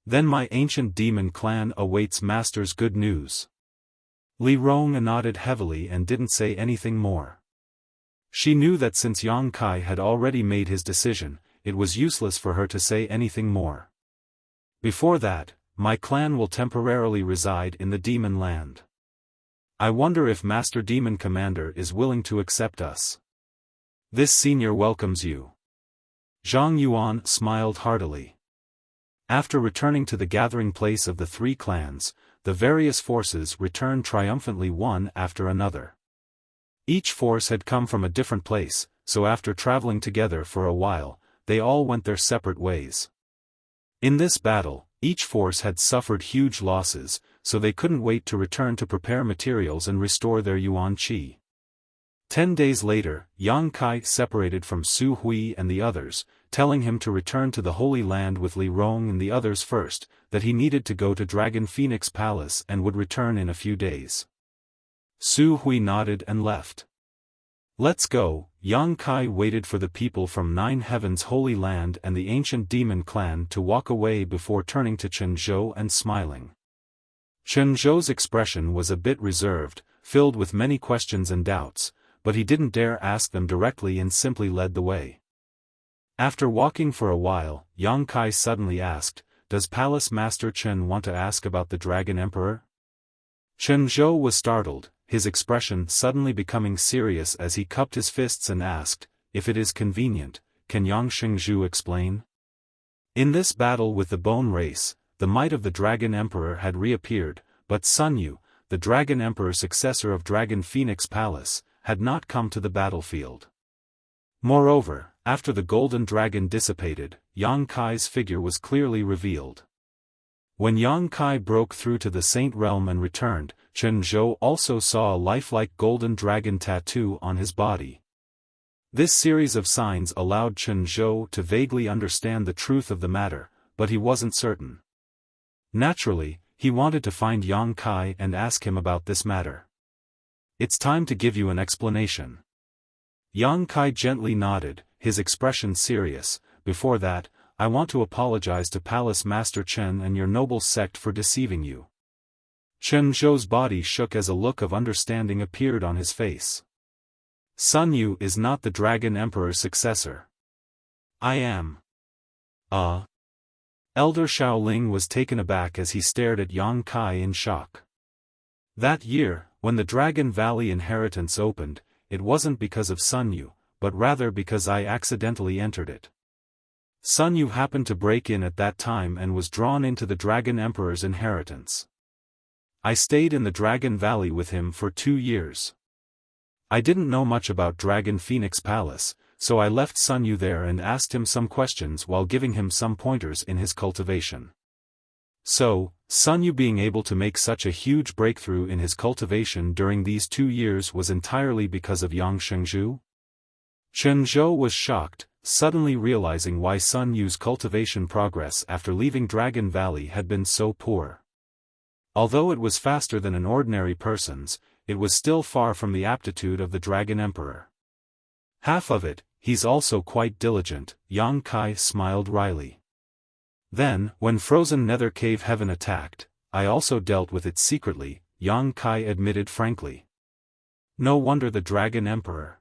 "Then my ancient demon clan awaits master's good news." Li Rong nodded heavily and didn't say anything more. She knew that since Yang Kai had already made his decision, it was useless for her to say anything more. "Before that, my clan will temporarily reside in the demon land. I wonder if Master Demon Commander is willing to accept us." "This senior welcomes you." Zhang Yuan smiled heartily. After returning to the gathering place of the three clans, the various forces returned triumphantly one after another. Each force had come from a different place, so after traveling together for a while, they all went their separate ways. In this battle, each force had suffered huge losses, so they couldn't wait to return to prepare materials and restore their yuan qi. 10 days later, Yang Kai separated from Su Hui and the others, telling him to return to the Holy Land with Li Rong and the others first, that he needed to go to Dragon Phoenix Palace and would return in a few days. Su Hui nodded and left. "Let's go." Yang Kai waited for the people from Nine Heavens' Holy Land and the ancient demon clan to walk away before turning to Chen Zhou and smiling. Chen Zhou's expression was a bit reserved, filled with many questions and doubts, but he didn't dare ask them directly and simply led the way. After walking for a while, Yang Kai suddenly asked, "Does Palace Master Chen want to ask about the Dragon Emperor?" Chen Zhou was startled, his expression suddenly becoming serious as he cupped his fists and asked, "If it is convenient, can Yang Xingzhu explain?" In this battle with the Bone Race, the might of the Dragon Emperor had reappeared, but Sun Yu, the Dragon Emperor successor of Dragon Phoenix Palace, had not come to the battlefield. Moreover, after the golden dragon dissipated, Yang Kai's figure was clearly revealed. When Yang Kai broke through to the Saint Realm and returned, Chen Zhou also saw a lifelike golden dragon tattoo on his body. This series of signs allowed Chen Zhou to vaguely understand the truth of the matter, but he wasn't certain. Naturally, he wanted to find Yang Kai and ask him about this matter. "It's time to give you an explanation." Yang Kai gently nodded, his expression serious. "Before that, I want to apologize to Palace Master Chen and your noble sect for deceiving you." Chen Zhou's body shook as a look of understanding appeared on his face. "Sun Yu is not the Dragon Emperor's successor. I am." Elder Xiaoling was taken aback as he stared at Yang Kai in shock. That year, when the Dragon Valley inheritance opened, it wasn't because of Sun Yu, but rather because I accidentally entered it. Sun Yu happened to break in at that time and was drawn into the Dragon Emperor's inheritance. I stayed in the Dragon Valley with him for 2 years. I didn't know much about Dragon Phoenix Palace, so I left Sun Yu there and asked him some questions while giving him some pointers in his cultivation. So, Sun Yu being able to make such a huge breakthrough in his cultivation during these 2 years was entirely because of Yang Shengzhu? Chen Zhou was shocked, suddenly realizing why Sun Yu's cultivation progress after leaving Dragon Valley had been so poor. Although it was faster than an ordinary person's, it was still far from the aptitude of the Dragon Emperor. "Half of it, he's also quite diligent," Yang Kai smiled wryly. "Then, when Frozen Nether Cave Heaven attacked, I also dealt with it secretly," Yang Kai admitted frankly. "No wonder the Dragon Emperor.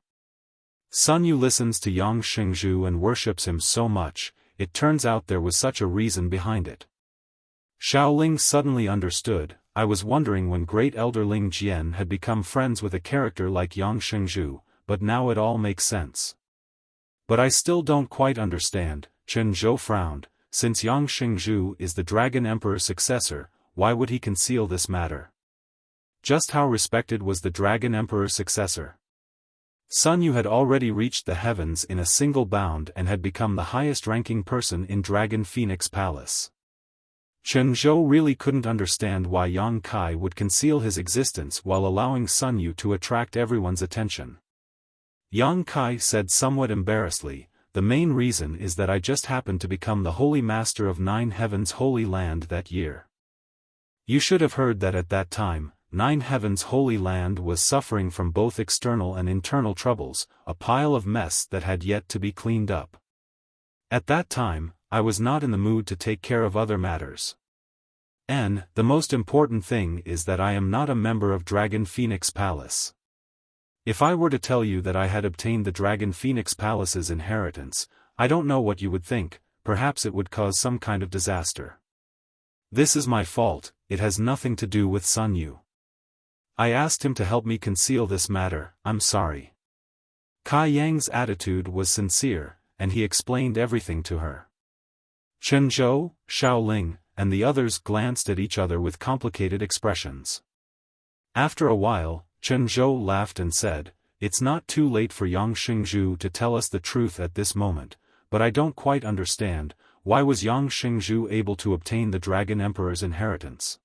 Sun Yu listens to Yang Shengzhu and worships him so much, it turns out there was such a reason behind it." Xiaoling suddenly understood. "I was wondering when Great Elder Ling Jian had become friends with a character like Yang Shengzhu, but now it all makes sense." "But I still don't quite understand," Chen Zhou frowned. "Since Yang Shengzhu is the Dragon Emperor's successor, why would he conceal this matter? Just how respected was the Dragon Emperor's successor? Sun Yu had already reached the heavens in a single bound and had become the highest-ranking person in Dragon Phoenix Palace." Chen Zhou really couldn't understand why Yang Kai would conceal his existence while allowing Sun Yu to attract everyone's attention. Yang Kai said somewhat embarrassedly, "The main reason is that I just happened to become the Holy Master of 9 Heavens' Holy Land that year. You should have heard that at that time, 9 Heavens' Holy Land was suffering from both external and internal troubles, a pile of mess that had yet to be cleaned up. At that time, I was not in the mood to take care of other matters. And, the most important thing is that I am not a member of Dragon Phoenix Palace. If I were to tell you that I had obtained the Dragon Phoenix Palace's inheritance, I don't know what you would think, perhaps it would cause some kind of disaster. This is my fault, it has nothing to do with Sun Yu. I asked him to help me conceal this matter, I'm sorry." Kai Yang's attitude was sincere, and he explained everything to her. Chen Zhou, Xiaoling, and the others glanced at each other with complicated expressions. After a while, Chen Zhou laughed and said, "It's not too late for Yang Shengzhu to tell us the truth at this moment, but I don't quite understand, why was Yang Shengzhu able to obtain the Dragon Emperor's inheritance?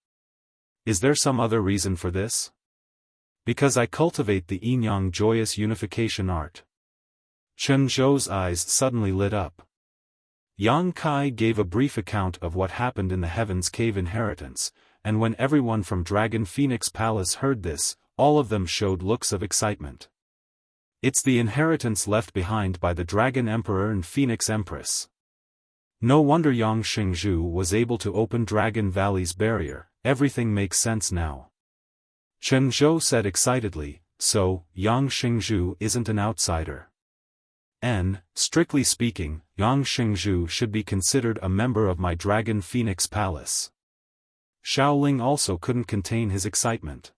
Is there some other reason for this?" "Because I cultivate the yin-yang joyous unification art." Chen Zhou's eyes suddenly lit up. Yang Kai gave a brief account of what happened in the Heaven's Cave inheritance, and when everyone from Dragon Phoenix Palace heard this, all of them showed looks of excitement. "It's the inheritance left behind by the Dragon Emperor and Phoenix Empress. No wonder Yang Shengzhu was able to open Dragon Valley's barrier, everything makes sense now." Chen Zhou said excitedly, "So, Yang Shengzhu isn't an outsider. And, strictly speaking, Yang Shengzhu should be considered a member of my Dragon Phoenix Palace." Xiaoling also couldn't contain his excitement.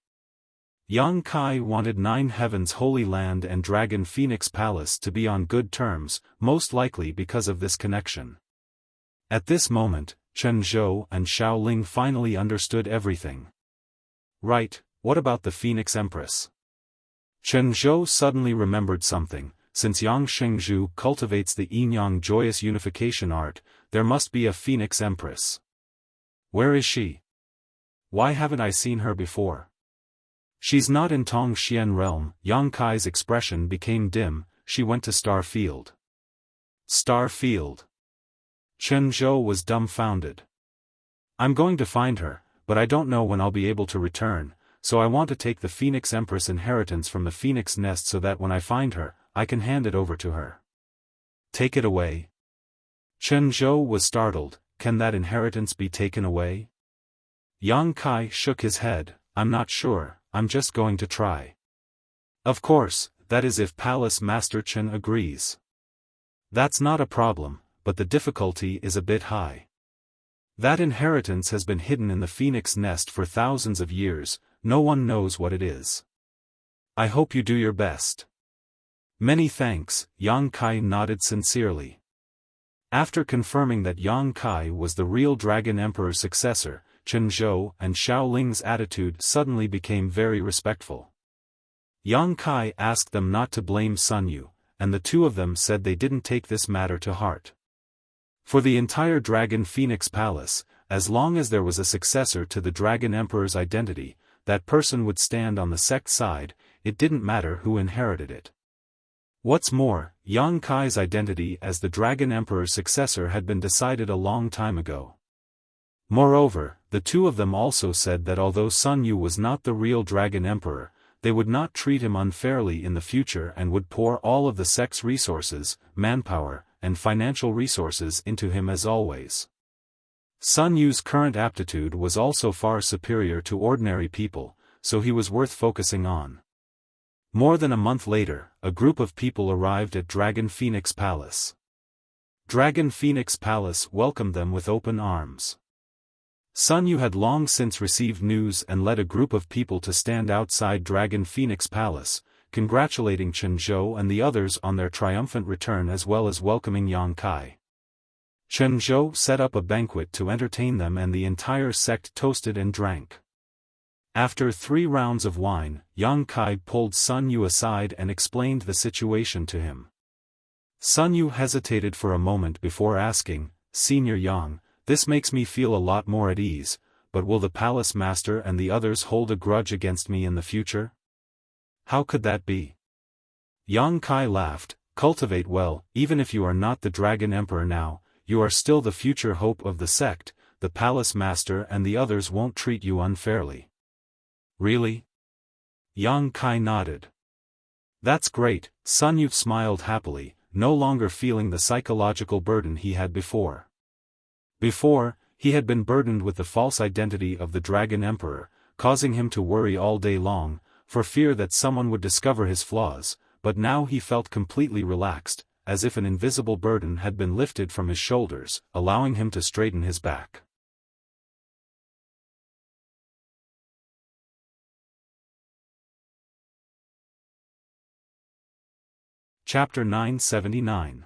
Yang Kai wanted 9 Heavens' Holy Land and Dragon Phoenix Palace to be on good terms, most likely because of this connection. At this moment, Chen Zhou and Xiaoling finally understood everything. "Right, what about the Phoenix Empress? Chen Zhou suddenly remembered something. Since Yang Shengzhu cultivates the yin-yang joyous unification art, there must be a Phoenix Empress. Where is she? Why haven't I seen her before? She's not in Tongxian realm. Yang Kai's expression became dim. She went to Star Field. Star Field. Chen Zhou was dumbfounded. I'm going to find her, but I don't know when I'll be able to return, so I want to take the Phoenix Empress inheritance from the Phoenix Nest so that when I find her, I can hand it over to her. Take it away? Chen Zhou was startled. Can that inheritance be taken away? Yang Kai shook his head. I'm not sure, I'm just going to try. Of course, that is if Palace Master Chen agrees. That's not a problem, but the difficulty is a bit high. That inheritance has been hidden in the Phoenix Nest for thousands of years, no one knows what it is. I hope you do your best. Many thanks, Yang Kai nodded sincerely. After confirming that Yang Kai was the real Dragon Emperor's successor, Chen Zhou and Xiao Ling's attitude suddenly became very respectful. Yang Kai asked them not to blame Sun Yu, and the two of them said they didn't take this matter to heart. For the entire Dragon Phoenix Palace, as long as there was a successor to the Dragon Emperor's identity, that person would stand on the sect side, it didn't matter who inherited it. What's more, Yang Kai's identity as the Dragon Emperor's successor had been decided a long time ago. Moreover, the two of them also said that although Sun Yu was not the real Dragon Emperor, they would not treat him unfairly in the future and would pour all of the sect's resources, manpower, and financial resources into him as always. Sun Yu's current aptitude was also far superior to ordinary people, so he was worth focusing on. More than a month later, a group of people arrived at Dragon Phoenix Palace. Dragon Phoenix Palace welcomed them with open arms. Sun Yu had long since received news and led a group of people to stand outside Dragon Phoenix Palace, congratulating Chen Zhou and the others on their triumphant return as well as welcoming Yang Kai. Chen Zhou set up a banquet to entertain them and the entire sect toasted and drank. After 3 rounds of wine, Yang Kai pulled Sun Yu aside and explained the situation to him. Sun Yu hesitated for a moment before asking, "Senior Yang, this makes me feel a lot more at ease, but will the Palace Master and the others hold a grudge against me in the future?" "How could that be?" Yang Kai laughed. "Cultivate well, even if you are not the Dragon Emperor now, you are still the future hope of the sect, the Palace Master and the others won't treat you unfairly." "Really?" Yang Kai nodded. "That's great." Sun Yu smiled happily, no longer feeling the psychological burden he had before. Before, he had been burdened with the false identity of the Dragon Emperor, causing him to worry all day long, for fear that someone would discover his flaws, but now he felt completely relaxed, as if an invisible burden had been lifted from his shoulders, allowing him to straighten his back. Chapter 979.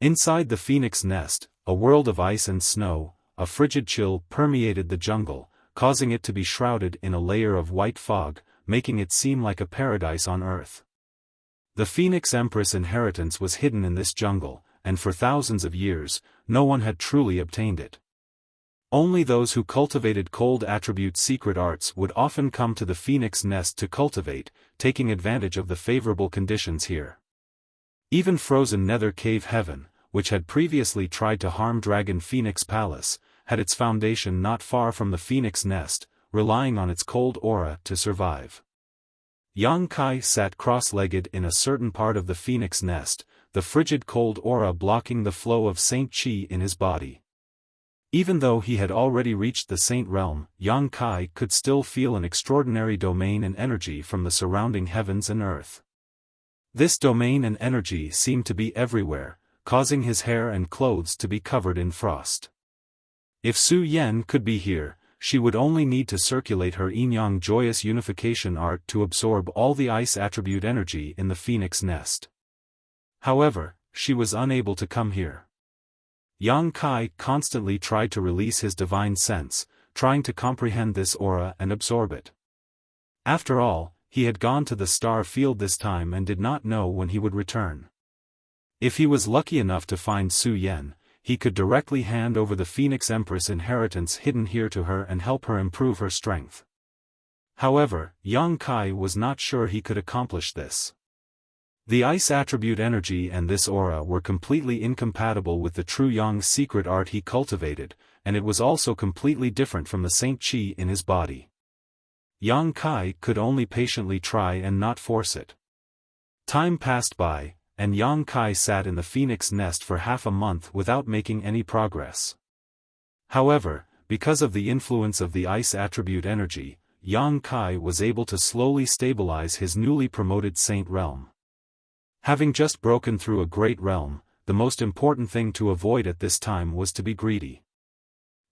Inside the Phoenix Nest, a world of ice and snow, a frigid chill permeated the jungle, causing it to be shrouded in a layer of white fog, making it seem like a paradise on Earth. The Phoenix Empress inheritance was hidden in this jungle, and for thousands of years, no one had truly obtained it. Only those who cultivated cold attribute secret arts would often come to the Phoenix Nest to cultivate, taking advantage of the favorable conditions here. Even frozen Nether Cave Heaven, which had previously tried to harm Dragon Phoenix Palace, had its foundation not far from the Phoenix Nest, relying on its cold aura to survive. Yang Kai sat cross-legged in a certain part of the Phoenix Nest, the frigid cold aura blocking the flow of Saint Qi in his body. Even though he had already reached the Saint Realm, Yang Kai could still feel an extraordinary domain and energy from the surrounding heavens and earth. This domain and energy seemed to be everywhere, causing his hair and clothes to be covered in frost. If Su Yan could be here, she would only need to circulate her yin-yang joyous unification art to absorb all the ice attribute energy in the Phoenix Nest. However, she was unable to come here. Yang Kai constantly tried to release his divine sense, trying to comprehend this aura and absorb it. After all, he had gone to the star field this time and did not know when he would return. If he was lucky enough to find Su Yan, he could directly hand over the Phoenix Empress inheritance hidden here to her and help her improve her strength. However, Yang Kai was not sure he could accomplish this. The ice attribute energy and this aura were completely incompatible with the true Yang's secret art he cultivated, and it was also completely different from the Saint Qi in his body. Yang Kai could only patiently try and not force it. Time passed by, and Yang Kai sat in the phoenix nest for half a month without making any progress. However, because of the influence of the ice attribute energy, Yang Kai was able to slowly stabilize his newly promoted saint realm. Having just broken through a great realm, the most important thing to avoid at this time was to be greedy.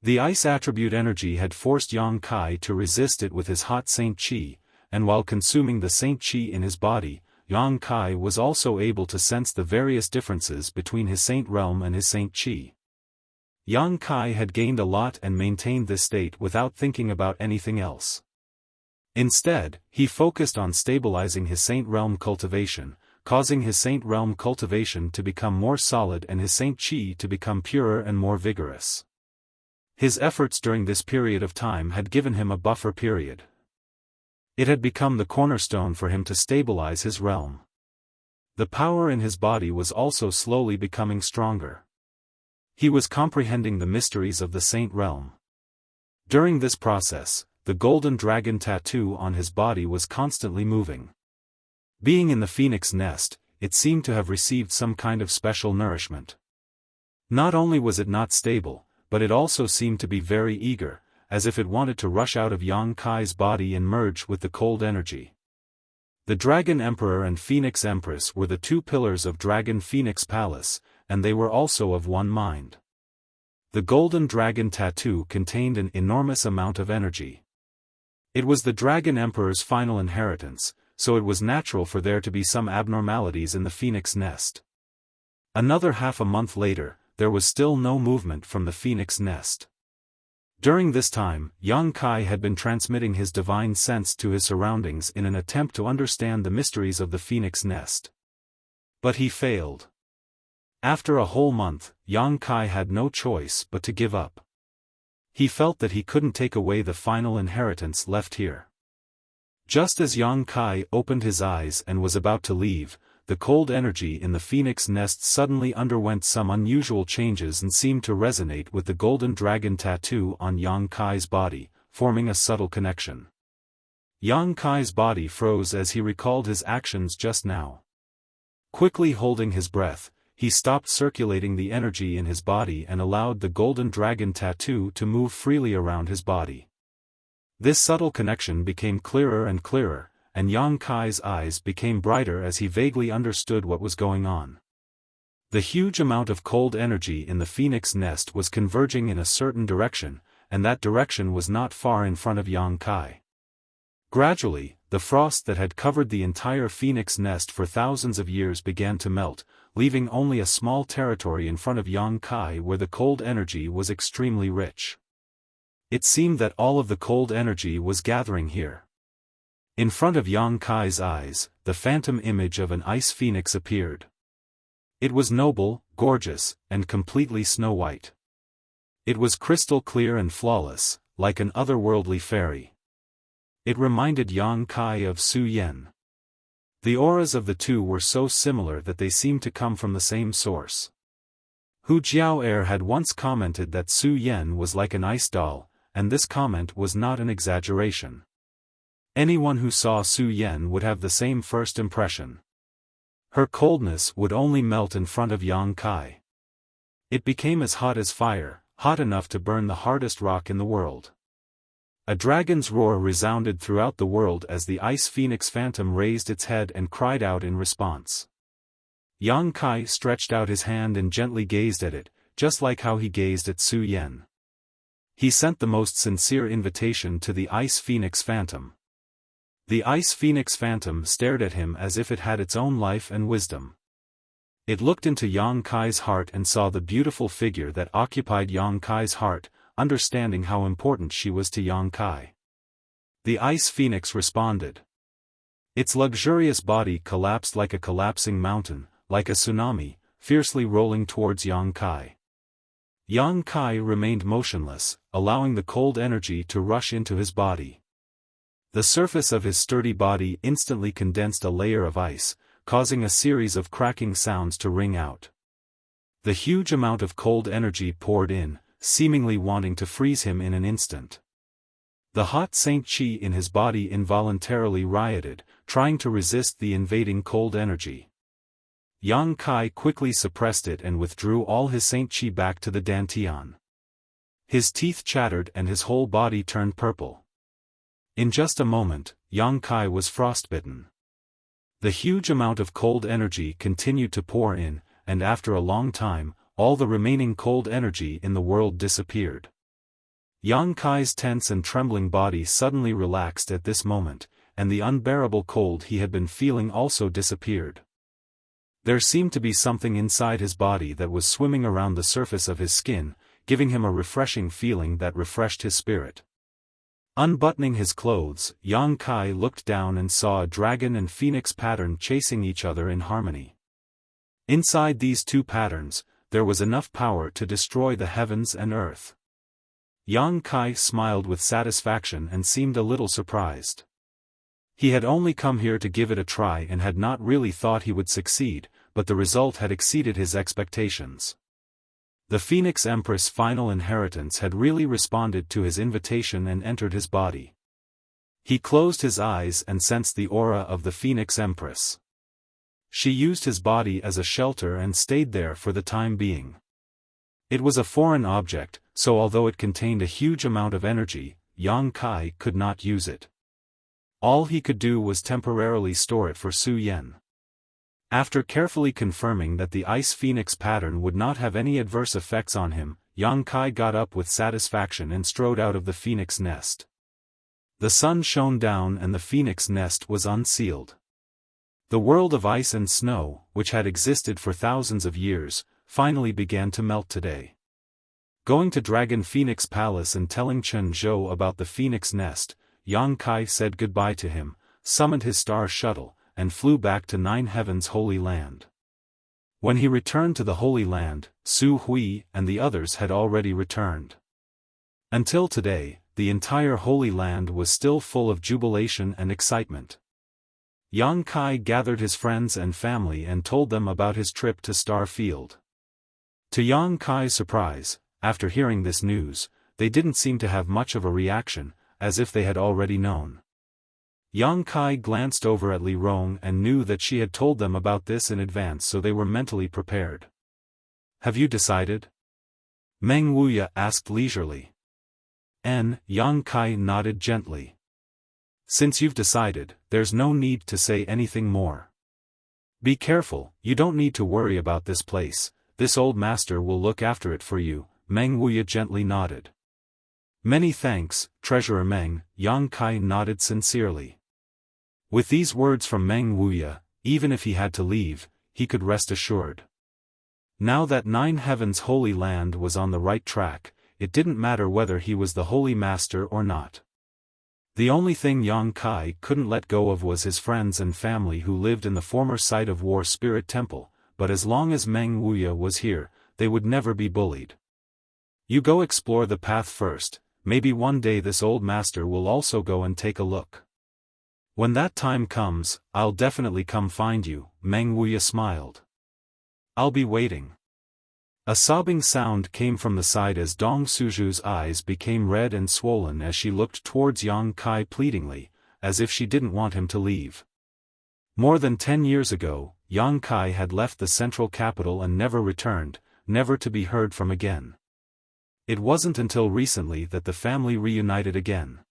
The ice attribute energy had forced Yang Kai to resist it with his hot Saint Qi, and while consuming the Saint Qi in his body, Yang Kai was also able to sense the various differences between his Saint realm and his Saint Qi. Yang Kai had gained a lot and maintained this state without thinking about anything else. Instead, he focused on stabilizing his Saint realm cultivation, causing his Saint realm cultivation to become more solid and his Saint Qi to become purer and more vigorous. His efforts during this period of time had given him a buffer period. It had become the cornerstone for him to stabilize his realm. The power in his body was also slowly becoming stronger. He was comprehending the mysteries of the Saint realm. During this process, the golden dragon tattoo on his body was constantly moving. Being in the phoenix nest, it seemed to have received some kind of special nourishment. Not only was it not stable, but it also seemed to be very eager, as if it wanted to rush out of Yang Kai's body and merge with the cold energy. The Dragon Emperor and Phoenix Empress were the two pillars of Dragon Phoenix Palace, and they were also of one mind. The golden dragon tattoo contained an enormous amount of energy. It was the Dragon Emperor's final inheritance, so it was natural for there to be some abnormalities in the phoenix nest. Another half a month later, there was still no movement from the phoenix nest. During this time, Yang Kai had been transmitting his divine sense to his surroundings in an attempt to understand the mysteries of the phoenix nest. But he failed. After a whole month, Yang Kai had no choice but to give up. He felt that he couldn't take away the final inheritance left here. Just as Yang Kai opened his eyes and was about to leave, the cold energy in the phoenix nest suddenly underwent some unusual changes and seemed to resonate with the golden dragon tattoo on Yang Kai's body, forming a subtle connection. Yang Kai's body froze as he recalled his actions just now. Quickly holding his breath, he stopped circulating the energy in his body and allowed the golden dragon tattoo to move freely around his body. This subtle connection became clearer and clearer, and Yang Kai's eyes became brighter as he vaguely understood what was going on. The huge amount of cold energy in the phoenix nest was converging in a certain direction, and that direction was not far in front of Yang Kai. Gradually, the frost that had covered the entire phoenix nest for thousands of years began to melt, leaving only a small territory in front of Yang Kai where the cold energy was extremely rich. It seemed that all of the cold energy was gathering here. In front of Yang Kai's eyes, the phantom image of an ice phoenix appeared. It was noble, gorgeous, and completely snow-white. It was crystal clear and flawless, like an otherworldly fairy. It reminded Yang Kai of Su Yan. The auras of the two were so similar that they seemed to come from the same source. Hu Jiao'er had once commented that Su Yan was like an ice doll, and this comment was not an exaggeration. Anyone who saw Su Yan would have the same first impression. Her coldness would only melt in front of Yang Kai. It became as hot as fire, hot enough to burn the hardest rock in the world. A dragon's roar resounded throughout the world as the ice phoenix phantom raised its head and cried out in response. Yang Kai stretched out his hand and gently gazed at it, just like how he gazed at Su Yan. He sent the most sincere invitation to the ice phoenix phantom. The ice phoenix phantom stared at him as if it had its own life and wisdom. It looked into Yang Kai's heart and saw the beautiful figure that occupied Yang Kai's heart, understanding how important she was to Yang Kai. the ice phoenix responded. Its luxurious body collapsed like a collapsing mountain, like a tsunami, fiercely rolling towards Yang Kai. Yang Kai remained motionless, allowing the cold energy to rush into his body. The surface of his sturdy body instantly condensed a layer of ice, causing a series of cracking sounds to ring out. The huge amount of cold energy poured in, seemingly wanting to freeze him in an instant. The hot Saint Qi in his body involuntarily rioted, trying to resist the invading cold energy. Yang Kai quickly suppressed it and withdrew all his Saint Qi back to the dantian. His teeth chattered and his whole body turned purple. In just a moment, Yang Kai was frostbitten. The huge amount of cold energy continued to pour in, and after a long time, all the remaining cold energy in the world disappeared. Yang Kai's tense and trembling body suddenly relaxed at this moment, and the unbearable cold he had been feeling also disappeared. There seemed to be something inside his body that was swimming around the surface of his skin, giving him a refreshing feeling that refreshed his spirit. Unbuttoning his clothes, Yang Kai looked down and saw a dragon and phoenix pattern chasing each other in harmony. Inside these two patterns, there was enough power to destroy the heavens and earth. Yang Kai smiled with satisfaction and seemed a little surprised. He had only come here to give it a try and had not really thought he would succeed, but the result had exceeded his expectations. The Phoenix Empress' final inheritance had really responded to his invitation and entered his body. He closed his eyes and sensed the aura of the Phoenix Empress. She used his body as a shelter and stayed there for the time being. It was a foreign object, so although it contained a huge amount of energy, Yang Kai could not use it. All he could do was temporarily store it for Su Yan. After carefully confirming that the ice phoenix pattern would not have any adverse effects on him, Yang Kai got up with satisfaction and strode out of the phoenix nest. The sun shone down and the phoenix nest was unsealed. The world of ice and snow, which had existed for thousands of years, finally began to melt today. Going to Dragon Phoenix Palace and telling Chen Zhou about the phoenix nest, Yang Kai said goodbye to him, summoned his star shuttle, and flew back to Nine Heaven's Holy Land. When he returned to the Holy Land, Su Hui and the others had already returned. Until today, the entire Holy Land was still full of jubilation and excitement. Yang Kai gathered his friends and family and told them about his trip to Star Field. To Yang Kai's surprise, after hearing this news, they didn't seem to have much of a reaction, as if they had already known. Yang Kai glanced over at Li Rong and knew that she had told them about this in advance, so they were mentally prepared. "Have you decided?" Meng Wuya asked leisurely. Yang Kai nodded gently. "Since you've decided, there's no need to say anything more. Be careful, you don't need to worry about this place, this old master will look after it for you," Meng Wuya gently nodded. "Many thanks, Treasurer Meng," Yang Kai nodded sincerely. With these words from Meng Wuya, even if he had to leave, he could rest assured. Now that Nine Heaven's Holy Land was on the right track, it didn't matter whether he was the Holy Master or not. The only thing Yang Kai couldn't let go of was his friends and family who lived in the former site of War Spirit Temple, but as long as Meng Wuya was here, they would never be bullied. "You go explore the path first, maybe one day this old master will also go and take a look. When that time comes, I'll definitely come find you," Meng Wuya smiled. "I'll be waiting." A sobbing sound came from the side as Dong Suju's eyes became red and swollen as she looked towards Yang Kai pleadingly, as if she didn't want him to leave. More than 10 years ago, Yang Kai had left the central capital and never returned, never to be heard from again. It wasn't until recently that the family reunited again.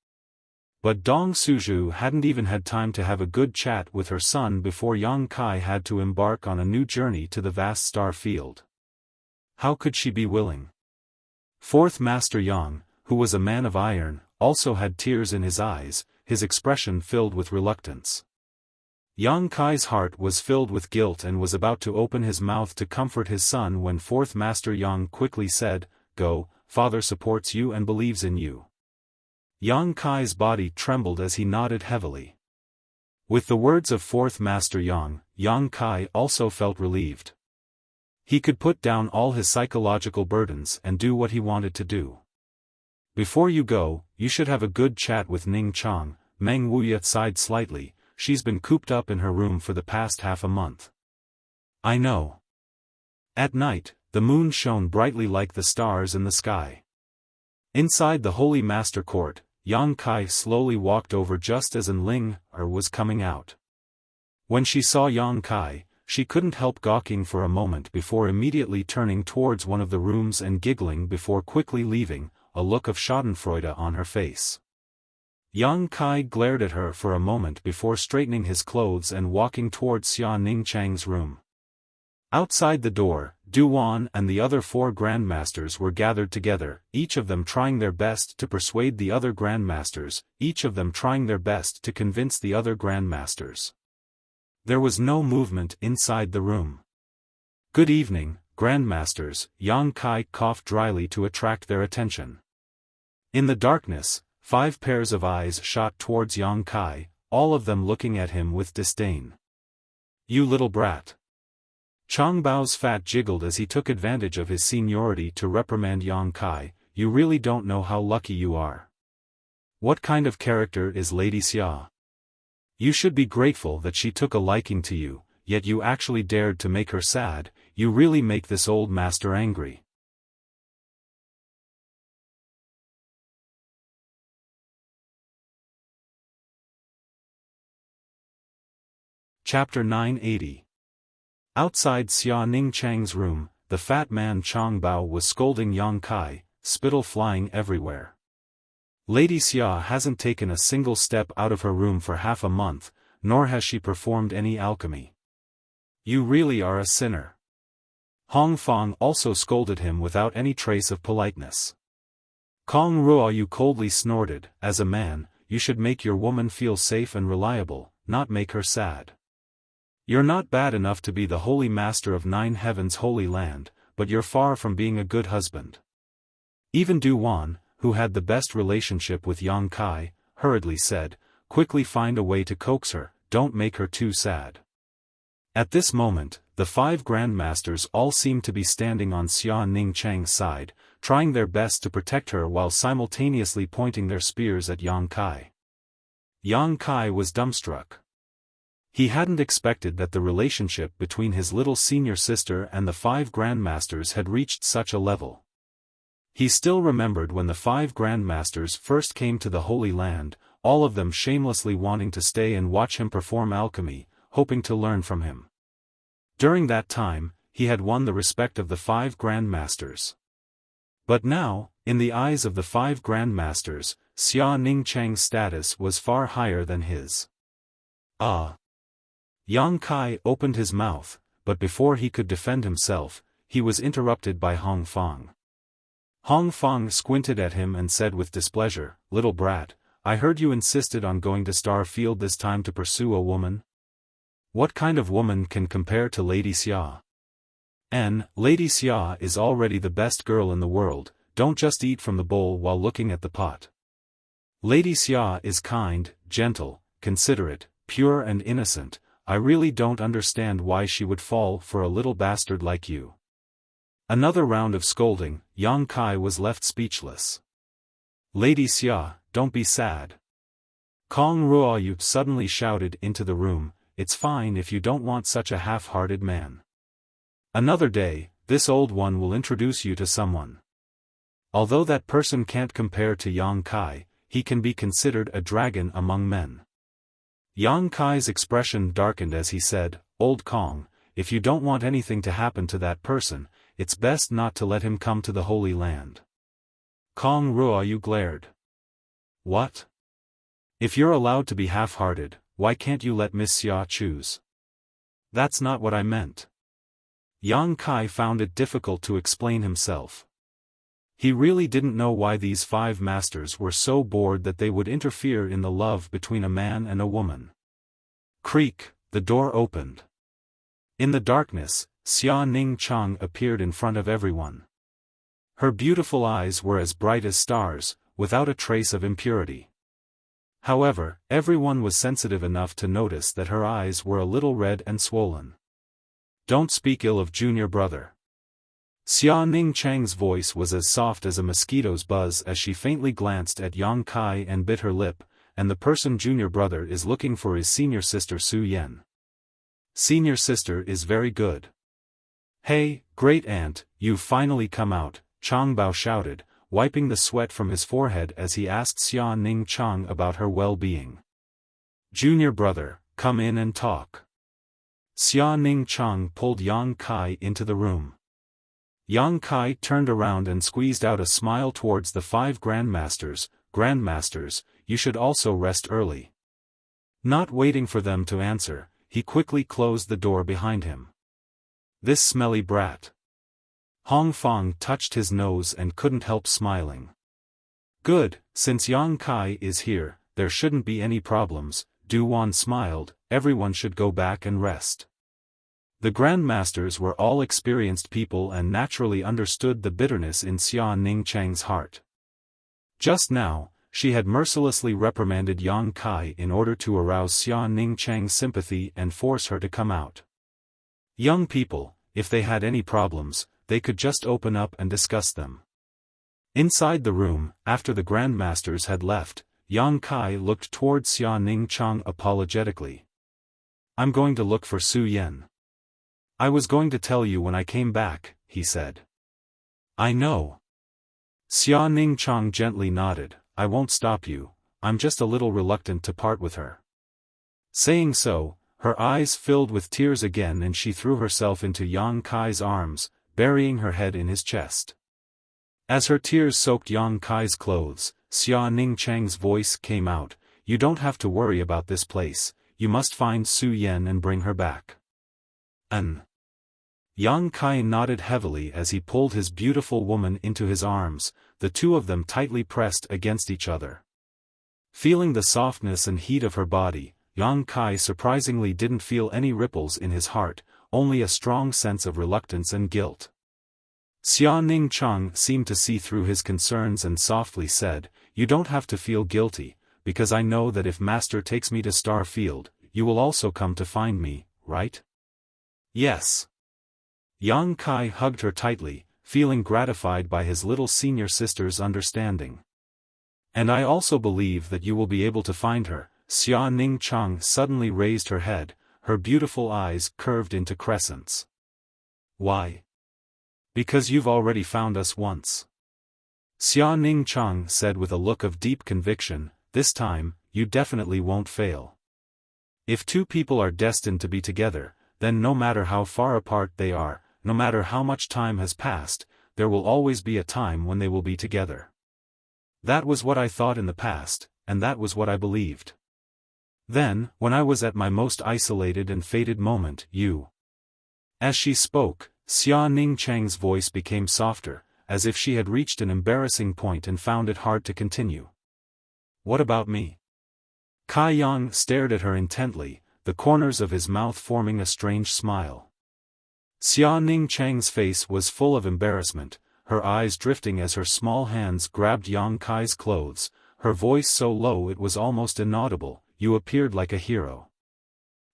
But Dong Suju hadn't even had time to have a good chat with her son before Yang Kai had to embark on a new journey to the vast star field. How could she be willing? Fourth Master Yang, who was a man of iron, also had tears in his eyes, his expression filled with reluctance. Yang Kai's heart was filled with guilt and was about to open his mouth to comfort his son when Fourth Master Yang quickly said, "Go, father supports you and believes in you." Yang Kai's body trembled as he nodded heavily. With the words of fourth master Yang Kai also felt relieved. He could put down all his psychological burdens and do what he wanted to do. Before you go, you should have a good chat with Ning Chang. Meng Wuya sighed slightly. She's been cooped up in her room for the past half a month. I know. At night, the moon shone brightly like the stars in the sky. Inside the Holy Master Court, Yang Kai slowly walked over just as Ling was coming out. When she saw Yang Kai, she couldn't help gawking for a moment before immediately turning towards one of the rooms and giggling before quickly leaving, a look of schadenfreude on her face. Yang Kai glared at her for a moment before straightening his clothes and walking towards Xia Ningchang's room. Outside the door, Du Wan and the other 4 grandmasters were gathered together, each of them trying their best to persuade the other grandmasters, each of them trying their best to convince the other grandmasters. There was no movement inside the room. Good evening, grandmasters, Yang Kai coughed dryly to attract their attention. In the darkness, 5 pairs of eyes shot towards Yang Kai, all of them looking at him with disdain. You little brat. Chang Bao's fat jiggled as he took advantage of his seniority to reprimand Yang Kai. You really don't know how lucky you are. What kind of character is Lady Xia? You should be grateful that she took a liking to you, yet you actually dared to make her sad. You really make this old master angry. Chapter 980. Outside Xia Ningchang's room, the fat man Chang Bao was scolding Yang Kai, spittle flying everywhere. Lady Xia hasn't taken a single step out of her room for half a month, nor has she performed any alchemy. You really are a sinner. Hong Fong also scolded him without any trace of politeness. Kong Ruoyu coldly snorted, as a man, you should make your woman feel safe and reliable, not make her sad. You're not bad enough to be the holy master of 9 heavens holy land, but you're far from being a good husband. Even Du Wan, who had the best relationship with Yang Kai, hurriedly said, quickly find a way to coax her, don't make her too sad. At this moment, the 5 grandmasters all seemed to be standing on Xia Ningchang's side, trying their best to protect her while simultaneously pointing their spears at Yang Kai. Yang Kai was dumbstruck. He hadn't expected that the relationship between his little senior sister and the 5 grandmasters had reached such a level. He still remembered when the 5 grandmasters first came to the Holy Land, all of them shamelessly wanting to stay and watch him perform alchemy, hoping to learn from him. During that time, he had won the respect of the 5 grandmasters. But now, in the eyes of the 5 grandmasters, Xia Ningchang's status was far higher than his. Yang Kai opened his mouth, but before he could defend himself, he was interrupted by Hong Fong. Hong Fong squinted at him and said with displeasure, little brat, I heard you insisted on going to Star Field this time to pursue a woman. What kind of woman can compare to Lady Xia? Lady Xia is already the best girl in the world, don't just eat from the bowl while looking at the pot. Lady Xia is kind, gentle, considerate, pure and innocent. I really don't understand why she would fall for a little bastard like you. Another round of scolding, Yang Kai was left speechless. Lady Xia, don't be sad. Kong Ruoyu suddenly shouted into the room, it's fine if you don't want such a half-hearted man. Another day, this old one will introduce you to someone. Although that person can't compare to Yang Kai, he can be considered a dragon among men. Yang Kai's expression darkened as he said, Old Kong, if you don't want anything to happen to that person, it's best not to let him come to the Holy Land. Kong Ruoyu glared. What? If you're allowed to be half-hearted, why can't you let Miss Xia choose? That's not what I meant. Yang Kai found it difficult to explain himself. He really didn't know why these 5 masters were so bored that they would interfere in the love between a man and a woman. Creak, the door opened. In the darkness, Xia Ningchang appeared in front of everyone. Her beautiful eyes were as bright as stars, without a trace of impurity. However, everyone was sensitive enough to notice that her eyes were a little red and swollen. "Don't speak ill of junior brother." Xia Ning Chang's voice was as soft as a mosquito's buzz as she faintly glanced at Yang Kai and bit her lip, "and the person junior brother is looking for is senior sister Su Yan. Senior sister is very good." "Hey, great aunt, you've finally come out," Chang Bao shouted, wiping the sweat from his forehead as he asked Xia Ning Chang about her well-being. "Junior brother, come in and talk." Xia Ning Chang pulled Yang Kai into the room. Yang Kai turned around and squeezed out a smile towards the 5 grandmasters. "Grandmasters, you should also rest early." Not waiting for them to answer, he quickly closed the door behind him. "This smelly brat." Hong Fong touched his nose and couldn't help smiling. "Good, since Yang Kai is here, there shouldn't be any problems," Du Wan smiled, "everyone should go back and rest." The grandmasters were all experienced people and naturally understood the bitterness in Xia Ning Chang's heart. Just now, she had mercilessly reprimanded Yang Kai in order to arouse Xia Ning Chang's sympathy and force her to come out. Young people, if they had any problems, they could just open up and discuss them. Inside the room, after the grandmasters had left, Yang Kai looked toward Xia Ning Chang apologetically. "I'm going to look for Su Yan. I was going to tell you when I came back," he said. "I know." Xia Ning Chang gently nodded, "I won't stop you, I'm just a little reluctant to part with her." Saying so, her eyes filled with tears again and she threw herself into Yang Kai's arms, burying her head in his chest. As her tears soaked Yang Kai's clothes, Xia Ning Chang's voice came out, "You don't have to worry about this place, you must find Su Yan and bring her back." Yang Kai nodded heavily as he pulled his beautiful woman into his arms, the two of them tightly pressed against each other. Feeling the softness and heat of her body, Yang Kai surprisingly didn't feel any ripples in his heart, only a strong sense of reluctance and guilt. Xia Ning Chang seemed to see through his concerns and softly said, "You don't have to feel guilty, because I know that if Master takes me to Star Field, you will also come to find me, right?" "Yes." Yang Kai hugged her tightly, feeling gratified by his little senior sister's understanding. "And I also believe that you will be able to find her." Xia Ning Chang suddenly raised her head, her beautiful eyes curved into crescents. "Why?" "Because you've already found us once." Xia Ning Chang said with a look of deep conviction, "This time, you definitely won't fail. If two people are destined to be together, then no matter how far apart they are, no matter how much time has passed, there will always be a time when they will be together. That was what I thought in the past, and that was what I believed. Then, when I was at my most isolated and fated moment, you." As she spoke, Xia Ning Chang's voice became softer, as if she had reached an embarrassing point and found it hard to continue. "What about me?" Kai Yang stared at her intently, the corners of his mouth forming a strange smile. Xia Ning Chang's face was full of embarrassment, her eyes drifting as her small hands grabbed Yang Kai's clothes, her voice so low it was almost inaudible, "You appeared like a hero."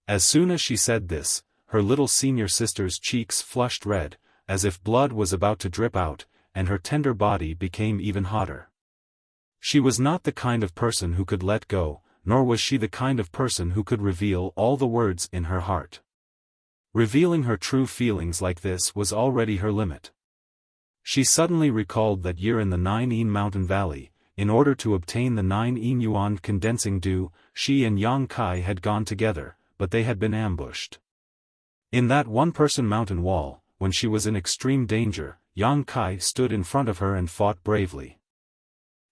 As soon as she said this, her little senior sister's cheeks flushed red, as if blood was about to drip out, and her tender body became even hotter. She was not the kind of person who could let go, nor was she the kind of person who could reveal all the words in her heart. Revealing her true feelings like this was already her limit. She suddenly recalled that year in the 9-yin mountain valley, in order to obtain the 9-yin yuan condensing dew, she and Yang Kai had gone together, but they had been ambushed. In that one-person mountain wall, when she was in extreme danger, Yang Kai stood in front of her and fought bravely.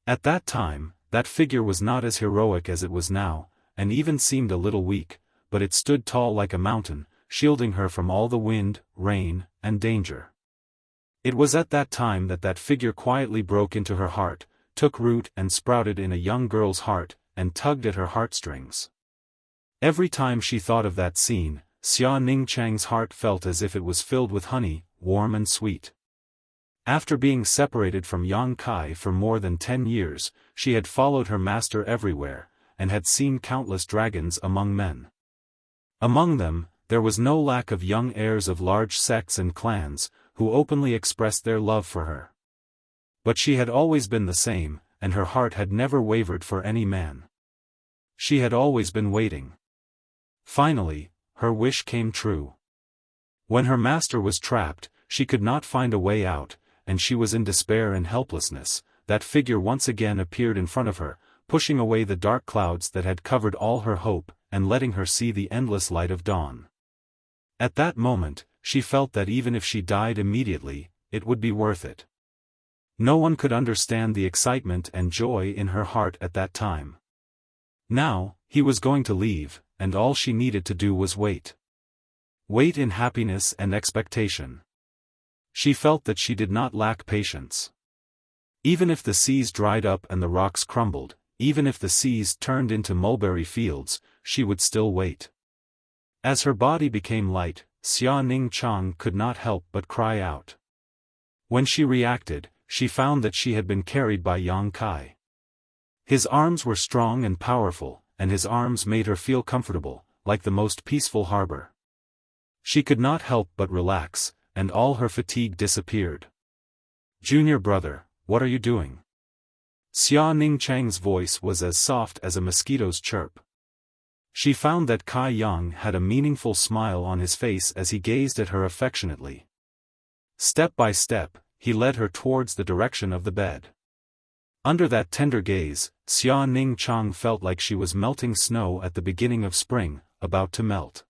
At that time, that figure was not as heroic as it was now, and even seemed a little weak, but it stood tall like a mountain, shielding her from all the wind, rain, and danger. It was at that time that that figure quietly broke into her heart, took root and sprouted in a young girl's heart, and tugged at her heartstrings. Every time she thought of that scene, Xia Ning Chang's heart felt as if it was filled with honey, warm and sweet. After being separated from Yang Kai for more than 10 years, she had followed her master everywhere, and had seen countless dragons among men. Among them, there was no lack of young heirs of large sects and clans, who openly expressed their love for her. But she had always been the same, and her heart had never wavered for any man. She had always been waiting. Finally, her wish came true. When her master was trapped, she could not find a way out, and she was in despair and helplessness. That figure once again appeared in front of her, pushing away the dark clouds that had covered all her hope, and letting her see the endless light of dawn. At that moment, she felt that even if she died immediately, it would be worth it. No one could understand the excitement and joy in her heart at that time. Now, he was going to leave, and all she needed to do was wait. Wait in happiness and expectation. She felt that she did not lack patience. Even if the seas dried up and the rocks crumbled, even if the seas turned into mulberry fields, she would still wait. As her body became light, Xia Ning Chang could not help but cry out. When she reacted, she found that she had been carried by Yang Kai. His arms were strong and powerful, and his arms made her feel comfortable, like the most peaceful harbor. She could not help but relax, and all her fatigue disappeared. "Junior brother, what are you doing?" Xia Ning Chang's voice was as soft as a mosquito's chirp. She found that Kai Yang had a meaningful smile on his face as he gazed at her affectionately. Step by step, he led her towards the direction of the bed. Under that tender gaze, Xia Ning Chang felt like she was melting snow at the beginning of spring, about to melt.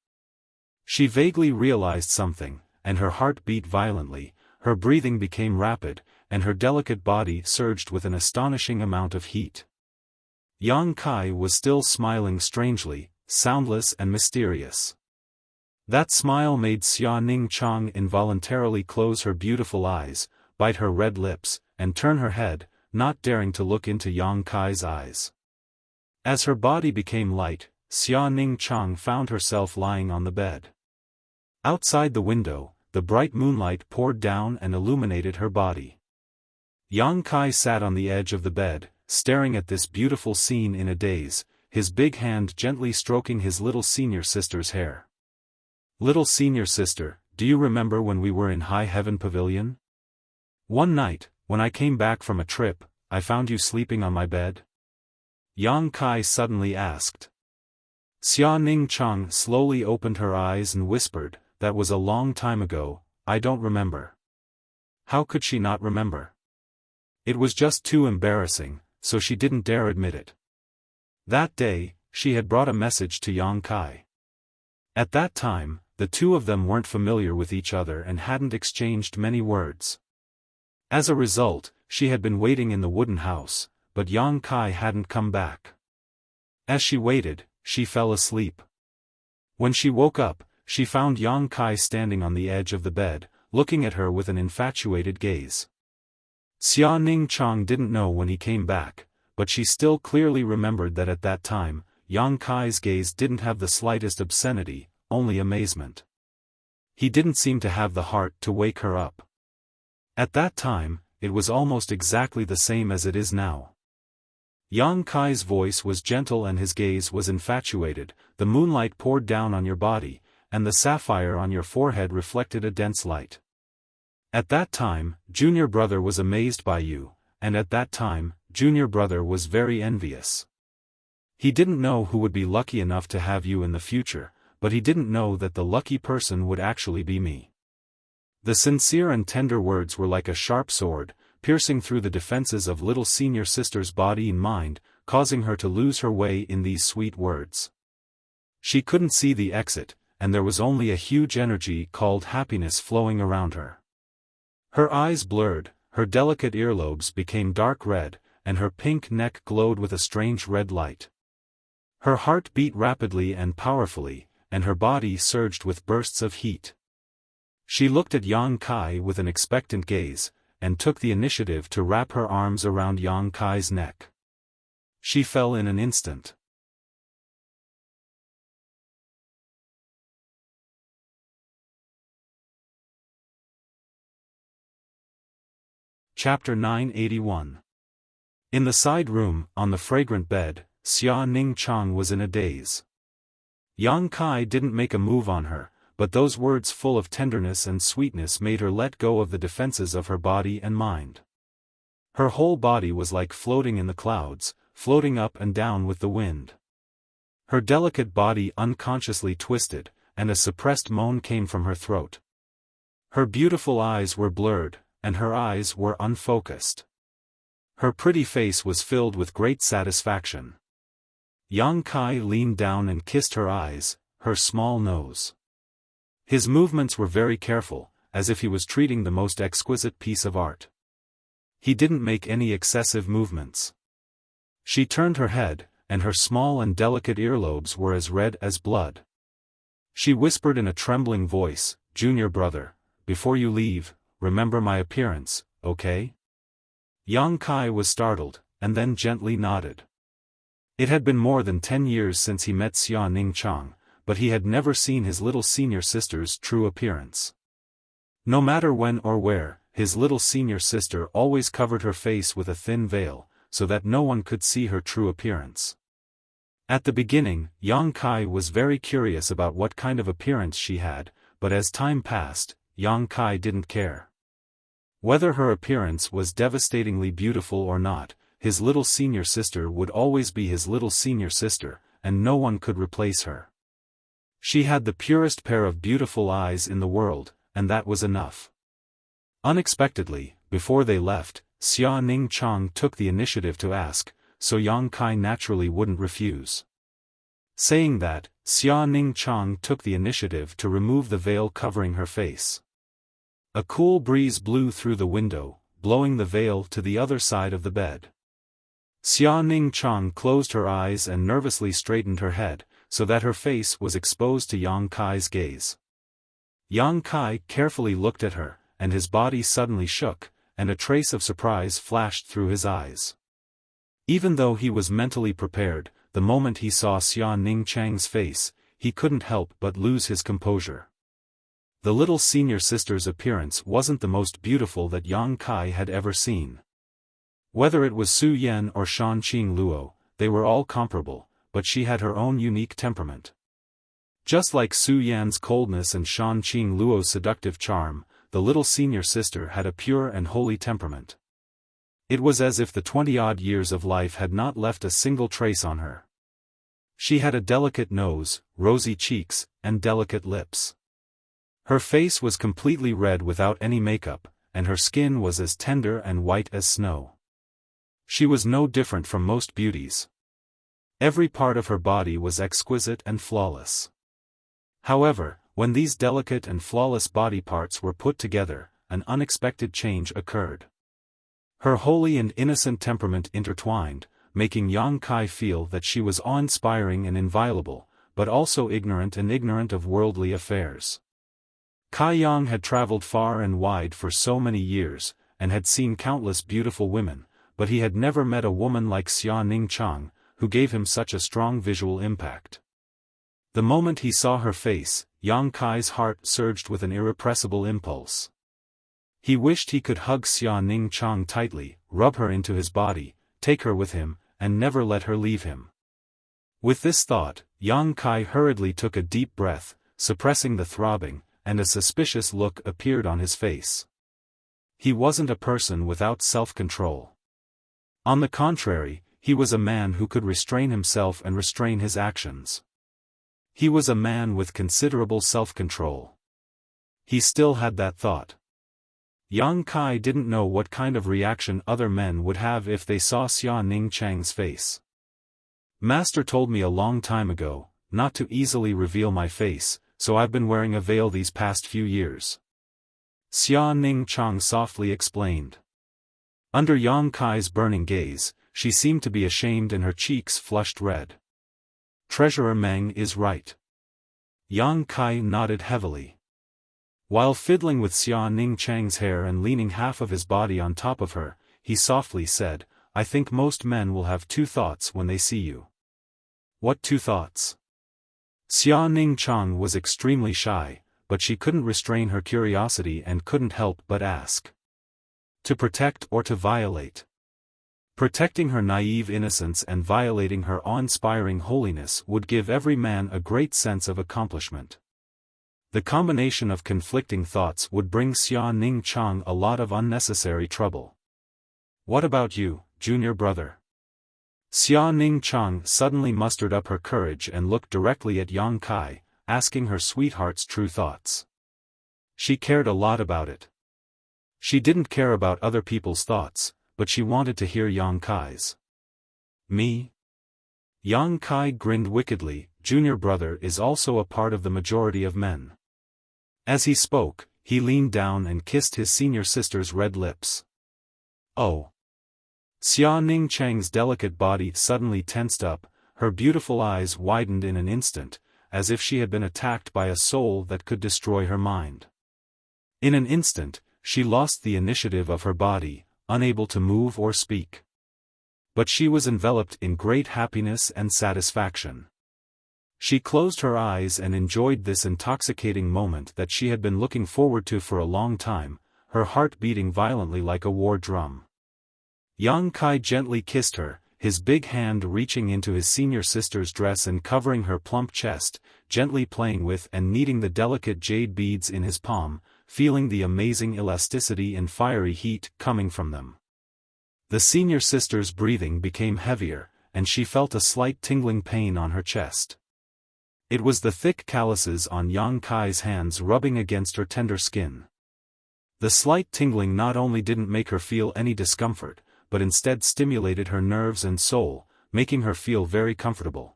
She vaguely realized something, and her heart beat violently, her breathing became rapid, and her delicate body surged with an astonishing amount of heat. Yang Kai was still smiling strangely, soundless and mysterious. That smile made Xia Ning Chang involuntarily close her beautiful eyes, bite her red lips, and turn her head, not daring to look into Yang Kai's eyes. As her body became light, Xia Ning Chang found herself lying on the bed. Outside the window, the bright moonlight poured down and illuminated her body. Yang Kai sat on the edge of the bed, staring at this beautiful scene in a daze, his big hand gently stroking his little senior sister's hair. "Little senior sister, do you remember when we were in High Heaven Pavilion? One night, when I came back from a trip, I found you sleeping on my bed?" Yang Kai suddenly asked. Xia Ning Chang slowly opened her eyes and whispered, "That was a long time ago, I don't remember." How could she not remember? It was just too embarrassing, so she didn't dare admit it. That day, she had brought a message to Yang Kai. At that time, the two of them weren't familiar with each other and hadn't exchanged many words. As a result, she had been waiting in the wooden house, but Yang Kai hadn't come back. As she waited, she fell asleep. When she woke up, she found Yang Kai standing on the edge of the bed, looking at her with an infatuated gaze. Xia Ning Chang didn't know when he came back, but she still clearly remembered that at that time, Yang Kai's gaze didn't have the slightest obscenity, only amazement. He didn't seem to have the heart to wake her up. At that time, it was almost exactly the same as it is now. Yang Kai's voice was gentle and his gaze was infatuated. "The moonlight poured down on your body, and the sapphire on your forehead reflected a dense light. At that time, junior brother was amazed by you, and at that time, junior brother was very envious. He didn't know who would be lucky enough to have you in the future, but he didn't know that the lucky person would actually be me." The sincere and tender words were like a sharp sword, piercing through the defenses of little senior sister's body and mind, causing her to lose her way in these sweet words. She couldn't see the exit, and there was only a huge energy called happiness flowing around her. Her eyes blurred, her delicate earlobes became dark red, and her pink neck glowed with a strange red light. Her heart beat rapidly and powerfully, and her body surged with bursts of heat. She looked at Yang Kai with an expectant gaze, and took the initiative to wrap her arms around Yang Kai's neck. She fell in an instant. Chapter 981. In the side room, on the fragrant bed, Xia Ning Chang was in a daze. Yang Kai didn't make a move on her, but those words full of tenderness and sweetness made her let go of the defenses of her body and mind. Her whole body was like floating in the clouds, floating up and down with the wind. Her delicate body unconsciously twisted, and a suppressed moan came from her throat. Her beautiful eyes were blurred, and her eyes were unfocused. Her pretty face was filled with great satisfaction. Yang Kai leaned down and kissed her eyes, her small nose. His movements were very careful, as if he was treating the most exquisite piece of art. He didn't make any excessive movements. She turned her head, and her small and delicate earlobes were as red as blood. She whispered in a trembling voice, "Junior brother, before you leave, remember my appearance, okay?" Yang Kai was startled, and then gently nodded. It had been more than 10 years since he met Xia Ning Chang, but he had never seen his little senior sister's true appearance. No matter when or where, his little senior sister always covered her face with a thin veil, so that no one could see her true appearance. At the beginning, Yang Kai was very curious about what kind of appearance she had, but as time passed, Yang Kai didn't care. Whether her appearance was devastatingly beautiful or not, his little senior sister would always be his little senior sister, and no one could replace her. She had the purest pair of beautiful eyes in the world, and that was enough. Unexpectedly, before they left, Xia Ning Chang took the initiative to ask, so Yang Kai naturally wouldn't refuse. Saying that, Xia Ning Chang took the initiative to remove the veil covering her face. A cool breeze blew through the window, blowing the veil to the other side of the bed. Xia Ning Chang closed her eyes and nervously straightened her head, so that her face was exposed to Yang Kai's gaze. Yang Kai carefully looked at her, and his body suddenly shook, and a trace of surprise flashed through his eyes. Even though he was mentally prepared, the moment he saw Xia Ning Chang's face, he couldn't help but lose his composure. The little senior sister's appearance wasn't the most beautiful that Yang Kai had ever seen. Whether it was Su Yan or Shan Qing Luo, they were all comparable, but she had her own unique temperament. Just like Su Yan's coldness and Shan Qing Luo's seductive charm, the little senior sister had a pure and holy temperament. It was as if the 20-odd years of life had not left a single trace on her. She had a delicate nose, rosy cheeks, and delicate lips. Her face was completely red without any makeup, and her skin was as tender and white as snow. She was no different from most beauties. Every part of her body was exquisite and flawless. However, when these delicate and flawless body parts were put together, an unexpected change occurred. Her holy and innocent temperament intertwined, making Yang Kai feel that she was awe-inspiring and inviolable, but also ignorant of worldly affairs. Kai Yang had traveled far and wide for so many years, and had seen countless beautiful women, but he had never met a woman like Xia Ning Chang, who gave him such a strong visual impact. The moment he saw her face, Yang Kai's heart surged with an irrepressible impulse. He wished he could hug Xia Ning Chang tightly, rub her into his body, take her with him, and never let her leave him. With this thought, Yang Kai hurriedly took a deep breath, suppressing the throbbing, and a suspicious look appeared on his face. He wasn't a person without self-control. On the contrary, he was a man who could restrain himself and restrain his actions. He was a man with considerable self-control. He still had that thought. Yang Kai didn't know what kind of reaction other men would have if they saw Xia Ning Chang's face. Master told me a long time ago, not to easily reveal my face, so I've been wearing a veil these past few years. Xia Ning Chang softly explained. Under Yang Kai's burning gaze, she seemed to be ashamed and her cheeks flushed red. Treasurer Meng is right. Yang Kai nodded heavily. While fiddling with Xia Ning Chang's hair and leaning half of his body on top of her, he softly said, "I think most men will have two thoughts when they see you." What two thoughts? Xia Ning Chang was extremely shy, but she couldn't restrain her curiosity and couldn't help but ask. To protect or to violate. Protecting her naive innocence and violating her awe-inspiring holiness would give every man a great sense of accomplishment. The combination of conflicting thoughts would bring Xia Ning Chang a lot of unnecessary trouble. What about you, junior brother? Xia Ning Chang suddenly mustered up her courage and looked directly at Yang Kai, asking her sweetheart's true thoughts. She cared a lot about it. She didn't care about other people's thoughts, but she wanted to hear Yang Kai's. Me? Yang Kai grinned wickedly. Junior brother is also a part of the majority of men. As he spoke, he leaned down and kissed his senior sister's red lips. Oh! Xia Ning Chang's delicate body suddenly tensed up, her beautiful eyes widened in an instant, as if she had been attacked by a soul that could destroy her mind. In an instant, she lost the initiative of her body, unable to move or speak. But she was enveloped in great happiness and satisfaction. She closed her eyes and enjoyed this intoxicating moment that she had been looking forward to for a long time, her heart beating violently like a war drum. Yang Kai gently kissed her, his big hand reaching into his senior sister's dress and covering her plump chest, gently playing with and kneading the delicate jade beads in his palm, feeling the amazing elasticity and fiery heat coming from them. The senior sister's breathing became heavier, and she felt a slight tingling pain on her chest. It was the thick calluses on Yang Kai's hands rubbing against her tender skin. The slight tingling not only didn't make her feel any discomfort, but instead stimulated her nerves and soul, making her feel very comfortable.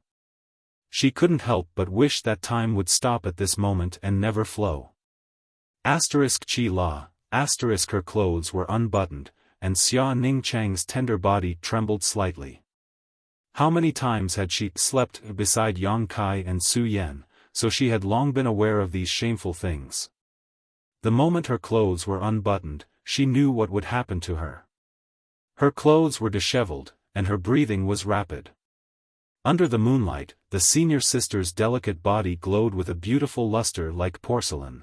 She couldn't help but wish that time would stop at this moment and never flow. Chi La, her clothes were unbuttoned, and Xia Ning Chang's tender body trembled slightly. How many times had she slept beside Yang Kai and Su Yan, so she had long been aware of these shameful things. The moment her clothes were unbuttoned, she knew what would happen to her. Her clothes were disheveled, and her breathing was rapid. Under the moonlight, the senior sister's delicate body glowed with a beautiful luster like porcelain.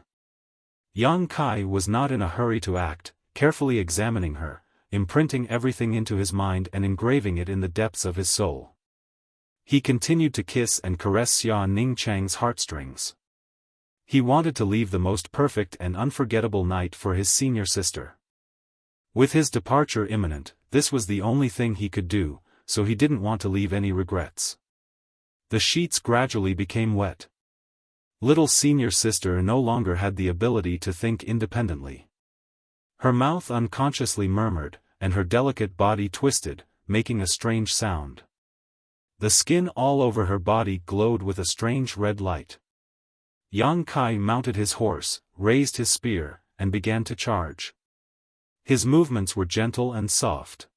Yang Kai was not in a hurry to act, carefully examining her, imprinting everything into his mind and engraving it in the depths of his soul. He continued to kiss and caress Xia Ning Chang's heartstrings. He wanted to leave the most perfect and unforgettable night for his senior sister. With his departure imminent, this was the only thing he could do, so he didn't want to leave any regrets. The sheets gradually became wet. Little senior sister no longer had the ability to think independently. Her mouth unconsciously murmured, and her delicate body twisted, making a strange sound. The skin all over her body glowed with a strange red light. Yang Kai mounted his horse, raised his spear, and began to charge. His movements were gentle and soft.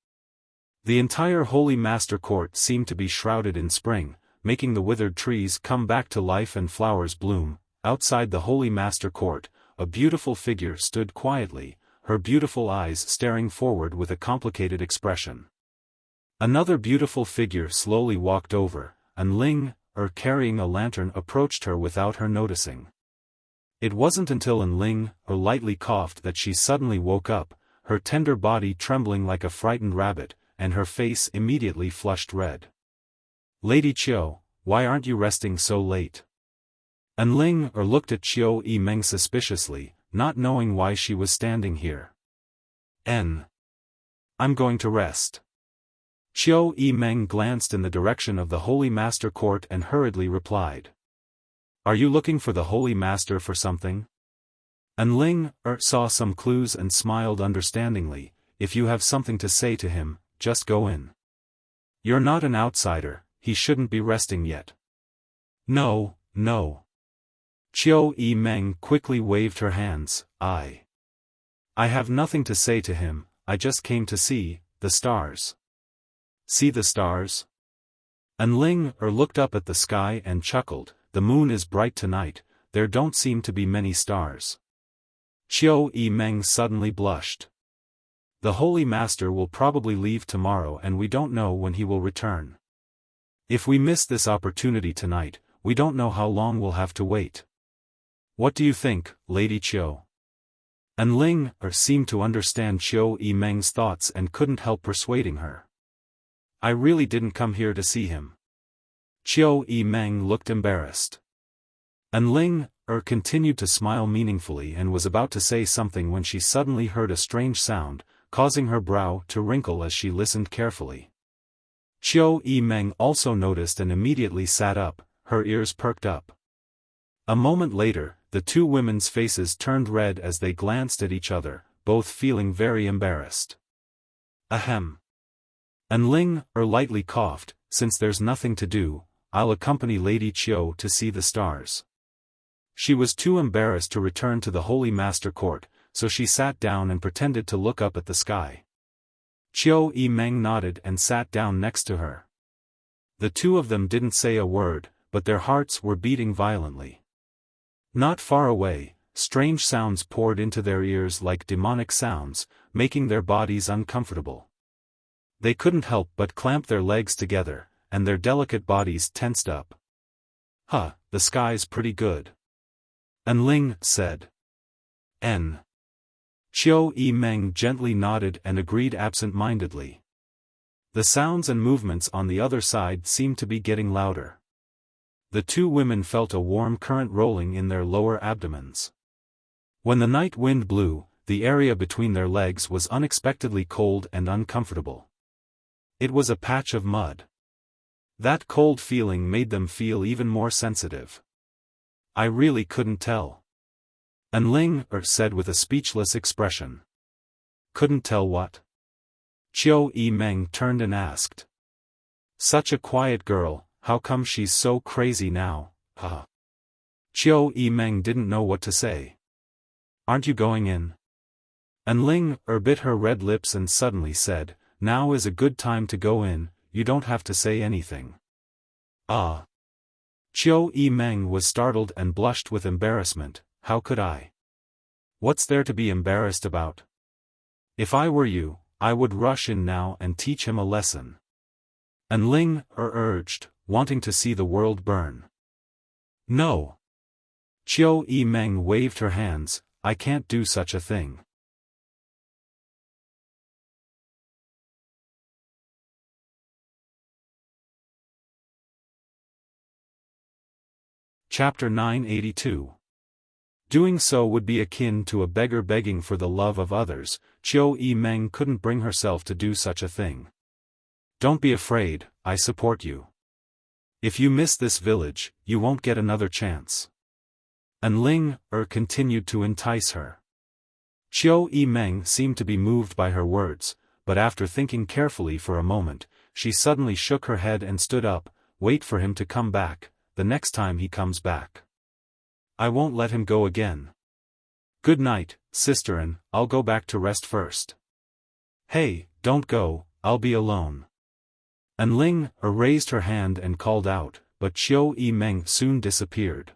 The entire Holy Master Court seemed to be shrouded in spring, making the withered trees come back to life and flowers bloom. Outside the Holy Master Court, a beautiful figure stood quietly, her beautiful eyes staring forward with a complicated expression. Another beautiful figure slowly walked over, and Ling, carrying a lantern, approached her without her noticing. It wasn't until Ling, lightly coughed that she suddenly woke up, her tender body trembling like a frightened rabbit, and her face immediately flushed red. Lady Chiu, why aren't you resting so late? Ling looked at Chiu Meng suspiciously, not knowing why she was standing here. I'm going to rest. Chiu Meng glanced in the direction of the Holy Master Court and hurriedly replied. Are you looking for the Holy Master for something? Ling saw some clues and smiled understandingly. If you have something to say to him, just go in. You're not an outsider, he shouldn't be resting yet. No. Chiu Meng quickly waved her hands. I have nothing to say to him, I just came to see the stars. See the stars? Ling looked up at the sky and chuckled. The moon is bright tonight, there don't seem to be many stars. Chiu Meng suddenly blushed. The Holy Master will probably leave tomorrow and we don't know when he will return. If we miss this opportunity tonight, we don't know how long we'll have to wait. What do you think, Lady Chiu? And Ling seemed to understand Qiu Yimeng's thoughts and couldn't help persuading her. I really didn't come here to see him. Qiu Yimeng looked embarrassed. And Ling continued to smile meaningfully and was about to say something when she suddenly heard a strange sound, causing her brow to wrinkle as she listened carefully. Qiu Yimeng also noticed and immediately sat up, her ears perked up. A moment later, the two women's faces turned red as they glanced at each other, both feeling very embarrassed. Ahem. And Ling lightly coughed, since there's nothing to do, I'll accompany Lady Qiu to see the stars. She was too embarrassed to return to the Holy Master Court, so she sat down and pretended to look up at the sky. Qiu Yimeng nodded and sat down next to her. The two of them didn't say a word, but their hearts were beating violently. Not far away, strange sounds poured into their ears like demonic sounds, making their bodies uncomfortable. They couldn't help but clamp their legs together, and their delicate bodies tensed up. The sky's pretty good. And Ling said. N. Qiu Yimeng gently nodded and agreed absent-mindedly. The sounds and movements on the other side seemed to be getting louder. The two women felt a warm current rolling in their lower abdomens. When the night wind blew, the area between their legs was unexpectedly cold and uncomfortable. It was a patch of mud. That cold feeling made them feel even more sensitive. I really couldn't tell. And Ling said with a speechless expression. Couldn't tell what? Qiu Yimeng turned and asked. Such a quiet girl, how come she's so crazy now, Qiu Yimeng didn't know what to say. Aren't you going in? And Ling bit her red lips and suddenly said, now is a good time to go in, you don't have to say anything. Qiu Yimeng was startled and blushed with embarrassment. How could I? What's there to be embarrassed about? If I were you, I would rush in now and teach him a lesson. And Ling urged, wanting to see the world burn. No. Qiu Yimeng waved her hands, I can't do such a thing. Chapter 982. Doing so would be akin to a beggar begging for the love of others. Qiu Yimeng couldn't bring herself to do such a thing. Don't be afraid, I support you. If you miss this village, you won't get another chance. And Ling continued to entice her. Qiu Yimeng seemed to be moved by her words, but after thinking carefully for a moment, she suddenly shook her head and stood up. Wait for him to come back, the next time he comes back. I won't let him go again. Good night, sister, and I'll go back to rest first. Hey, don't go, I'll be alone. And Ling raised her hand and called out, but Qiu Yimeng soon disappeared.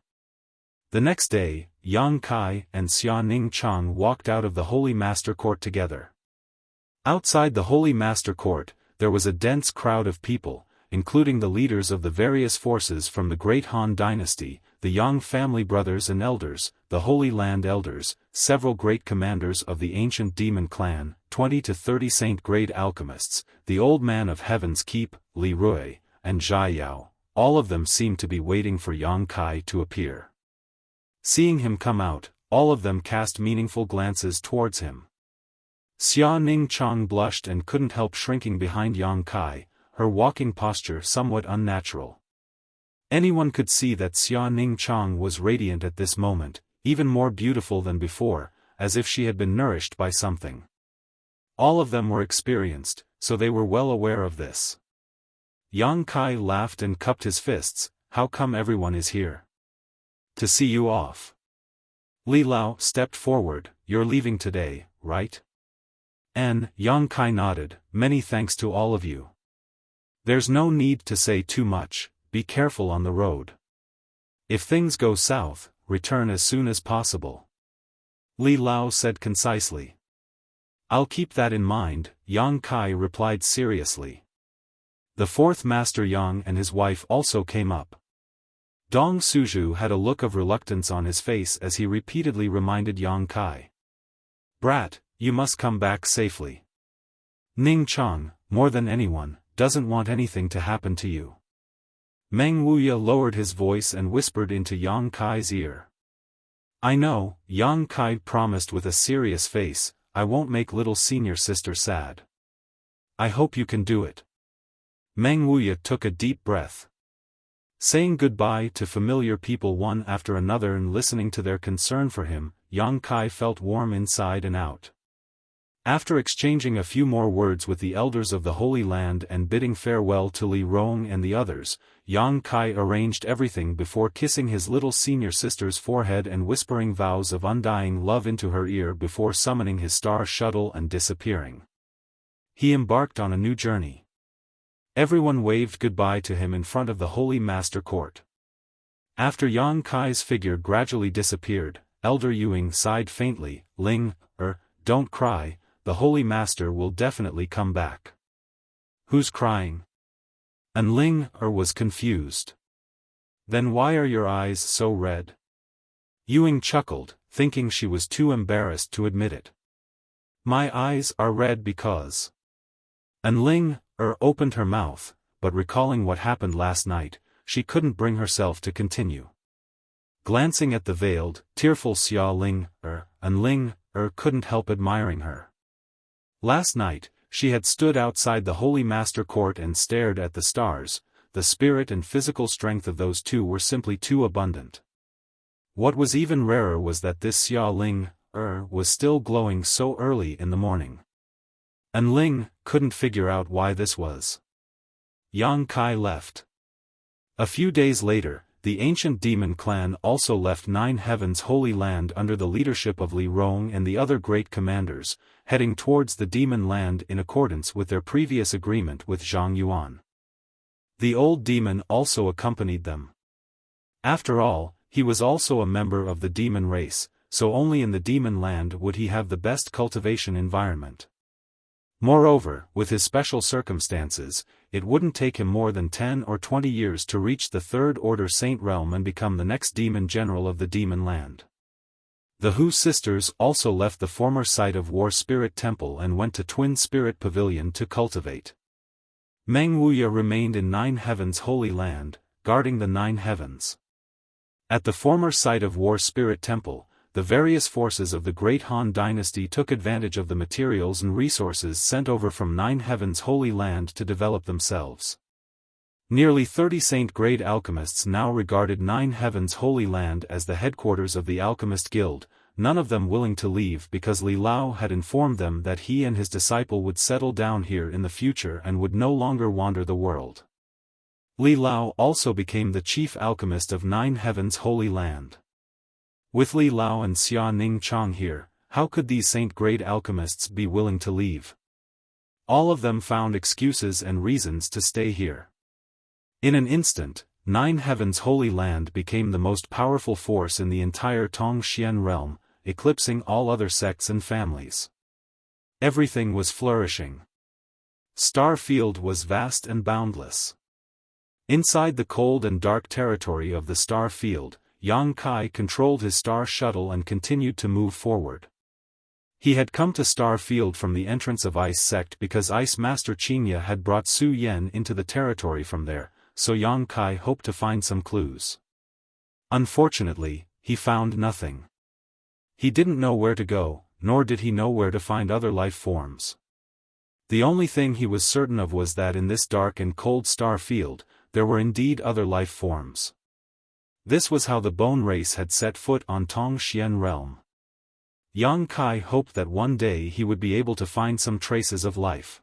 The next day, Yang Kai and Xia Ningchang walked out of the Holy Master Court together. Outside the Holy Master Court, there was a dense crowd of people, including the leaders of the various forces from the Great Han Dynasty, the Yang family brothers and elders, the Holy Land elders, several great commanders of the ancient demon clan, 20 to 30 saint-grade alchemists, the Old Man of Heaven's Keep, Li Rui, and Zhai Yao. All of them seemed to be waiting for Yang Kai to appear. Seeing him come out, all of them cast meaningful glances towards him. Xia Ningchang blushed and couldn't help shrinking behind Yang Kai, her walking posture somewhat unnatural. Anyone could see that Xia Ningchang was radiant at this moment, even more beautiful than before, as if she had been nourished by something. All of them were experienced, so they were well aware of this. Yang Kai laughed and cupped his fists. How come everyone is here? To see you off. Li Lao stepped forward. You're leaving today, right? And Yang Kai nodded. Many thanks to all of you. There's no need to say too much, be careful on the road. If things go south, return as soon as possible. Li Lao said concisely. I'll keep that in mind, Yang Kai replied seriously. The fourth Master Yang and his wife also came up. Dong Suju had a look of reluctance on his face as he repeatedly reminded Yang Kai. Brat, you must come back safely. Ning Chang, more than anyone, doesn't want anything to happen to you. Meng Wuya lowered his voice and whispered into Yang Kai's ear. I know, Yang Kai promised with a serious face, I won't make little senior sister sad. I hope you can do it. Meng Wuya took a deep breath. Saying goodbye to familiar people one after another and listening to their concern for him, Yang Kai felt warm inside and out. After exchanging a few more words with the elders of the Holy Land and bidding farewell to Li Rong and the others, Yang Kai arranged everything before kissing his little senior sister's forehead and whispering vows of undying love into her ear before summoning his star shuttle and disappearing. He embarked on a new journey. Everyone waved goodbye to him in front of the Holy Master Court. After Yang Kai's figure gradually disappeared, Elder Yuing sighed faintly, Ling, don't cry, the Holy Master will definitely come back. Who's crying? And Ling was confused. Then why are your eyes so red? Yuing chuckled, thinking she was too embarrassed to admit it. My eyes are red because. And Ling, opened her mouth, but recalling what happened last night, she couldn't bring herself to continue. Glancing at the veiled, tearful Xia Ling, and Ling, couldn't help admiring her. Last night, she had stood outside the Holy Master Court and stared at the stars. The spirit and physical strength of those two were simply too abundant. What was even rarer was that this Xia Ling, was still glowing so early in the morning. And Ling couldn't figure out why this was. Yang Kai left. A few days later, the ancient demon clan also left Nine Heavens Holy Land under the leadership of Li Rong and the other great commanders, heading towards the demon land in accordance with their previous agreement with Zhang Yuan. The old demon also accompanied them. After all, he was also a member of the demon race, so only in the demon land would he have the best cultivation environment. Moreover, with his special circumstances, it wouldn't take him more than 10 or 20 years to reach the Third Order Saint Realm and become the next demon general of the demon land. The Hu sisters also left the former site of War Spirit Temple and went to Twin Spirit Pavilion to cultivate. Meng Wuya remained in Nine Heavens Holy Land, guarding the Nine Heavens. At the former site of War Spirit Temple, the various forces of the Great Han Dynasty took advantage of the materials and resources sent over from Nine Heavens Holy Land to develop themselves. Nearly 30 saint-grade alchemists now regarded Nine Heavens Holy Land as the headquarters of the Alchemist Guild, none of them willing to leave because Li Lao had informed them that he and his disciple would settle down here in the future and would no longer wander the world. Li Lao also became the chief alchemist of Nine Heavens Holy Land. With Li Lao and Xia Ning Chang here, how could these saint-grade alchemists be willing to leave? All of them found excuses and reasons to stay here. In an instant, Nine Heavens Holy Land became the most powerful force in the entire Tongxian realm, eclipsing all other sects and families. Everything was flourishing. Star Field was vast and boundless. Inside the cold and dark territory of the Star Field, Yang Kai controlled his star shuttle and continued to move forward. He had come to Star Field from the entrance of Ice Sect because Ice Master Qingya had brought Su Yen into the territory from there, so Yang Kai hoped to find some clues. Unfortunately, he found nothing. He didn't know where to go, nor did he know where to find other life forms. The only thing he was certain of was that in this dark and cold star field, there were indeed other life forms. This was how the Bone Race had set foot on Tongxian realm. Yang Kai hoped that one day he would be able to find some traces of life.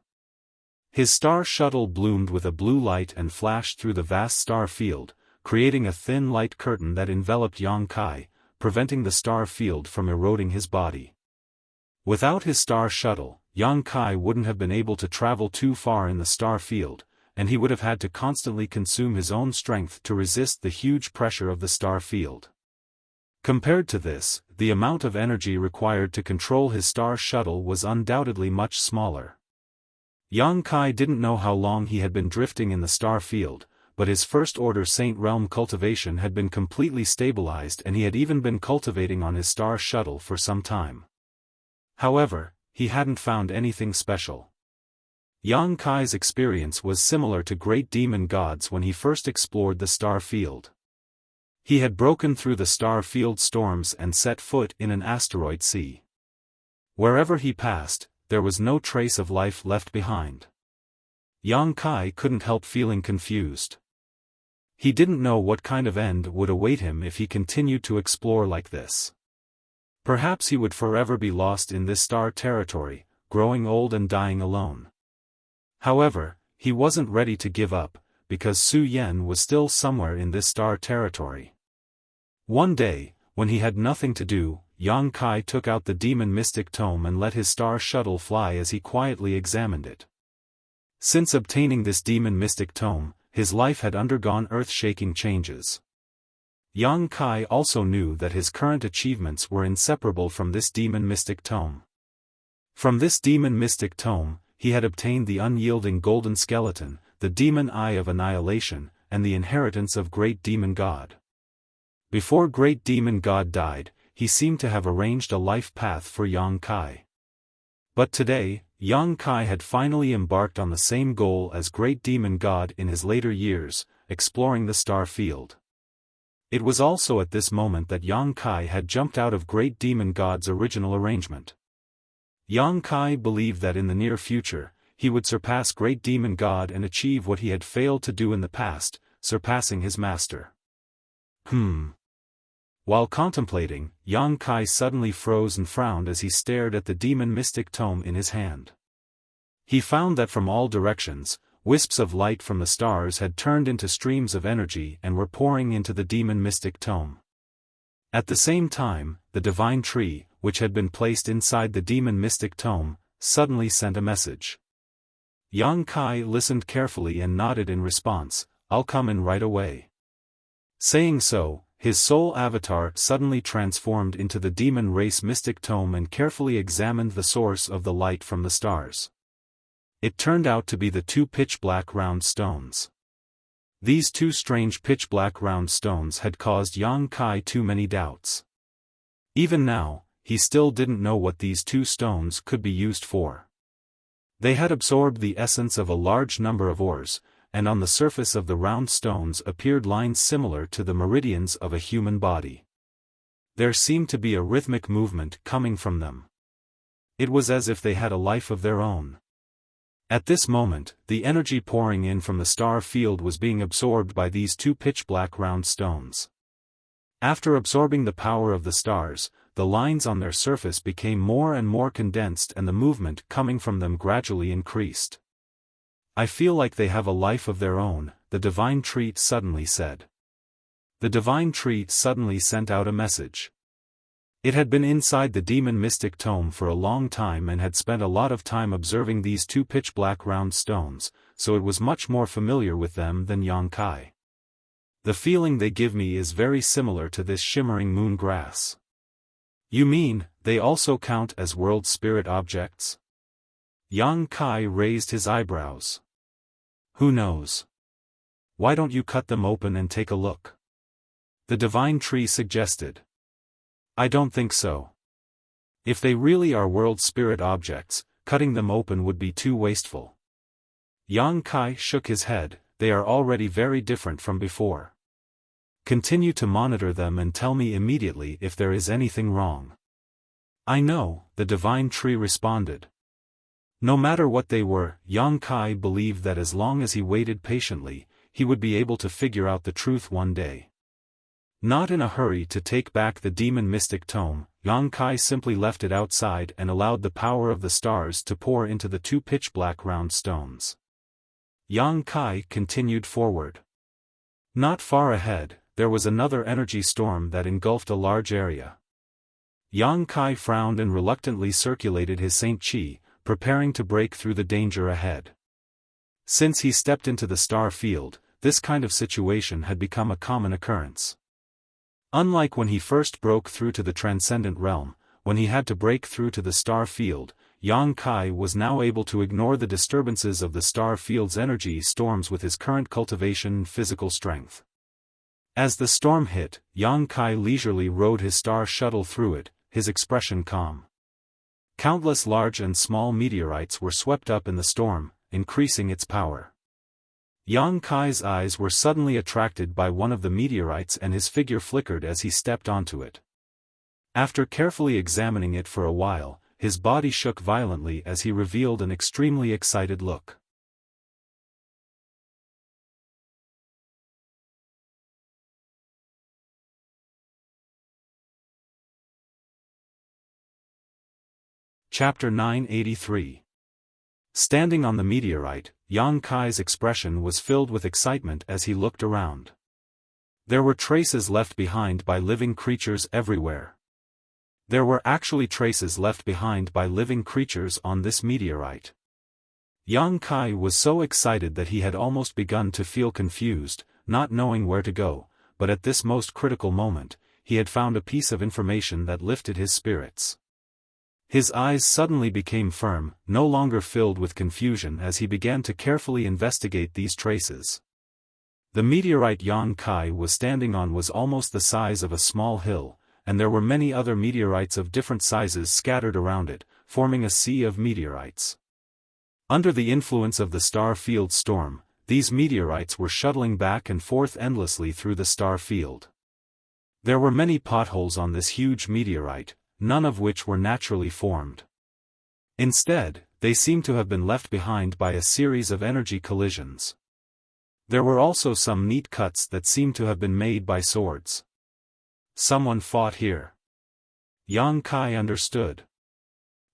His star shuttle bloomed with a blue light and flashed through the vast star field, creating a thin light curtain that enveloped Yang Kai, preventing the star field from eroding his body. Without his star shuttle, Yang Kai wouldn't have been able to travel too far in the star field, and he would have had to constantly consume his own strength to resist the huge pressure of the star field. Compared to this, the amount of energy required to control his star shuttle was undoubtedly much smaller. Yang Kai didn't know how long he had been drifting in the star field, but his first-order Saint Realm cultivation had been completely stabilized and he had even been cultivating on his star shuttle for some time. However, he hadn't found anything special. Yang Kai's experience was similar to great demon gods when he first explored the star field. He had broken through the star field storms and set foot in an asteroid sea. Wherever he passed, there was no trace of life left behind. Yang Kai couldn't help feeling confused. He didn't know what kind of end would await him if he continued to explore like this. Perhaps he would forever be lost in this star territory, growing old and dying alone. However, he wasn't ready to give up, because Su Yan was still somewhere in this star territory. One day, when he had nothing to do, Yang Kai took out the demon mystic tome and let his star shuttle fly as he quietly examined it. Since obtaining this demon mystic tome, his life had undergone earth-shaking changes. Yang Kai also knew that his current achievements were inseparable from this demon mystic tome. From this demon mystic tome, he had obtained the unyielding golden skeleton, the demon eye of annihilation, and the inheritance of great demon god. Before great demon god died, he seemed to have arranged a life path for Yang Kai. But today, Yang Kai had finally embarked on the same goal as great demon god in his later years, exploring the star field. It was also at this moment that Yang Kai had jumped out of great demon god's original arrangement. Yang Kai believed that in the near future, he would surpass great demon god and achieve what he had failed to do in the past, surpassing his master. While contemplating, Yang Kai suddenly froze and frowned as he stared at the demon mystic tome in his hand. He found that from all directions, wisps of light from the stars had turned into streams of energy and were pouring into the demon mystic tome. At the same time, the divine tree, which had been placed inside the demon mystic tome, suddenly sent a message. Yang Kai listened carefully and nodded in response, "I'll come in right away." Saying so, his soul avatar suddenly transformed into the demon race mystic tome and carefully examined the source of the light from the stars. It turned out to be the two pitch-black round stones. These two strange pitch-black round stones had caused Yang Kai too many doubts. Even now, he still didn't know what these two stones could be used for. They had absorbed the essence of a large number of ores, and on the surface of the round stones appeared lines similar to the meridians of a human body. There seemed to be a rhythmic movement coming from them. It was as if they had a life of their own. At this moment, the energy pouring in from the star field was being absorbed by these two pitch-black round stones. After absorbing the power of the stars, the lines on their surface became more and more condensed and the movement coming from them gradually increased. "I feel like they have a life of their own," the divine tree suddenly said. The divine tree suddenly sent out a message. It had been inside the demon mystic tome for a long time and had spent a lot of time observing these two pitch-black round stones, so it was much more familiar with them than Yang Kai. "The feeling they give me is very similar to this shimmering moon grass." "You mean, they also count as world spirit objects?" Yang Kai raised his eyebrows. "Who knows? Why don't you cut them open and take a look?" the divine tree suggested. "I don't think so. If they really are world spirit objects, cutting them open would be too wasteful." Yang Kai shook his head. "They are already very different from before. Continue to monitor them and tell me immediately if there is anything wrong." "I know," the divine tree responded. No matter what they were, Yang Kai believed that as long as he waited patiently, he would be able to figure out the truth one day. Not in a hurry to take back the demon mystic tome, Yang Kai simply left it outside and allowed the power of the stars to pour into the two pitch-black round stones. Yang Kai continued forward. Not far ahead, there was another energy storm that engulfed a large area. Yang Kai frowned and reluctantly circulated his Saint Chi, preparing to break through the danger ahead. Since he stepped into the star field, this kind of situation had become a common occurrence. Unlike when he first broke through to the transcendent realm, when he had to break through to the star field, Yang Kai was now able to ignore the disturbances of the star field's energy storms with his current cultivation and physical strength. As the storm hit, Yang Kai leisurely rode his star shuttle through it, his expression calm. Countless large and small meteorites were swept up in the storm, increasing its power. Yang Kai's eyes were suddenly attracted by one of the meteorites and his figure flickered as he stepped onto it. After carefully examining it for a while, his body shook violently as he revealed an extremely excited look. Chapter 983. Standing on the meteorite, Yang Kai's expression was filled with excitement as he looked around. There were traces left behind by living creatures everywhere. There were actually traces left behind by living creatures on this meteorite. Yang Kai was so excited that he had almost begun to feel confused, not knowing where to go, but at this most critical moment, he had found a piece of information that lifted his spirits. His eyes suddenly became firm, no longer filled with confusion as he began to carefully investigate these traces. The meteorite Yang Kai was standing on was almost the size of a small hill, and there were many other meteorites of different sizes scattered around it, forming a sea of meteorites. Under the influence of the star field storm, these meteorites were shuttling back and forth endlessly through the star field. There were many potholes on this huge meteorite, none of which were naturally formed. Instead, they seemed to have been left behind by a series of energy collisions. There were also some neat cuts that seemed to have been made by swords. Someone fought here. Yang Kai understood.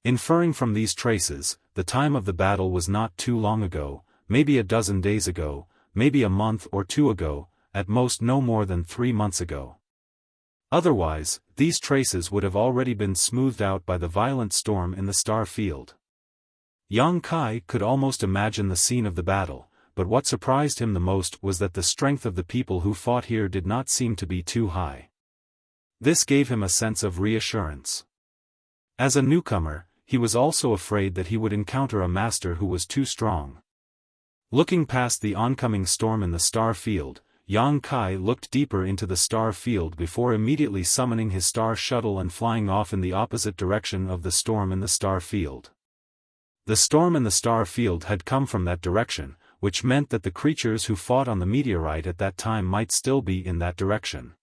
Inferring from these traces, the time of the battle was not too long ago, maybe a dozen days ago, maybe a month or two ago, at most no more than 3 months ago. Otherwise, these traces would have already been smoothed out by the violent storm in the star field. Yang Kai could almost imagine the scene of the battle, but what surprised him the most was that the strength of the people who fought here did not seem to be too high. This gave him a sense of reassurance. As a newcomer, he was also afraid that he would encounter a master who was too strong. Looking past the oncoming storm in the star field, Yang Kai looked deeper into the star field before immediately summoning his star shuttle and flying off in the opposite direction of the storm in the star field. The storm in the star field had come from that direction, which meant that the creatures who fought on the meteorite at that time might still be in that direction.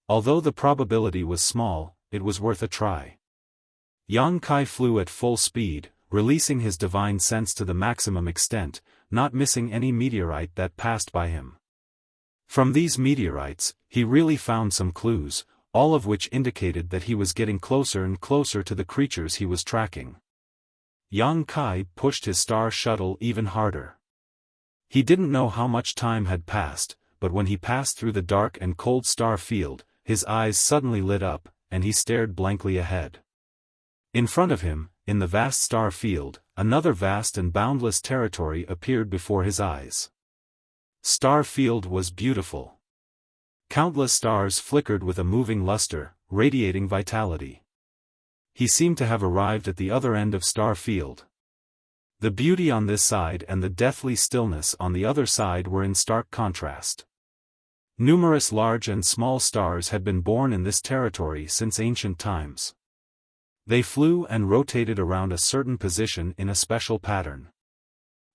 Although the probability was small, it was worth a try. Yang Kai flew at full speed, releasing his divine sense to the maximum extent, not missing any meteorite that passed by him. From these meteorites, he really found some clues, all of which indicated that he was getting closer and closer to the creatures he was tracking. Yang Kai pushed his star shuttle even harder. He didn't know how much time had passed, but when he passed through the dark and cold star field, his eyes suddenly lit up, and he stared blankly ahead. In front of him, in the vast star field, another vast and boundless territory appeared before his eyes. Star field was beautiful. Countless stars flickered with a moving luster, radiating vitality. He seemed to have arrived at the other end of star field. The beauty on this side and the deathly stillness on the other side were in stark contrast. Numerous large and small stars had been born in this territory since ancient times. They flew and rotated around a certain position in a special pattern.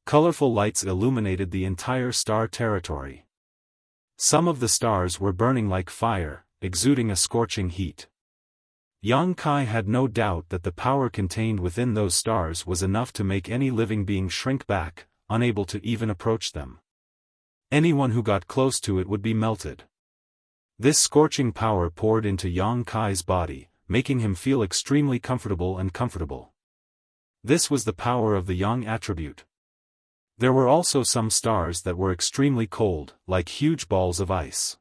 Colorful lights illuminated the entire star territory. Some of the stars were burning like fire, exuding a scorching heat. Yang Kai had no doubt that the power contained within those stars was enough to make any living being shrink back, unable to even approach them. Anyone who got close to it would be melted. This scorching power poured into Yang Kai's body, making him feel extremely comfortable and comfortable. This was the power of the Yang attribute. There were also some stars that were extremely cold, like huge balls of ice.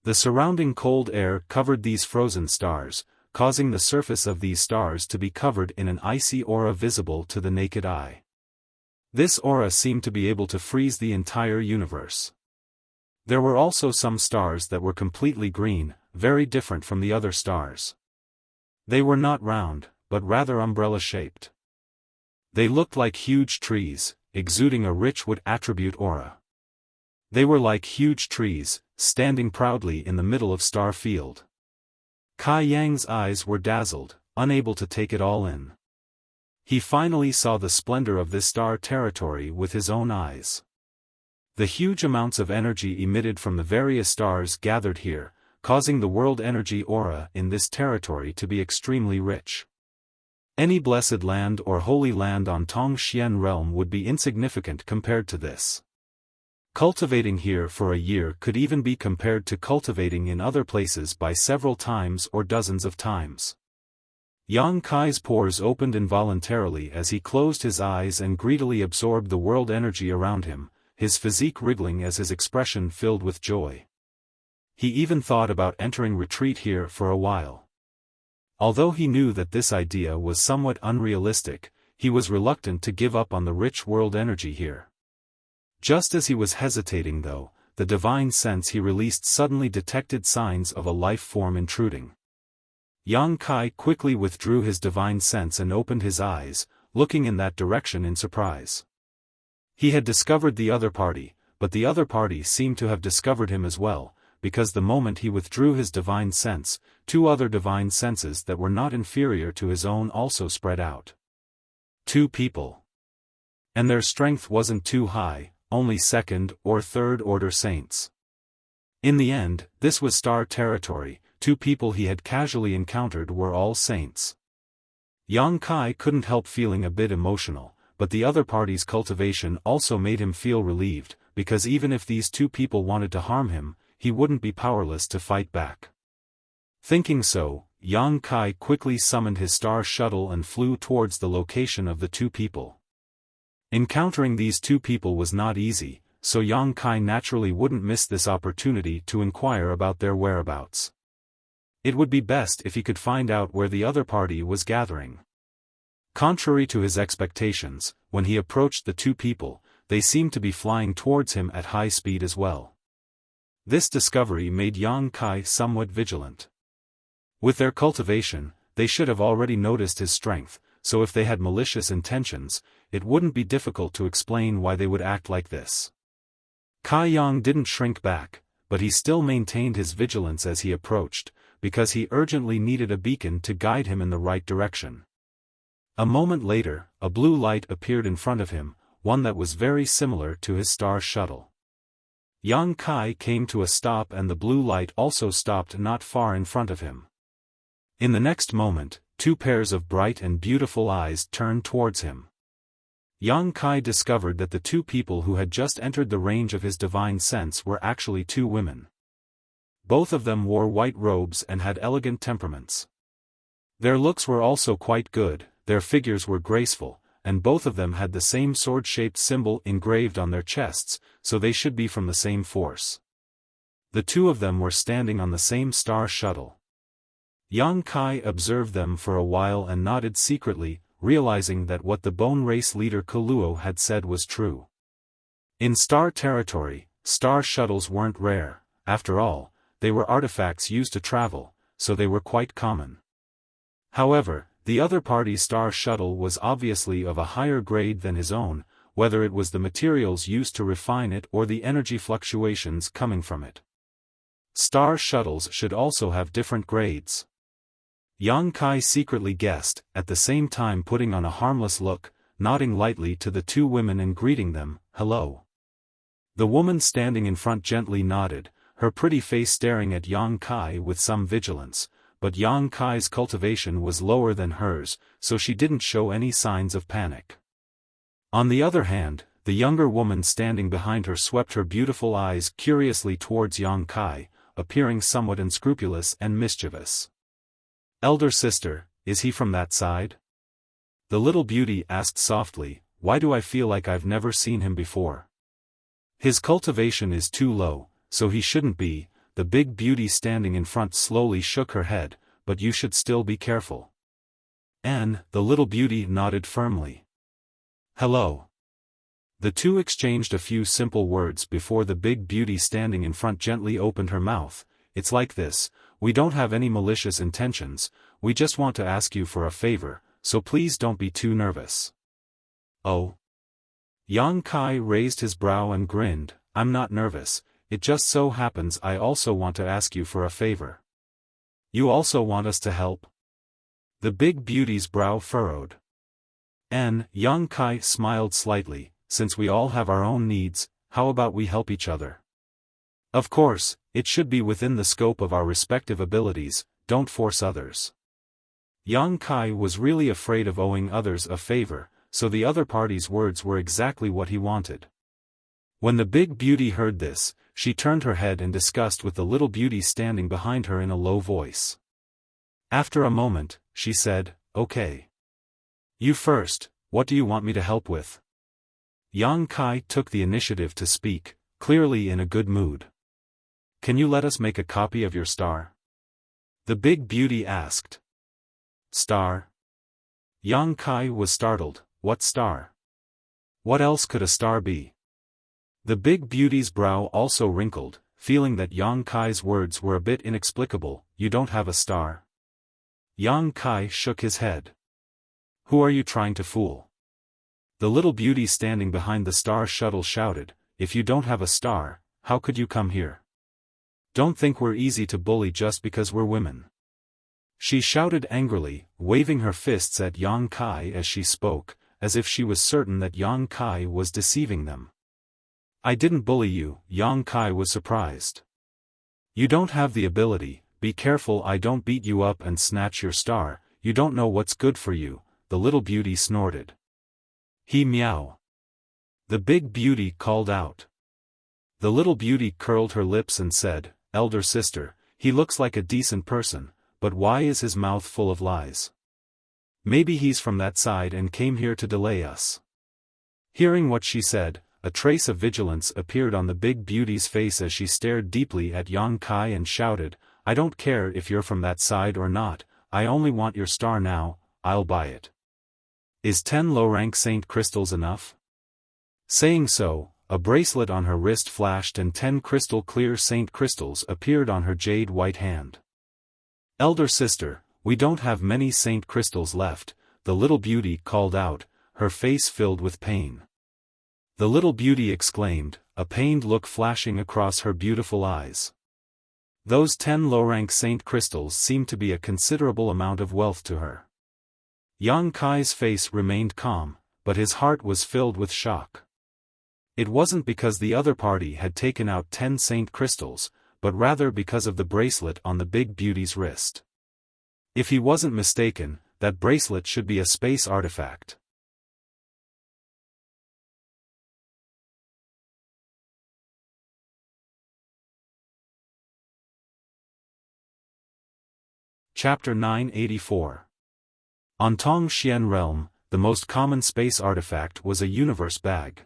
The surrounding cold air covered these frozen stars, causing the surface of these stars to be covered in an icy aura visible to the naked eye. This aura seemed to be able to freeze the entire universe. There were also some stars that were completely green, very different from the other stars. They were not round, but rather umbrella-shaped. They looked like huge trees, exuding a rich wood attribute aura. They were like huge trees, standing proudly in the middle of star field. Kai Yang's eyes were dazzled, unable to take it all in. He finally saw the splendor of this star territory with his own eyes. The huge amounts of energy emitted from the various stars gathered here, causing the world energy aura in this territory to be extremely rich. Any blessed land or holy land on Tongxian realm would be insignificant compared to this. Cultivating here for a year could even be compared to cultivating in other places by several times or dozens of times. Yang Kai's pores opened involuntarily as he closed his eyes and greedily absorbed the world energy around him, his physique wriggling as his expression filled with joy. He even thought about entering retreat here for a while. Although he knew that this idea was somewhat unrealistic, he was reluctant to give up on the rich world energy here. Just as he was hesitating though, the divine sense he released suddenly detected signs of a life form intruding. Yang Kai quickly withdrew his divine sense and opened his eyes, looking in that direction in surprise. He had discovered the other party, but the other party seemed to have discovered him as well, because the moment he withdrew his divine sense, two other divine senses that were not inferior to his own also spread out. Two people. And their strength wasn't too high, only second or third order saints. In the end, this was star territory, two people he had casually encountered were all saints. Yang Kai couldn't help feeling a bit emotional, but the other party's cultivation also made him feel relieved, because even if these two people wanted to harm him, he wouldn't be powerless to fight back. Thinking so, Yang Kai quickly summoned his star shuttle and flew towards the location of the two people. Encountering these two people was not easy, so Yang Kai naturally wouldn't miss this opportunity to inquire about their whereabouts. It would be best if he could find out where the other party was gathering. Contrary to his expectations, when he approached the two people, they seemed to be flying towards him at high speed as well. This discovery made Yang Kai somewhat vigilant. With their cultivation, they should have already noticed his strength, so if they had malicious intentions, it wouldn't be difficult to explain why they would act like this. Kai Yang didn't shrink back, but he still maintained his vigilance as he approached, because he urgently needed a beacon to guide him in the right direction. A moment later, a blue light appeared in front of him, one that was very similar to his star shuttle. Yang Kai came to a stop and the blue light also stopped not far in front of him. In the next moment, two pairs of bright and beautiful eyes turned towards him. Yang Kai discovered that the two people who had just entered the range of his divine sense were actually two women. Both of them wore white robes and had elegant temperaments. Their looks were also quite good, their figures were graceful, and both of them had the same sword-shaped symbol engraved on their chests, so they should be from the same force. The two of them were standing on the same star shuttle. Yang Kai observed them for a while and nodded secretly, realizing that what the bone race leader Kaluo had said was true. In star territory, star shuttles weren't rare, after all, they were artifacts used to travel, so they were quite common. However, the other party's star shuttle was obviously of a higher grade than his own, whether it was the materials used to refine it or the energy fluctuations coming from it. Star shuttles should also have different grades. Yang Kai secretly guessed, at the same time putting on a harmless look, nodding lightly to the two women and greeting them, "Hello." The woman standing in front gently nodded, her pretty face staring at Yang Kai with some vigilance, but Yang Kai's cultivation was lower than hers, so she didn't show any signs of panic. On the other hand, the younger woman standing behind her swept her beautiful eyes curiously towards Yang Kai, appearing somewhat unscrupulous and mischievous. "Elder sister, is he from that side?" The little beauty asked softly, "Why do I feel like I've never seen him before?" "His cultivation is too low, so he shouldn't be." The big beauty standing in front slowly shook her head, "But you should still be careful." "And," the little beauty nodded firmly. "Hello." The two exchanged a few simple words before the big beauty standing in front gently opened her mouth. "It's like this, we don't have any malicious intentions, we just want to ask you for a favor, so please don't be too nervous." "Oh?" Yang Kai raised his brow and grinned, "I'm not nervous, it just so happens I also want to ask you for a favor." "You also want us to help?" The big beauty's brow furrowed. Young Kai smiled slightly, since we all have our own needs, how about we help each other? Of course, it should be within the scope of our respective abilities, don't force others. Young Kai was really afraid of owing others a favor, so the other party's words were exactly what he wanted. When the big beauty heard this, she turned her head in disgust with the little beauty standing behind her in a low voice. After a moment, she said, "Okay. You first, what do you want me to help with?" Young Kai took the initiative to speak, clearly in a good mood. "Can you let us make a copy of your star?" The big beauty asked. "Star?" Young Kai was startled. What star? What else could a star be? The big beauty's brow also wrinkled, feeling that Young Kai's words were a bit inexplicable. "You don't have a star?" Young Kai shook his head. "Who are you trying to fool?" The little beauty standing behind the star shuttle shouted, "If you don't have a star, how could you come here? Don't think we're easy to bully just because we're women." She shouted angrily, waving her fists at Young Kai as she spoke, as if she was certain that Young Kai was deceiving them. "I didn't bully you," Young Kai was surprised. "You don't have the ability, be careful I don't beat you up and snatch your star, you don't know what's good for you," the little beauty snorted. "He meow." The big beauty called out. The little beauty curled her lips and said, "Elder sister, he looks like a decent person, but why is his mouth full of lies? Maybe he's from that side and came here to delay us." Hearing what she said, a trace of vigilance appeared on the big beauty's face as she stared deeply at Young Kai and shouted, "I don't care if you're from that side or not, I only want your star now, I'll buy it. Is 10 low-rank Saint crystals enough?" Saying so, a bracelet on her wrist flashed and 10 crystal-clear Saint crystals appeared on her jade white hand. "Elder sister, we don't have many Saint crystals left," the little beauty called out, her face filled with pain. The little beauty exclaimed, a pained look flashing across her beautiful eyes. Those 10 low-rank Saint crystals seemed to be a considerable amount of wealth to her. Young Kai's face remained calm, but his heart was filled with shock. It wasn't because the other party had taken out 10 Saint crystals, but rather because of the bracelet on the big beauty's wrist. If he wasn't mistaken, that bracelet should be a space artifact. Chapter 984. On Tongxian Realm, the most common space artifact was a universe bag.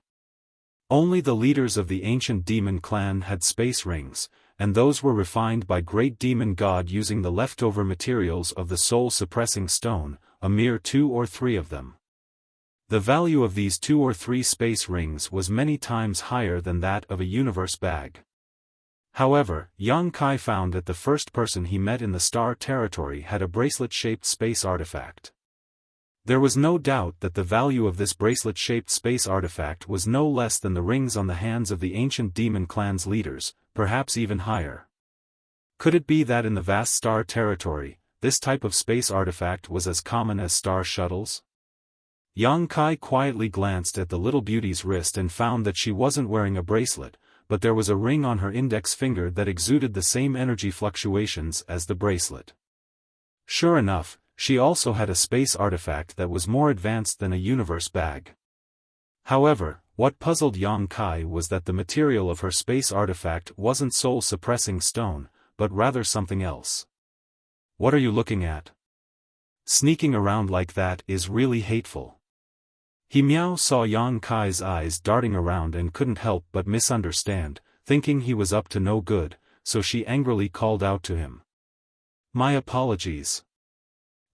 Only the leaders of the ancient demon clan had space rings, and those were refined by great demon god using the leftover materials of the soul-suppressing stone, a mere 2 or 3 of them. The value of these 2 or 3 space rings was many times higher than that of a universe bag. However, Young Kai found that the first person he met in the star territory had a bracelet-shaped space artifact. There was no doubt that the value of this bracelet-shaped space artifact was no less than the rings on the hands of the ancient demon clan's leaders, perhaps even higher. Could it be that in the vast star territory, this type of space artifact was as common as star shuttles? Young Kai quietly glanced at the little beauty's wrist and found that she wasn't wearing a bracelet, but there was a ring on her index finger that exuded the same energy fluctuations as the bracelet. Sure enough, she also had a space artifact that was more advanced than a universe bag. However, what puzzled Young Kai was that the material of her space artifact wasn't soul-suppressing stone, but rather something else. "What are you looking at? Sneaking around like that is really hateful." He Meow saw Young Kai's eyes darting around and couldn't help but misunderstand, thinking he was up to no good, so she angrily called out to him. "My apologies."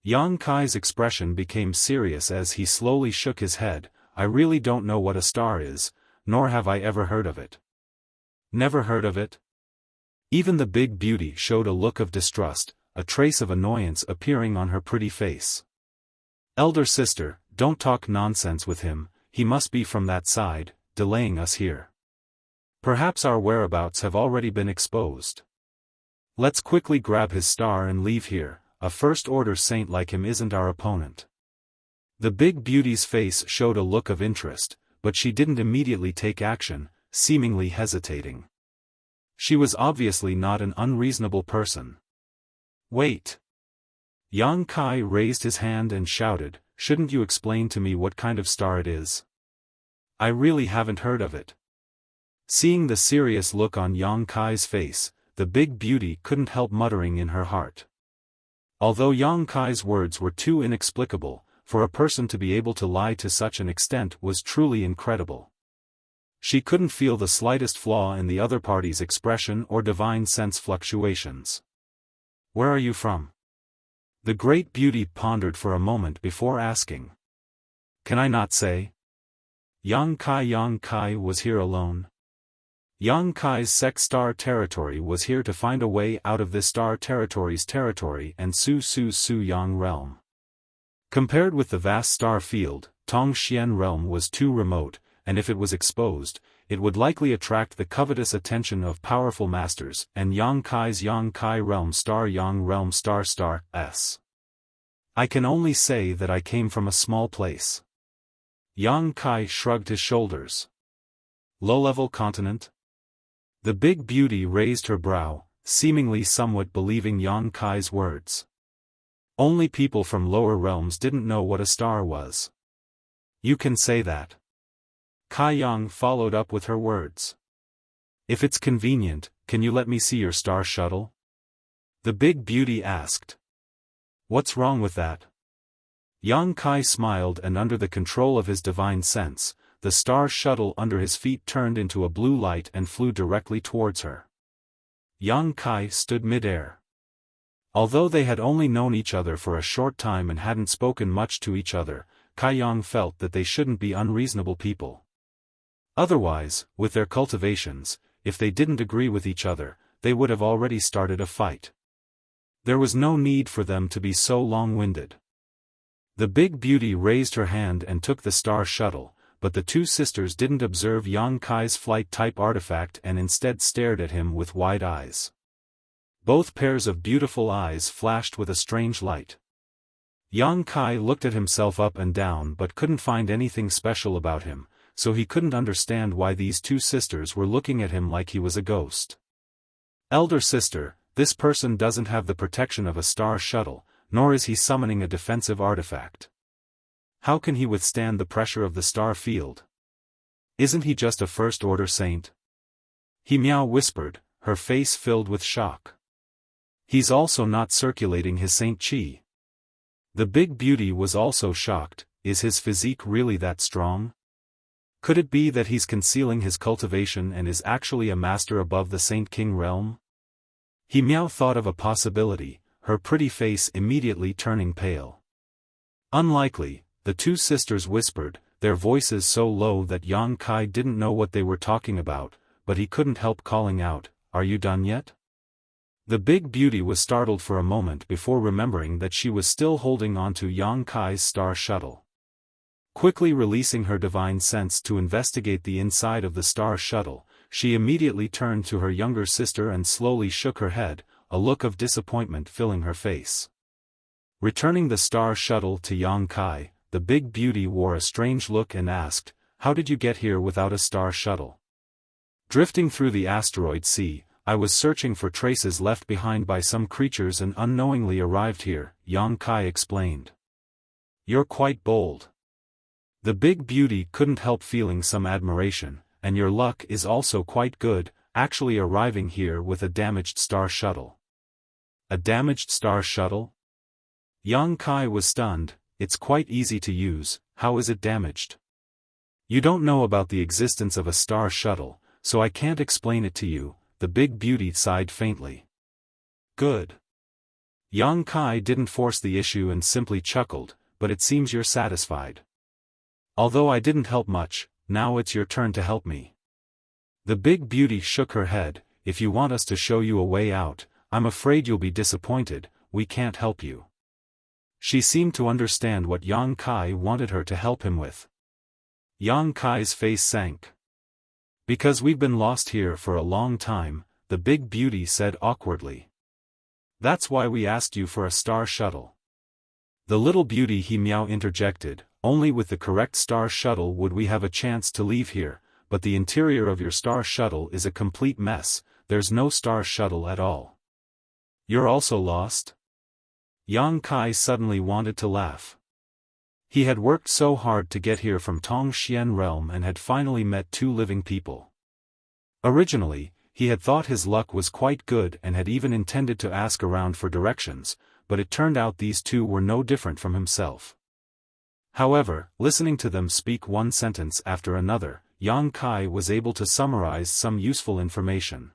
Young Kai's expression became serious as he slowly shook his head. "I really don't know what a star is, nor have I ever heard of it." "Never heard of it?" Even the big beauty showed a look of distrust, a trace of annoyance appearing on her pretty face. "Elder sister, don't talk nonsense with him, he must be from that side, delaying us here. Perhaps our whereabouts have already been exposed. Let's quickly grab his star and leave here, a first-order saint like him isn't our opponent." The big beauty's face showed a look of interest, but she didn't immediately take action, seemingly hesitating. She was obviously not an unreasonable person. Wait. Yang Kai raised his hand and shouted, "Shouldn't you explain to me what kind of star it is? I really haven't heard of it." Seeing the serious look on Yang Kai's face, the big beauty couldn't help muttering in her heart. Although Yang Kai's words were too inexplicable, for a person to be able to lie to such an extent was truly incredible. She couldn't feel the slightest flaw in the other party's expression or divine sense fluctuations. "Where are you from?" The great beauty pondered for a moment before asking. "Can I not say?" Yang Kai was here alone. Yang Kai's sex star territory was here to find a way out of this star territory's territory and Su Yang realm. Compared with the vast star field, Tongxian realm was too remote, and if it was exposed, it would likely attract the covetous attention of powerful masters, and Yang Kai realm star Yang realm star s. "I can only say that I came from a small place." Yang Kai shrugged his shoulders. "Low-level continent?" The big beauty raised her brow, seemingly somewhat believing Yang Kai's words. Only people from lower realms didn't know what a star was. "You can say that." Kai Yang followed up with her words. "If it's convenient, can you let me see your star shuttle?" The big beauty asked. "What's wrong with that?" Yang Kai smiled, and under the control of his divine sense, the star shuttle under his feet turned into a blue light and flew directly towards her. Yang Kai stood mid-air. Although they had only known each other for a short time and hadn't spoken much to each other, Kai Yang felt that they shouldn't be unreasonable people. Otherwise, with their cultivations, if they didn't agree with each other, they would have already started a fight. There was no need for them to be so long-winded. The big beauty raised her hand and took the star shuttle, but the two sisters didn't observe Yang Kai's flight-type artifact and instead stared at him with wide eyes. Both pairs of beautiful eyes flashed with a strange light. Yang Kai looked at himself up and down but couldn't find anything special about him, so he couldn't understand why these two sisters were looking at him like he was a ghost. "Elder sister, this person doesn't have the protection of a star shuttle, nor is he summoning a defensive artifact. How can he withstand the pressure of the star field? Isn't he just a first-order saint?" He Miao whispered, her face filled with shock. "He's also not circulating his Saint Chi." The big beauty was also shocked. Is his physique really that strong? Could it be that he's concealing his cultivation and is actually a master above the Saint King realm? He Miao thought of a possibility, her pretty face immediately turning pale. "Unlikely," the two sisters whispered, their voices so low that Yang Kai didn't know what they were talking about, but he couldn't help calling out, "Are you done yet?" The big beauty was startled for a moment before remembering that she was still holding on to Yang Kai's star shuttle. Quickly releasing her divine sense to investigate the inside of the star shuttle, she immediately turned to her younger sister and slowly shook her head, a look of disappointment filling her face. Returning the star shuttle to Yang Kai, the big beauty wore a strange look and asked, "How did you get here without a star shuttle?" "Drifting through the asteroid sea, I was searching for traces left behind by some creatures and unknowingly arrived here," Yang Kai explained. "You're quite bold." The big beauty couldn't help feeling some admiration, "and your luck is also quite good, actually arriving here with a damaged star shuttle." "A damaged star shuttle?" Yang Kai was stunned. "It's quite easy to use, how is it damaged?" "You don't know about the existence of a star shuttle, so I can't explain it to you," the big beauty sighed faintly. "Good." Yang Kai didn't force the issue and simply chuckled, "But it seems you're satisfied. Although I didn't help much, now it's your turn to help me." The big beauty shook her head, "If you want us to show you a way out, I'm afraid you'll be disappointed, we can't help you." She seemed to understand what Yang Kai wanted her to help him with. Yang Kai's face sank. "Because we've been lost here for a long time," the big beauty said awkwardly. "That's why we asked you for a star shuttle." The little beauty He Miao interjected, only with the correct star shuttle would we have a chance to leave here, but the interior of your star shuttle is a complete mess, there's no star shuttle at all. You're also lost? Yang Kai suddenly wanted to laugh. He had worked so hard to get here from Tongxian realm and had finally met two living people. Originally, he had thought his luck was quite good and had even intended to ask around for directions, but it turned out these two were no different from himself. However, listening to them speak one sentence after another, Yang Kai was able to summarize some useful information.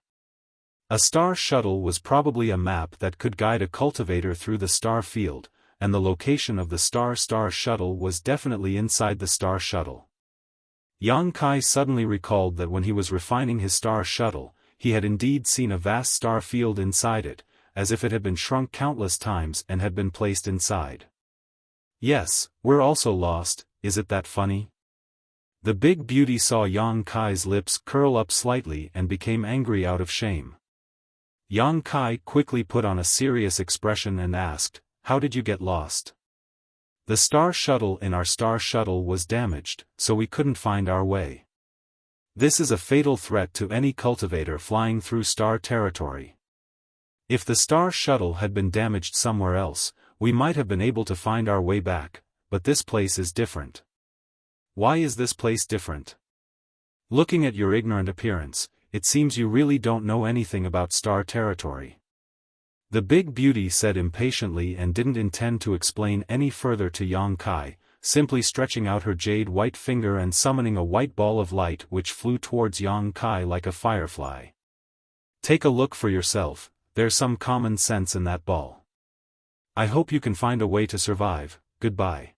A star shuttle was probably a map that could guide a cultivator through the star field, and the location of the star shuttle was definitely inside the star shuttle. Yang Kai suddenly recalled that when he was refining his star shuttle, he had indeed seen a vast star field inside it, as if it had been shrunk countless times and had been placed inside. Yes, we're also lost, is it that funny? The big beauty saw Yang Kai's lips curl up slightly and became angry out of shame. Yang Kai quickly put on a serious expression and asked, "How did you get lost?" "The star shuttle in our star shuttle was damaged, so we couldn't find our way. This is a fatal threat to any cultivator flying through star territory. If the star shuttle had been damaged somewhere else, we might have been able to find our way back, but this place is different." "Why is this place different? Looking at your ignorant appearance, it seems you really don't know anything about star territory." The big beauty said impatiently and didn't intend to explain any further to Yang Kai, simply stretching out her jade white finger and summoning a white ball of light which flew towards Yang Kai like a firefly. "Take a look for yourself, there's some common sense in that ball. I hope you can find a way to survive, goodbye."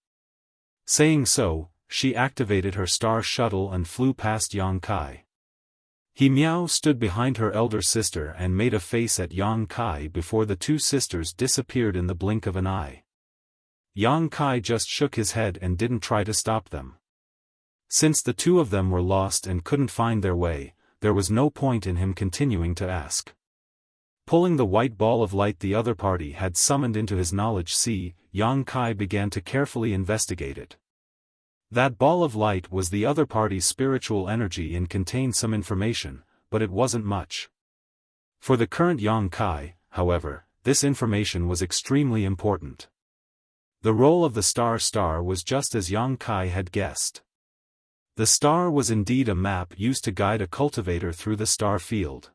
Saying so, she activated her star shuttle and flew past Yang Kai. He Miao stood behind her elder sister and made a face at Yang Kai before the two sisters disappeared in the blink of an eye. Yang Kai just shook his head and didn't try to stop them. Since the two of them were lost and couldn't find their way, there was no point in him continuing to ask. Pulling the white ball of light the other party had summoned into his knowledge sea, Yang Kai began to carefully investigate it. That ball of light was the other party's spiritual energy and contained some information, but it wasn't much. For the current Yang Kai, however, this information was extremely important. The role of the star was just as Yang Kai had guessed. The star was indeed a map used to guide a cultivator through the star field.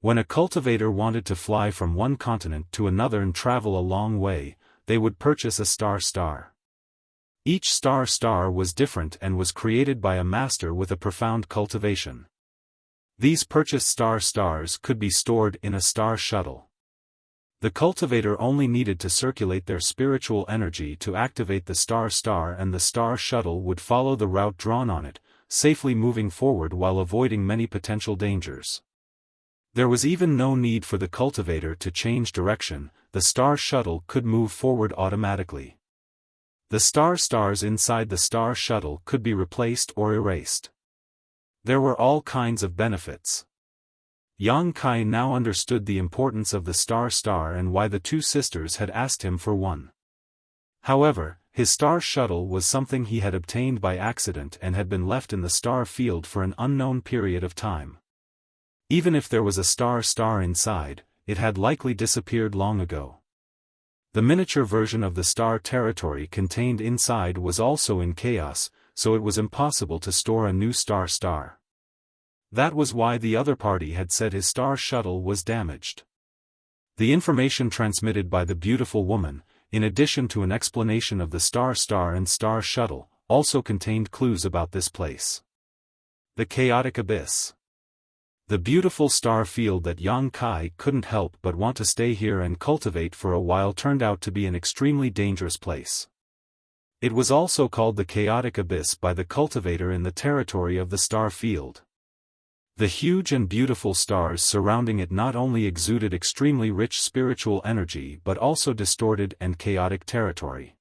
When a cultivator wanted to fly from one continent to another and travel a long way, they would purchase a star. Each star was different and was created by a master with a profound cultivation. These purchased stars could be stored in a star shuttle. The cultivator only needed to circulate their spiritual energy to activate the star and the star shuttle would follow the route drawn on it, safely moving forward while avoiding many potential dangers. There was even no need for the cultivator to change direction, the star shuttle could move forward automatically. The stars inside the star shuttle could be replaced or erased. There were all kinds of benefits. Yang Kai now understood the importance of the star and why the two sisters had asked him for one. However, his star shuttle was something he had obtained by accident and had been left in the star field for an unknown period of time. Even if there was a star inside, it had likely disappeared long ago. The miniature version of the star territory contained inside was also in chaos, so it was impossible to store a new star. That was why the other party had said his star shuttle was damaged. The information transmitted by the beautiful woman, in addition to an explanation of the star and star shuttle, also contained clues about this place. The chaotic abyss. The beautiful star field that Yang Kai couldn't help but want to stay here and cultivate for a while turned out to be an extremely dangerous place. It was also called the chaotic abyss by the cultivator in the territory of the star field. The huge and beautiful stars surrounding it not only exuded extremely rich spiritual energy but also distorted and chaotic territory.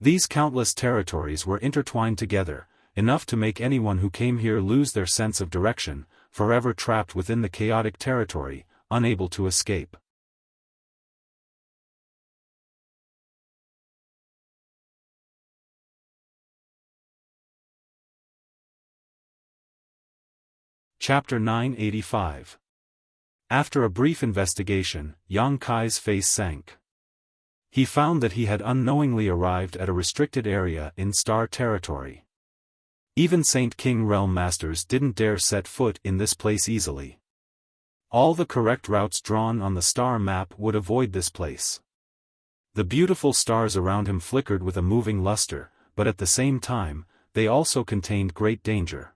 These countless territories were intertwined together, enough to make anyone who came here lose their sense of direction, forever trapped within the chaotic territory, unable to escape. Chapter 985. After a brief investigation, Yang Kai's face sank. He found that he had unknowingly arrived at a restricted area in Star Territory. Even Saint King Realm Masters didn't dare set foot in this place easily. All the correct routes drawn on the star map would avoid this place. The beautiful stars around him flickered with a moving luster, but at the same time, they also contained great danger.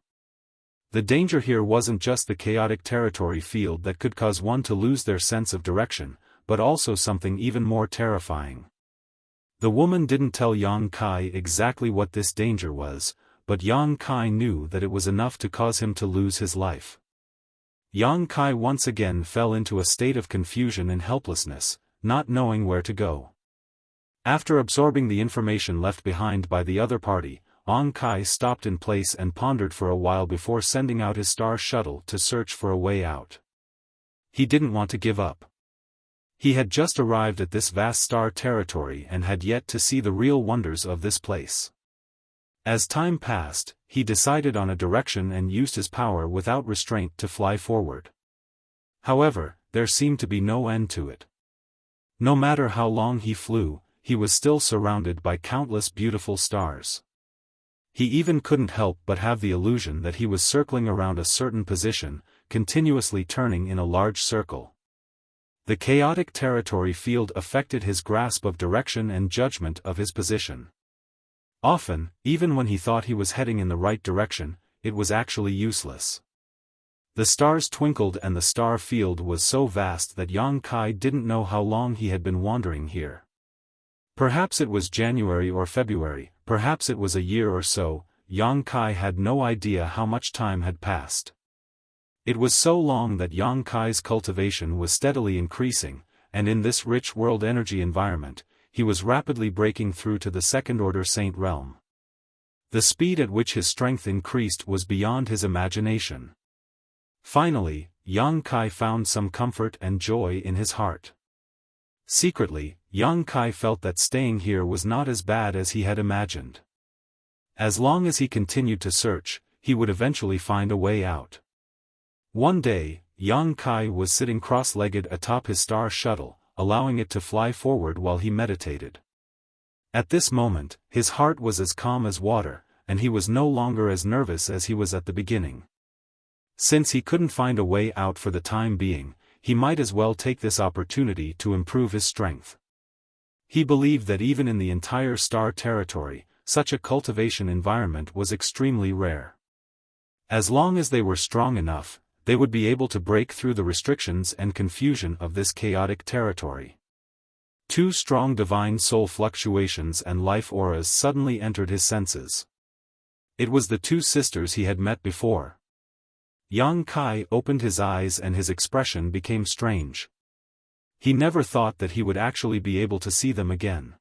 The danger here wasn't just the chaotic territory field that could cause one to lose their sense of direction, but also something even more terrifying. The woman didn't tell Yang Kai exactly what this danger was, but Yang Kai knew that it was enough to cause him to lose his life. Yang Kai once again fell into a state of confusion and helplessness, not knowing where to go. After absorbing the information left behind by the other party, Yang Kai stopped in place and pondered for a while before sending out his star shuttle to search for a way out. He didn't want to give up. He had just arrived at this vast star territory and had yet to see the real wonders of this place. As time passed, he decided on a direction and used his power without restraint to fly forward. However, there seemed to be no end to it. No matter how long he flew, he was still surrounded by countless beautiful stars. He even couldn't help but have the illusion that he was circling around a certain position, continuously turning in a large circle. The chaotic territory field affected his grasp of direction and judgment of his position. Often, even when he thought he was heading in the right direction, it was actually useless. The stars twinkled and the star field was so vast that Yang Kai didn't know how long he had been wandering here. Perhaps it was January or February, perhaps it was a year or so, Yang Kai had no idea how much time had passed. It was so long that Yang Kai's cultivation was steadily increasing, and in this rich world energy environment, he was rapidly breaking through to the second-order Saint Realm. The speed at which his strength increased was beyond his imagination. Finally, Yang Kai found some comfort and joy in his heart. Secretly, Yang Kai felt that staying here was not as bad as he had imagined. As long as he continued to search, he would eventually find a way out. One day, Yang Kai was sitting cross-legged atop his star shuttle, allowing it to fly forward while he meditated. At this moment, his heart was as calm as water, and he was no longer as nervous as he was at the beginning. Since he couldn't find a way out for the time being, he might as well take this opportunity to improve his strength. He believed that even in the entire star territory, such a cultivation environment was extremely rare. As long as they were strong enough, they would be able to break through the restrictions and confusion of this chaotic territory. Two strong divine soul fluctuations and life auras suddenly entered his senses. It was the two sisters he had met before. Yang Kai opened his eyes and his expression became strange. He never thought that he would actually be able to see them again.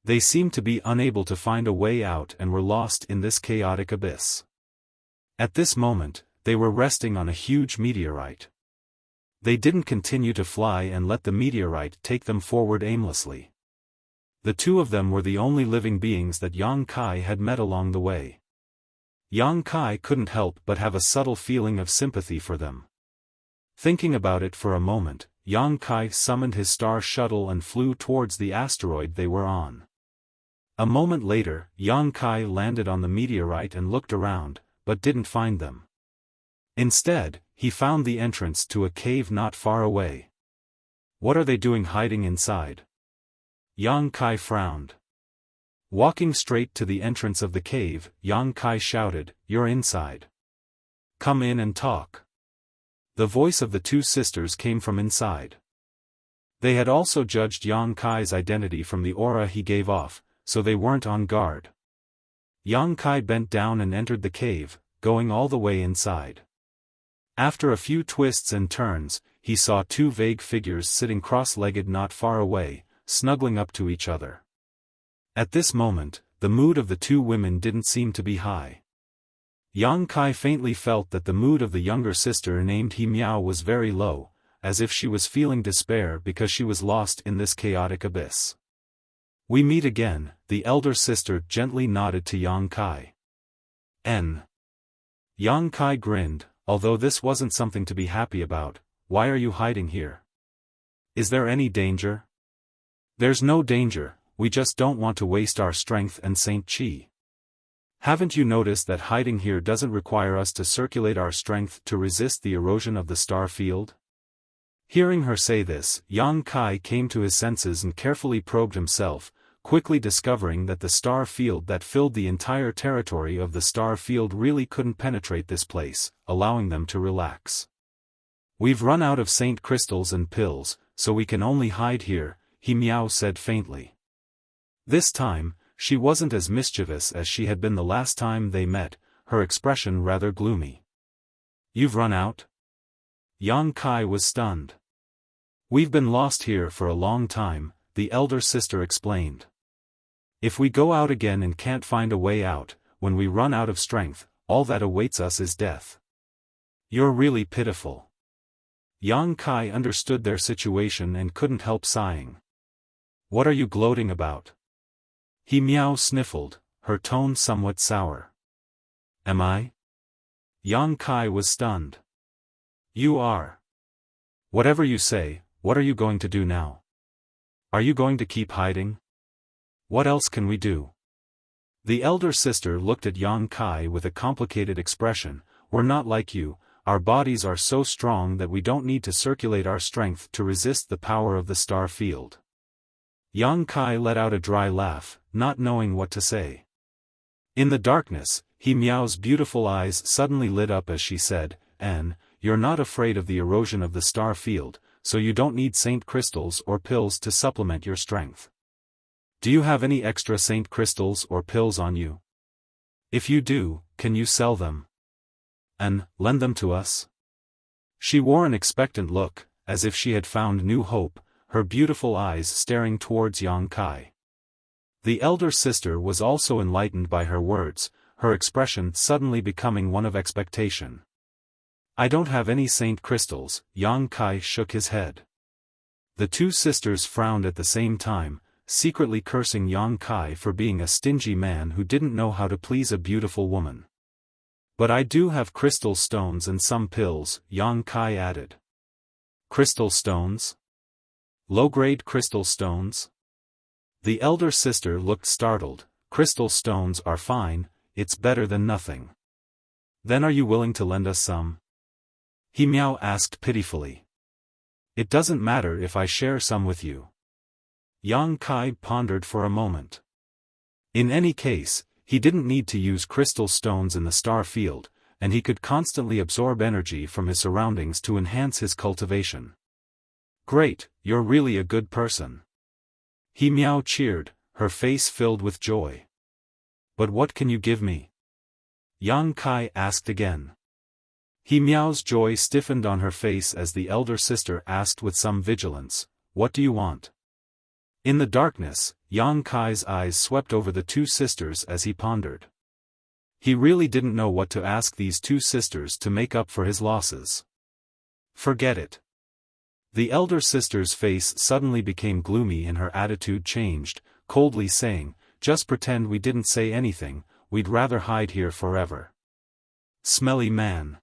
They seemed to be unable to find a way out and were lost in this chaotic abyss. At this moment, they were resting on a huge meteorite. They didn't continue to fly and let the meteorite take them forward aimlessly. The two of them were the only living beings that Yang Kai had met along the way. Yang Kai couldn't help but have a subtle feeling of sympathy for them. Thinking about it for a moment, Yang Kai summoned his star shuttle and flew towards the asteroid they were on. A moment later, Yang Kai landed on the meteorite and looked around, but didn't find them. Instead, he found the entrance to a cave not far away. What are they doing hiding inside? Yang Kai frowned. Walking straight to the entrance of the cave, Yang Kai shouted, "You're inside. Come in and talk." The voice of the two sisters came from inside. They had also judged Yang Kai's identity from the aura he gave off, so they weren't on guard. Yang Kai bent down and entered the cave, going all the way inside. After a few twists and turns, he saw two vague figures sitting cross-legged not far away, snuggling up to each other. At this moment, the mood of the two women didn't seem to be high. Yang Kai faintly felt that the mood of the younger sister named He Miao was very low, as if she was feeling despair because she was lost in this chaotic abyss. "We meet again," the elder sister gently nodded to Yang Kai. Yang Kai grinned, although this wasn't something to be happy about, why are you hiding here? Is there any danger? There's no danger, we just don't want to waste our strength and Saint Qi. Haven't you noticed that hiding here doesn't require us to circulate our strength to resist the erosion of the star field? Hearing her say this, Yang Kai came to his senses and carefully probed himself, quickly discovering that the star field that filled the entire territory of the star field really couldn't penetrate this place, allowing them to relax. We've run out of Saint crystals and pills, so we can only hide here, He Miao said faintly. This time, she wasn't as mischievous as she had been the last time they met, her expression rather gloomy. You've run out? Yang Kai was stunned. We've been lost here for a long time, the elder sister explained. If we go out again and can't find a way out, when we run out of strength, all that awaits us is death. You're really pitiful. Yang Kai understood their situation and couldn't help sighing. What are you gloating about? He Miao sniffled, her tone somewhat sour. Am I? Yang Kai was stunned. You are. Whatever you say, what are you going to do now? Are you going to keep hiding? What else can we do? The elder sister looked at Yang Kai with a complicated expression. We're not like you, our bodies are so strong that we don't need to circulate our strength to resist the power of the star field. Yang Kai let out a dry laugh, not knowing what to say. In the darkness, He Miao's beautiful eyes suddenly lit up as she said, you're not afraid of the erosion of the star field, so you don't need Saint crystals or pills to supplement your strength. Do you have any extra Saint crystals or pills on you? If you do, can you sell them? And lend them to us? She wore an expectant look, as if she had found new hope, her beautiful eyes staring towards Yang Kai. The elder sister was also enlightened by her words, her expression suddenly becoming one of expectation. I don't have any Saint crystals, Yang Kai shook his head. The two sisters frowned at the same time, secretly cursing Yang Kai for being a stingy man who didn't know how to please a beautiful woman. But I do have crystal stones and some pills, Yang Kai added. Crystal stones? Low-grade crystal stones? The elder sister looked startled. Crystal stones are fine, it's better than nothing. Then are you willing to lend us some? He Miao asked pitifully. It doesn't matter if I share some with you. Yang Kai pondered for a moment. In any case, he didn't need to use crystal stones in the star field, and he could constantly absorb energy from his surroundings to enhance his cultivation. Great, you're really a good person. He Miao cheered, her face filled with joy. But what can you give me? Yang Kai asked again. He Miao's joy stiffened on her face as the elder sister asked with some vigilance, what do you want? In the darkness, Yang Kai's eyes swept over the two sisters as he pondered. He really didn't know what to ask these two sisters to make up for his losses. Forget it. The elder sister's face suddenly became gloomy and her attitude changed, coldly saying, just pretend we didn't say anything, we'd rather hide here forever. Smelly man.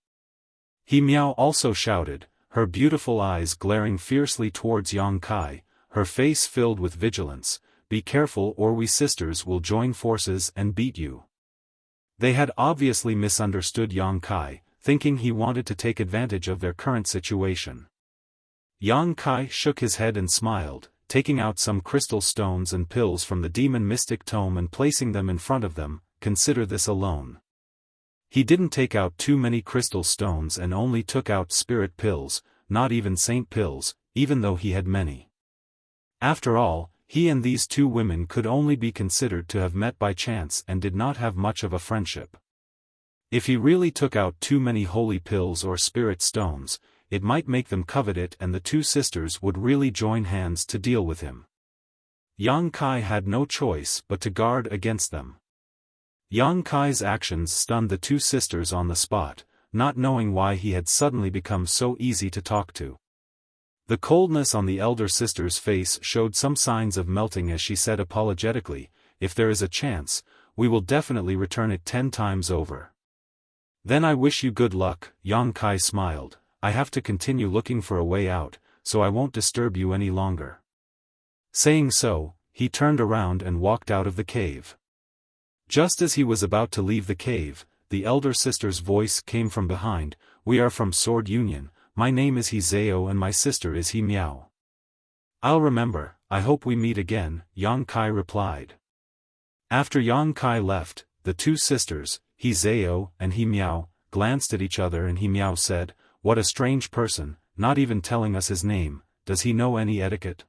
He Miao also shouted, her beautiful eyes glaring fiercely towards Yang Kai, her face filled with vigilance, be careful or we sisters will join forces and beat you. They had obviously misunderstood Yang Kai, thinking he wanted to take advantage of their current situation. Yang Kai shook his head and smiled, taking out some crystal stones and pills from the demon mystic tome and placing them in front of them. Consider this alone. He didn't take out too many crystal stones and only took out spirit pills, not even saint pills, even though he had many. After all, he and these two women could only be considered to have met by chance and did not have much of a friendship. If he really took out too many holy pills or spirit stones, it might make them covet it and the two sisters would really join hands to deal with him. Yang Kai had no choice but to guard against them. Yang Kai's actions stunned the two sisters on the spot, not knowing why he had suddenly become so easy to talk to. The coldness on the elder sister's face showed some signs of melting as she said apologetically, if there is a chance, we will definitely return it 10 times over. Then I wish you good luck, Yang Kai smiled. I have to continue looking for a way out, so I won't disturb you any longer. Saying so, he turned around and walked out of the cave. Just as he was about to leave the cave, the elder sister's voice came from behind. We are from Sword Union. My name is He Zhao and my sister is He Miao. I'll remember. I hope we meet again, Yang Kai replied. After Yang Kai left, the two sisters, He Zhao and He Miao, glanced at each other and He Miao said, "What a strange person, not even telling us his name. Does he know any etiquette?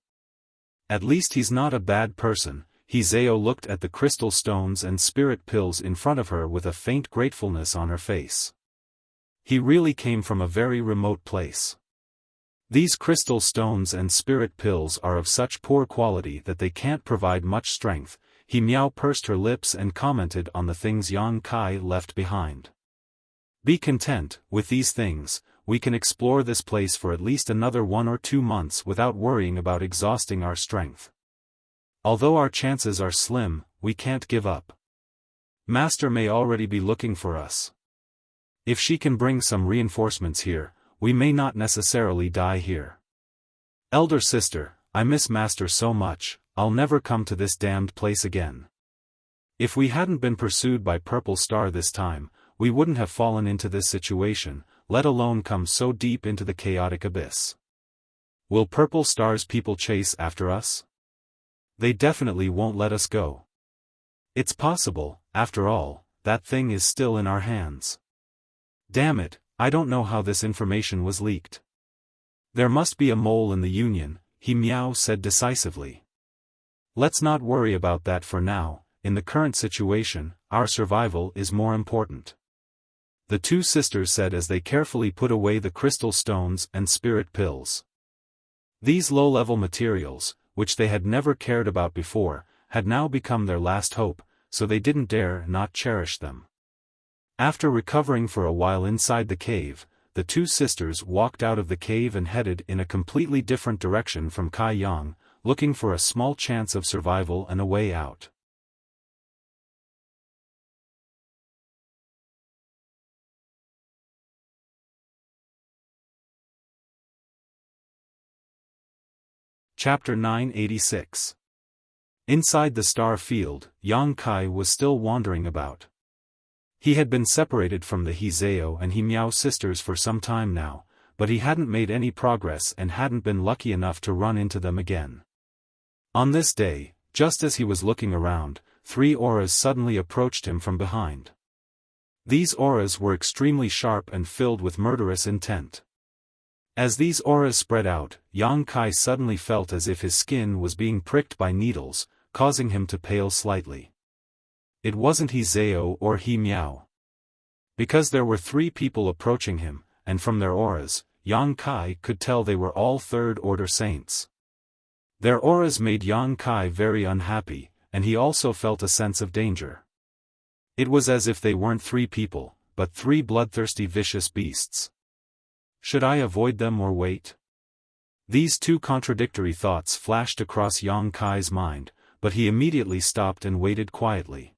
At least he's not a bad person." He Zhao looked at the crystal stones and spirit pills in front of her with a faint gratefulness on her face. He really came from a very remote place. These crystal stones and spirit pills are of such poor quality that they can't provide much strength. He Miao pursed her lips and commented on the things Yang Kai left behind. Be content, with these things, we can explore this place for at least another 1 or 2 months without worrying about exhausting our strength. Although our chances are slim, we can't give up. Master may already be looking for us. If she can bring some reinforcements here, we may not necessarily die here. Elder sister, I miss Master so much, I'll never come to this damned place again. If we hadn't been pursued by Purple Star this time, we wouldn't have fallen into this situation, let alone come so deep into the chaotic abyss. Will Purple Star's people chase after us? They definitely won't let us go. It's possible, after all, that thing is still in our hands. Damn it, I don't know how this information was leaked. There must be a mole in the Union, He Miao said decisively. Let's not worry about that for now. In the current situation, our survival is more important. The two sisters said as they carefully put away the crystal stones and spirit pills. These low-level materials, which they had never cared about before, had now become their last hope, so they didn't dare not cherish them. After recovering for a while inside the cave, the two sisters walked out of the cave and headed in a completely different direction from Kai Yang, looking for a small chance of survival and a way out. Chapter 986. Inside the star field, Yang Kai was still wandering about. He had been separated from the He Zhao and He Miao sisters for some time now, but he hadn't made any progress and hadn't been lucky enough to run into them again. On this day, just as he was looking around, 3 auras suddenly approached him from behind. These auras were extremely sharp and filled with murderous intent. As these auras spread out, Yang Kai suddenly felt as if his skin was being pricked by needles, causing him to pale slightly. It wasn't He Zhao or He Miao. Because there were 3 people approaching him, and from their auras, Yang Kai could tell they were all third-order saints. Their auras made Yang Kai very unhappy, and he also felt a sense of danger. It was as if they weren't 3 people, but 3 bloodthirsty vicious beasts. Should I avoid them or wait? These 2 contradictory thoughts flashed across Yang Kai's mind, but he immediately stopped and waited quietly.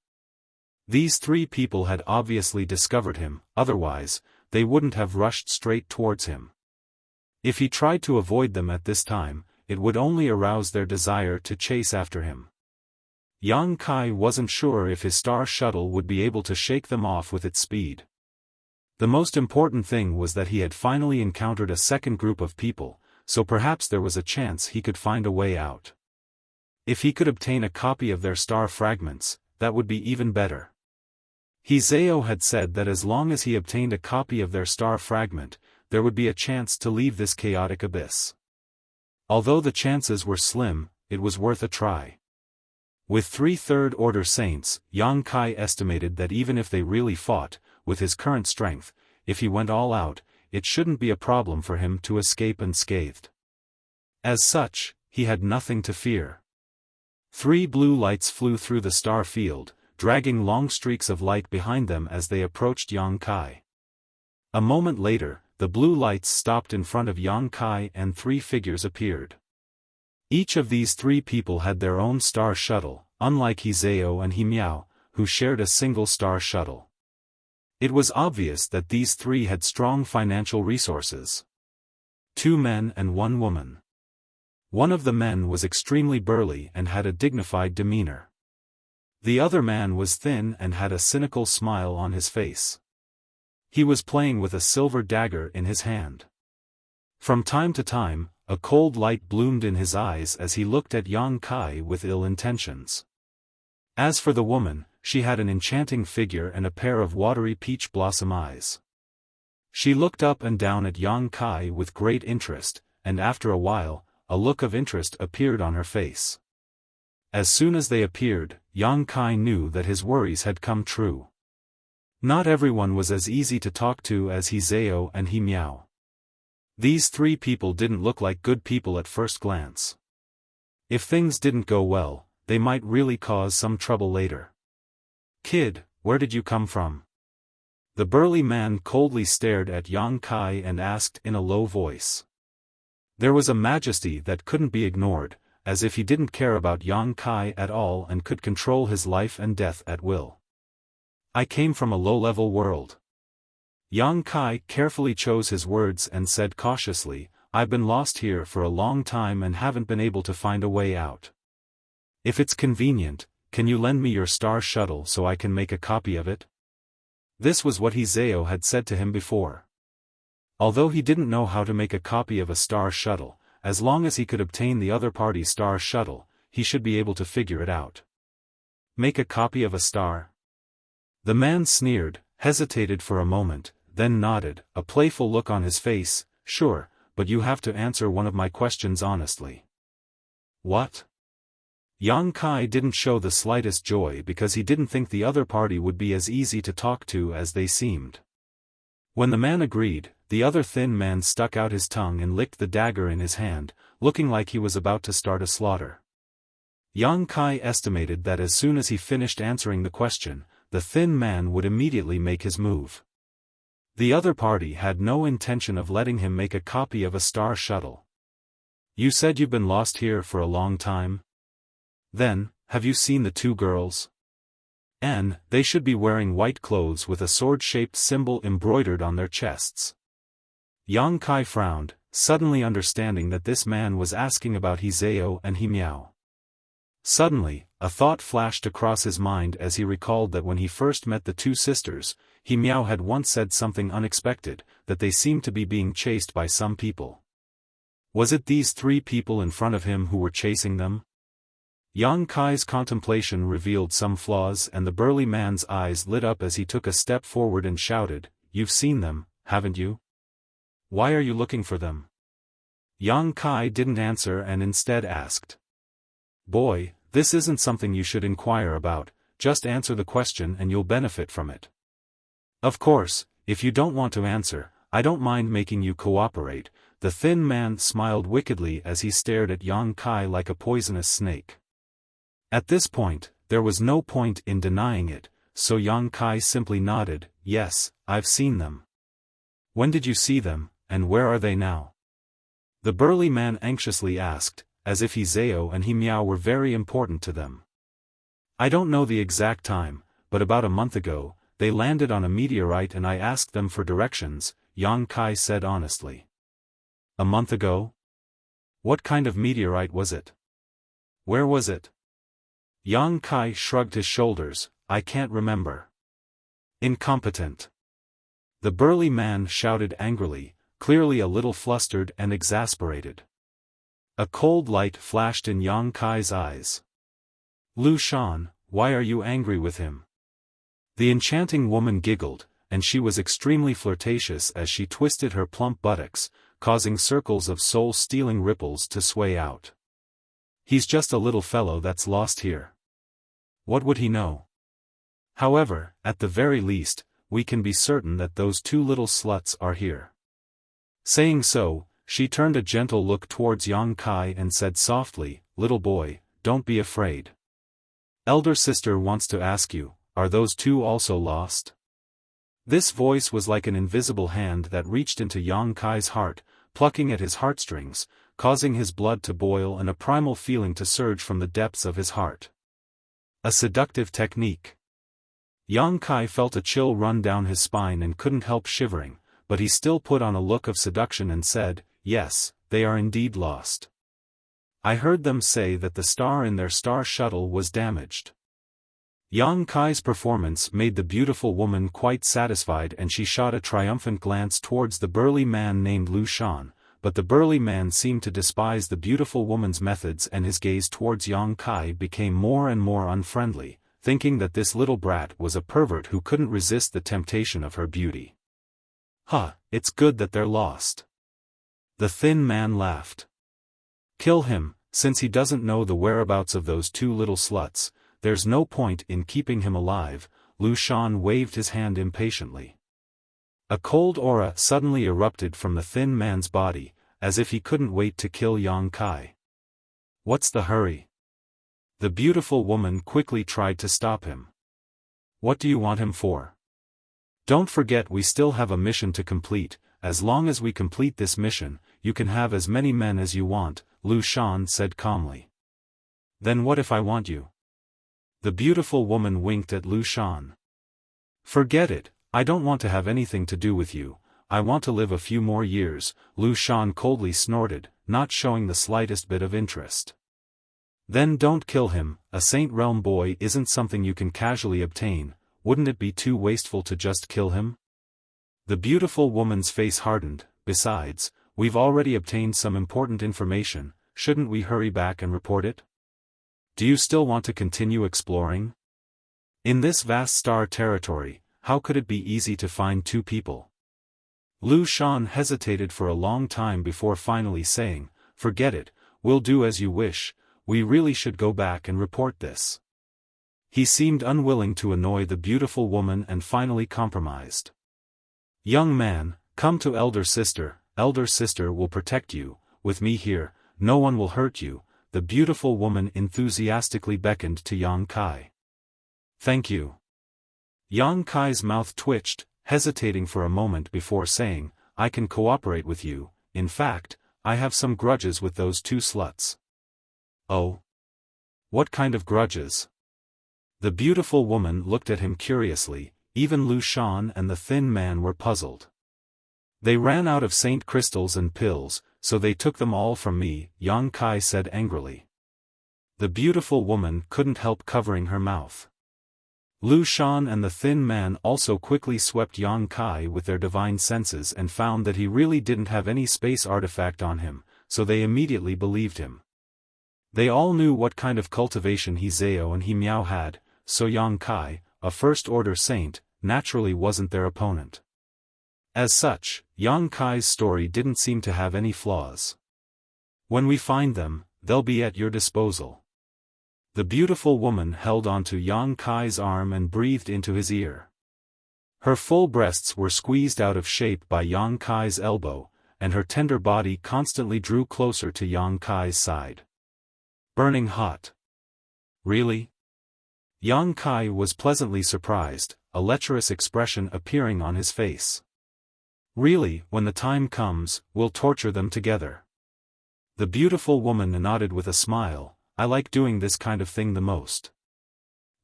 These 3 people had obviously discovered him, otherwise, they wouldn't have rushed straight towards him. If he tried to avoid them at this time, it would only arouse their desire to chase after him. Yang Kai wasn't sure if his star shuttle would be able to shake them off with its speed. The most important thing was that he had finally encountered a second group of people, so perhaps there was a chance he could find a way out. If he could obtain a copy of their star fragments, that would be even better. He Zhao had said that as long as he obtained a copy of their star fragment, there would be a chance to leave this chaotic abyss. Although the chances were slim, it was worth a try. With 3 third-order saints, Yang Kai estimated that even if they really fought, with his current strength, if he went all out, it shouldn't be a problem for him to escape unscathed. As such, he had nothing to fear. 3 blue lights flew through the star field, dragging long streaks of light behind them as they approached Yang Kai. A moment later, the blue lights stopped in front of Yang Kai and 3 figures appeared. Each of these 3 people had their own star shuttle, unlike He Zhao and He Miao, who shared a single star shuttle. It was obvious that these three had strong financial resources. 2 men and 1 woman. One of the men was extremely burly and had a dignified demeanor. The other man was thin and had a cynical smile on his face. He was playing with a silver dagger in his hand. From time to time, a cold light bloomed in his eyes as he looked at Yang Kai with ill intentions. As for the woman, she had an enchanting figure and a pair of watery peach blossom eyes. She looked up and down at Yang Kai with great interest, and after a while, a look of interest appeared on her face. As soon as they appeared, Yang Kai knew that his worries had come true. Not everyone was as easy to talk to as He Zhao and He Miao. These 3 people didn't look like good people at first glance. If things didn't go well, they might really cause some trouble later. "Kid, where did you come from?" The burly man coldly stared at Yang Kai and asked in a low voice. There was a majesty that couldn't be ignored, as if he didn't care about Yang Kai at all and could control his life and death at will. "I came from a low-level world." Yang Kai carefully chose his words and said cautiously, "I've been lost here for a long time and haven't been able to find a way out. If it's convenient, can you lend me your star shuttle so I can make a copy of it?" This was what He Zhao had said to him before. Although he didn't know how to make a copy of a star shuttle, as long as he could obtain the other party's star shuttle, he should be able to figure it out. Make a copy of a star? The man sneered, hesitated for a moment, then nodded, a playful look on his face. "Sure, but you have to answer one of my questions honestly." "What?" Yang Kai didn't show the slightest joy because he didn't think the other party would be as easy to talk to as they seemed. When the man agreed, the other thin man stuck out his tongue and licked the dagger in his hand, looking like he was about to start a slaughter. Yang Kai estimated that as soon as he finished answering the question, the thin man would immediately make his move. The other party had no intention of letting him make a copy of a star shuttle. "You said you've been lost here for a long time? Then, have you seen the 2 girls? And they should be wearing white clothes with a sword-shaped symbol embroidered on their chests." Yang Kai frowned, suddenly understanding that this man was asking about He Zhao and He Miao. Suddenly, a thought flashed across his mind as he recalled that when he first met the 2 sisters, He Miao had once said something unexpected, that they seemed to be being chased by some people. Was it these 3 people in front of him who were chasing them? Yang Kai's contemplation revealed some flaws and the burly man's eyes lit up as he took a step forward and shouted, "You've seen them, haven't you? Why are you looking for them?" Yang Kai didn't answer and instead asked. "Boy, this isn't something you should inquire about, just answer the question and you'll benefit from it. Of course, if you don't want to answer, I don't mind making you cooperate." The thin man smiled wickedly as he stared at Yang Kai like a poisonous snake. At this point, there was no point in denying it, so Yang Kai simply nodded, "Yes, I've seen them." "When did you see them, and where are they now?" The burly man anxiously asked, as if He Zhao and He Miao were very important to them. "I don't know the exact time, but about a month ago, they landed on a meteorite and I asked them for directions," Yang Kai said honestly. "A month ago? What kind of meteorite was it? Where was it?" Yang Kai shrugged his shoulders, "I can't remember." "Incompetent!" The burly man shouted angrily, clearly a little flustered and exasperated. A cold light flashed in Yang Kai's eyes. "Lu Shan, why are you angry with him?" The enchanting woman giggled, and she was extremely flirtatious as she twisted her plump buttocks, causing circles of soul-stealing ripples to sway out. "He's just a little fellow that's lost here. What would he know? However, at the very least, we can be certain that those 2 little sluts are here." Saying so, she turned a gentle look towards Yang Kai and said softly, "Little boy, don't be afraid. Elder sister wants to ask you, are those 2 also lost?" This voice was like an invisible hand that reached into Yang Kai's heart, plucking at his heartstrings, causing his blood to boil and a primal feeling to surge from the depths of his heart. A seductive technique. Yang Kai felt a chill run down his spine and couldn't help shivering, but he still put on a look of seduction and said, "Yes, they are indeed lost. I heard them say that the star in their star shuttle was damaged." Yang Kai's performance made the beautiful woman quite satisfied, and she shot a triumphant glance towards the burly man named Lu Shan, but the burly man seemed to despise the beautiful woman's methods, and his gaze towards Yang Kai became more and more unfriendly, thinking that this little brat was a pervert who couldn't resist the temptation of her beauty. "Huh, it's good that they're lost." The thin man laughed. "Kill him, since he doesn't know the whereabouts of those two little sluts. There's no point in keeping him alive." Lu Shan waved his hand impatiently. A cold aura suddenly erupted from the thin man's body, as if he couldn't wait to kill Yang Kai. "What's the hurry?" The beautiful woman quickly tried to stop him. "What do you want him for?" "Don't forget we still have a mission to complete. As long as we complete this mission, you can have as many men as you want," Lu Shan said calmly. "Then what if I want you?" The beautiful woman winked at Lu Shan. "Forget it, I don't want to have anything to do with you. I want to live a few more years," Lu Shan coldly snorted, not showing the slightest bit of interest. "Then don't kill him. A Saint Realm boy isn't something you can casually obtain. Wouldn't it be too wasteful to just kill him?" The beautiful woman's face hardened. "Besides, we've already obtained some important information. Shouldn't we hurry back and report it? Do you still want to continue exploring? In this vast star territory, how could it be easy to find two people?" Lu Shan hesitated for a long time before finally saying, "Forget it, we'll do as you wish. We really should go back and report this." He seemed unwilling to annoy the beautiful woman and finally compromised. "Young man, come to elder sister. Elder sister will protect you. With me here, no one will hurt you." The beautiful woman enthusiastically beckoned to Yang Kai. "Thank you." Yang Kai's mouth twitched, hesitating for a moment before saying, "I can cooperate with you. In fact, I have some grudges with those two sluts." "Oh? What kind of grudges?" The beautiful woman looked at him curiously. Even Lu Shan and the thin man were puzzled. "They ran out of saint crystals and pills, so they took them all from me," Yang Kai said angrily. The beautiful woman couldn't help covering her mouth. Lu Shan and the thin man also quickly swept Yang Kai with their divine senses and found that he really didn't have any space artifact on him, so they immediately believed him. They all knew what kind of cultivation He Zhao and He Miao had, so Yang Kai, a first-order saint, naturally wasn't their opponent. As such, Yang Kai's story didn't seem to have any flaws. "When we find them, they'll be at your disposal." The beautiful woman held onto Yang Kai's arm and breathed into his ear. Her full breasts were squeezed out of shape by Yang Kai's elbow, and her tender body constantly drew closer to Yang Kai's side. "Burning hot." "Really?" Yang Kai was pleasantly surprised, a lecherous expression appearing on his face. "Really, when the time comes, we'll torture them together." The beautiful woman nodded with a smile. "I like doing this kind of thing the most."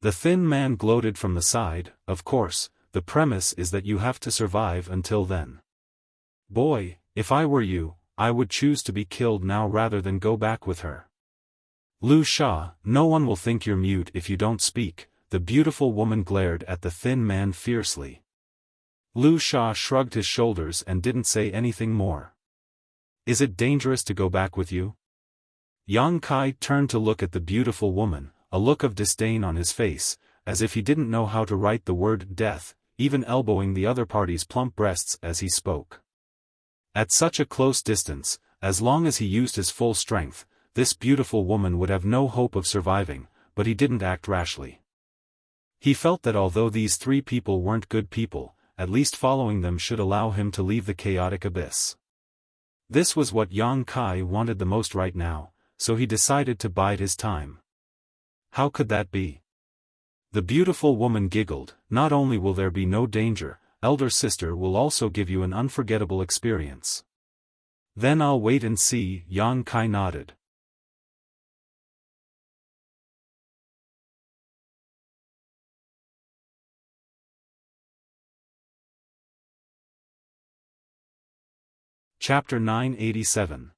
The thin man gloated from the side. "Of course, the premise is that you have to survive until then. Boy, if I were you, I would choose to be killed now rather than go back with her." "Lu Sha, no one will think you're mute if you don't speak." The beautiful woman glared at the thin man fiercely. Lu Sha shrugged his shoulders and didn't say anything more. "Is it dangerous to go back with you?" Yang Kai turned to look at the beautiful woman, a look of disdain on his face, as if he didn't know how to write the word death, even elbowing the other party's plump breasts as he spoke. At such a close distance, as long as he used his full strength, this beautiful woman would have no hope of surviving, but he didn't act rashly. He felt that although these three people weren't good people, at least following them should allow him to leave the chaotic abyss. This was what Yang Kai wanted the most right now, so he decided to bide his time. "How could that be?" The beautiful woman giggled. "Not only will there be no danger, elder sister will also give you an unforgettable experience." "Then I'll wait and see," Yang Kai nodded. Chapter 987.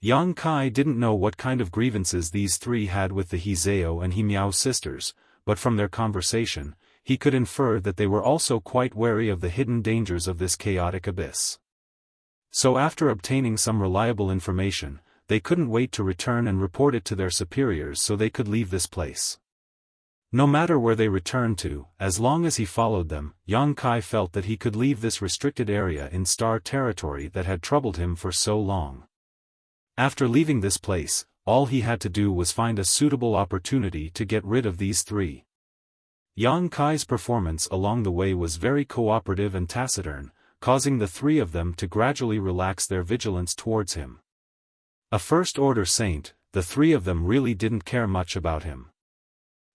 Yang Kai didn't know what kind of grievances these three had with the Hizeo and Himiao sisters, but from their conversation, he could infer that they were also quite wary of the hidden dangers of this chaotic abyss. So after obtaining some reliable information, they couldn't wait to return and report it to their superiors so they could leave this place. No matter where they returned to, as long as he followed them, Yang Kai felt that he could leave this restricted area in star territory that had troubled him for so long. After leaving this place, all he had to do was find a suitable opportunity to get rid of these three. Yang Kai's performance along the way was very cooperative and taciturn, causing the three of them to gradually relax their vigilance towards him. A first-order saint, the three of them really didn't care much about him.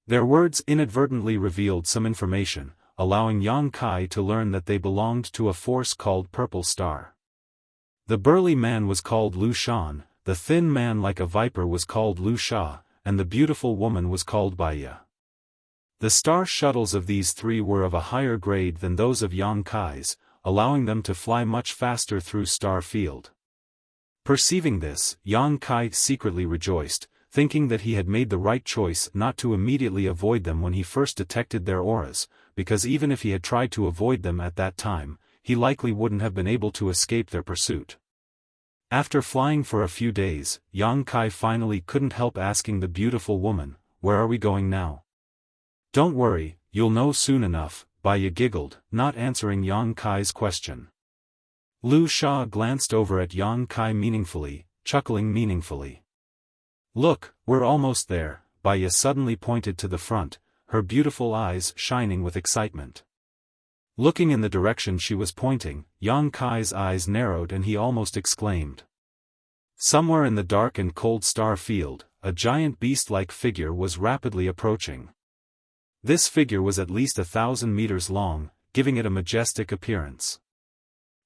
Their words inadvertently revealed some information, allowing Yang Kai to learn that they belonged to a force called Purple Star. The burly man was called Lu Shan, the thin man like a viper was called Lu Sha, and the beautiful woman was called Baiya. The star shuttles of these three were of a higher grade than those of Yang Kai's, allowing them to fly much faster through star field. Perceiving this, Yang Kai secretly rejoiced, thinking that he had made the right choice not to immediately avoid them when he first detected their auras, because even if he had tried to avoid them at that time, he likely wouldn't have been able to escape their pursuit. After flying for a few days, Yang Kai finally couldn't help asking the beautiful woman, "Where are we going now?" "Don't worry, you'll know soon enough," Baiya giggled, not answering Yang Kai's question. Lu Sha glanced over at Yang Kai meaningfully, chuckling meaningfully. "Look, we're almost there," Baiya suddenly pointed to the front, her beautiful eyes shining with excitement. Looking in the direction she was pointing, Yang Kai's eyes narrowed and he almost exclaimed. Somewhere in the dark and cold star field, a giant beast-like figure was rapidly approaching. This figure was at least 1,000 meters long, giving it a majestic appearance.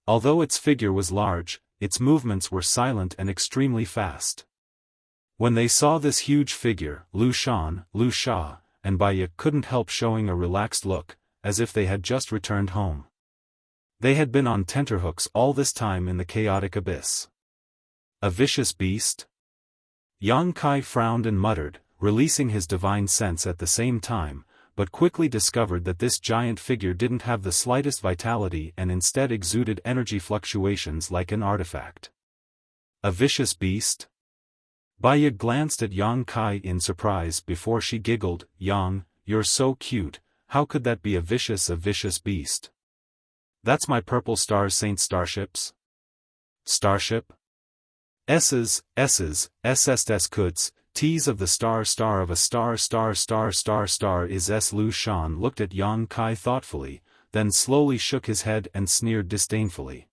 Although its figure was large, its movements were silent and extremely fast. When they saw this huge figure, Lu Shan, Lu Sha, and Baiya couldn't help showing a relaxed look, as if they had just returned home. They had been on tenterhooks all this time in the chaotic abyss. A vicious beast? Yang Kai frowned and muttered, releasing his divine sense at the same time, but quickly discovered that this giant figure didn't have the slightest vitality and instead exuded energy fluctuations like an artifact. A vicious beast? Baiya glanced at Yang Kai in surprise before she giggled, "Yang, you're so cute, how could that be a vicious beast?" "That's my Purple Star Saint starships." "Starship?" S's, SSS Kuds, T's of the star of a star is S. Lu Shan looked at Yang Kai thoughtfully, then slowly shook his head and sneered disdainfully.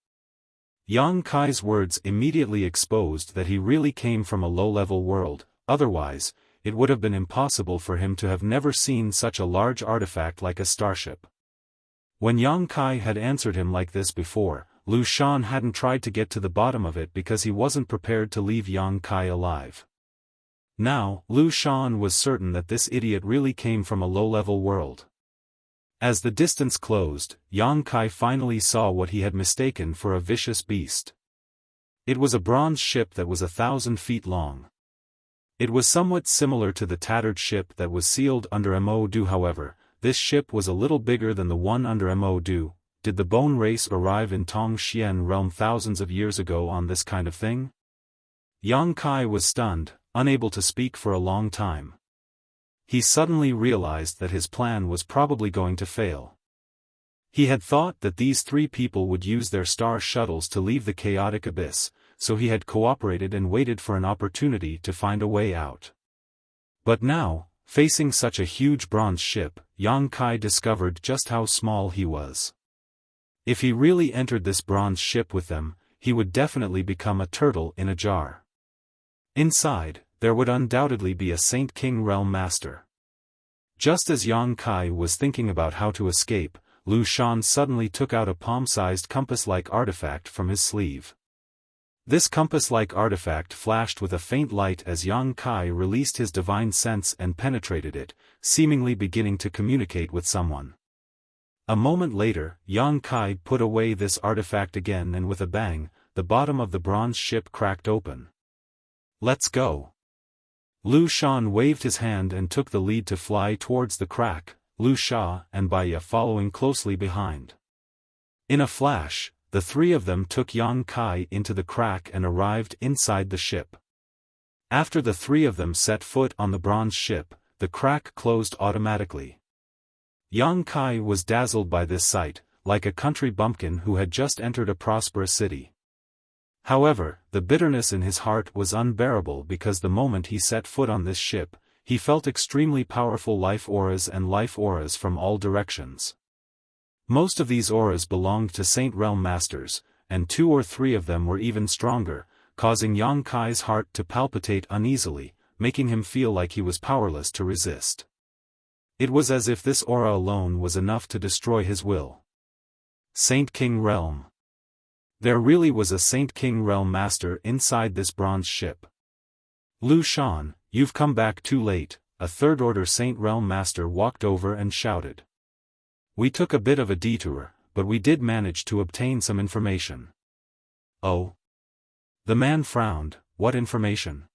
Yang Kai's words immediately exposed that he really came from a low-level world, otherwise, it would have been impossible for him to have never seen such a large artifact like a starship. When Yang Kai had answered him like this before, Lu Shan hadn't tried to get to the bottom of it because he wasn't prepared to leave Yang Kai alive. Now, Lu Shan was certain that this idiot really came from a low-level world. As the distance closed, Yang Kai finally saw what he had mistaken for a vicious beast. It was a bronze ship that was 1,000 feet long. It was somewhat similar to the tattered ship that was sealed under Mo Du. However, this ship was a little bigger than the one under Mo Du. Did the Bone Race arrive in Tong Xian realm thousands of years ago on this kind of thing? Yang Kai was stunned, unable to speak for a long time. He suddenly realized that his plan was probably going to fail. He had thought that these three people would use their star shuttles to leave the chaotic abyss, so he had cooperated and waited for an opportunity to find a way out. But now, facing such a huge bronze ship, Yang Kai discovered just how small he was. If he really entered this bronze ship with them, he would definitely become a turtle in a jar. Inside, there would undoubtedly be a Saint King Realm Master. Just as Yang Kai was thinking about how to escape, Lu Shan suddenly took out a palm-sized compass-like artifact from his sleeve. This compass-like artifact flashed with a faint light as Yang Kai released his divine sense and penetrated it, seemingly beginning to communicate with someone. A moment later, Yang Kai put away this artifact again and with a bang, the bottom of the bronze ship cracked open. "Let's go." Lu Shan waved his hand and took the lead to fly towards the crack, Lu Sha and Baiya following closely behind. In a flash, the three of them took Yang Kai into the crack and arrived inside the ship. After the three of them set foot on the bronze ship, the crack closed automatically. Yang Kai was dazzled by this sight, like a country bumpkin who had just entered a prosperous city. However, the bitterness in his heart was unbearable because the moment he set foot on this ship, he felt extremely powerful life auras from all directions. Most of these auras belonged to Saint Realm Masters, and 2 or 3 of them were even stronger, causing Yang Kai's heart to palpitate uneasily, making him feel like he was powerless to resist. It was as if this aura alone was enough to destroy his will. Saint King Realm. There really was a Saint King Realm Master inside this bronze ship. "Lu Shan, you've come back too late," a third-order Saint Realm Master walked over and shouted. "We took a bit of a detour, but we did manage to obtain some information." "Oh?" The man frowned. "What information?"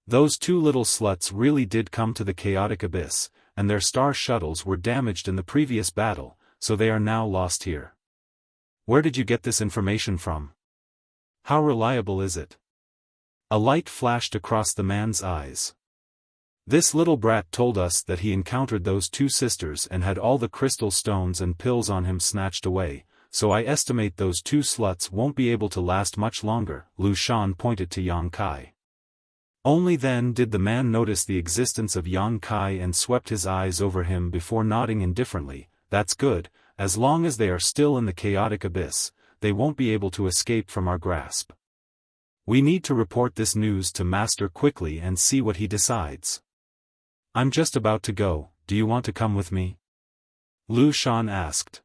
"Those 2 little sluts really did come to the chaotic abyss, and their star shuttles were damaged in the previous battle, so they are now lost here." "Where did you get this information from? How reliable is it?" A light flashed across the man's eyes. "This little brat told us that he encountered those 2 sisters and had all the crystal stones and pills on him snatched away, so I estimate those 2 sluts won't be able to last much longer." Lu Shan pointed to Yang Kai. Only then did the man notice the existence of Yang Kai and swept his eyes over him before nodding indifferently. "That's good, as long as they are still in the chaotic abyss, they won't be able to escape from our grasp. We need to report this news to Master quickly and see what he decides." "I'm just about to go, do you want to come with me?" Lu Shan asked.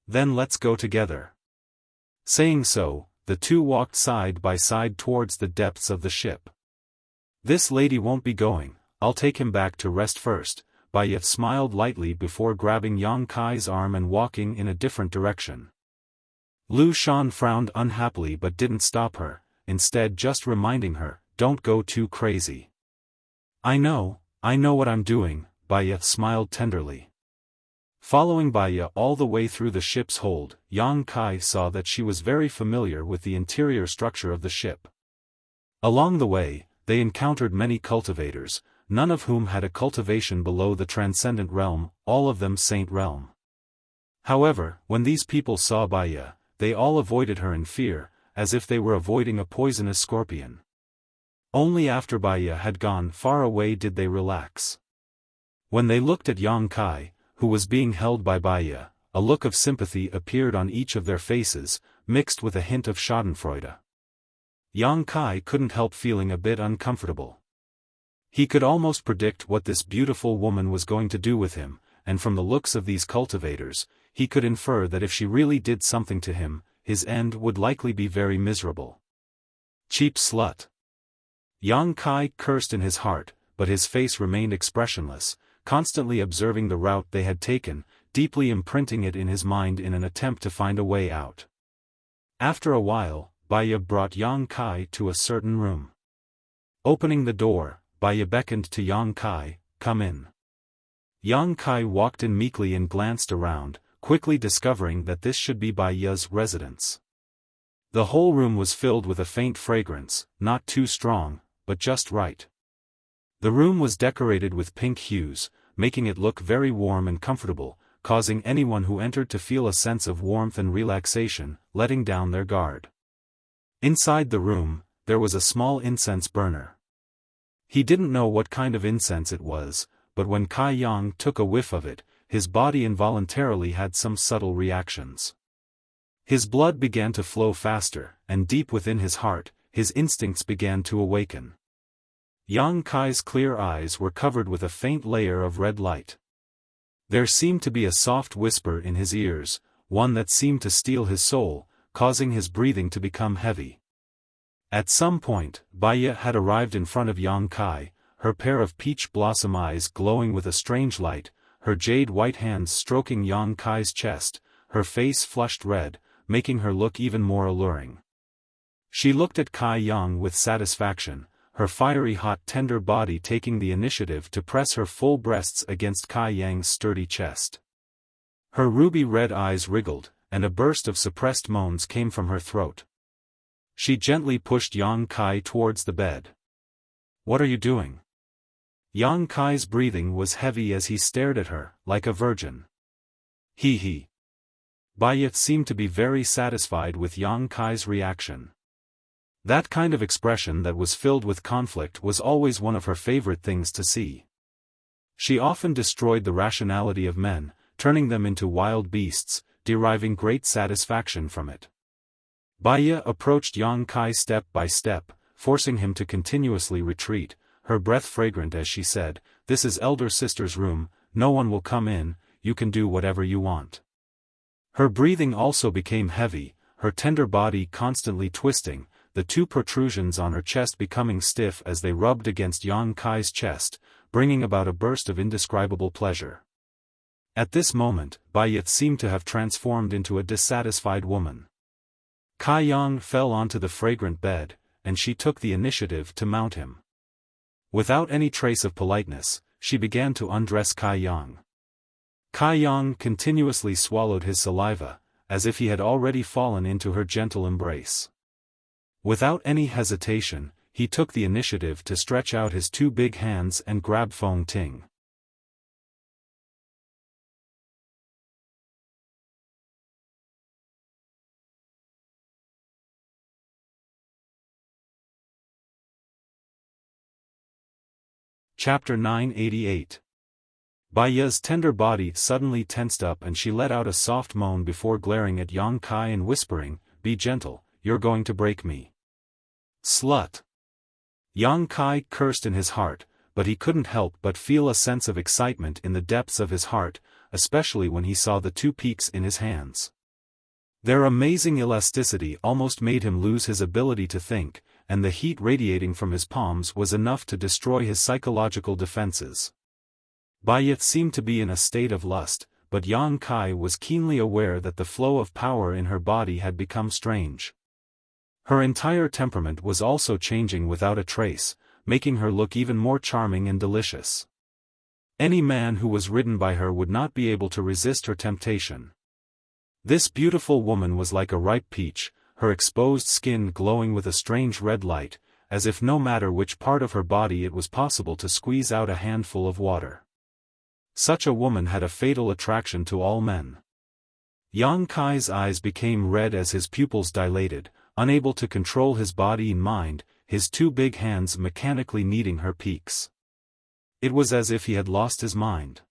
"Then let's go together." Saying so, the 2 walked side by side towards the depths of the ship. "This lady won't be going, I'll take him back to rest first," Baiya smiled lightly before grabbing Yang Kai's arm and walking in a different direction. Lu Shan frowned unhappily but didn't stop her, instead just reminding her, "Don't go too crazy." I know what I'm doing," Baiya smiled tenderly. Following Baiya all the way through the ship's hold, Yang Kai saw that she was very familiar with the interior structure of the ship. Along the way, they encountered many cultivators, none of whom had a cultivation below the Transcendent Realm, all of them Saint Realm. However, when these people saw Baiya, they all avoided her in fear, as if they were avoiding a poisonous scorpion. Only after Baiya had gone far away did they relax. When they looked at Yang Kai, who was being held by Baiya, a look of sympathy appeared on each of their faces, mixed with a hint of schadenfreude. Yang Kai couldn't help feeling a bit uncomfortable. He could almost predict what this beautiful woman was going to do with him, and from the looks of these cultivators, he could infer that if she really did something to him, his end would likely be very miserable. "Cheap slut." Yang Kai cursed in his heart, but his face remained expressionless, constantly observing the route they had taken, deeply imprinting it in his mind in an attempt to find a way out. After a while, Baiya brought Yang Kai to a certain room. Opening the door, Baiya beckoned to Yang Kai, "Come in." Yang Kai walked in meekly and glanced around, quickly discovering that this should be Baiya's residence. The whole room was filled with a faint fragrance, not too strong, but just right. The room was decorated with pink hues, making it look very warm and comfortable, causing anyone who entered to feel a sense of warmth and relaxation, letting down their guard. Inside the room, there was a small incense burner. He didn't know what kind of incense it was, but when Kai Yang took a whiff of it, his body involuntarily had some subtle reactions. His blood began to flow faster, and deep within his heart, his instincts began to awaken. Yang Kai's clear eyes were covered with a faint layer of red light. There seemed to be a soft whisper in his ears, one that seemed to steal his soul, causing his breathing to become heavy. At some point, Baiya had arrived in front of Yang Kai, her pair of peach blossom eyes glowing with a strange light, her jade-white hands stroking Yang Kai's chest, her face flushed red, making her look even more alluring. She looked at Kai Yang with satisfaction, her fiery hot tender body taking the initiative to press her full breasts against Kai Yang's sturdy chest. Her ruby-red eyes wriggled, and a burst of suppressed moans came from her throat. She gently pushed Yang Kai towards the bed. "What are you doing?" Yang Kai's breathing was heavy as he stared at her, like a virgin. He. Bai seemed to be very satisfied with Yang Kai's reaction. That kind of expression that was filled with conflict was always one of her favorite things to see. She often destroyed the rationality of men, turning them into wild beasts, deriving great satisfaction from it. Bai approached Yang Kai step by step, forcing him to continuously retreat, her breath fragrant as she said, "This is elder sister's room, no one will come in, you can do whatever you want." Her breathing also became heavy, her tender body constantly twisting, the two protrusions on her chest becoming stiff as they rubbed against Yang Kai's chest, bringing about a burst of indescribable pleasure. At this moment, Bai seemed to have transformed into a dissatisfied woman. Kai Yang fell onto the fragrant bed, and she took the initiative to mount him. Without any trace of politeness, she began to undress Kai Yang. Kai Yang continuously swallowed his saliva, as if he had already fallen into her gentle embrace. Without any hesitation, he took the initiative to stretch out his two big hands and grab Feng Ting. Chapter 988. Bai's tender body suddenly tensed up and she let out a soft moan before glaring at Yang Kai and whispering, "Be gentle, you're going to break me." "Slut!" Yang Kai cursed in his heart, but he couldn't help but feel a sense of excitement in the depths of his heart, especially when he saw the two peaks in his hands. Their amazing elasticity almost made him lose his ability to think, and the heat radiating from his palms was enough to destroy his psychological defenses. Bai seemed to be in a state of lust, but Yang Kai was keenly aware that the flow of power in her body had become strange. Her entire temperament was also changing without a trace, making her look even more charming and delicious. Any man who was ridden by her would not be able to resist her temptation. This beautiful woman was like a ripe peach, her exposed skin glowing with a strange red light, as if no matter which part of her body it was possible to squeeze out a handful of water. Such a woman had a fatal attraction to all men. Yang Kai's eyes became red as his pupils dilated, unable to control his body and mind, his two big hands mechanically kneading her peaks. It was as if he had lost his mind.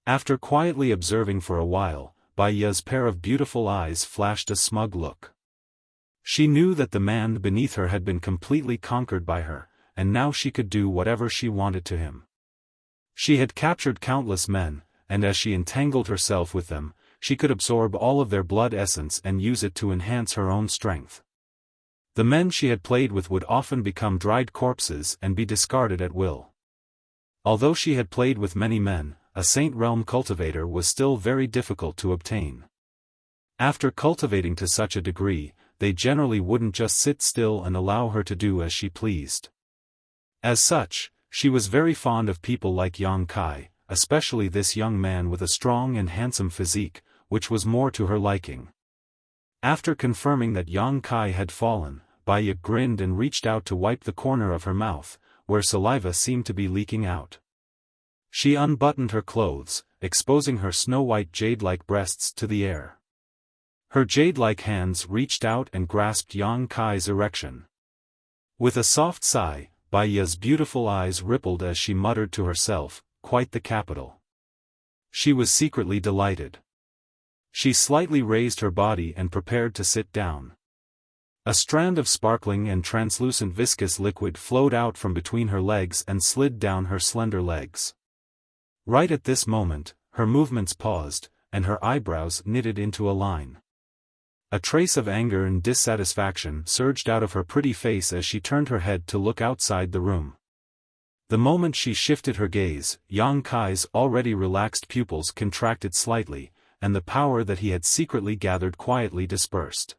After quietly observing for a while, Bai's pair of beautiful eyes flashed a smug look. She knew that the man beneath her had been completely conquered by her, and now she could do whatever she wanted to him. She had captured countless men, and as she entangled herself with them, she could absorb all of their blood essence and use it to enhance her own strength. The men she had played with would often become dried corpses and be discarded at will. Although she had played with many men, a Saint Realm cultivator was still very difficult to obtain. After cultivating to such a degree, they generally wouldn't just sit still and allow her to do as she pleased. As such, she was very fond of people like Yang Kai, especially this young man with a strong and handsome physique, which was more to her liking. After confirming that Yang Kai had fallen, Bai grinned and reached out to wipe the corner of her mouth, where saliva seemed to be leaking out. She unbuttoned her clothes, exposing her snow-white jade-like breasts to the air. Her jade-like hands reached out and grasped Yang Kai's erection. With a soft sigh, Bai's beautiful eyes rippled as she muttered to herself, "Quite the capital." She was secretly delighted. She slightly raised her body and prepared to sit down. A strand of sparkling and translucent viscous liquid flowed out from between her legs and slid down her slender legs. Right at this moment, her movements paused, and her eyebrows knitted into a line. A trace of anger and dissatisfaction surged out of her pretty face as she turned her head to look outside the room. The moment she shifted her gaze, Yang Kai's already relaxed pupils contracted slightly, and the power that he had secretly gathered quietly dispersed.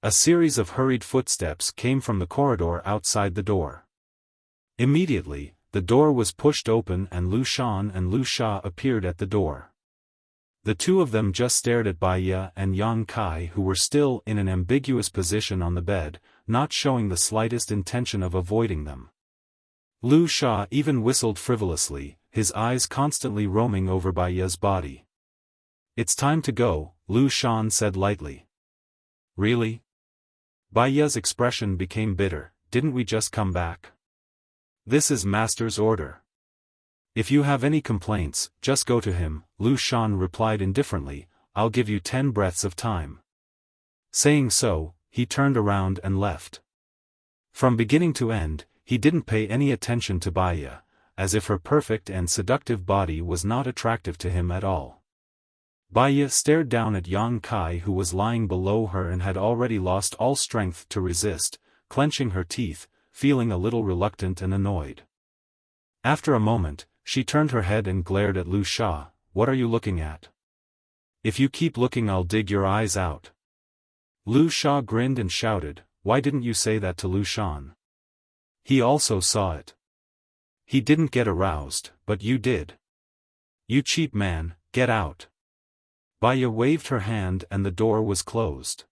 A series of hurried footsteps came from the corridor outside the door. Immediately, the door was pushed open and Lu Shan and Lu Sha appeared at the door. The two of them just stared at Bai Ye and Yang Kai, who were still in an ambiguous position on the bed, not showing the slightest intention of avoiding them. Lu Sha even whistled frivolously, his eyes constantly roaming over Bai Ye's body. "It's time to go," Lu Shan said lightly. "Really?" Bai Ye's expression became bitter. "Didn't we just come back? This is Master's order. If you have any complaints, just go to him," Lu Shan replied indifferently. "I'll give you 10 breaths of time." Saying so, he turned around and left. From beginning to end, he didn't pay any attention to Bai Ye, as if her perfect and seductive body was not attractive to him at all. Bai Ye stared down at Yang Kai, who was lying below her and had already lost all strength to resist, clenching her teeth, feeling a little reluctant and annoyed. After a moment, she turned her head and glared at Lu Sha. "What are you looking at? If you keep looking, I'll dig your eyes out." Lu Sha grinned and shouted, "Why didn't you say that to Lu Shan? He also saw it. He didn't get aroused, but you did. You cheap man, get out." Bai Ye waved her hand and the door was closed.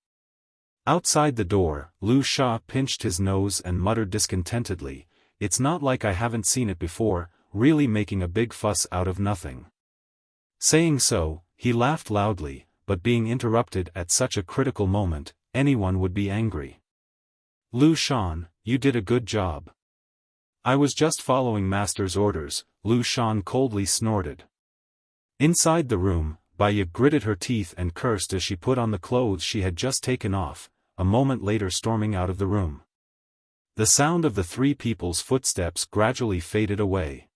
Outside the door, Lu Sha pinched his nose and muttered discontentedly, "It's not like I haven't seen it before, really making a big fuss out of nothing." Saying so, he laughed loudly, but being interrupted at such a critical moment, anyone would be angry. "Lu Shan, you did a good job." "I was just following Master's orders," Lu Shan coldly snorted. Inside the room, Bai Ye gritted her teeth and cursed as she put on the clothes she had just taken off, a moment later storming out of the room. The sound of the three people's footsteps gradually faded away.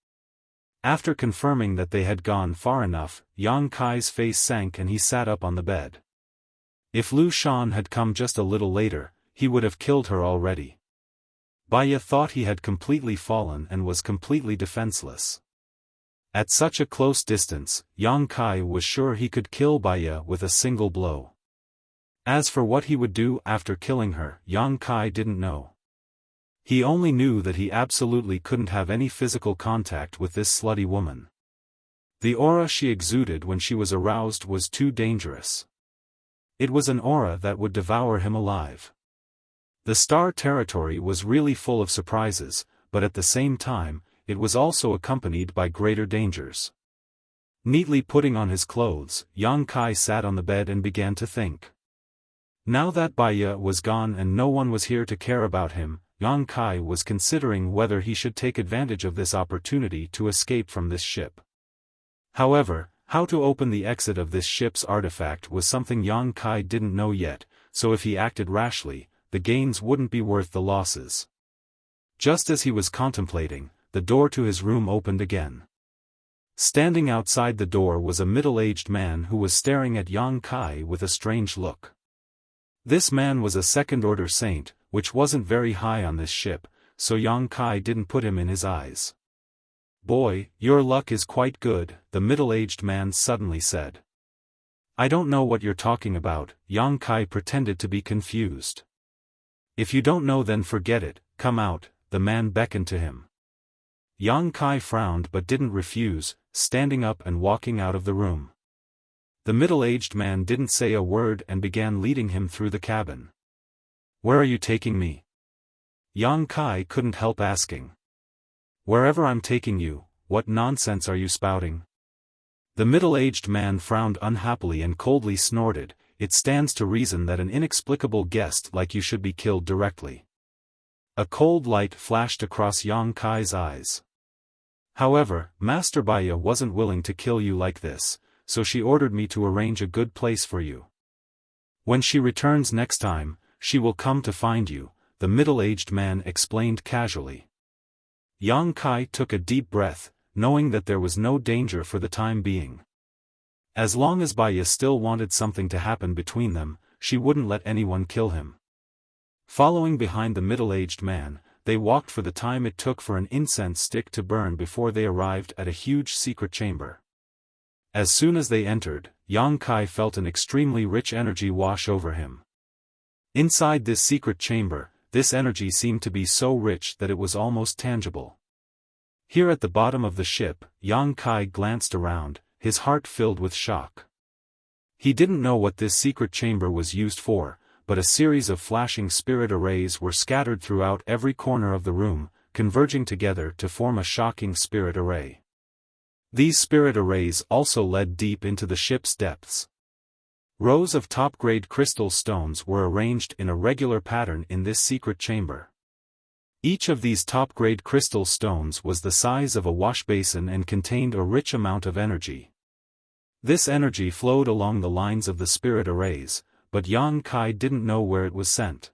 After confirming that they had gone far enough, Yang Kai's face sank and he sat up on the bed. If Lu Shan had come just a little later, he would have killed her already. Bai Ye thought he had completely fallen and was completely defenseless. At such a close distance, Yang Kai was sure he could kill Bai Ye with a single blow. As for what he would do after killing her, Yang Kai didn't know. He only knew that he absolutely couldn't have any physical contact with this slutty woman. The aura she exuded when she was aroused was too dangerous. It was an aura that would devour him alive. The Star Territory was really full of surprises, but at the same time, it was also accompanied by greater dangers. Neatly putting on his clothes, Yang Kai sat on the bed and began to think. Now that Bai Ye was gone and no one was here to care about him, Yang Kai was considering whether he should take advantage of this opportunity to escape from this ship. However, how to open the exit of this ship's artifact was something Yang Kai didn't know yet, so if he acted rashly, the gains wouldn't be worth the losses. Just as he was contemplating, the door to his room opened again. Standing outside the door was a middle-aged man who was staring at Yang Kai with a strange look. This man was a second-order saint, which wasn't very high on this ship, so Yang Kai didn't put him in his eyes. "Boy, your luck is quite good," the middle-aged man suddenly said. "I don't know what you're talking about," Yang Kai pretended to be confused. "If you don't know, then forget it, come out," the man beckoned to him. Yang Kai frowned but didn't refuse, standing up and walking out of the room. The middle-aged man didn't say a word and began leading him through the cabin. "Where are you taking me?" Yang Kai couldn't help asking. "Wherever I'm taking you. What nonsense are you spouting?" The middle-aged man frowned unhappily and coldly snorted. "It stands to reason that an inexplicable guest like you should be killed directly." A cold light flashed across Yang Kai's eyes. "However, Master Bai Ye wasn't willing to kill you like this, so she ordered me to arrange a good place for you. When she returns next time, she will come to find you," the middle-aged man explained casually. Yang Kai took a deep breath, knowing that there was no danger for the time being. As long as Bai Ye still wanted something to happen between them, she wouldn't let anyone kill him. Following behind the middle-aged man, they walked for the time it took for an incense stick to burn before they arrived at a huge secret chamber. As soon as they entered, Yang Kai felt an extremely rich energy wash over him. Inside this secret chamber, this energy seemed to be so rich that it was almost tangible. Here at the bottom of the ship, Yang Kai glanced around, his heart filled with shock. He didn't know what this secret chamber was used for, but a series of flashing spirit arrays were scattered throughout every corner of the room, converging together to form a shocking spirit array. These spirit arrays also led deep into the ship's depths. Rows of top-grade crystal stones were arranged in a regular pattern in this secret chamber. Each of these top-grade crystal stones was the size of a wash basin and contained a rich amount of energy. This energy flowed along the lines of the spirit arrays, but Yang Kai didn't know where it was sent.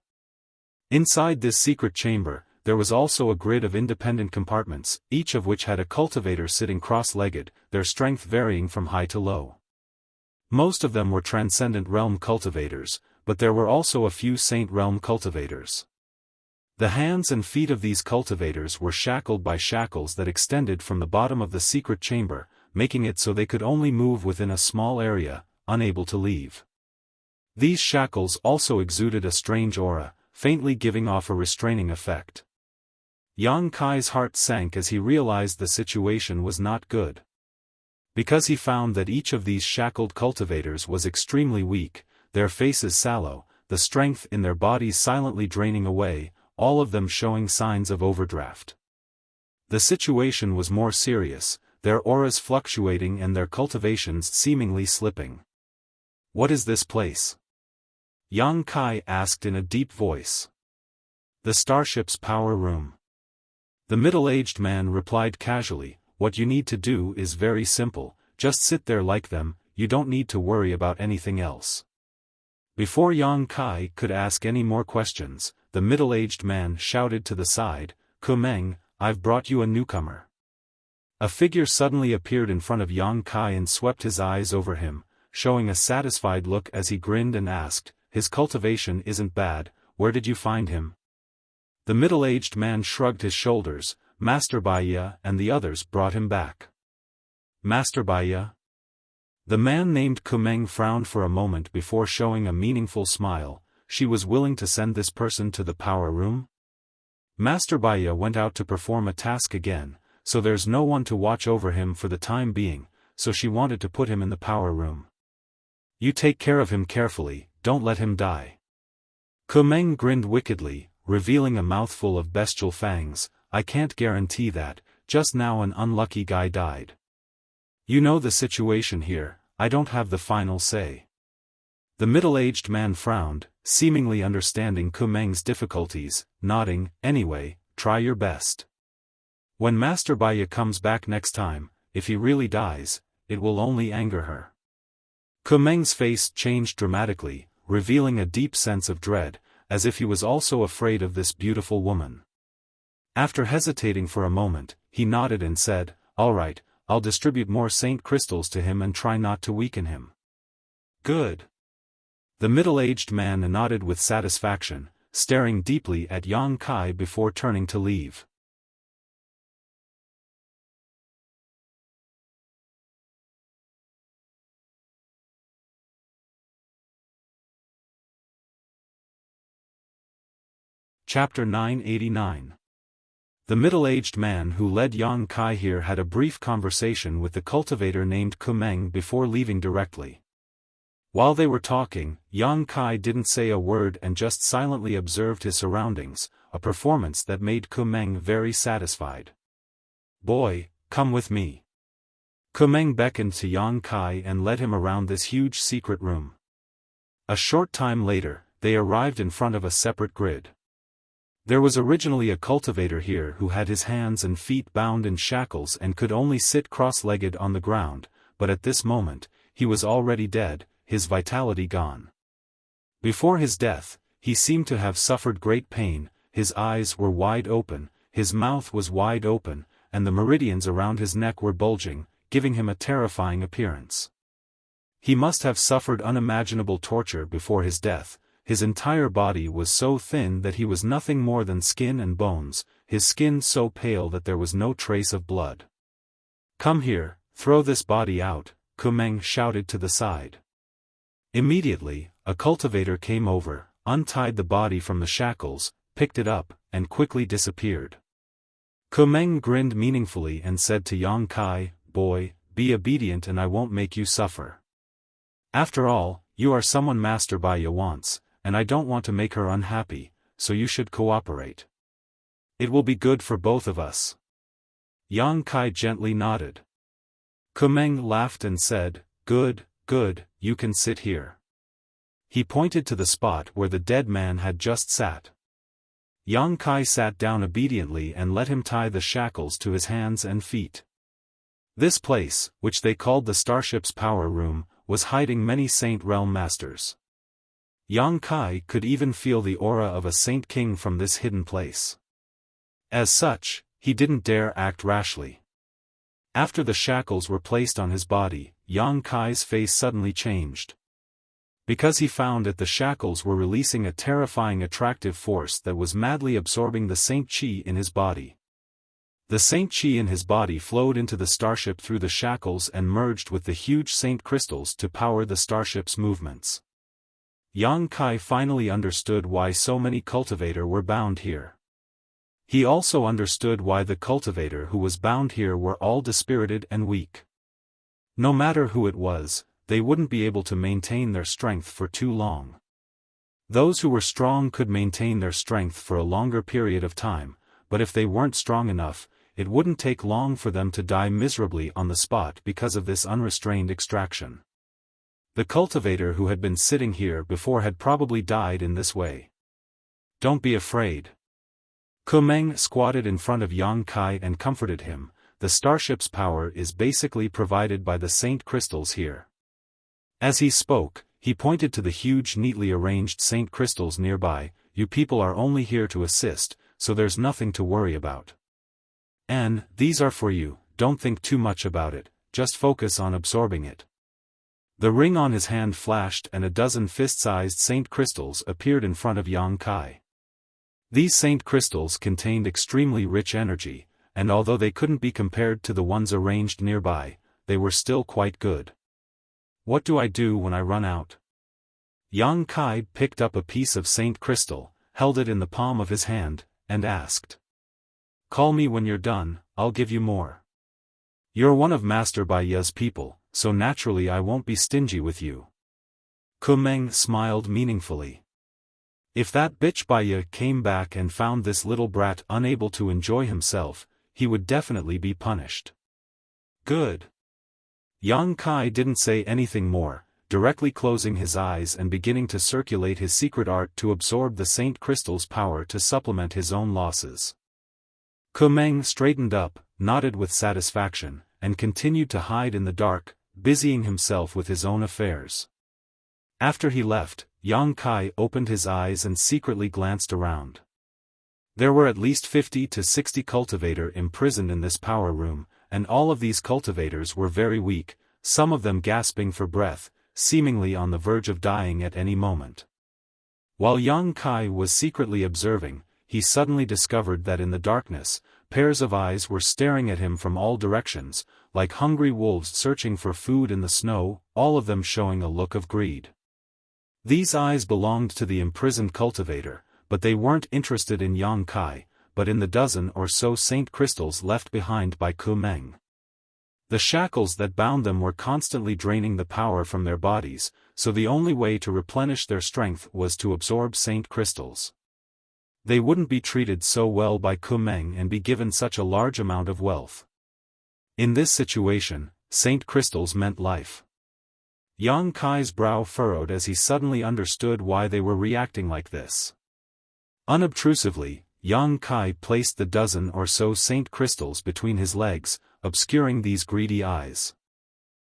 Inside this secret chamber, there was also a grid of independent compartments, each of which had a cultivator sitting cross-legged, their strength varying from high to low. Most of them were Transcendent Realm cultivators, but there were also a few Saint Realm cultivators. The hands and feet of these cultivators were shackled by shackles that extended from the bottom of the secret chamber, making it so they could only move within a small area, unable to leave. These shackles also exuded a strange aura, faintly giving off a restraining effect. Yang Kai's heart sank as he realized the situation was not good. Because he found that each of these shackled cultivators was extremely weak, their faces sallow, the strength in their bodies silently draining away, all of them showing signs of overdraft. The situation was more serious, their auras fluctuating and their cultivations seemingly slipping. "What is this place?" Yang Kai asked in a deep voice. "The starship's power room." The middle-aged man replied casually, "What you need to do is very simple, just sit there like them, you don't need to worry about anything else." Before Yang Kai could ask any more questions, the middle-aged man shouted to the side, "Kumeng, I've brought you a newcomer." A figure suddenly appeared in front of Yang Kai and swept his eyes over him, showing a satisfied look as he grinned and asked, "His cultivation isn't bad, where did you find him?" The middle-aged man shrugged his shoulders, "Master Baya and the others brought him back." "Master Baya?" The man named Kumeng frowned for a moment before showing a meaningful smile. She was willing to send this person to the power room? Master Baya went out to perform a task again, so there's no one to watch over him for the time being, so she wanted to put him in the power room. "You take care of him carefully, don't let him die." Kumeng grinned wickedly, revealing a mouthful of bestial fangs. "I can't guarantee that, just now an unlucky guy died. You know the situation here, I don't have the final say." The middle-aged man frowned, seemingly understanding Kumeng's difficulties, nodding, "Anyway, try your best. When Master Baya comes back next time, if he really dies, it will only anger her." Kumeng's face changed dramatically, revealing a deep sense of dread, as if he was also afraid of this beautiful woman. After hesitating for a moment, he nodded and said, "All right, I'll distribute more saint crystals to him and try not to weaken him." "Good." The middle-aged man nodded with satisfaction, staring deeply at Yang Kai before turning to leave. Chapter 989. The middle-aged man who led Yang Kai here had a brief conversation with the cultivator named Kumeng before leaving directly. While they were talking, Yang Kai didn't say a word and just silently observed his surroundings, a performance that made Kumeng very satisfied. "Boy, come with me." Kumeng beckoned to Yang Kai and led him around this huge secret room. A short time later, they arrived in front of a separate grid. There was originally a cultivator here who had his hands and feet bound in shackles and could only sit cross-legged on the ground, but at this moment, he was already dead, his vitality gone. Before his death, he seemed to have suffered great pain, his eyes were wide open, his mouth was wide open, and the meridians around his neck were bulging, giving him a terrifying appearance. He must have suffered unimaginable torture before his death. His entire body was so thin that he was nothing more than skin and bones, his skin so pale that there was no trace of blood. "Come here, throw this body out," Kumeng shouted to the side. Immediately, a cultivator came over, untied the body from the shackles, picked it up, and quickly disappeared. Kumeng grinned meaningfully and said to Yang Kai, "Boy, be obedient and I won't make you suffer. After all, you are someone Master Baiya wants, and I don't want to make her unhappy, so you should cooperate. It will be good for both of us." Yang Kai gently nodded. Kumeng laughed and said, "Good, good, you can sit here." He pointed to the spot where the dead man had just sat. Yang Kai sat down obediently and let him tie the shackles to his hands and feet. This place, which they called the Starship's Power Room, was hiding many Saint Realm Masters. Yang Kai could even feel the aura of a Saint King from this hidden place. As such, he didn't dare act rashly. After the shackles were placed on his body, Yang Kai's face suddenly changed. Because he found that the shackles were releasing a terrifying attractive force that was madly absorbing the Saint Chi in his body. The Saint Chi in his body flowed into the starship through the shackles and merged with the huge Saint crystals to power the starship's movements. Yang Kai finally understood why so many cultivators were bound here. He also understood why the cultivator who was bound here were all dispirited and weak. No matter who it was, they wouldn't be able to maintain their strength for too long. Those who were strong could maintain their strength for a longer period of time, but if they weren't strong enough, it wouldn't take long for them to die miserably on the spot because of this unrestrained extraction. The cultivator who had been sitting here before had probably died in this way. "Don't be afraid." Kumeng squatted in front of Yang Kai and comforted him. "The starship's power is basically provided by the Saint crystals here." As he spoke, he pointed to the huge neatly arranged Saint crystals nearby. "You people are only here to assist, so there's nothing to worry about. And these are for you, don't think too much about it, just focus on absorbing it." The ring on his hand flashed and a dozen fist-sized Saint crystals appeared in front of Yang Kai. These Saint crystals contained extremely rich energy, and although they couldn't be compared to the ones arranged nearby, they were still quite good. "What do I do when I run out?" Yang Kai picked up a piece of Saint crystal, held it in the palm of his hand, and asked. "Call me when you're done, I'll give you more. You're one of Master Baiya's people, so naturally I won't be stingy with you." Kumeng smiled meaningfully. If that bitch Baiya came back and found this little brat unable to enjoy himself, he would definitely be punished. "Good." Yang Kai didn't say anything more, directly closing his eyes and beginning to circulate his secret art to absorb the Saint crystal's power to supplement his own losses. Kumeng straightened up, nodded with satisfaction, and continued to hide in the dark, busying himself with his own affairs. After he left, Yang Kai opened his eyes and secretly glanced around. There were at least 50 to 60 cultivators imprisoned in this power room, and all of these cultivators were very weak, some of them gasping for breath, seemingly on the verge of dying at any moment. While Yang Kai was secretly observing, he suddenly discovered that in the darkness, pairs of eyes were staring at him from all directions, like hungry wolves searching for food in the snow, all of them showing a look of greed. These eyes belonged to the imprisoned cultivator, but they weren't interested in Yang Kai, but in the dozen or so Saint crystals left behind by Kumeng. The shackles that bound them were constantly draining the power from their bodies, so the only way to replenish their strength was to absorb Saint crystals. They wouldn't be treated so well by Kumeng and be given such a large amount of wealth. In this situation, Saint crystals meant life. Yang Kai's brow furrowed as he suddenly understood why they were reacting like this. Unobtrusively, Yang Kai placed the dozen or so Saint crystals between his legs, obscuring these greedy eyes.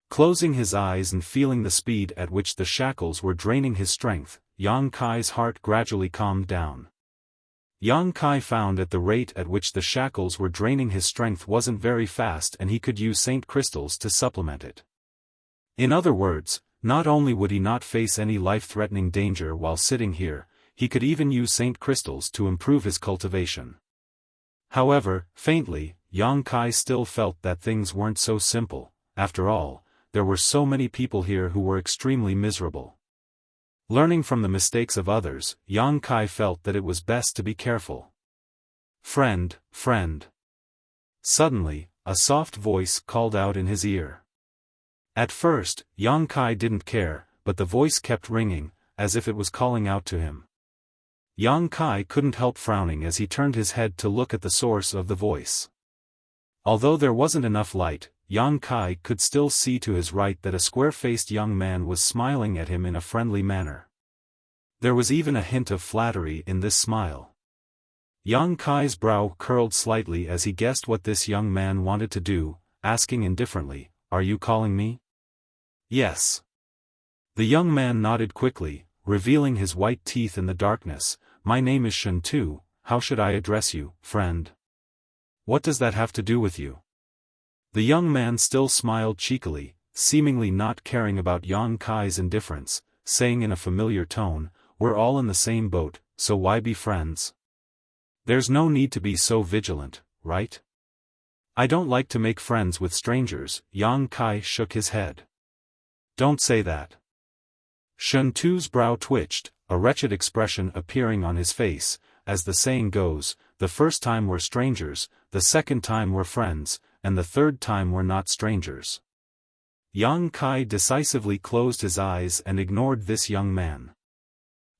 Closing his eyes and feeling the speed at which the shackles were draining his strength, Yang Kai's heart gradually calmed down. Yang Kai found that the rate at which the shackles were draining his strength wasn't very fast and he could use Saint crystals to supplement it. In other words, not only would he not face any life-threatening danger while sitting here, he could even use Saint crystals to improve his cultivation. However, faintly, Yang Kai still felt that things weren't so simple. After all, there were so many people here who were extremely miserable. Learning from the mistakes of others, Yang Kai felt that it was best to be careful. Friend, friend. Suddenly, a soft voice called out in his ear. At first, Yang Kai didn't care, but the voice kept ringing, as if it was calling out to him. Yang Kai couldn't help frowning as he turned his head to look at the source of the voice. Although there wasn't enough light, Yang Kai could still see to his right that a square-faced young man was smiling at him in a friendly manner. There was even a hint of flattery in this smile. Yang Kai's brow curled slightly as he guessed what this young man wanted to do, asking indifferently, "Are you calling me?" "Yes." The young man nodded quickly, revealing his white teeth in the darkness. "My name is Shen Tu, how should I address you, friend?" "What does that have to do with you?" The young man still smiled cheekily, seemingly not caring about Yang Kai's indifference, saying in a familiar tone, "We're all in the same boat, so why be friends? There's no need to be so vigilant, right?" "I don't like to make friends with strangers." Yang Kai shook his head. "Don't say that." Shen Tu's brow twitched, a wretched expression appearing on his face. As the saying goes, the first time we're strangers, the second time we're friends, and the third time we're not strangers. Yang Kai decisively closed his eyes and ignored this young man.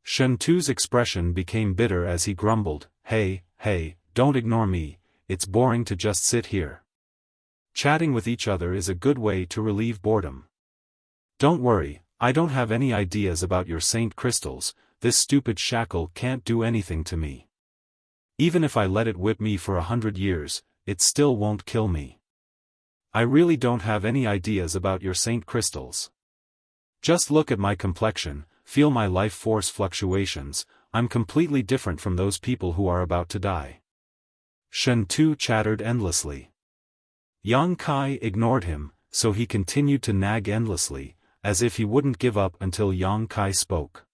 Shen Tu's expression became bitter as he grumbled, Hey, don't ignore me, it's boring to just sit here. Chatting with each other is a good way to relieve boredom. Don't worry, I don't have any ideas about your saint crystals. This stupid shackle can't do anything to me. Even if I let it whip me for 100 years, it still won't kill me. I really don't have any ideas about your saint crystals. Just look at my complexion, feel my life force fluctuations. I'm completely different from those people who are about to die. Shen Tu chattered endlessly. Yang Kai ignored him, so he continued to nag endlessly, as if he wouldn't give up until Yang Kai spoke.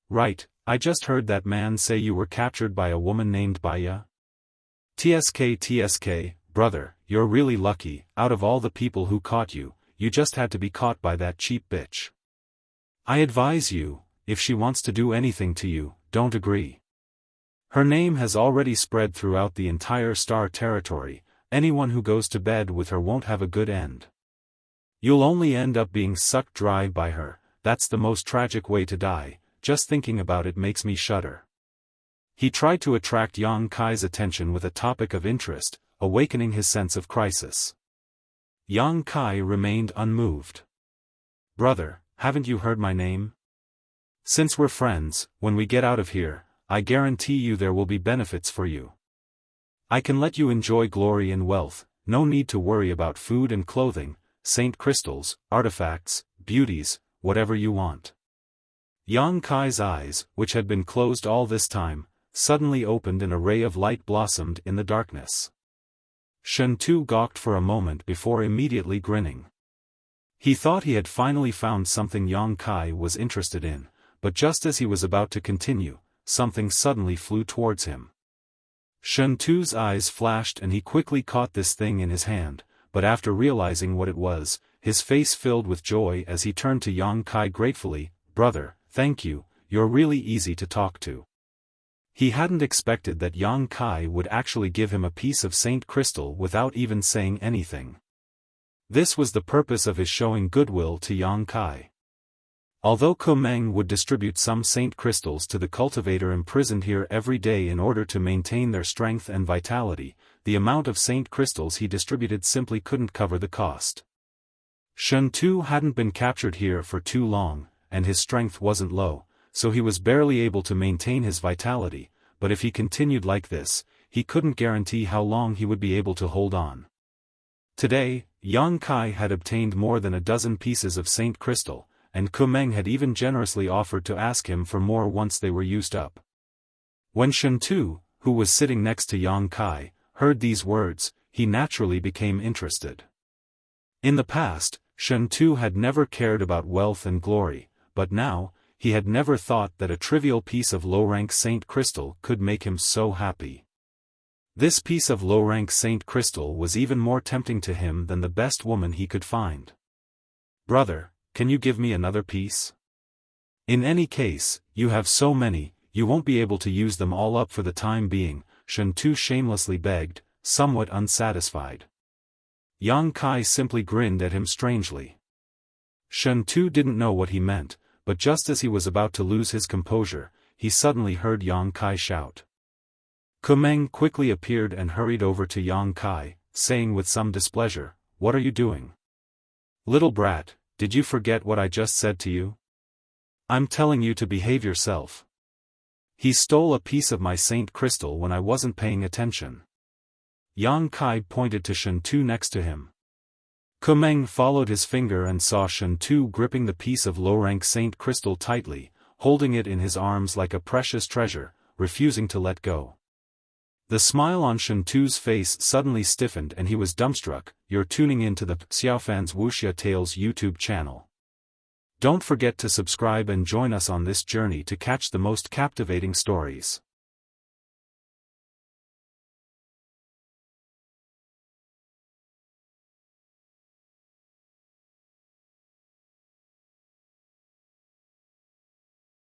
Right, I just heard that man say you were captured by a woman named Baya. TSK, brother, you're really lucky. Out of all the people who caught you, you just had to be caught by that cheap bitch. I advise you, if she wants to do anything to you, don't agree. Her name has already spread throughout the entire star territory. Anyone who goes to bed with her won't have a good end. You'll only end up being sucked dry by her. That's the most tragic way to die. Just thinking about it makes me shudder. He tried to attract Yang Kai's attention with a topic of interest, awakening his sense of crisis. Yang Kai remained unmoved. Brother, haven't you heard my name? Since we're friends, when we get out of here, I guarantee you there will be benefits for you. I can let you enjoy glory and wealth, no need to worry about food and clothing, saint crystals, artifacts, beauties, whatever you want. Yang Kai's eyes, which had been closed all this time, suddenly opened and a ray of light blossomed in the darkness. Shen Tu gawked for a moment before immediately grinning. He thought he had finally found something Yang Kai was interested in, but just as he was about to continue, something suddenly flew towards him. Shen Tu's eyes flashed and he quickly caught this thing in his hand, but after realizing what it was, his face filled with joy as he turned to Yang Kai gratefully, Brother, thank you, you're really easy to talk to. He hadn't expected that Yang Kai would actually give him a piece of saint crystal without even saying anything. This was the purpose of his showing goodwill to Yang Kai. Although Kumeng would distribute some saint crystals to the cultivator imprisoned here every day in order to maintain their strength and vitality, the amount of saint crystals he distributed simply couldn't cover the cost. Shen Tu hadn't been captured here for too long, and his strength wasn't low, so he was barely able to maintain his vitality, but if he continued like this, he couldn't guarantee how long he would be able to hold on. Today, Yang Kai had obtained more than a dozen pieces of saint crystal, and Kumeng had even generously offered to ask him for more once they were used up. When Shen Tu, who was sitting next to Yang Kai, heard these words, he naturally became interested. In the past, Shen Tu had never cared about wealth and glory, but now, he had never thought that a trivial piece of low-rank saint crystal could make him so happy. This piece of low-rank saint crystal was even more tempting to him than the best woman he could find. Brother, can you give me another piece? In any case, you have so many, you won't be able to use them all up for the time being, Shen Tu shamelessly begged, somewhat unsatisfied. Yang Kai simply grinned at him strangely. Shen Tu didn't know what he meant, but just as he was about to lose his composure, he suddenly heard Yang Kai shout. Kumeng quickly appeared and hurried over to Yang Kai, saying with some displeasure, "What are you doing? Little brat, did you forget what I just said to you? I'm telling you to behave yourself. He stole a piece of my saint crystal when I wasn't paying attention." Yang Kai pointed to Shen Tu next to him. Kumeng followed his finger and saw Shen Tu gripping the piece of low-rank saint crystal tightly, holding it in his arms like a precious treasure, refusing to let go. The smile on Shen Tu's face suddenly stiffened and he was dumbstruck. You're tuning into the Xiaofan's Wuxia Tales YouTube channel. Don't forget to subscribe and join us on this journey to catch the most captivating stories.